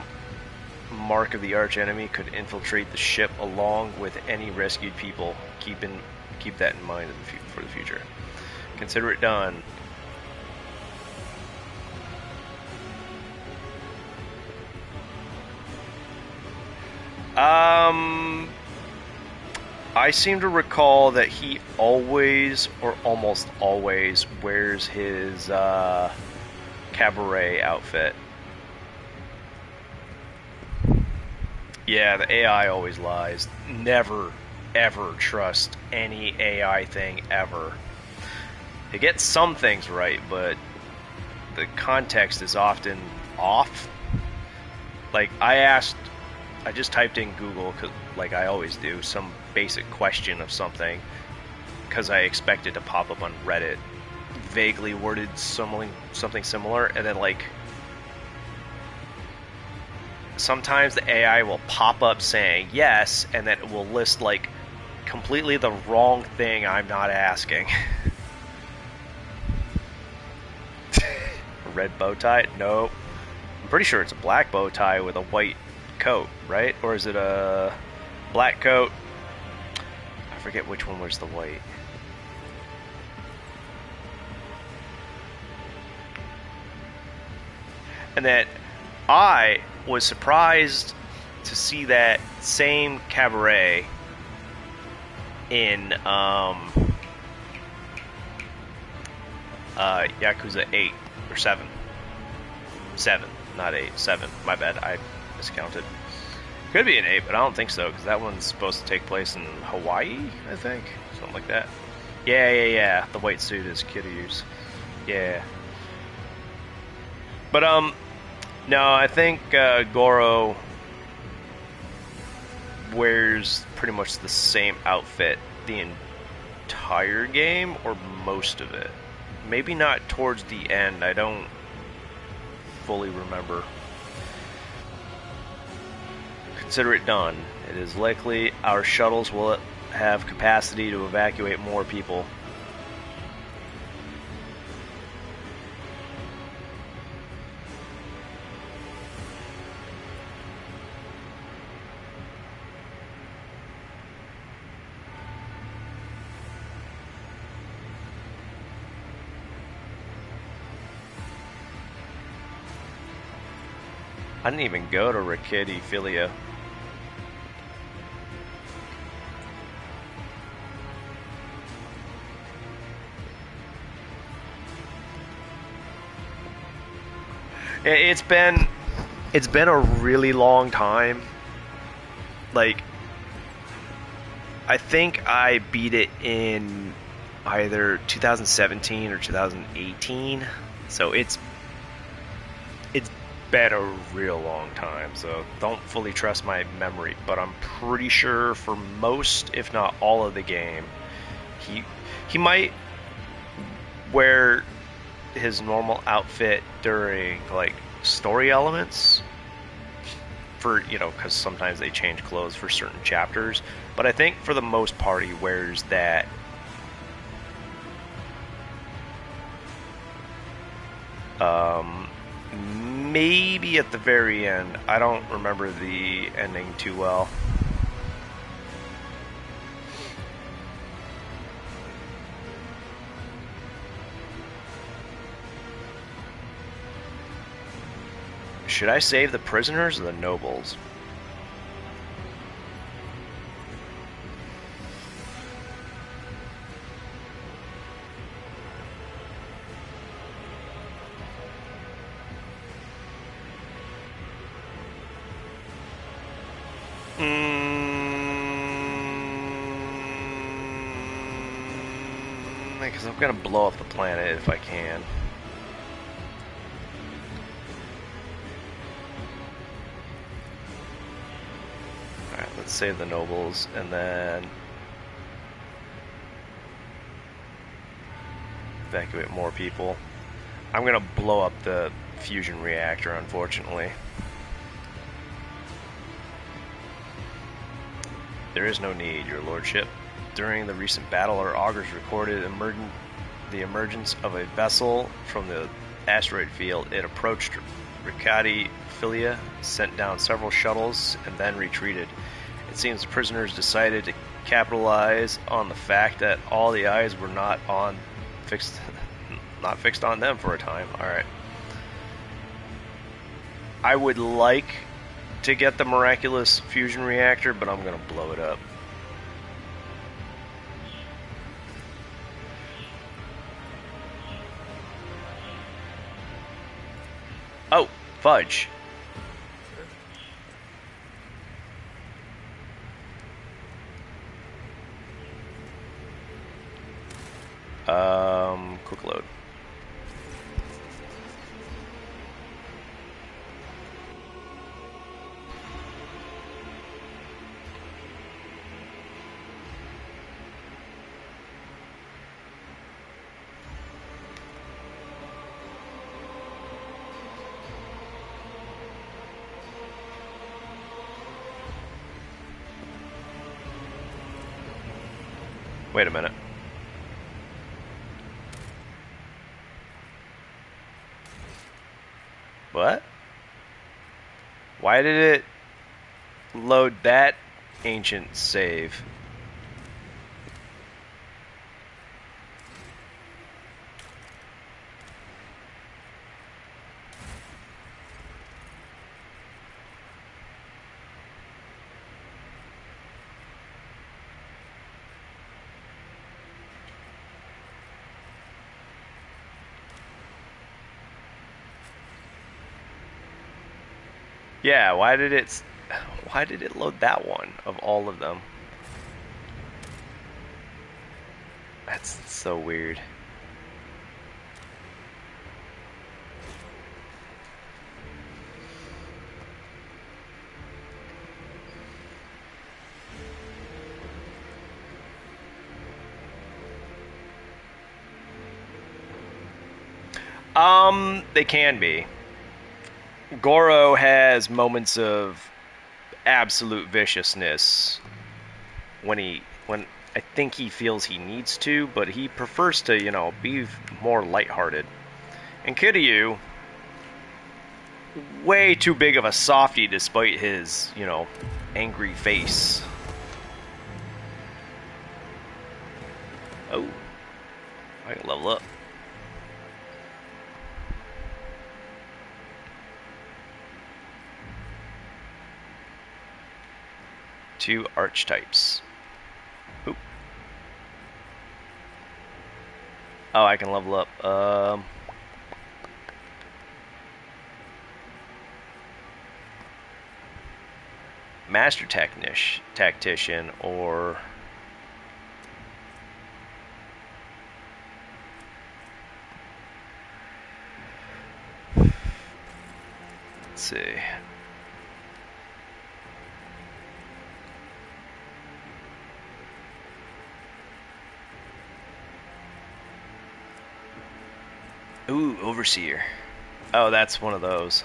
mark of the archenemy could infiltrate the ship along with any rescued people. Keep that in mind for the future. Consider it done. I seem to recall that he always, or almost always, wears his cabaret outfit. Yeah, the AI always lies. Never, ever trust any AI thing ever. It gets some things right, but the context is often off. Like, I just typed in Google, like I always do, some basic question of something, because I expect it to pop up on Reddit, vaguely worded something similar, and then, like, sometimes the AI will pop up saying yes, and then it will list, like, completely the wrong thing I'm not asking. A red bow tie? Nope. I'm pretty sure it's a black bow tie with a white coat, right? Or is it a black coat? I forget which one was the white. And then I was surprised to see that same cabaret in Yakuza 8 or 7. 7, not 8. 7. My bad. I miscounted. Could be an 8, but I don't think so, because that one's supposed to take place in Hawaii, I think. Something like that. Yeah. The white suit is Kiryu's. Yeah. But, no, I think Goro wears pretty much the same outfit the entire game, or most of it. Maybe not towards the end. I don't fully remember. Consider it done. It is likely our shuttles will have capacity to evacuate more people. I didn't even go to Rickety Philia. It's been a really long time. Like, I think I beat it in either 2017 or 2018. So it's been a real long time. So don't fully trust my memory, but I'm pretty sure for most, if not all of the game, he might wear his normal outfit during like story elements for, you know, because sometimes they change clothes for certain chapters, but I think for the most part he wears that maybe at the very end. I don't remember the ending too well. Should I save the prisoners or the nobles? Because I'm gonna blow up the planet if I can. Alright, let's save the nobles and then evacuate more people. I'm gonna blow up the fusion reactor, unfortunately. There is no need, your lordship. During the recent battle, our augurs recorded the emergence of a vessel from the asteroid field. It approached Rickety Philia, sent down several shuttles, and then retreated. It seems the prisoners decided to capitalize on the fact that all the eyes were not fixed on them for a time. Alright. I would like to get the miraculous fusion reactor, but I'm gonna blow it up. Oh, fudge. Quick load. Wait a minute. What? Why did it load that ancient save? Yeah, why did it load that one of all of them? That's so weird. They can be. Goro has moments of absolute viciousness when I think he feels he needs to, but he prefers to, you know, be more lighthearted. And Kiryu, way too big of a softie despite his, you know, angry face. Oh, I can level up. 2 archetypes. Oop. Oh, I can level up. Master Tactician, or let's see. Ooh, Overseer. Oh, that's one of those.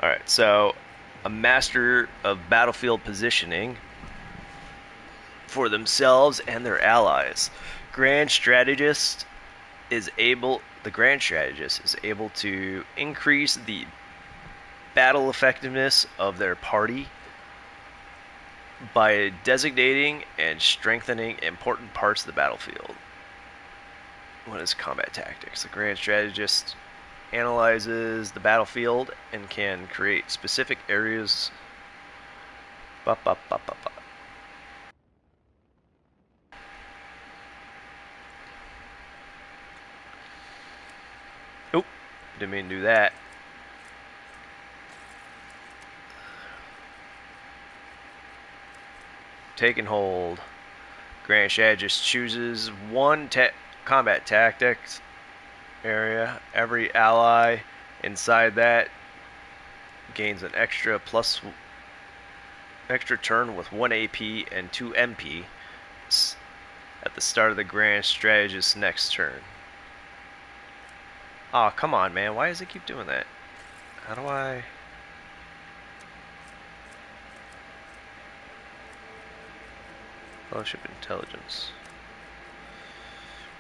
Alright, so a master of battlefield positioning for themselves and their allies. The Grand Strategist is able to increase the battle effectiveness of their party by designating and strengthening important parts of the battlefield. What is combat tactics? The Grand Strategist analyzes the battlefield and can create specific areas. Ba, ba, ba, ba, ba. Oop, didn't mean to do that. Taking hold. Grand Strategist chooses one combat tactics area. Every ally inside that gains an extra turn with 1 AP and 2 MP at the start of the Grand Strategist's next turn. Aw, oh, come on, man. Why does it keep doing that? How do I... Fellowship Intelligence.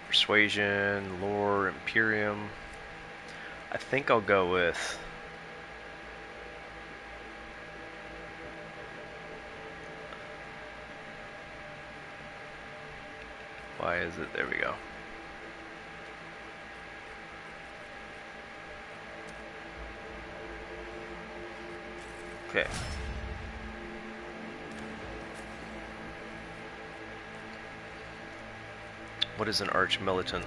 Persuasion, Lore, Imperium. I think I'll go with... Why is it? There we go. Okay. What is an arch militant?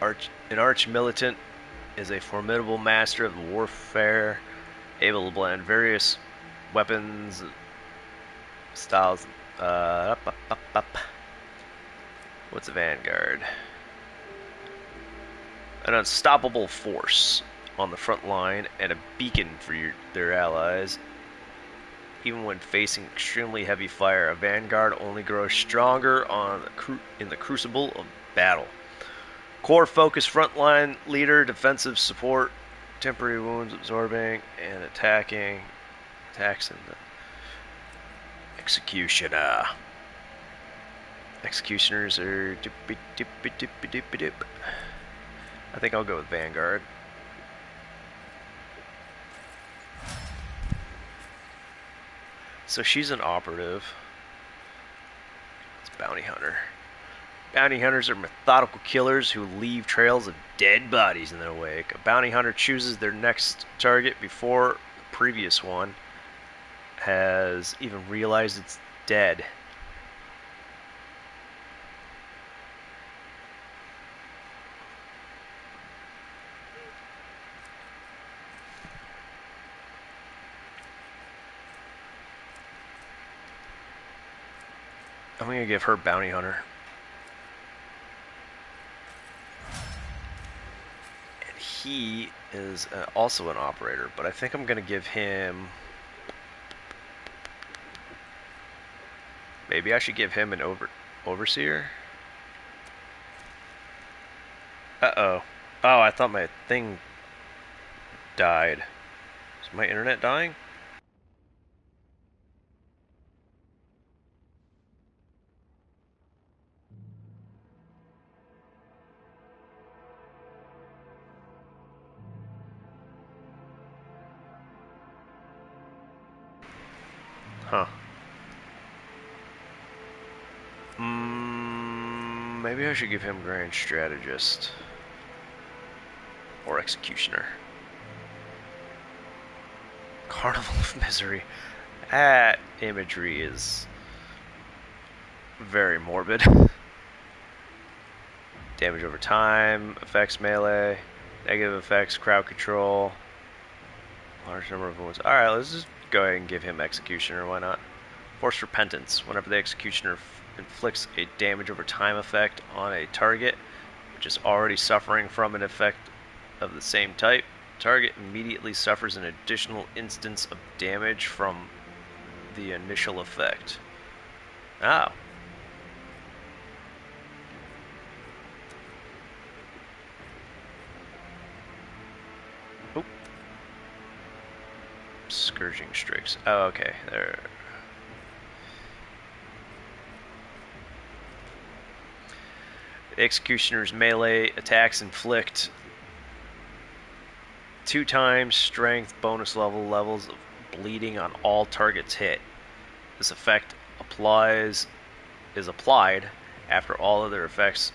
An arch militant is a formidable master of warfare, able to blend various weapons styles. What's a vanguard? An unstoppable force on the front line and a beacon for their allies. Even when facing extremely heavy fire, a vanguard only grows stronger in the crucible of battle. Core focus, frontline leader, defensive support, temporary wounds absorbing, and attacking. Attacks in the executioner. Executioners are doop. I think I'll go with Vanguard. So she's an operative. It's Bounty Hunter. Bounty hunters are methodical killers who leave trails of dead bodies in their wake. A bounty hunter chooses their next target before the previous one has even realized it's dead. I'm going to give her Bounty Hunter. And he is also an operator, but I think I'm going to give him... Maybe I should give him an Overseer? Uh-oh. Oh, I thought my thing died. Is my internet dying? Huh. Maybe I should give him Grand Strategist. Or Executioner. Carnival of Misery. That imagery is very morbid. Damage over time, effects melee, negative effects, crowd control, large number of wounds. Alright, let's just go ahead and give him Executioner, why not? Forced Repentance. Whenever the Executioner inflicts a damage over time effect on a target, which is already suffering from an effect of the same type, target immediately suffers an additional instance of damage from the initial effect. Oh. Oop. Scourging Strix. Oh, okay. There. The Executioner's melee attacks inflict 2 times strength bonus levels of bleeding on all targets hit. This effect is applied after all other effects.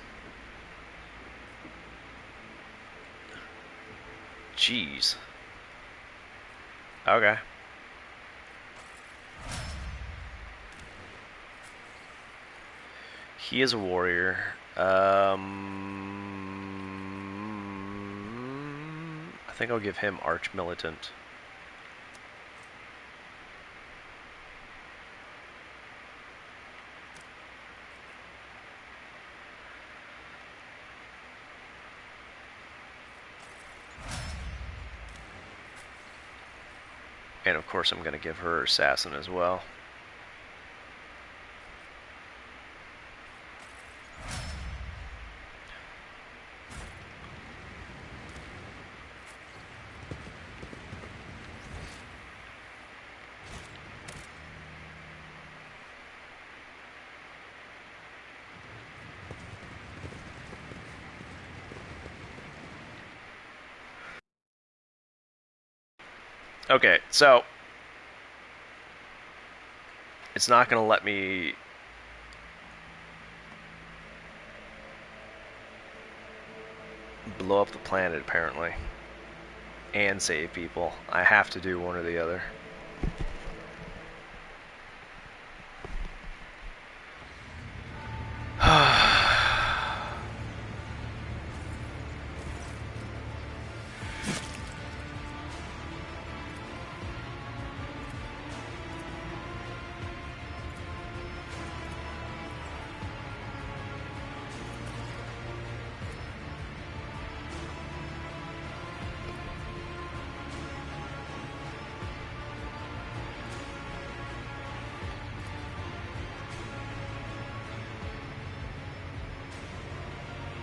Jeez. Okay. He is a warrior. I think I'll give him Arch Militant. And of course I'm going to give her Assassin as well. Okay, so it's not going to let me blow up the planet, apparently, and save people. I have to do one or the other.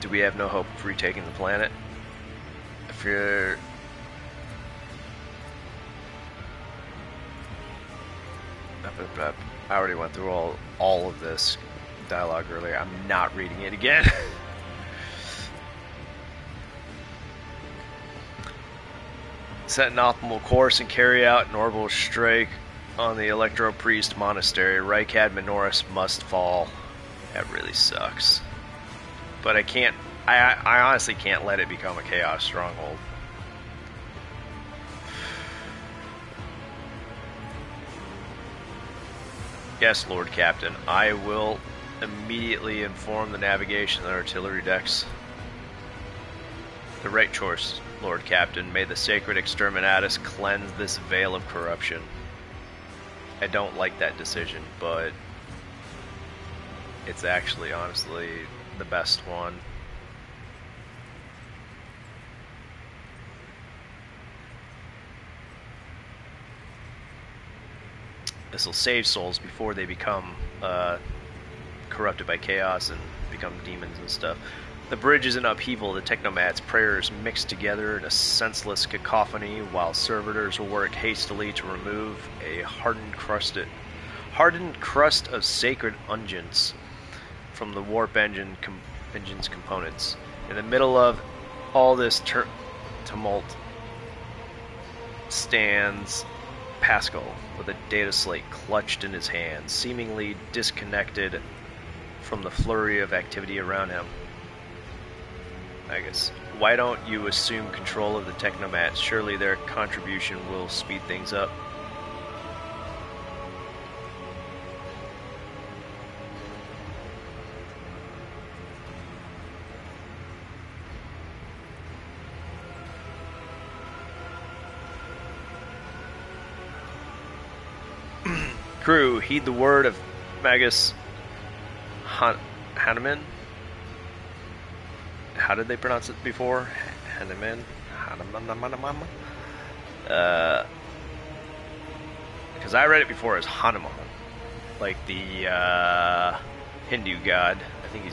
Do we have no hope of retaking the planet? If you're... I already went through all of this dialogue earlier. I'm not reading it again. Set an optimal course and carry out an orbital strike on the Electro Priest Monastery. Rykad Minoris must fall. That really sucks. But I can't... I honestly can't let it become a Chaos Stronghold. Yes, Lord Captain. I will immediately inform the navigation and artillery decks. The right choice, Lord Captain. May the sacred exterminatus cleanse this veil of corruption. I don't like that decision, but it's actually, honestly, the best one. This will save souls before they become corrupted by chaos and become demons and stuff. The bridge is in upheaval. The Technomad's prayers mix together in a senseless cacophony, while servitors work hastily to remove a hardened crust of sacred unguents from the warp engine's components. In the middle of all this tumult stands Pascal with a data slate clutched in his hand, seemingly disconnected from the flurry of activity around him. I guess. Why don't you assume control of the Technomats? Surely their contribution will speed things up. Crew, heed the word of Magus Hanuman. How did they pronounce it before? Hanuman? Because I read it before as Hanuman, like the Hindu god. I think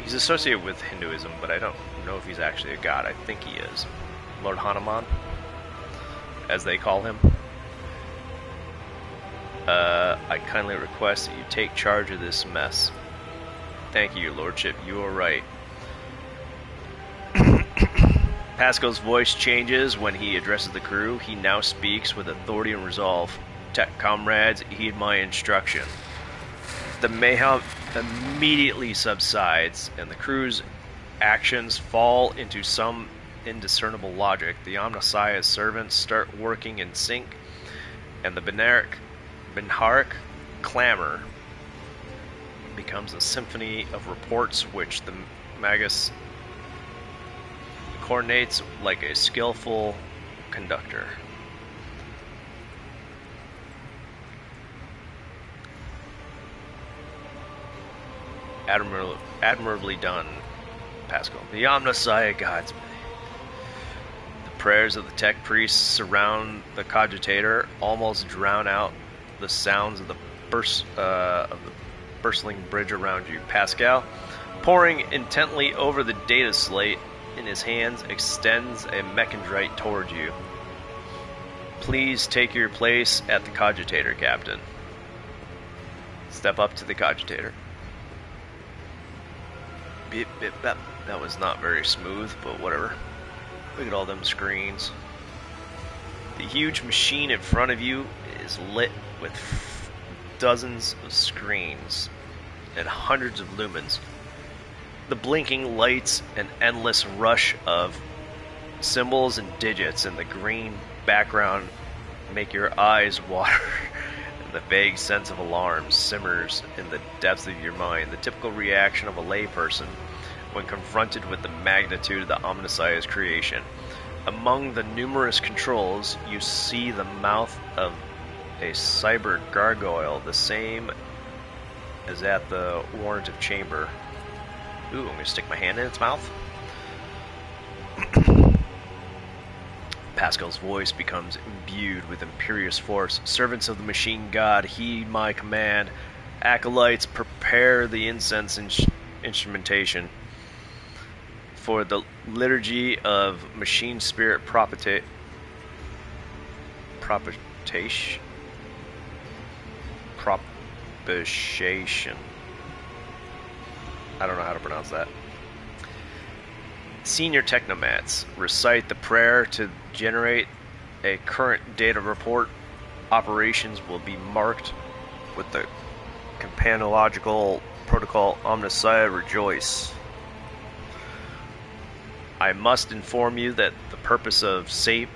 he's associated with Hinduism, but I don't know if he's actually a god. I think he is. Lord Hanuman, as they call him. I kindly request that you take charge of this mess. Thank you, Your Lordship. You are right. Pascal's voice changes when he addresses the crew. He now speaks with authority and resolve. Tech comrades, heed my instruction. The mayhem immediately subsides, and the crew's actions fall into some indiscernible logic. The Omnissiah's servants start working in sync, and the Benharic clamor becomes a symphony of reports which the Magus coordinates like a skillful conductor. Admirably done, Pascal. The Omnissiah guides me. The prayers of the tech priests surround the cogitator, almost drown out the sounds of the bristling bridge around you. Pascal, poring intently over the data slate in his hands, extends a mechandrite toward you. Please take your place at the cogitator, Captain. Step up to the cogitator. Beep, beep, beep. That was not very smooth, but whatever. Look at all them screens. The huge machine in front of you is lit with dozens of screens and hundreds of lumens. The blinking lights, an endless rush of symbols and digits in the green background make your eyes water, and the vague sense of alarm simmers in the depths of your mind. The typical reaction of a layperson when confronted with the magnitude of the Omnissiah's creation. Among the numerous controls, you see the mouth of a cyber gargoyle, the same as at the warrantive chamber. Ooh, I'm going to stick my hand in its mouth. Pascal's voice becomes imbued with imperious force. Servants of the machine god, heed my command. Acolytes, prepare the incense instrumentation for the liturgy of machine spirit propitiation. I don't know how to pronounce that. Senior Technomats, recite the prayer to generate a current data report. Operations will be marked with the companological protocol Omnissiah Rejoice. I must inform you that for the purpose of safety,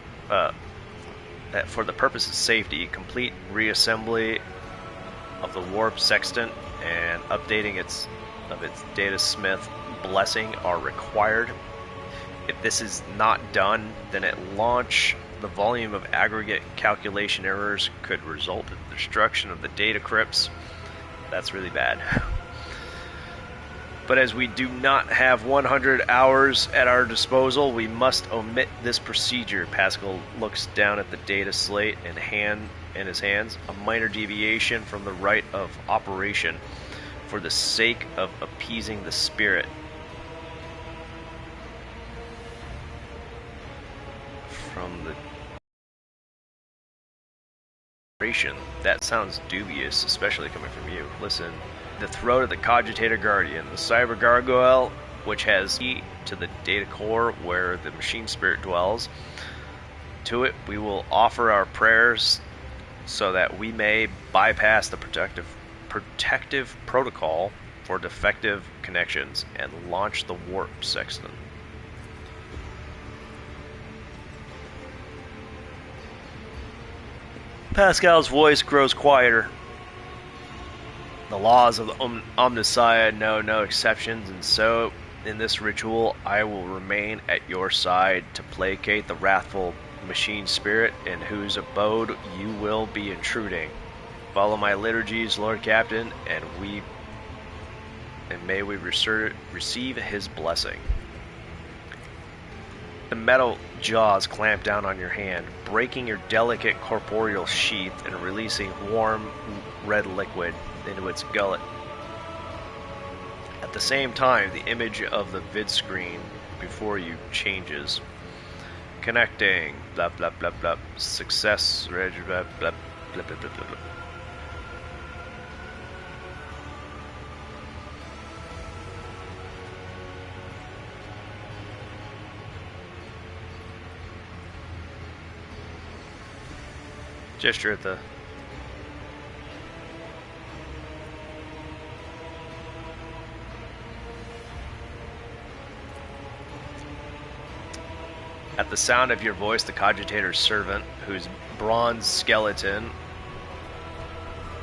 complete reassembly of the warp sextant and updating its data smith blessing are required. If this is not done, then at launch, the volume of aggregate calculation errors could result in the destruction of the data crypts. That's really bad. But as we do not have 100 hours at our disposal, we must omit this procedure. Pascal looks down at the data slate and in his hands. A minor deviation from the rite of operation for the sake of appeasing the spirit. From the operation. That sounds dubious, especially coming from you. Listen. The throat of the Cogitator Guardian, the Cyber Gargoyle, which has key to the data core where the machine spirit dwells. To it we will offer our prayers so that we may bypass the protective protocol for defective connections and launch the warp sexton. Pascal's voice grows quieter. The laws of the Omnissiah know no exceptions, and so, in this ritual, I will remain at your side to placate the wrathful machine spirit in whose abode you will be intruding. Follow my liturgies, Lord Captain, and may we receive his blessing. The metal jaws clamp down on your hand, breaking your delicate corporeal sheath and releasing warm red liquid into its gullet. At the same time, the image of the vid screen before you changes. Connecting, blah blah blah blah, success, blah blah blah blah blah blah blah. Gesture at the At the sound of your voice, the cogitator's servant, whose bronze skeleton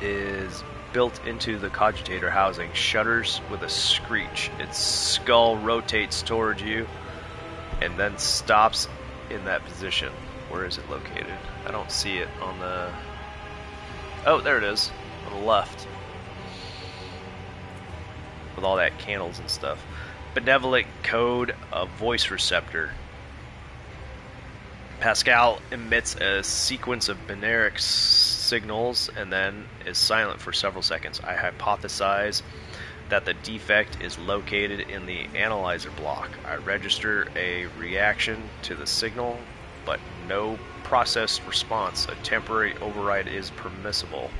is built into the cogitator housing, shudders with a screech. Its skull rotates towards you and then stops in that position. Where is it located? I don't see it on the... Oh, there it is. On the left. With all that candles and stuff. Benevolent code of voice receptor. Pascal emits a sequence of binaric signals and then is silent for several seconds. I hypothesize that the defect is located in the analyzer block. I register a reaction to the signal, but no processed response. A temporary override is permissible.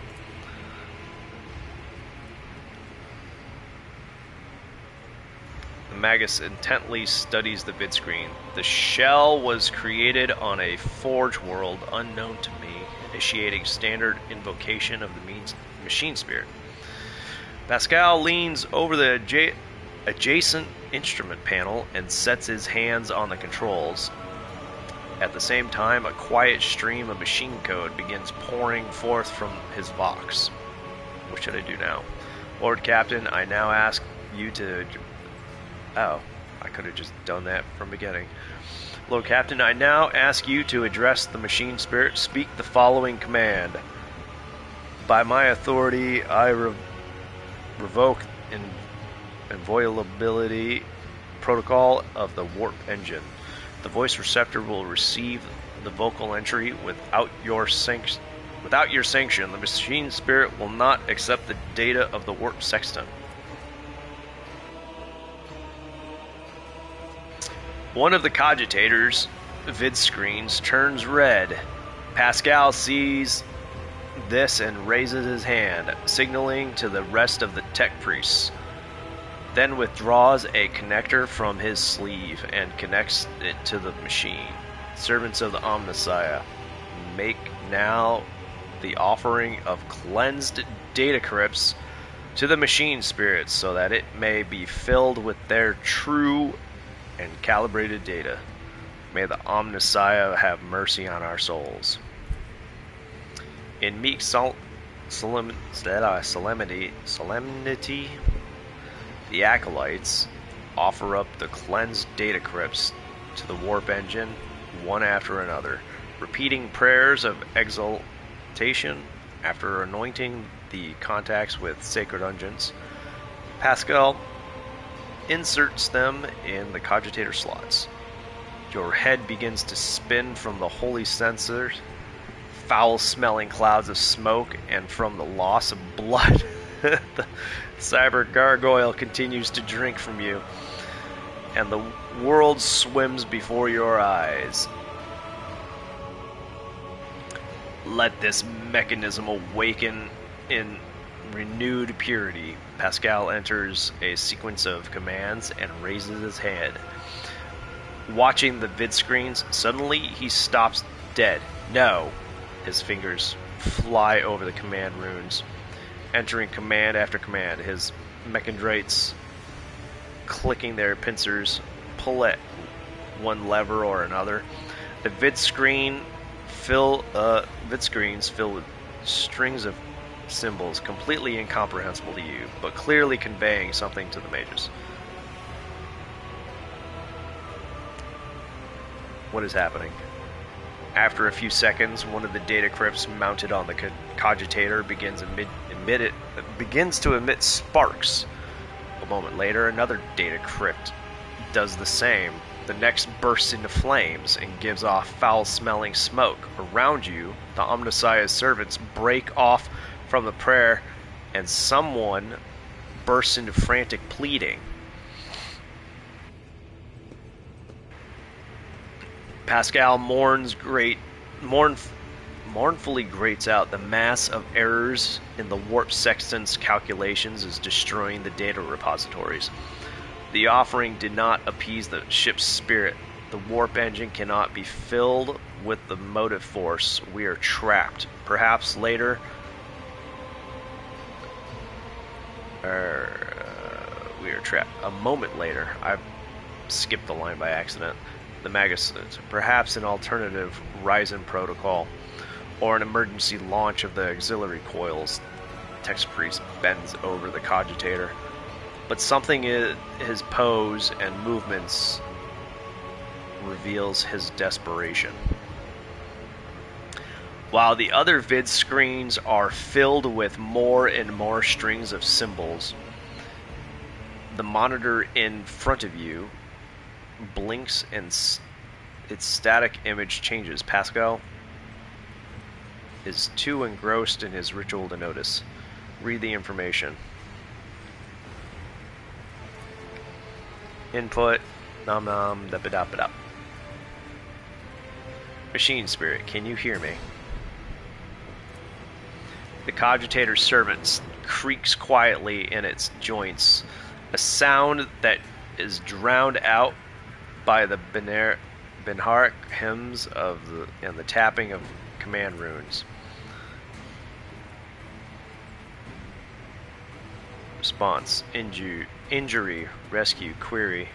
The Magus intently studies the vid screen. The shell was created on a forge world unknown to me, initiating standard invocation of the machine spirit. Pascal leans over the adjacent instrument panel and sets his hands on the controls. At the same time, a quiet stream of machine code begins pouring forth from his box. What should I do now? Lord Captain, I now ask you to... Oh, I could have just done that from the beginning. Lord Captain, I now ask you to address the machine spirit. Speak the following command. By my authority, I revoke inviolability protocol of the warp engine. The voice receptor will receive the vocal entry without your sanction. The machine spirit will not accept the data of the warp sexton. One of the cogitators' vid screens turns red. Pascal sees this and raises his hand, signaling to the rest of the tech priests. Then withdraws a connector from his sleeve and connects it to the machine. Servants of the Omnissiah, make now the offering of cleansed data crypts to the machine spirits so that it may be filled with their true and calibrated data. May the Omnissiah have mercy on our souls. In meek solemnity, the acolytes offer up the cleansed data crypts to the warp engine one after another, repeating prayers of exaltation after anointing the contacts with sacred unguents. Pascal inserts them in the cogitator slots. Your head begins to spin from the holy sensors, foul-smelling clouds of smoke, and from the loss of blood. The cyber gargoyle continues to drink from you, and the world swims before your eyes. Let this mechanism awaken in renewed purity. Pascal enters a sequence of commands and raises his head. Watching the vid screens, suddenly he stops dead. No! His fingers fly over the command runes, entering command after command. His mechandrites clicking their pincers pull at one lever or another. The vidscreens fill with strings of symbols completely incomprehensible to you, but clearly conveying something to the mages. What is happening? After a few seconds, one of the data crypts mounted on the cogitator begins to emit sparks. A moment later, another data crypt does the same. The next bursts into flames and gives off foul-smelling smoke. Around you, the Omnissiah's servants break off from the prayer, and someone bursts into frantic pleading. Pascal mournfully grates out. The mass of errors in the warp sextant's calculations is destroying the data repositories. The offering did not appease the ship's spirit. The warp engine cannot be filled with the motive force. We are trapped. Perhaps later... we are trapped. A moment later, I've skipped the line by accident. The Magus, perhaps an alternative Ryzen protocol, or an emergency launch of the auxiliary coils. Text Priest bends over the cogitator, but something in his pose and movements reveals his desperation. While the other vid screens are filled with more and more strings of symbols, the monitor in front of you blinks and its static image changes. Pascal is too engrossed in his ritual to notice. Read the information. Input, nom nom, da ba da ba da. Machine spirit, can you hear me? The cogitator's servant creaks quietly in its joints, a sound that is drowned out by the Benharic hymns and the tapping of command runes. Response: injury, rescue, query.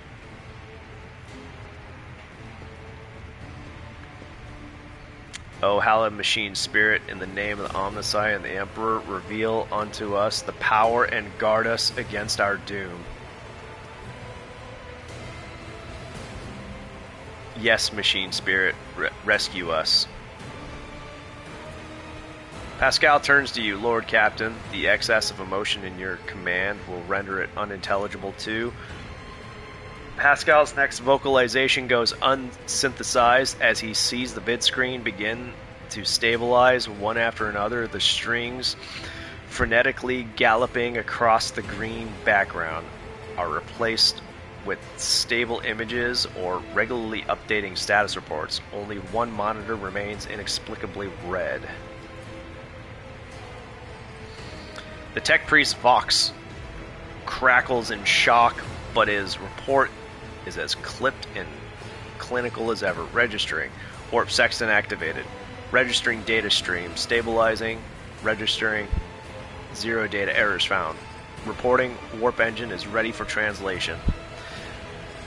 O hallowed machine spirit, in the name of the Omnissiah and the Emperor, reveal unto us the power and guard us against our doom. Yes, machine spirit, rescue us. Pascal turns to you, Lord Captain. The excess of emotion in your command will render it unintelligible too. Pascal's next vocalization goes unsynthesized as he sees the vid screen begin to stabilize one after another, the strings frenetically galloping across the green background are replaced with stable images or regularly updating status reports. Only one monitor remains inexplicably red. The tech priest Vox crackles in shock, but his report is as clipped and clinical as ever. Registering. Warp sextant activated. Registering data stream. Stabilizing. Registering. 0 data errors found. Reporting. Warp engine is ready for translation.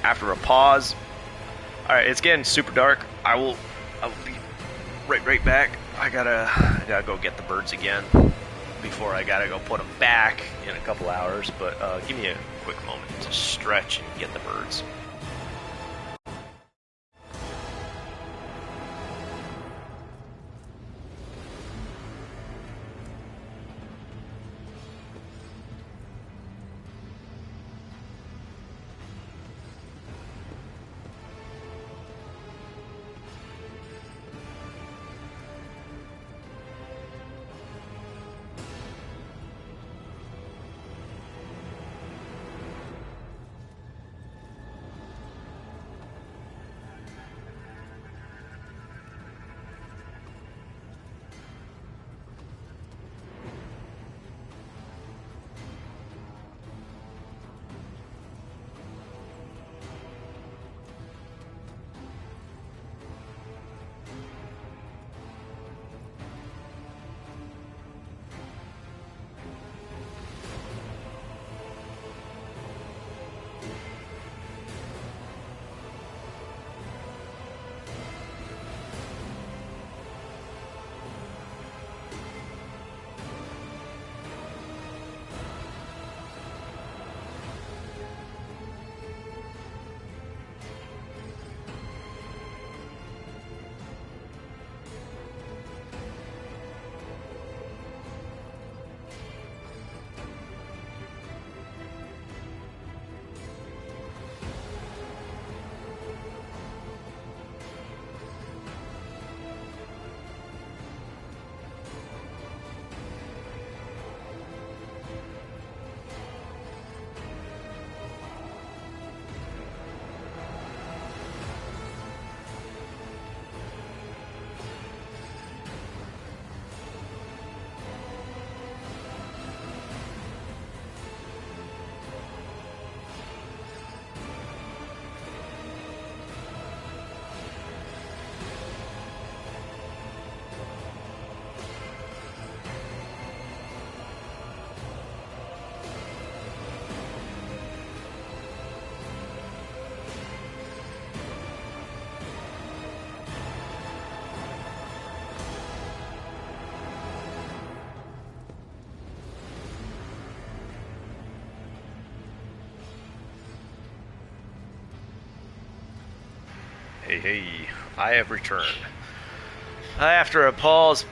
After a pause. Alright, it's getting super dark. I will be right back. I gotta go get the birds again before I gotta go put them back in a couple hours, but give me a quick moment to stretch and get the birds. hey, I have returned. After a pause,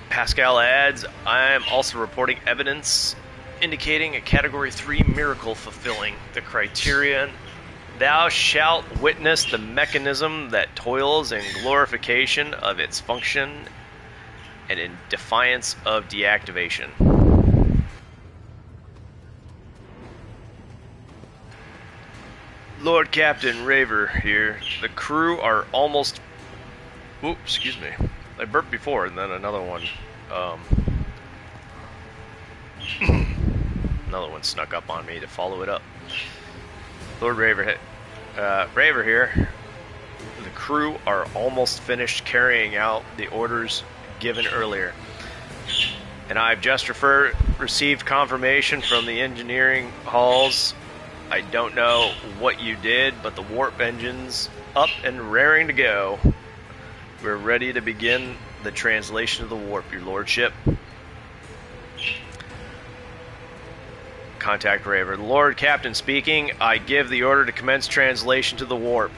Pascal adds, I am also reporting evidence indicating a Category 3 miracle fulfilling the criterion. Thou shalt witness the mechanism that toils in glorification of its function and in defiance of deactivation. Lord Captain Raver here. The crew are almost... Ooh, excuse me. I burped before and then another one. Another one snuck up on me to follow it up. Lord Raver, Raver here. The crew are almost finished carrying out the orders given earlier. And I've just received confirmation from the engineering halls. I don't know what you did, but the warp engine's up and raring to go. We're ready to begin the translation of the warp, your lordship. Contact Raver. Lord Captain speaking. I give the order to commence translation to the warp.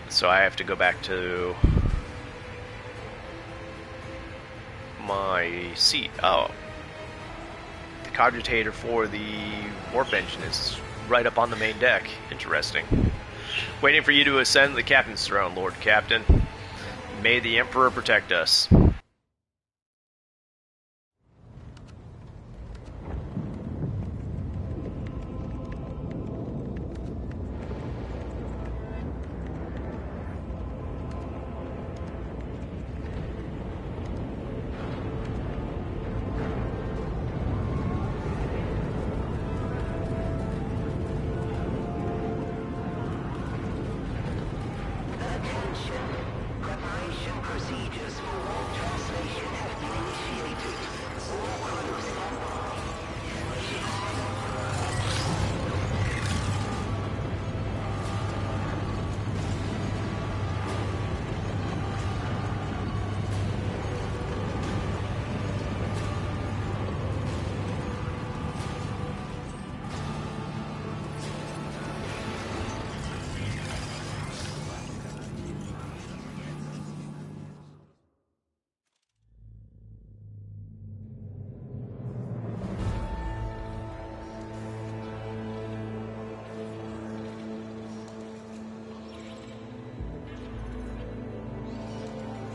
So I have to go back to my seat. Oh. The cogitator for the warp engine is right up on the main deck. Interesting. Waiting for you to ascend the captain's throne, Lord Captain. May the Emperor protect us.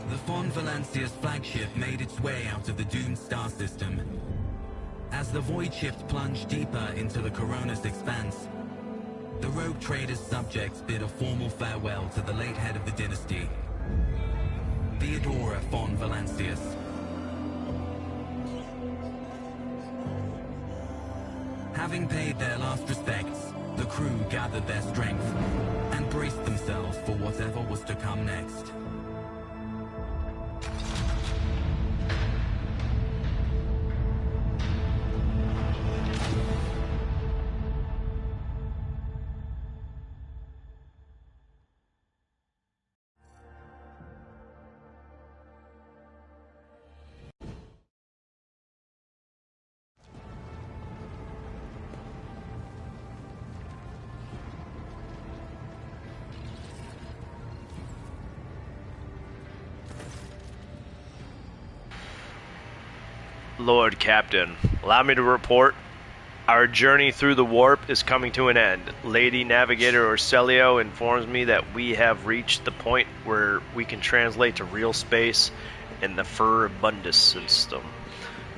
The Von Valancia's flagship made its way out of the doomed star system. As the void shift plunged deeper into the Coronis expanse, the rogue trader's subjects bid a formal farewell to the late head of the dynasty, Theodora von Valancius. Having paid their last respects, the crew gathered their strength and braced themselves for whatever was to come next. Lord Captain, allow me to report. Our journey through the warp is coming to an end. Lady Navigator Orcelio informs me that we have reached the point where we can translate to real space in the Furibundus system.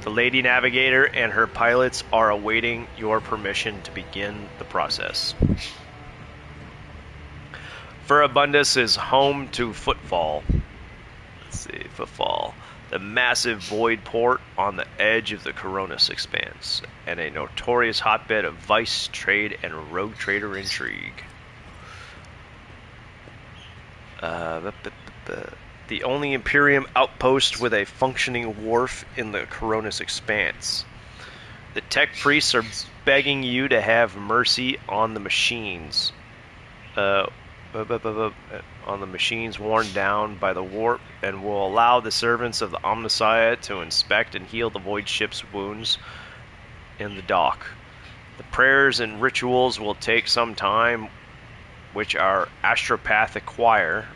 The Lady Navigator and her pilots are awaiting your permission to begin the process. Furibundus is home to Footfall. Let's see, Footfall. The massive void port on the edge of the Coronis expanse, and a notorious hotbed of vice, trade, and rogue trader intrigue. The only Imperium outpost with a functioning wharf in the Coronis expanse. The tech priests are begging you to have mercy on the machines. On the machines worn down by the warp, and will allow the servants of the Omnissiah to inspect and heal the void ship's wounds in the dock. The prayers and rituals will take some time, which our astropathic choir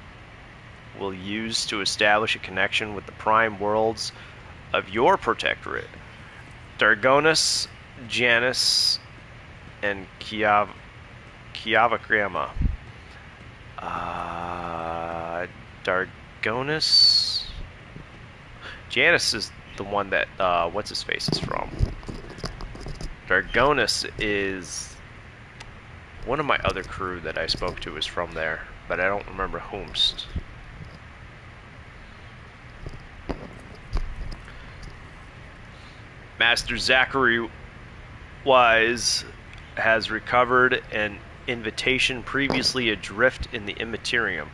will use to establish a connection with the prime worlds of your protectorate, Dargonus, Janus, and Kiavagrama. Dargonus? Janus is the one that, what's-his-face is from. Dargonus is one of my other crew that I spoke to is from there, but I don't remember whomst. Master Zachary Wise has recovered an invitation previously adrift in the Immaterium.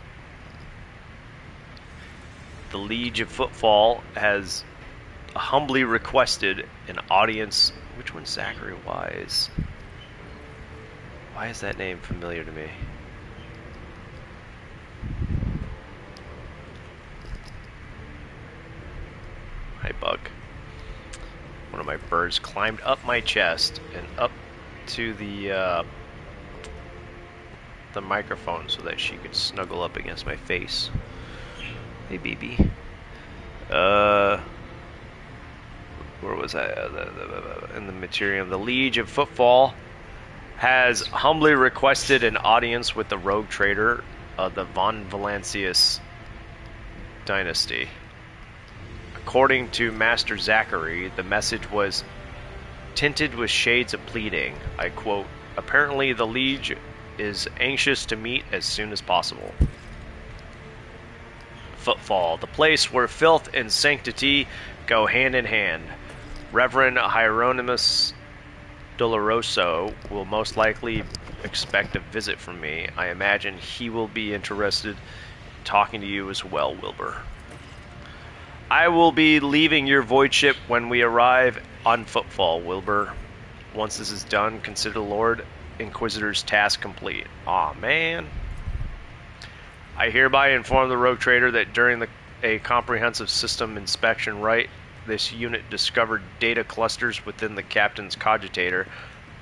The Liege of Footfall has humbly requested an audience. Which one's Zachary Wise? Why is that name familiar to me? Hi, bug. One of my birds climbed up my chest and up to the microphone so that she could snuggle up against my face. Hey, BB. Where was I? In the Materium. The Liege of Footfall has humbly requested an audience with the rogue trader of the Von Valancius dynasty. According to Master Zachary, the message was tinted with shades of pleading. I quote, "Apparently the Liege is anxious to meet as soon as possible." Footfall, the place where filth and sanctity go hand in hand. Reverend Hieronymus Doloroso will most likely expect a visit from me. I imagine he will be interested in talking to you as well, Wilbur. I will be leaving your void ship when we arrive on Footfall, Wilbur. Once this is done, consider Lord Inquisitor's task complete. Aw, man. I hereby inform the rogue trader that during a comprehensive system inspection this unit discovered data clusters within the captain's cogitator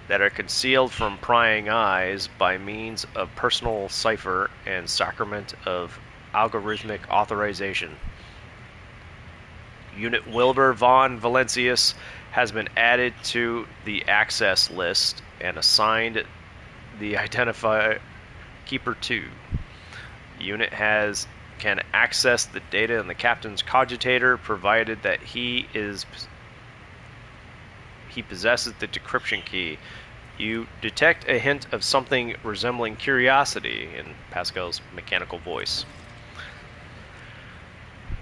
that are concealed from prying eyes by means of personal cipher and sacrament of algorithmic authorization. Unit Wilbur von Valancius has been added to the access list and assigned the Identifier Keeper 2. The unit can access the data in the captain's cogitator, provided that he possesses the decryption key. You detect a hint of something resembling curiosity in Pascal's mechanical voice.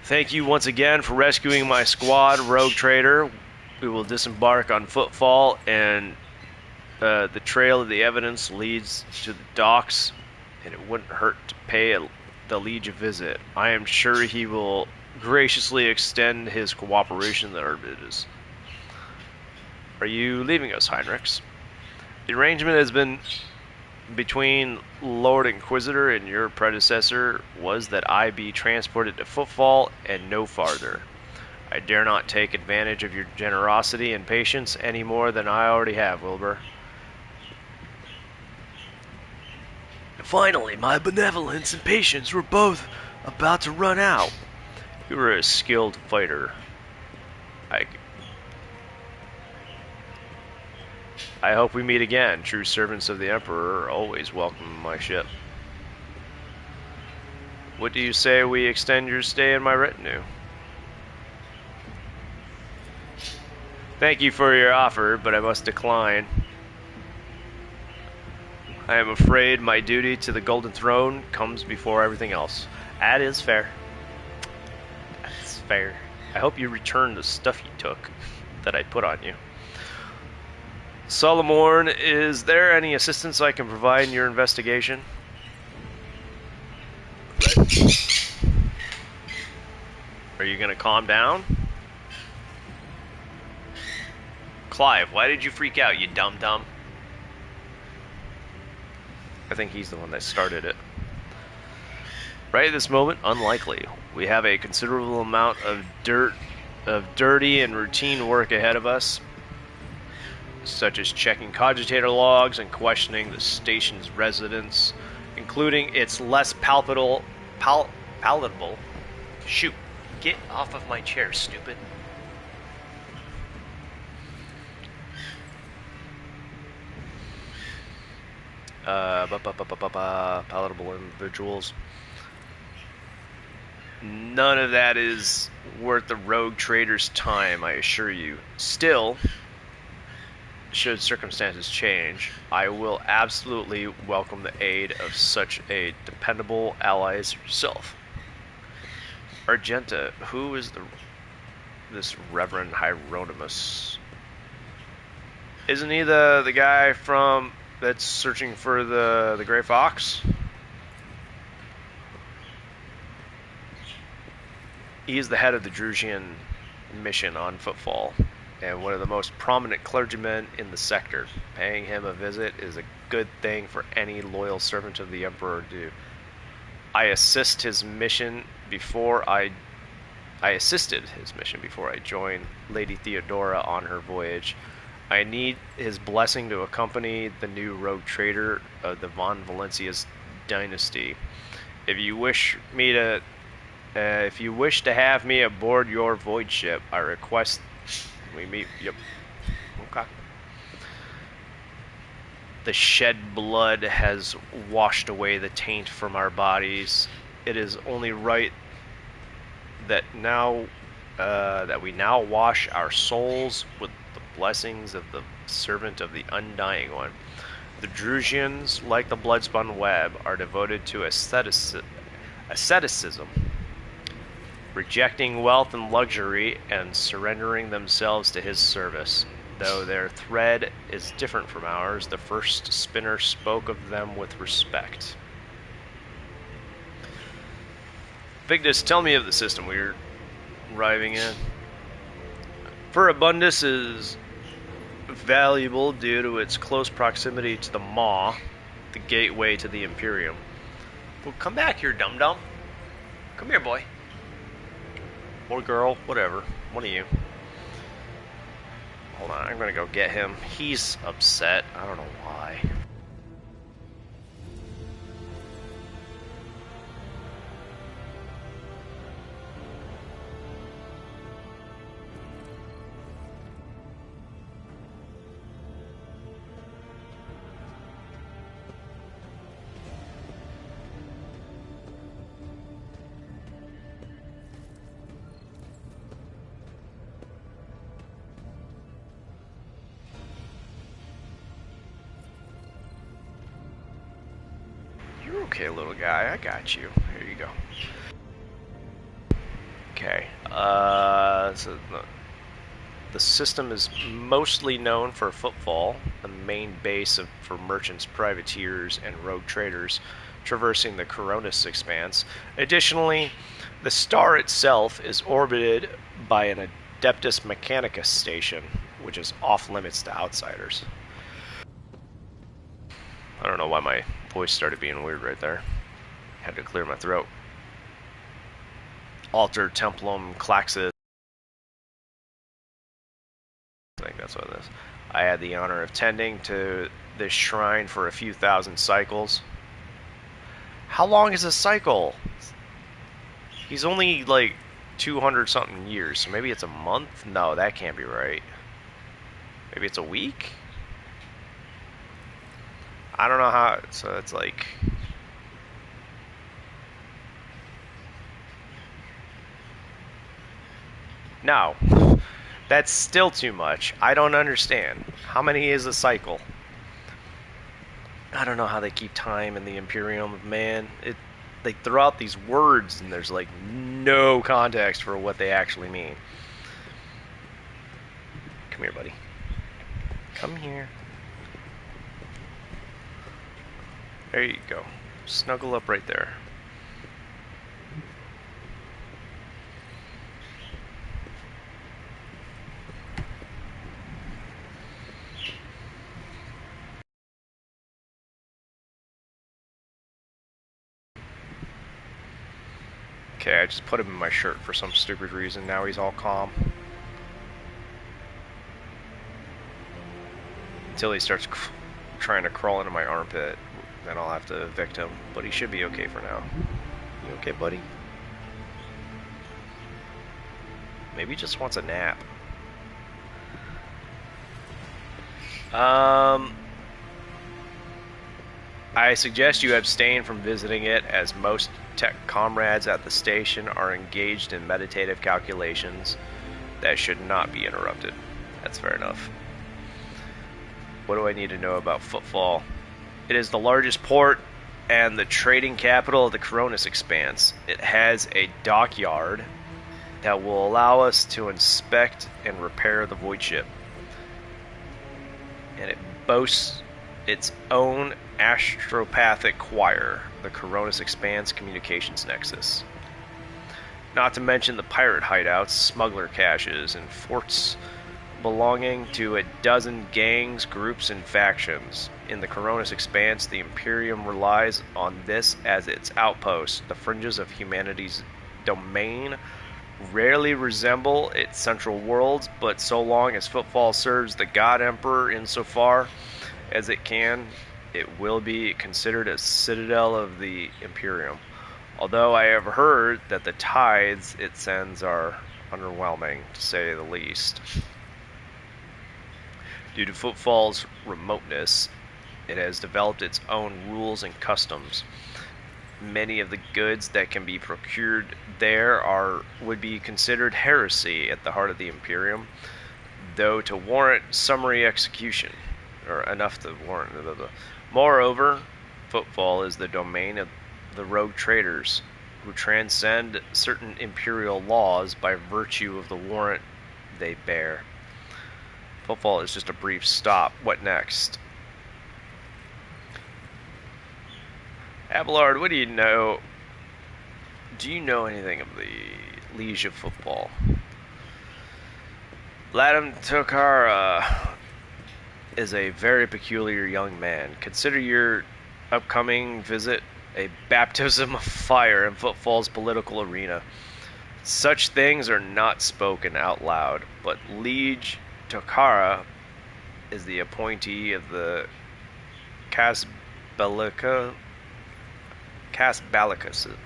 Thank you once again for rescuing my squad, Rogue Trader. We will disembark on Footfall, and the trail of the evidence leads to the docks, and it wouldn't hurt to pay the Liege a visit. I am sure he will graciously extend his cooperation to our business. Are you leaving us, Heinrichs? The arrangement has been between Lord Inquisitor and your predecessor was that I be transported to Footfall and no farther. I dare not take advantage of your generosity and patience any more than I already have, Wilbur. Finally, my benevolence and patience were both about to run out. You were a skilled fighter. I hope we meet again. True servants of the Emperor are always welcome in my ship. What do you say we extend your stay in my retinue? Thank you for your offer, but I must decline. I am afraid my duty to the Golden Throne comes before everything else. That is fair. That's fair. I hope you return the stuff you took that I put on you. Solomorn, is there any assistance I can provide in your investigation? Are you going to calm down? Clive, why did you freak out, you dum-dum? I think he's the one that started it. Right at this moment, unlikely. We have a considerable amount of dirty and routine work ahead of us. such as checking cogitator logs and questioning the station's residents, including its less palatable. Shoot, get off of my chair, stupid. Palatable individuals. None of that is worth the rogue trader's time, I assure you. Still, should circumstances change, I will absolutely welcome the aid of such a dependable ally as yourself. Argenta, who is this Reverend Hieronymus? Isn't he the guy from that's searching for the Gray Fox? He is the head of the Drusian mission on Footfall, and one of the most prominent clergymen in the sector. Paying him a visit is a good thing for any loyal servant of the Emperor to do. I assisted his mission before I joined Lady Theodora on her voyage. I need his blessing to accompany the new rogue trader of the Von Valencia's dynasty. If you wish to have me aboard your void ship, I request we meet. Yep. Okay. The shed blood has washed away the taint from our bodies. It is only right that we now wash our souls with the blessings of the servant of the Undying One. The Drusians, like the Bloodspun Web, are devoted to asceticism, rejecting wealth and luxury and surrendering themselves to his service. Though their thread is different from ours, the first spinner spoke of them with respect. Vigdis, tell me of the system we're arriving in. Furibundus is valuable due to its close proximity to the Maw, the gateway to the Imperium. Well, come back here, dum-dum. Come here, boy. Or girl, whatever. One of you. Hold on, I'm gonna go get him. He's upset. I don't know why. You're okay, little guy. I got you. Here you go. Okay. So the system is mostly known for Footfall, the main base for merchants, privateers, and rogue traders traversing the Coronis expanse. Additionally, the star itself is orbited by an Adeptus Mechanicus station, which is off-limits to outsiders. I don't know why my voice started being weird right there. Had to clear my throat. Alter Templum Claxis. I think that's what it is. I had the honor of tending to this shrine for a few thousand cycles. How long is a cycle? He's only like 200 something years, so maybe it's a month? No, that can't be right. Maybe it's a week? I don't know how, so it's like... No. That's still too much. I don't understand. How many is a cycle? I don't know how they keep time in the Imperium of Man. They throw out these words and there's like no context for what they actually mean. Come here, buddy. Come here. There you go. Snuggle up right there. Okay, I just put him in my shirt for some stupid reason. Now he's all calm. Until he starts trying to crawl into my armpit, then I'll have to evict him. But he should be okay for now. You okay, buddy? Maybe he just wants a nap. I suggest you abstain from visiting it, as most tech comrades at the station are engaged in meditative calculations that should not be interrupted. That's fair enough. What do I need to know about Footfall? It is the largest port and the trading capital of the Coronis Expanse. It has a dockyard that will allow us to inspect and repair the Void Ship. And it boasts its own astropathic choir, the Coronis Expanse Communications Nexus. Not to mention the pirate hideouts, smuggler caches, and forts belonging to a dozen gangs, groups, and factions. In the Coronis Expanse, the Imperium relies on this as its outpost. The fringes of humanity's domain rarely resemble its central worlds, but so long as Footfall serves the God Emperor insofar as it can, it will be considered a citadel of the Imperium. Although I have heard that the tithes it sends are underwhelming, to say the least. Due to Footfall's remoteness, it has developed its own rules and customs. Many of the goods that can be procured there would be considered heresy at the heart of the Imperium, though to warrant summary execution, or enough to warrant. Moreover, Footfall is the domain of the rogue traders, who transcend certain imperial laws by virtue of the warrant they bear. Footfall is just a brief stop. What next? Abelard, what do you know? Do you know anything of the Liege of Footfall? Ladam Tokara is a very peculiar young man. Consider your upcoming visit a baptism of fire in Footfall's political arena. Such things are not spoken out loud, but Liege Tokara is the appointee of the Casbalica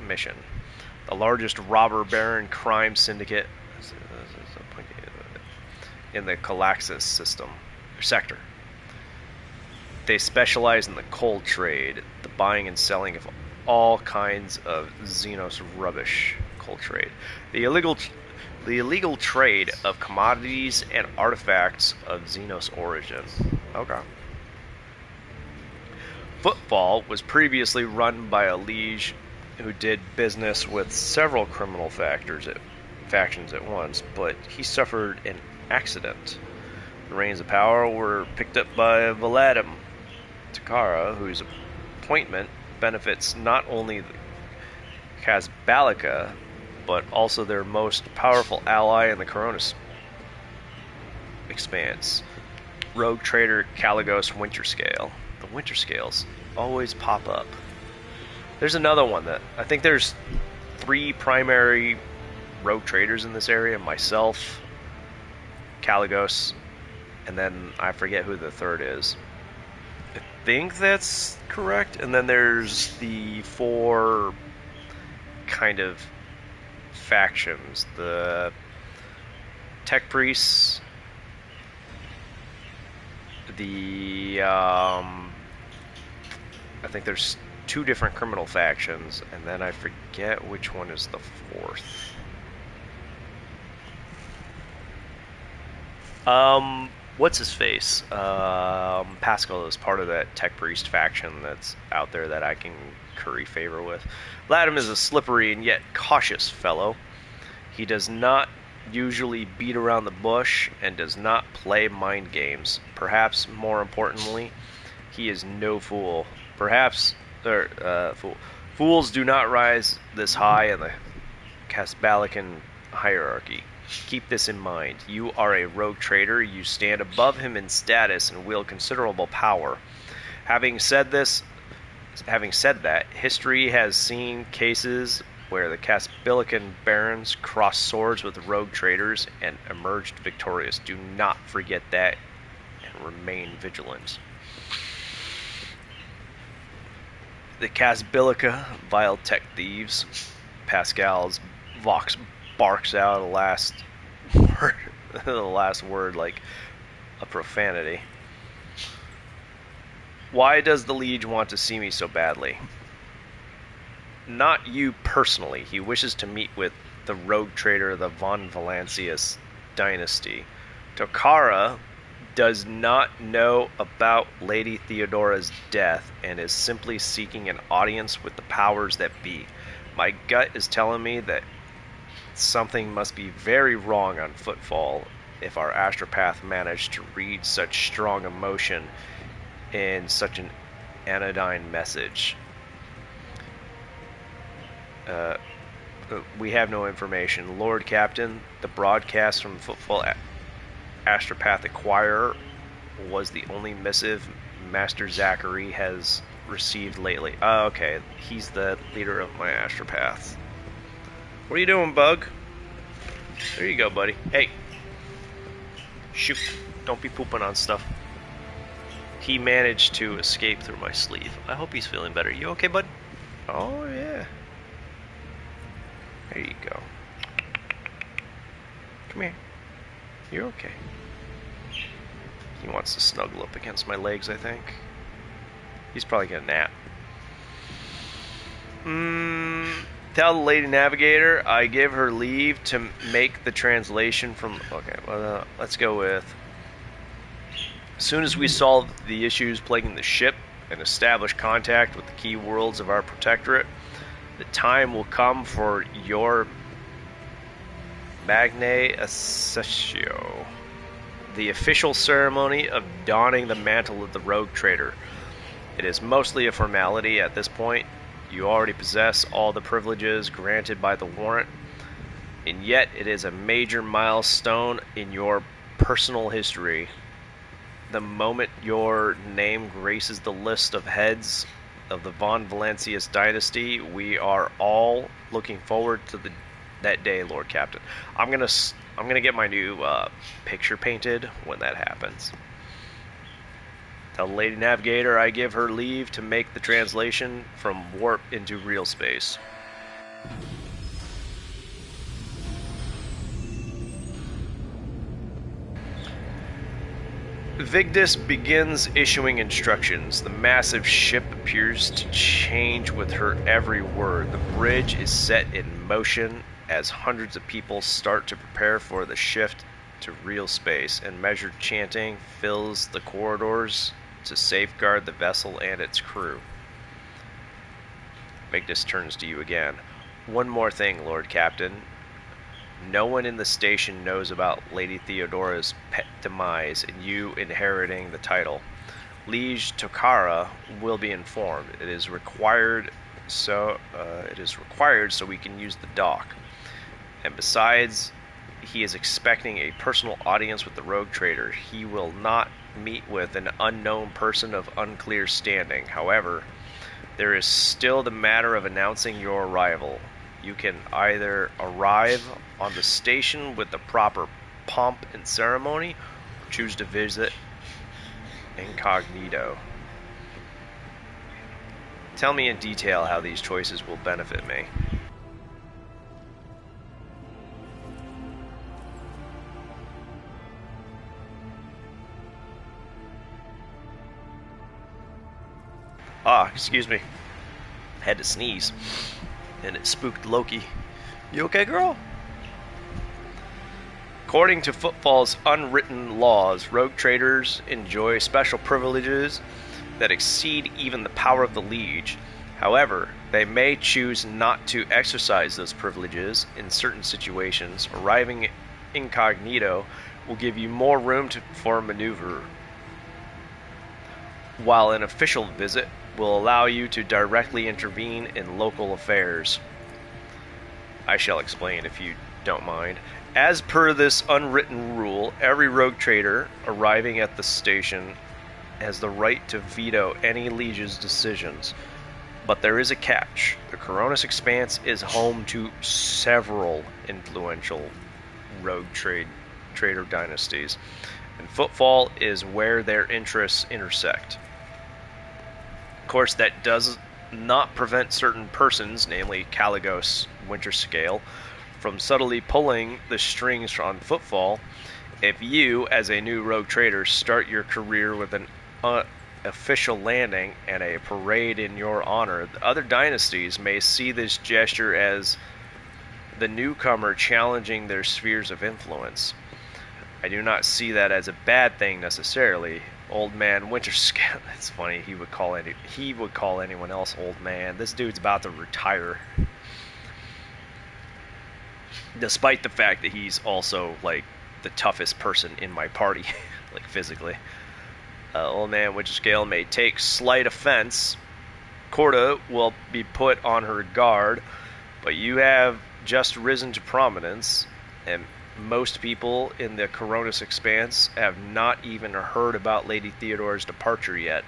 mission, the largest robber baron crime syndicate in the Calaxis sector. They specialize in the coal trade, the buying and selling of all kinds of Xenos rubbish. Coal trade, the illegal trade of commodities and artifacts of Xenos origin. Okay. Footfall was previously run by a liege who did business with several criminal factions at once, but he suffered an accident. The reins of power were picked up by Valadam Takara, whose appointment benefits not only the Casbalica, but also their most powerful ally in the Coronis Expanse, rogue trader Caligos Winterscale. The Winterscales always pop up. There's another one that I think there's 3 primary rogue traders in this area: myself, Caligos, and then I forget who the third is. I think that's correct. And then there's the 4 kind of factions: the Tech Priests, the I think there's 2 different criminal factions, and then I forget which one is the 4th. What's his face? Pascal is part of that Tech Priest faction that's out there that I can curry favor with. Ladam is a slippery and yet cautious fellow. He does not usually beat around the bush and does not play mind games. Perhaps more importantly, he is no fool. Fools do not rise this high in the Casbalican hierarchy. Keep this in mind. You are a rogue trader. You stand above him in status and wield considerable power. Having said that, history has seen cases where the Casbalican barons crossed swords with rogue traders and emerged victorious. Do not forget that, and and remain vigilant. The Casbilica, vile tech thieves. Pascal's Vox barks out the last word, the last word like a profanity. Why does the Liege want to see me so badly? Not you personally. He wishes to meet with the rogue trader of the von Valancius dynasty. Tokara does not know about Lady Theodora's death and is simply seeking an audience with the powers that be. My gut is telling me that something must be very wrong on Footfall if our astropath managed to read such strong emotion in such an anodyne message. We have no information. Lord Captain, the broadcast from Footfall Astropathic Choir was the only missive Master Zachary has received lately. Oh, okay. He's the leader of my Astropaths. What are you doing, Bug? There you go, buddy. Hey. Shoot. Don't be pooping on stuff. He managed to escape through my sleeve. I hope he's feeling better. You okay, bud? Oh, yeah. There you go. Come here. You're okay. He wants to snuggle up against my legs, I think. He's probably gonna nap. Tell the Lady Navigator I give her leave to make the translation from... Okay, well, let's go with... As soon as we solve the issues plaguing the ship and establish contact with the key worlds of our protectorate, the time will come for your Magnae Accessio, the official ceremony of donning the mantle of the rogue trader. It is mostly a formality at this point. You already possess all the privileges granted by the warrant, and yet it is a major milestone in your personal history. The moment your name graces the list of heads of the von Valancius dynasty, we are all looking forward to that day, Lord Captain. I'm gonna get my new picture painted when that happens. Tell the Lady Navigator I give her leave to make the translation from warp into real space. Vigdis begins issuing instructions. The massive ship appears to change with her every word. The bridge is set in motion as hundreds of people start to prepare for the shift to real space, and measured chanting fills the corridors to safeguard the vessel and its crew. Vigdis turns to you again. One more thing, Lord Captain. No one in the station knows about Lady Theodora's pet demise and you inheriting the title. Liege Tokara will be informed. It is required so we can use the dock. And besides, he is expecting a personal audience with the rogue trader. He will not meet with an unknown person of unclear standing. However, there is still the matter of announcing your arrival. You can either arrive on the station with the proper pomp and ceremony, or choose to visit incognito. Tell me in detail how these choices will benefit me. Excuse me. Had to sneeze. And it spooked Loki. You okay, girl? According to Footfall's unwritten laws, rogue traders enjoy special privileges that exceed even the power of the Liege. However, they may choose not to exercise those privileges in certain situations. Arriving incognito will give you more room for maneuver, while an official visit will allow you to directly intervene in local affairs. I shall explain if you don't mind. As per this unwritten rule, every rogue trader arriving at the station has the right to veto any liege's decisions. But there is a catch. The Coronis Expanse is home to several influential rogue trader dynasties, and footfall is where their interests intersect. Of course, that does not prevent certain persons, namely Caligos Winterscale, from subtly pulling the strings on footfall. If you, as a new rogue trader, start your career with an official landing and a parade in your honor, the other dynasties may see this gesture as the newcomer challenging their spheres of influence. I do not see that as a bad thing necessarily. Old man Winterscale. It's funny, he would call anyone else old man. This dude's about to retire. Despite the fact that he's also like the toughest person in my party, like physically. Old man Winterscale may take slight offense. Corda will be put on her guard, but you have just risen to prominence, and most people in the Coronis Expanse have not even heard about Lady Theodore's departure yet.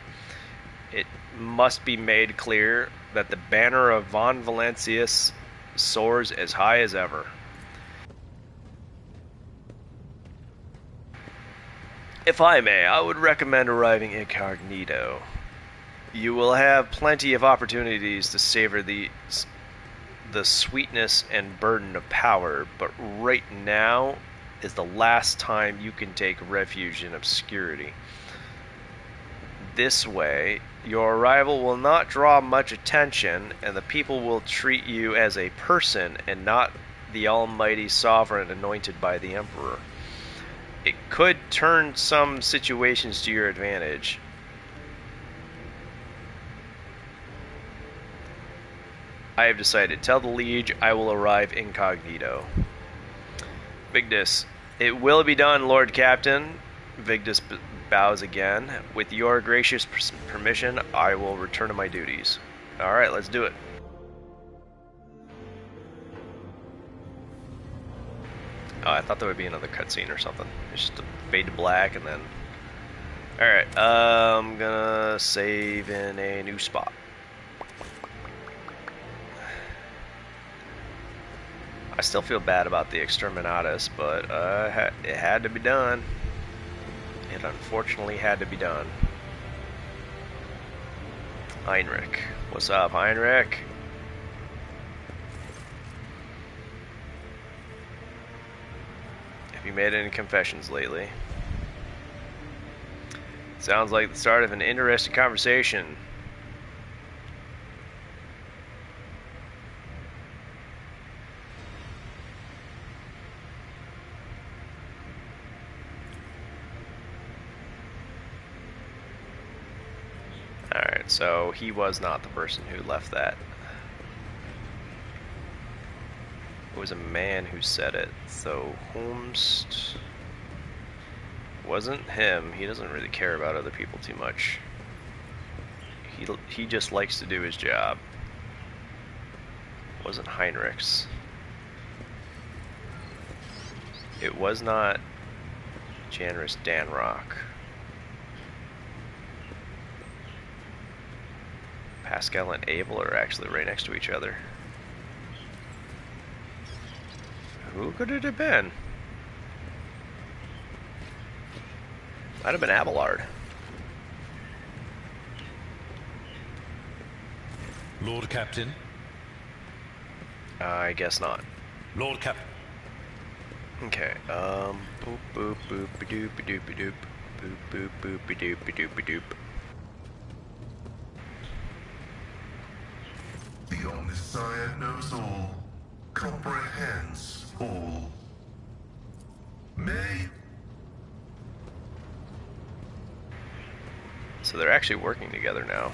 It must be made clear that the banner of Von Valancius soars as high as ever. If I may, I would recommend arriving incognito. You will have plenty of opportunities to savor the sweetness and burden of power, but right now is the last time you can take refuge in obscurity. This way, your arrival will not draw much attention, and the people will treat you as a person and not the almighty sovereign anointed by the Emperor. It could turn some situations to your advantage. I have decided. Tell the Liege I will arrive incognito. Vigdis. It will be done, Lord Captain. Vigdis bows again. With your gracious permission, I will return to my duties. Alright, let's do it. Oh, I thought there would be another cutscene or something. It's just a fade to black and then... Alright, I'm gonna save in a new spot. I still feel bad about the Exterminatus, but it had to be done. It unfortunately had to be done. Heinrich. What's up, Heinrich? Have you made any confessions lately? Sounds like the start of an interesting conversation. Alright, so he was not the person who left that. It was a man who said it, so Holmes wasn't him. He doesn't really care about other people too much. He just likes to do his job. It wasn't Heinrichs. It was not Janris Danrock. Pascal and Abel are actually right next to each other. Who could it have been? Might have been Abelard. Lord Captain? I guess not. Lord Captain. Okay, boop boop boop doop doop doop boop boop boop doop doop doop. The Omniscient knows all, comprehends all. May. So they're actually working together now.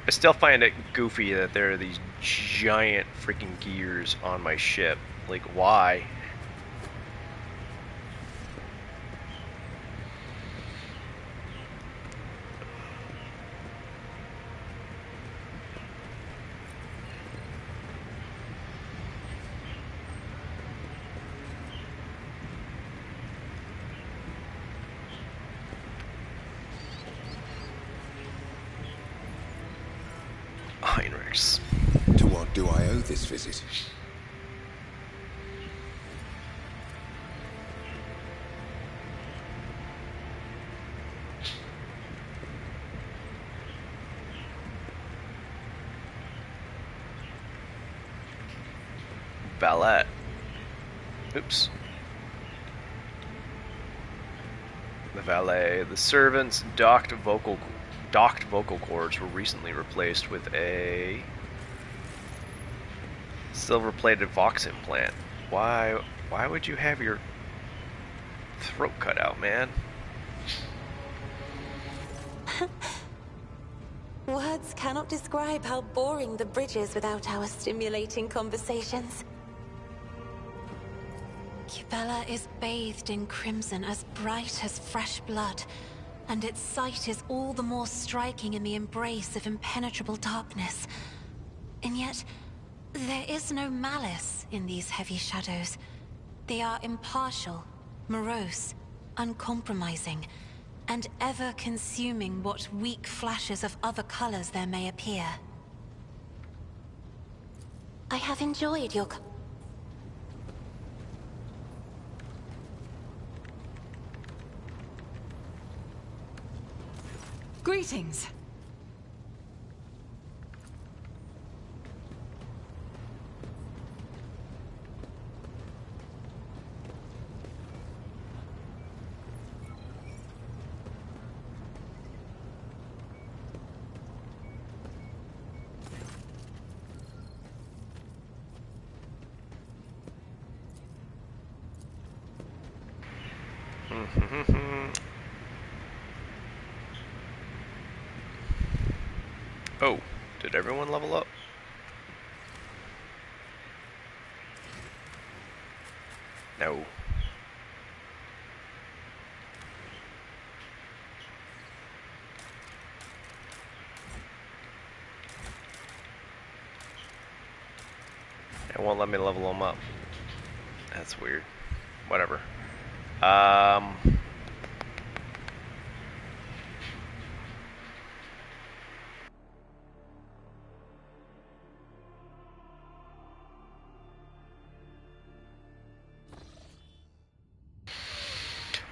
I still find it goofy that there are these giant freaking gears on my ship. Like, why? do I owe this visit? Valet. Oops. The valet. The servant's docked vocal cords were recently replaced with a silver-plated Vox implant. Why would you have your throat cut out, man? Words cannot describe how boring the bridge is without our stimulating conversations. Cubella is bathed in crimson as bright as fresh blood, and its sight is all the more striking in the embrace of impenetrable darkness. And yet, there is no malice in these heavy shadows. They are impartial, morose, uncompromising, and ever consuming what weak flashes of other colors there may appear. I have enjoyed your... Greetings. Oh, did everyone level up? No. It won't let me level them up. That's weird. Whatever.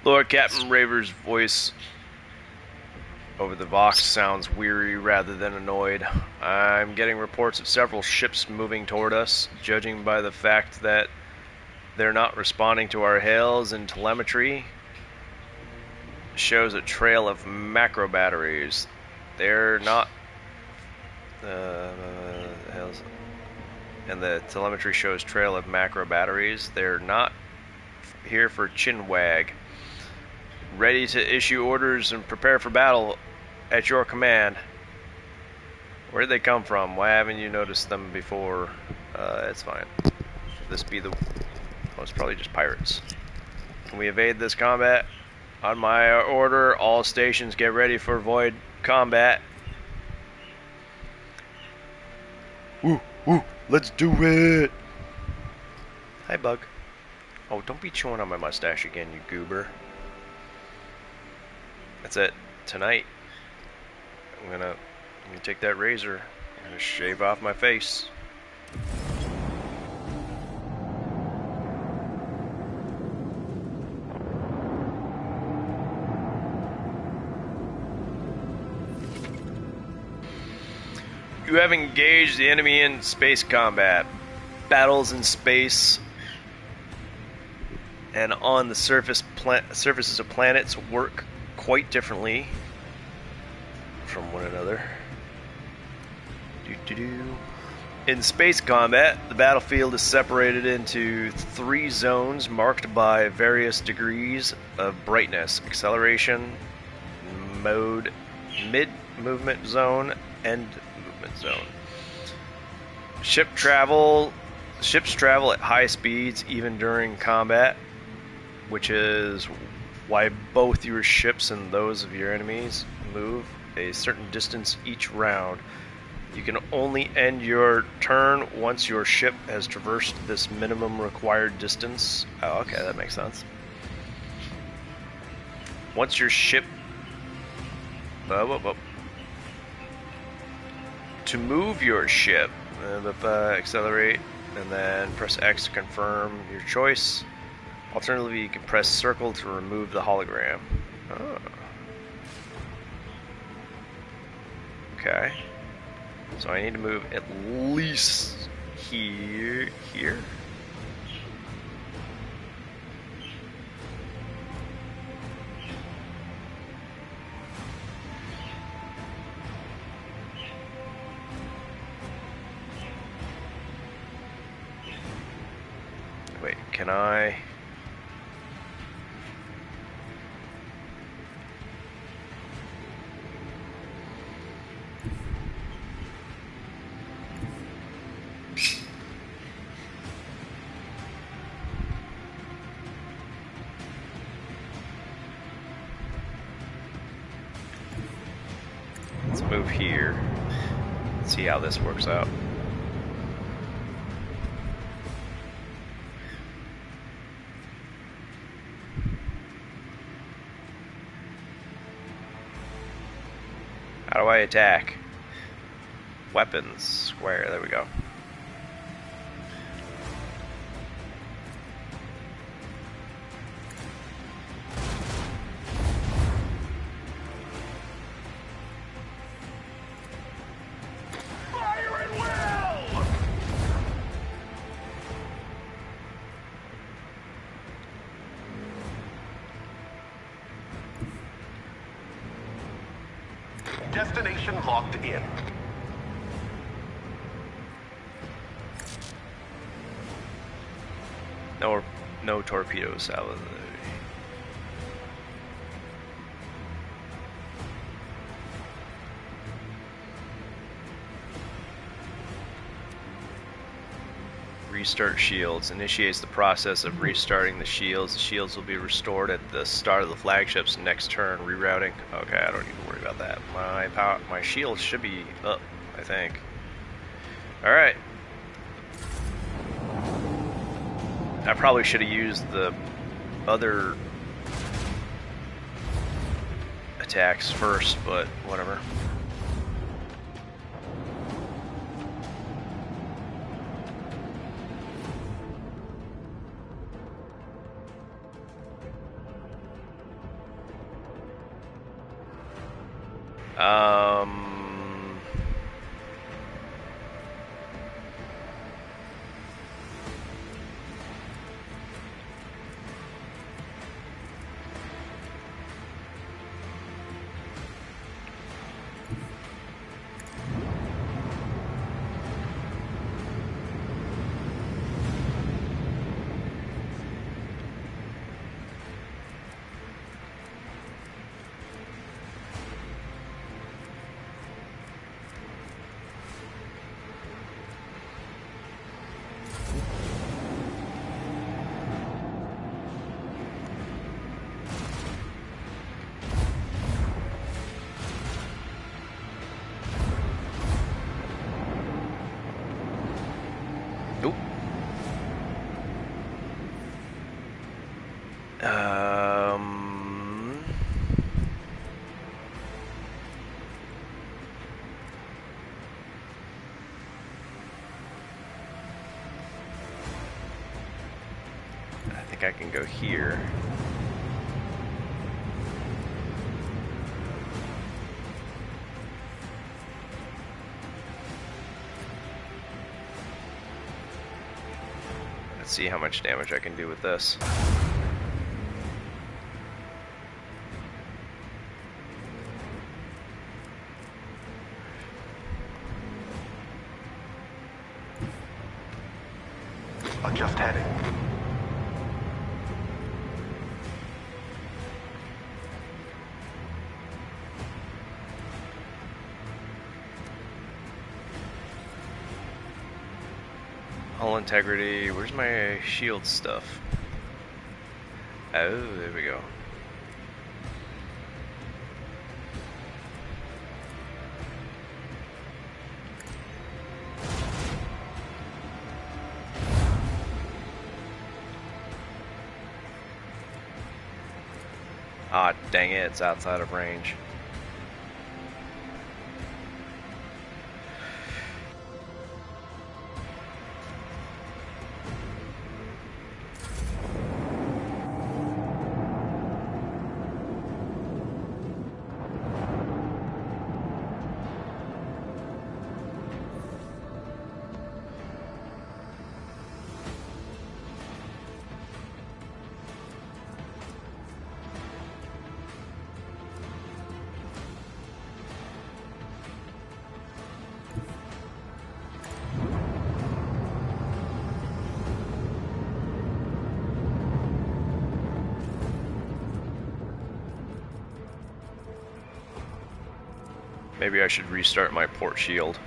Lord Captain Raver's voice over the Vox sounds weary rather than annoyed. I'm getting reports of several ships moving toward us. Judging by the fact that they're not responding to our hails and telemetry, shows a trail of macro batteries. They're not... and the telemetry shows trail of macro batteries. They're not here for chinwag. Ready to issue orders and prepare for battle at your command. Where did they come from? Why haven't you noticed them before? It's fine. Should this be the... Oh, it's probably just pirates. Can we evade this combat? On my order, all stations get ready for void combat. Woo, woo, let's do it! Hi, Bug. Oh, don't be chewing on my mustache again, you goober. That's it. Tonight, I'm gonna take that razor. I'm gonna shave off my face. You have engaged the enemy in space combat. Battles in space and on the surfaces of planets work quite differently from one another. In space combat, the battlefield is separated into 3 zones marked by various degrees of brightness: acceleration, mode, mid-movement zone, end movement zone. Ships travel at high speeds even during combat, which is why both your ships and those of your enemies move a certain distance each round. You can only end your turn once your ship has traversed this minimum required distance. Oh, okay, that makes sense. Once your ship... To move your ship accelerate, and then press X to confirm your choice. Alternatively, you can press circle to remove the hologram. Oh. Okay. So I need to move at least here. Wait, can I? Let's move here. See how this works out. How do I attack? Weapons, square, there we go. Fire at will! Destination locked in. No torpedoes out of the... Restart shields. Initiates the process of restarting the shields. The shields will be restored at the start of the flagship's next turn. Rerouting. Okay, I don't need to worry about that. My shield should be up, I think. Alright. I probably should have used the other attacks first, but whatever. Nope. I think I can go here. Let's see how much damage I can do with this. Adjust heading. Hull integrity. Where's my shield stuff? Oh, there we go. Ah, dang it, it's outside of range. Maybe I should restart my port shield.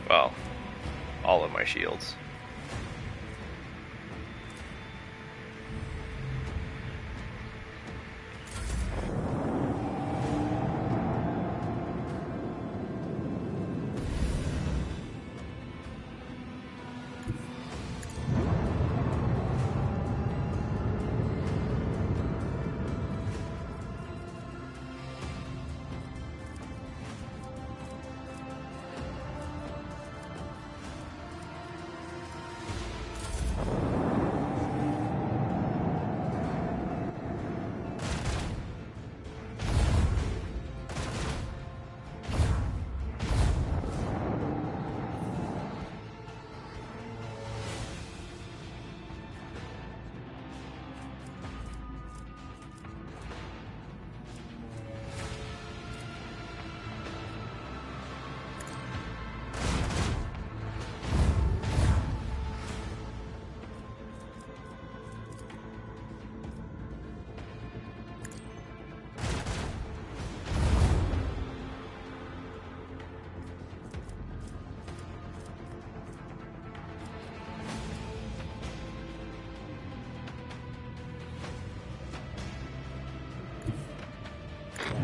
Well, all of my shields.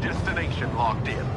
Destination locked in.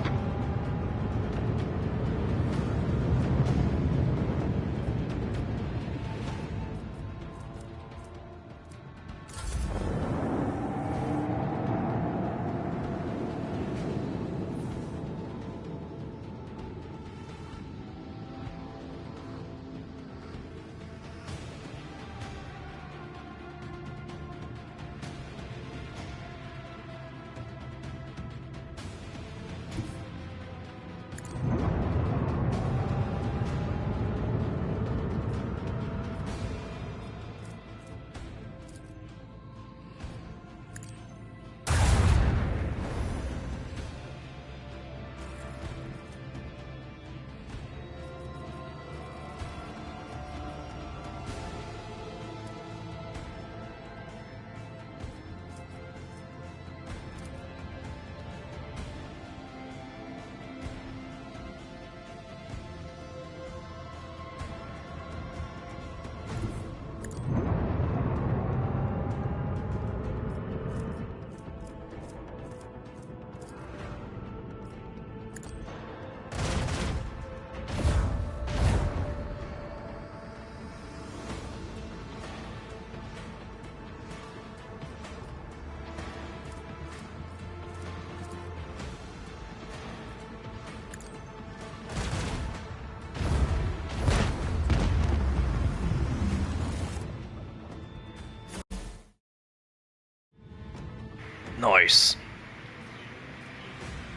Nice.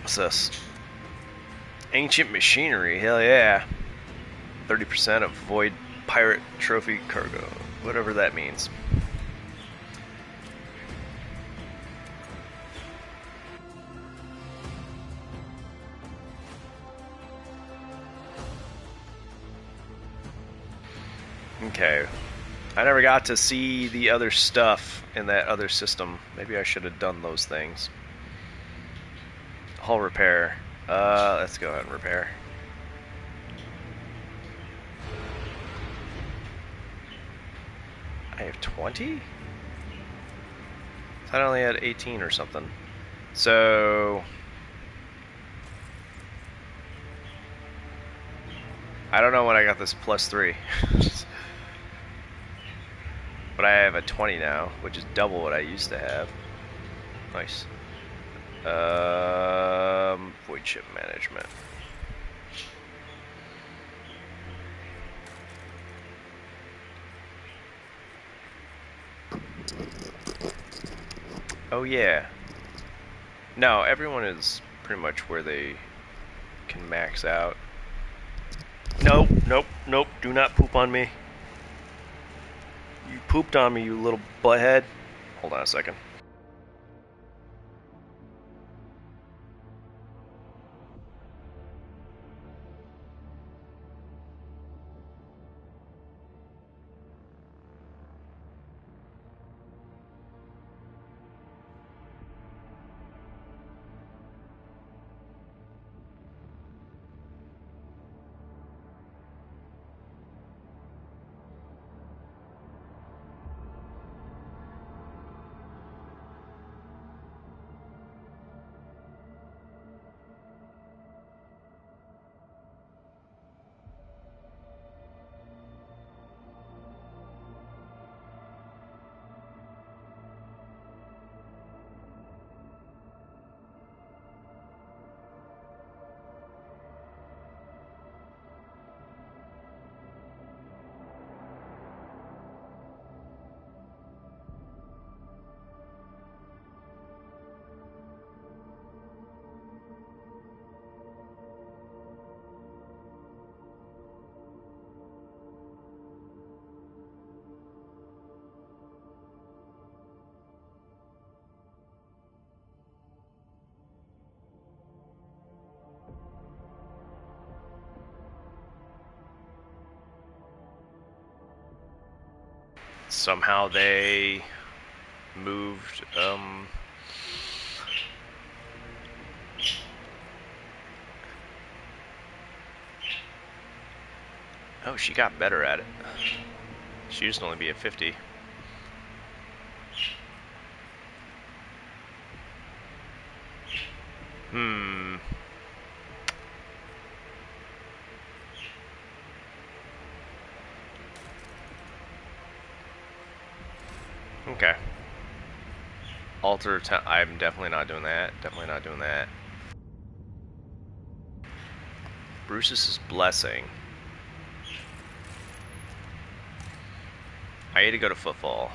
What's this? Ancient machinery, hell yeah. 30% of void pirate trophy cargo. Whatever that means. Okay. I never got to see the other stuff in that other system. Maybe I should have done those things. Hull repair. Let's go ahead and repair. I have 20? I only had 18 or something. So I don't know when I got this +3. But I have a 20 now, which is double what I used to have. Nice. Void ship management. Oh yeah. No, everyone is pretty much where they can max out. Nope, nope, nope. Do not poop on me. You pooped on me, you little butthead. Hold on a second. somehow they moved. Oh, she got better at it. She used to only be at 50. Okay. Alter. I'm definitely not doing that. Definitely not doing that. Bruce's blessing. I need to go to footfall.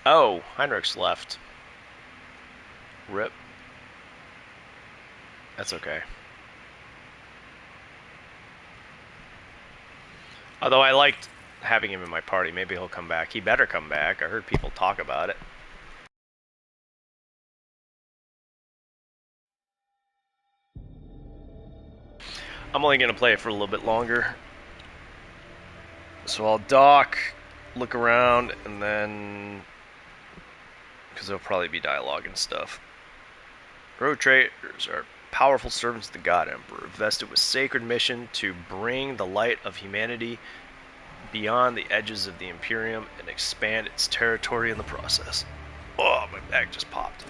Oh, Heinrich's left. Rip. That's okay. Although I liked having him in my party. Maybe he'll come back. He better come back. I heard people talk about it. I'm only going to play it for a little bit longer. So I'll dock, look around, and then... because there'll probably be dialogue and stuff. Road traders are powerful servants of the God Emperor, vested with sacred mission to bring the light of humanity beyond the edges of the Imperium and expand its territory in the process. Oh, my back just popped.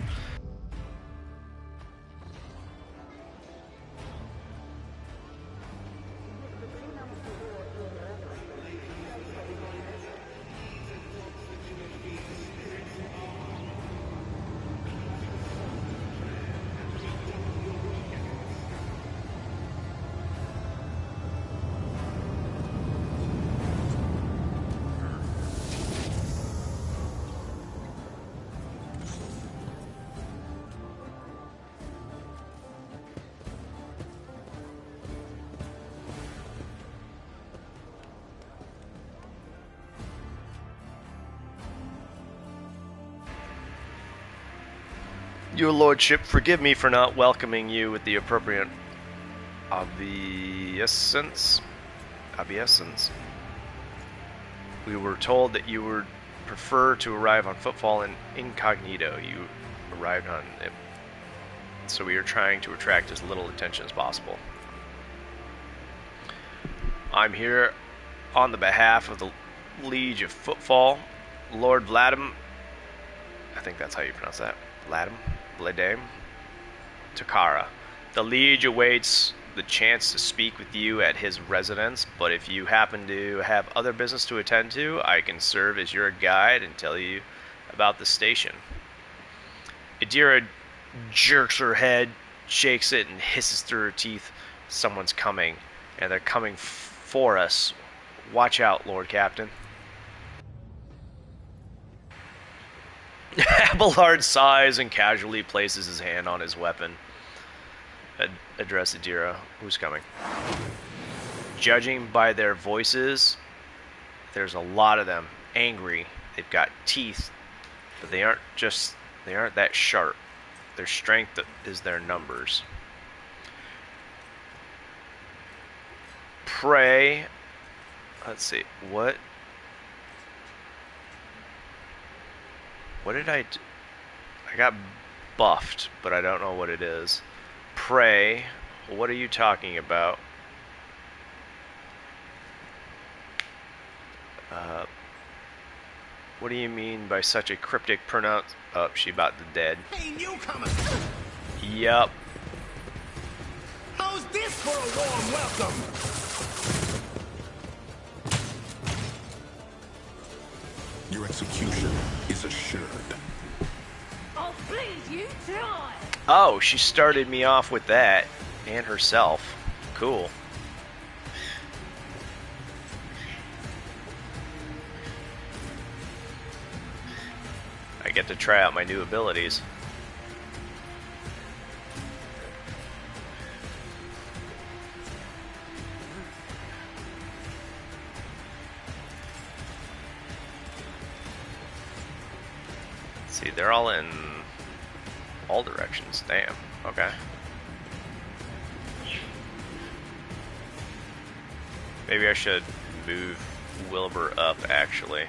Your lordship, forgive me for not welcoming you with the appropriate obeisance. We were told that you would prefer to arrive on footfall in incognito. You arrived on it, so we are trying to attract as little attention as possible. I'm here on the behalf of the Liege of Footfall, Lord Vladimir. I think that's how you pronounce that. Vladimir Takara. The Liege awaits the chance to speak with you at his residence, but if you happen to have other business to attend to, I can serve as your guide and tell you about the station. Adira jerks her head, shakes it, and hisses through her teeth. Someone's coming, and they're coming for us. Watch out, Lord Captain. Abelard sighs and casually places his hand on his weapon. Address Adira. Who's coming? Judging by their voices, there's a lot of them. Angry. They've got teeth, but they aren't that sharp. Their strength is their numbers. Pray. Let's see. What did I do? I got buffed, but I don't know what it is. Pray. What are you talking about? What do you mean by such a cryptic pronounce? Oh, she about to dead. Hey, newcomer! Yup. How's this for a warm welcome? Your execution is assured. Oh, please, you try! Oh, she started me off with that. And herself. Cool. I get to try out my new abilities. See, they're all in all directions. Damn. Okay. Maybe I should move Wilbur up, actually.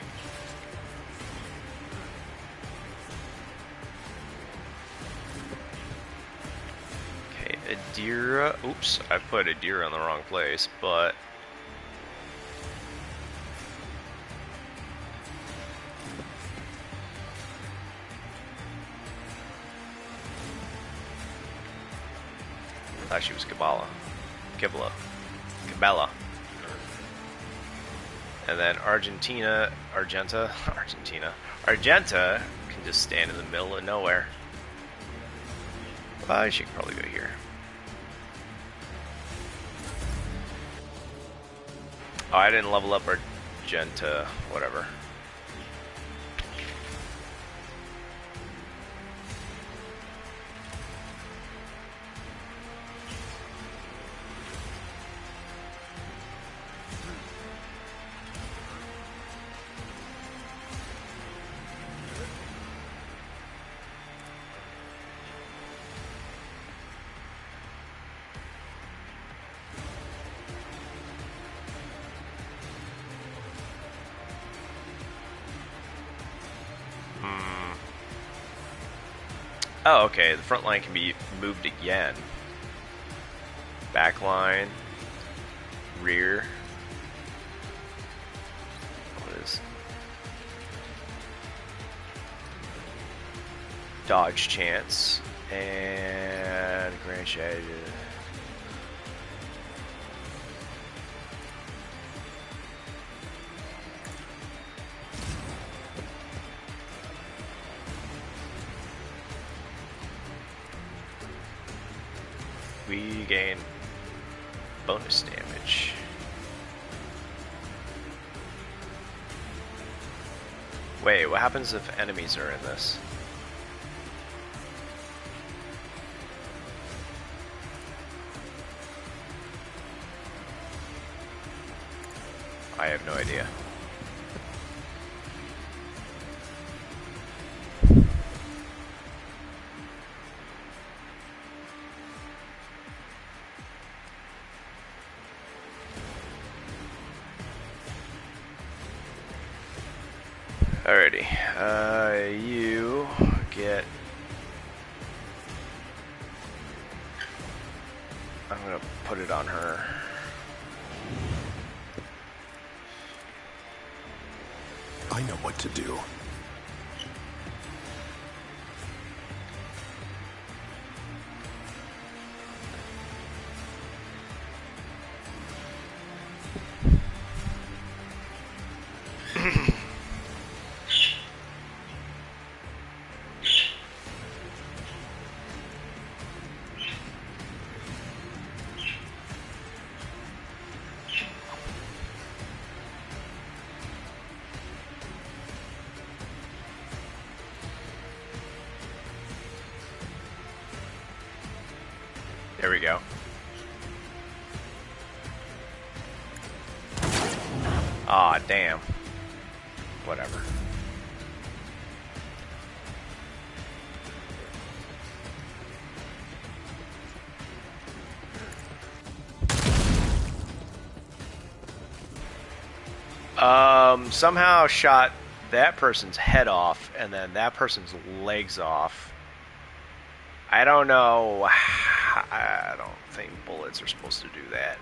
Okay, Adira. Oops, I put Adira in the wrong place, but I thought she was Kabbalah. Kabbalah. And then Argenta can just stand in the middle of nowhere. Well, she could probably go here. Oh, I didn't level up Argenta, whatever. Oh, okay. The front line can be moved again. Back line. Rear. What is... Dodge chance. And... Grand Shade. We gain bonus damage. Wait, what happens if enemies are in this? I have no idea. Alrighty, you get... I'm gonna put it on her. I know what to do. There we go. Aw, damn. Whatever. Somehow shot that person's head off and then that person's legs off. I don't know. I don't think bullets are supposed to do that.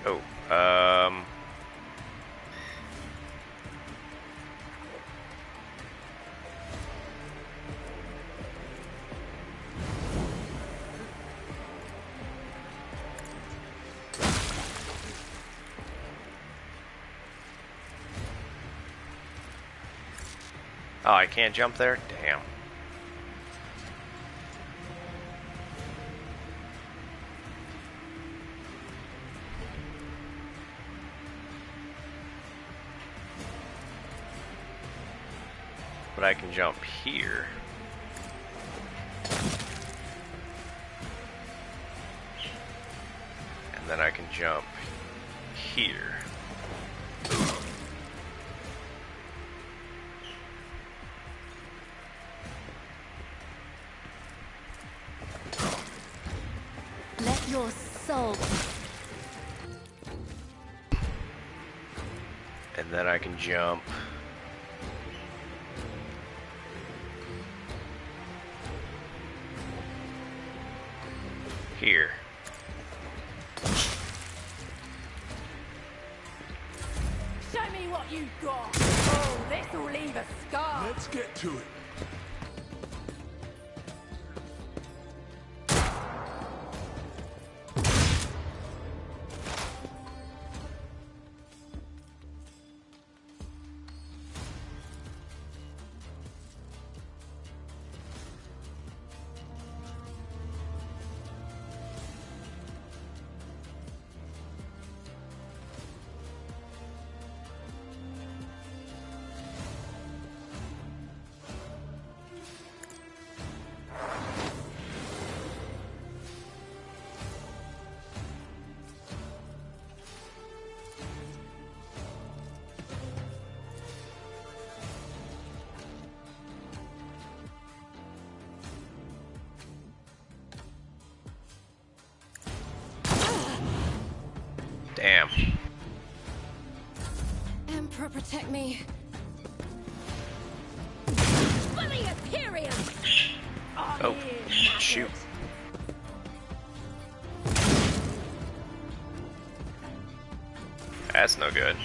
Oh, Oh, I can't jump there? Damn. But I can jump here. And then I can jump here. Let your soul. And then I can jump here. Show me what you've got. Oh, this'll leave a scar. Let's get to it. Damn. Emperor, protect me. Fully Imperium. Oh, shoot. That's no good.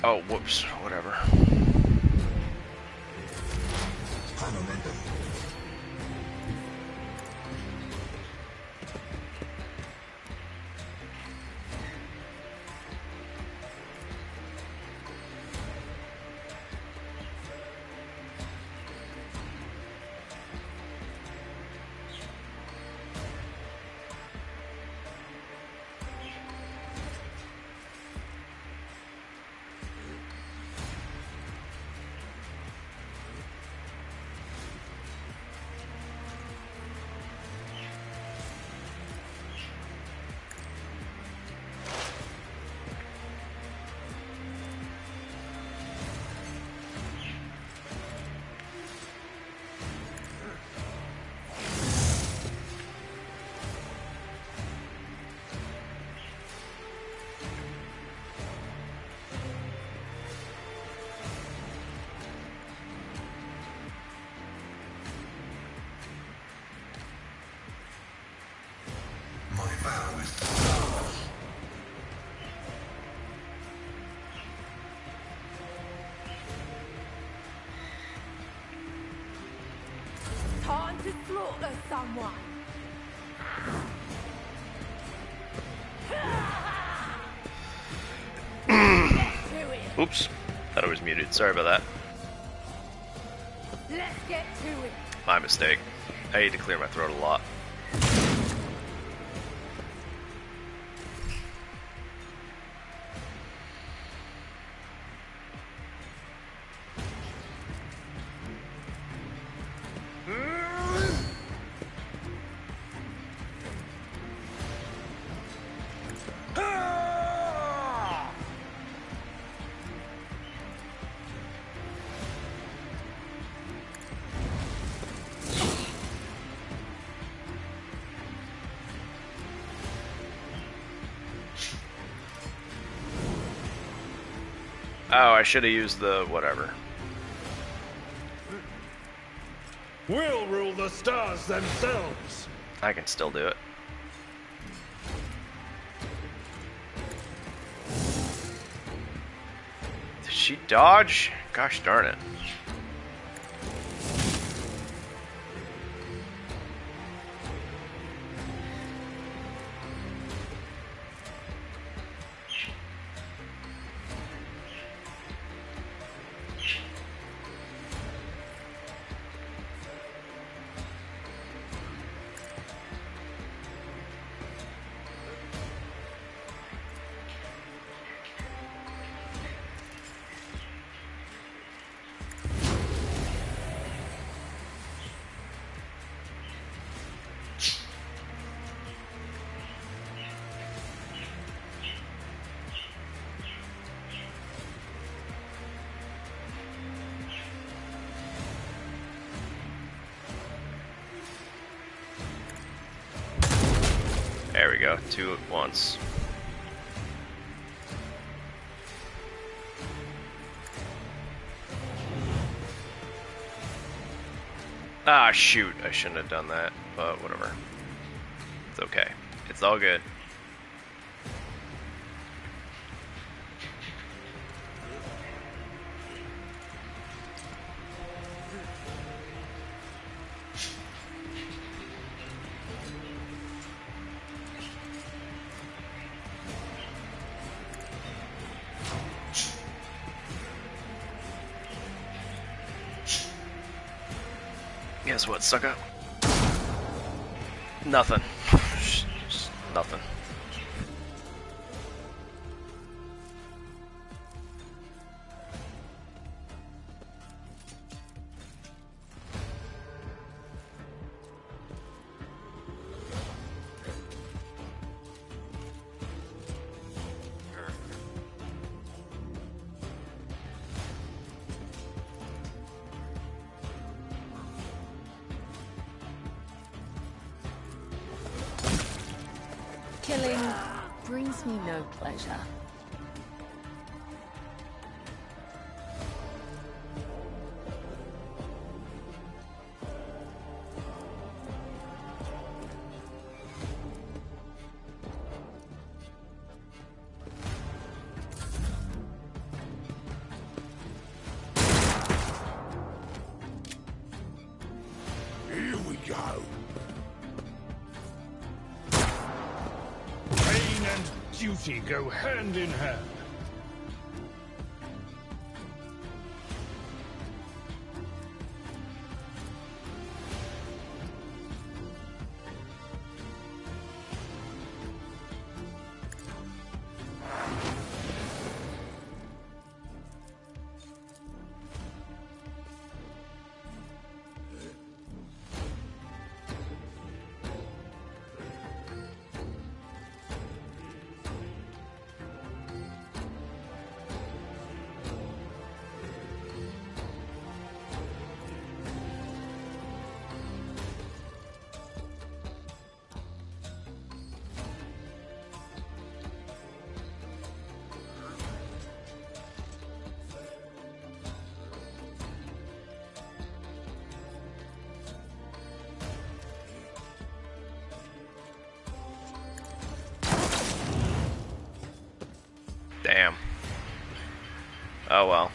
Oh, whoops, whatever. Time to slaughter someone. Oops, thought I was muted. Sorry about that. Let's get to it. My mistake. I need to clear my throat a lot. Oh, I should have used the whatever. We'll rule the stars themselves. I can still do it. Did she dodge? Gosh darn it. There we go, 2 at once. Ah, shoot, I shouldn't have done that, but whatever. It's okay. It's all good. Guess what, sucker? Nothing. Just nothing. Killing brings me no pleasure. Here we go. Pain and duty go hand in hand. Damn. Oh well.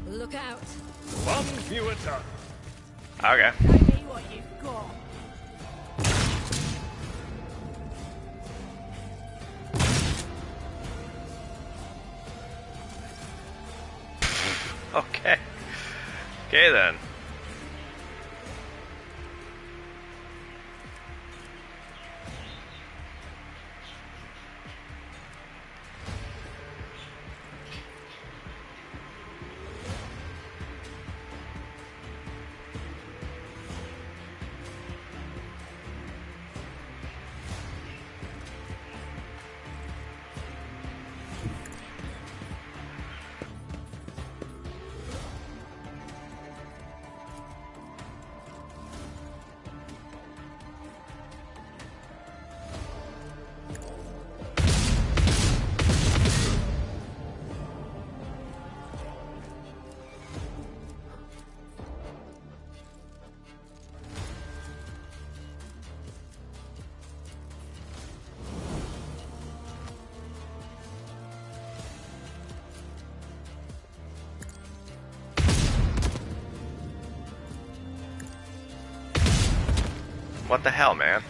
Look out. One fewer time. Okay. Show me what you've got. Okay. Okay then. What the hell, man?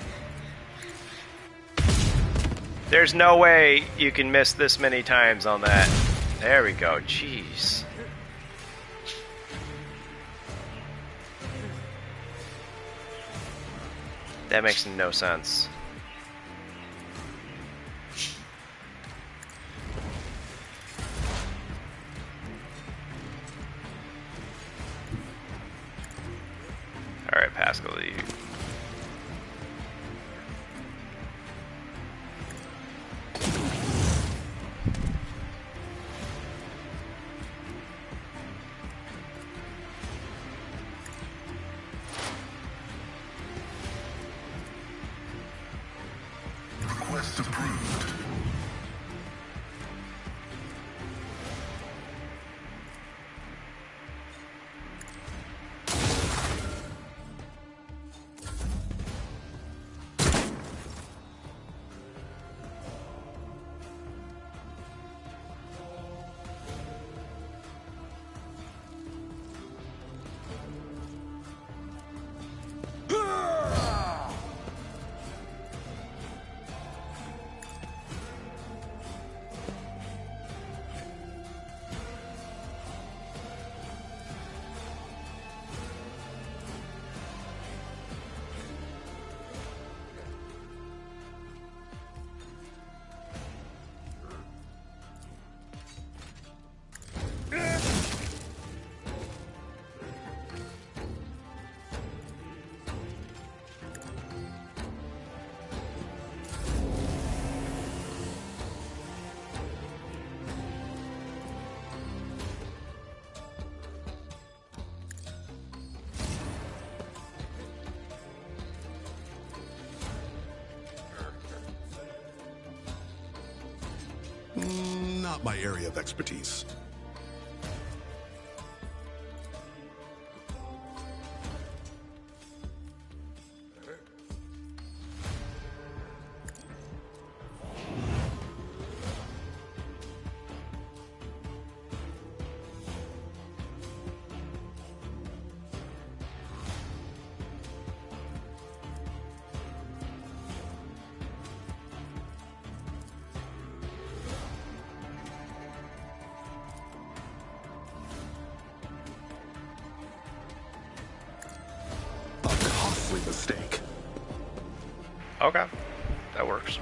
There's no way you can miss this many times on that. There we go. Jeez. That makes no sense. Alright, Pascal, you... Request approved. Not my area of expertise. Mistake. Okay, that works.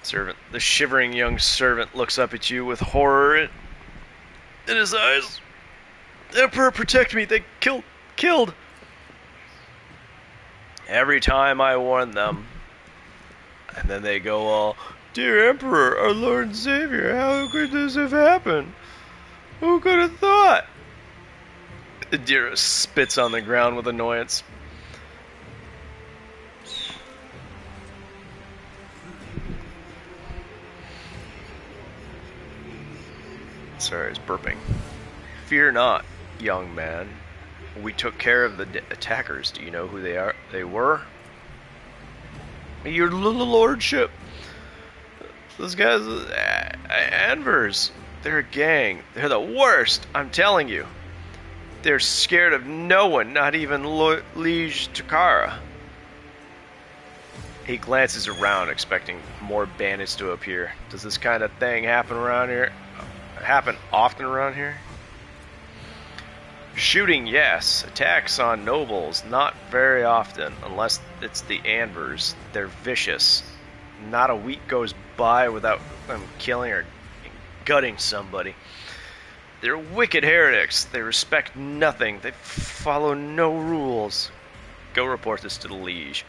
Servant. The shivering young servant looks up at you with horror in his eyes. Emperor, protect me! They killed! Every time I warn them. And then they go all, Dear Emperor, our Lord and Savior, how could this have happened? Who could have thought? Adira spits on the ground with annoyance. Sorry, I was burping. Fear not, young man. We took care of the attackers. Do you know who they are? They were? Your little lordship. Those guys, Anvers. They're a gang. They're the worst, I'm telling you. They're scared of no one, not even Liege Takara. He glances around, expecting more bandits to appear. Does this kind of thing happen around here? Happen often around here? Shooting, yes. Attacks on nobles, not very often, unless it's the Anvers. They're vicious. Not a week goes by without them killing or gutting somebody. They're wicked heretics. They respect nothing. They follow no rules. Go report this to the Liege.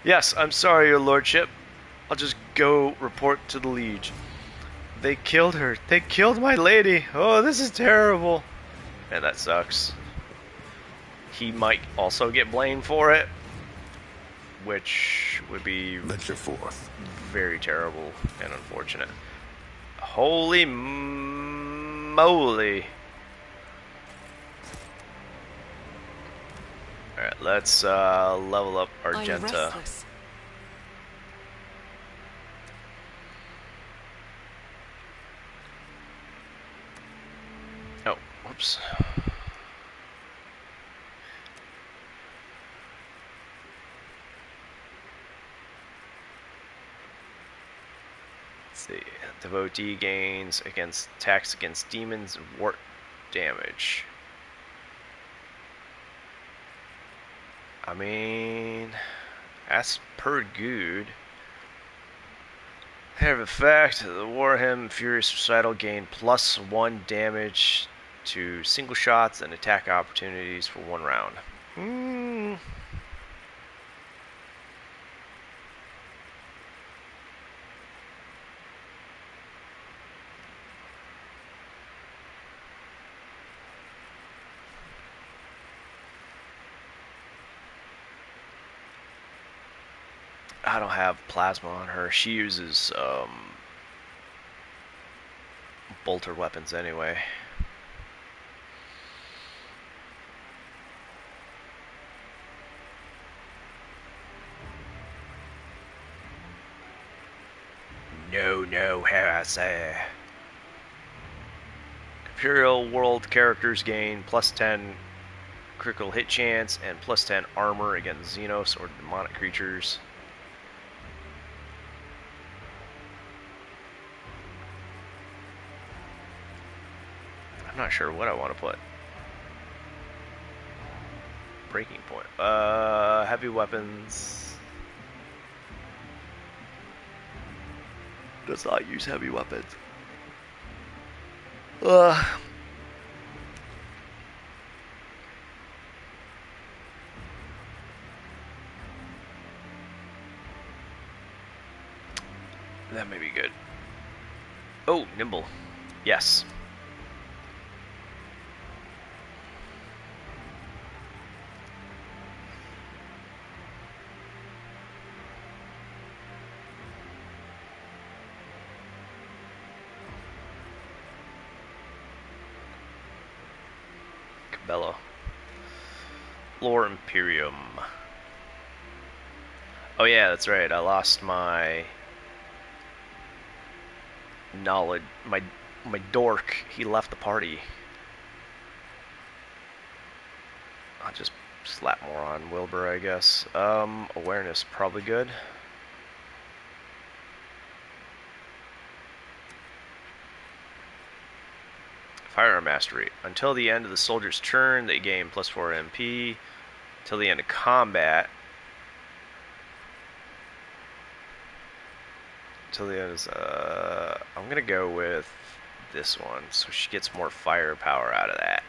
Yes, I'm sorry, your lordship. I'll just go report to the Liege. They killed her. They killed my lady. Oh, this is terrible. Man, that sucks. He might also get blamed for it, which would be Venture forth. Very terrible and unfortunate. Holy moly. Alright, let's level up Argenta. Oh, whoops. Let's see. Devotee gains against attacks against demons and wart damage. I mean, that's pretty good. Have effect, the Warhammer Furious Recital gain +1 damage to single shots and attack opportunities for 1 round. I don't have plasma on her. She uses bolter weapons anyway. No, heresy. Imperial World characters gain +10 critical hit chance and +10 armor against Xenos or demonic creatures. I'm not sure what I want to put. Breaking point. Heavy weapons. Does not use heavy weapons. That may be good. Oh, nimble. Yes. Cabela. Lore Imperium. Oh yeah, that's right. I lost my knowledge. My dork. He left the party. I'll just slap more on Wilbur, I guess. Awareness probably good. Firearm Mastery. Until the end of the soldier's turn, they gain +4 MP. Till the end of combat. Till the end is, I'm gonna go with this one, so she gets more firepower out of that.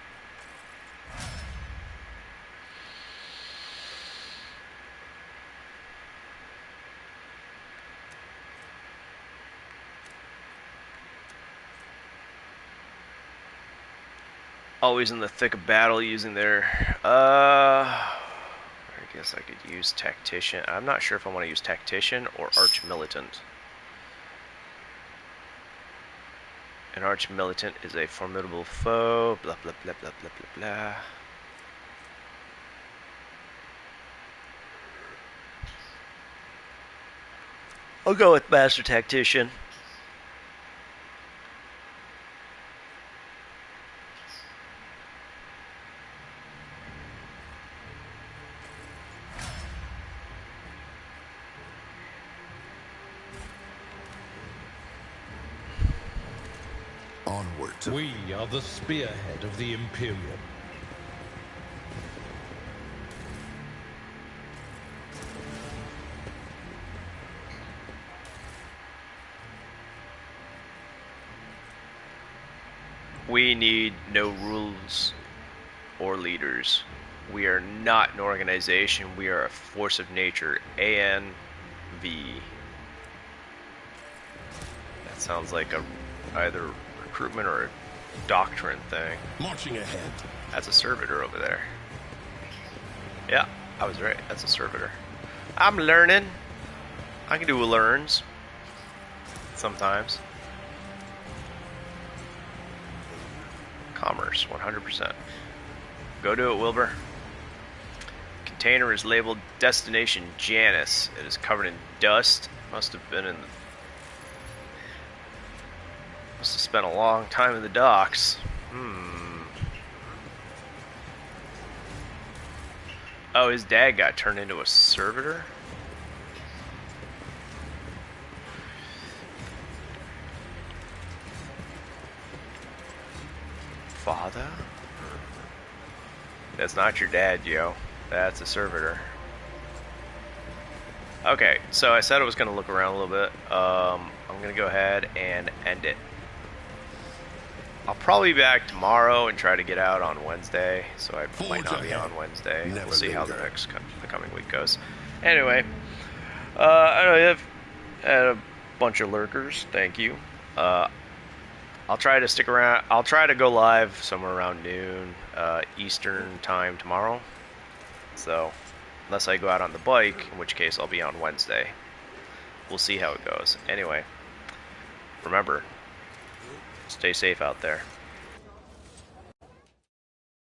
Always in the thick of battle using their, I guess I could use Tactician. I'm not sure if I want to use Tactician or Arch Militant. An Arch Militant is a formidable foe, blah blah blah blah blah blah blah. I'll go with Master Tactician. Onward. We are the spearhead of the Imperium. We need no rules or leaders. We are not an organization. We are a force of nature. ANV. That sounds like a either recruitment or a doctrine thing. Marching ahead. That's a servitor over there. Yeah, I was right. That's a servitor. I'm learning. I can do learns. Sometimes. Commerce, 100%. Go to it, Wilbur. Container is labeled Destination Janus. It is covered in dust. Must have spent a long time in the docks. Oh, his dad got turned into a servitor? Father? That's not your dad, yo. That's a servitor. Okay, so I said I was going to look around a little bit. I'm going to go ahead and end it. I'll probably be back tomorrow and try to get out on Wednesday, so I might not be on Wednesday. We'll see how the coming week goes. Anyway, I know I've had a bunch of lurkers. Thank you. I'll try to stick around. I'll try to go live somewhere around noon Eastern time tomorrow. So, unless I go out on the bike, in which case I'll be on Wednesday. We'll see how it goes. Anyway, remember, stay safe out there.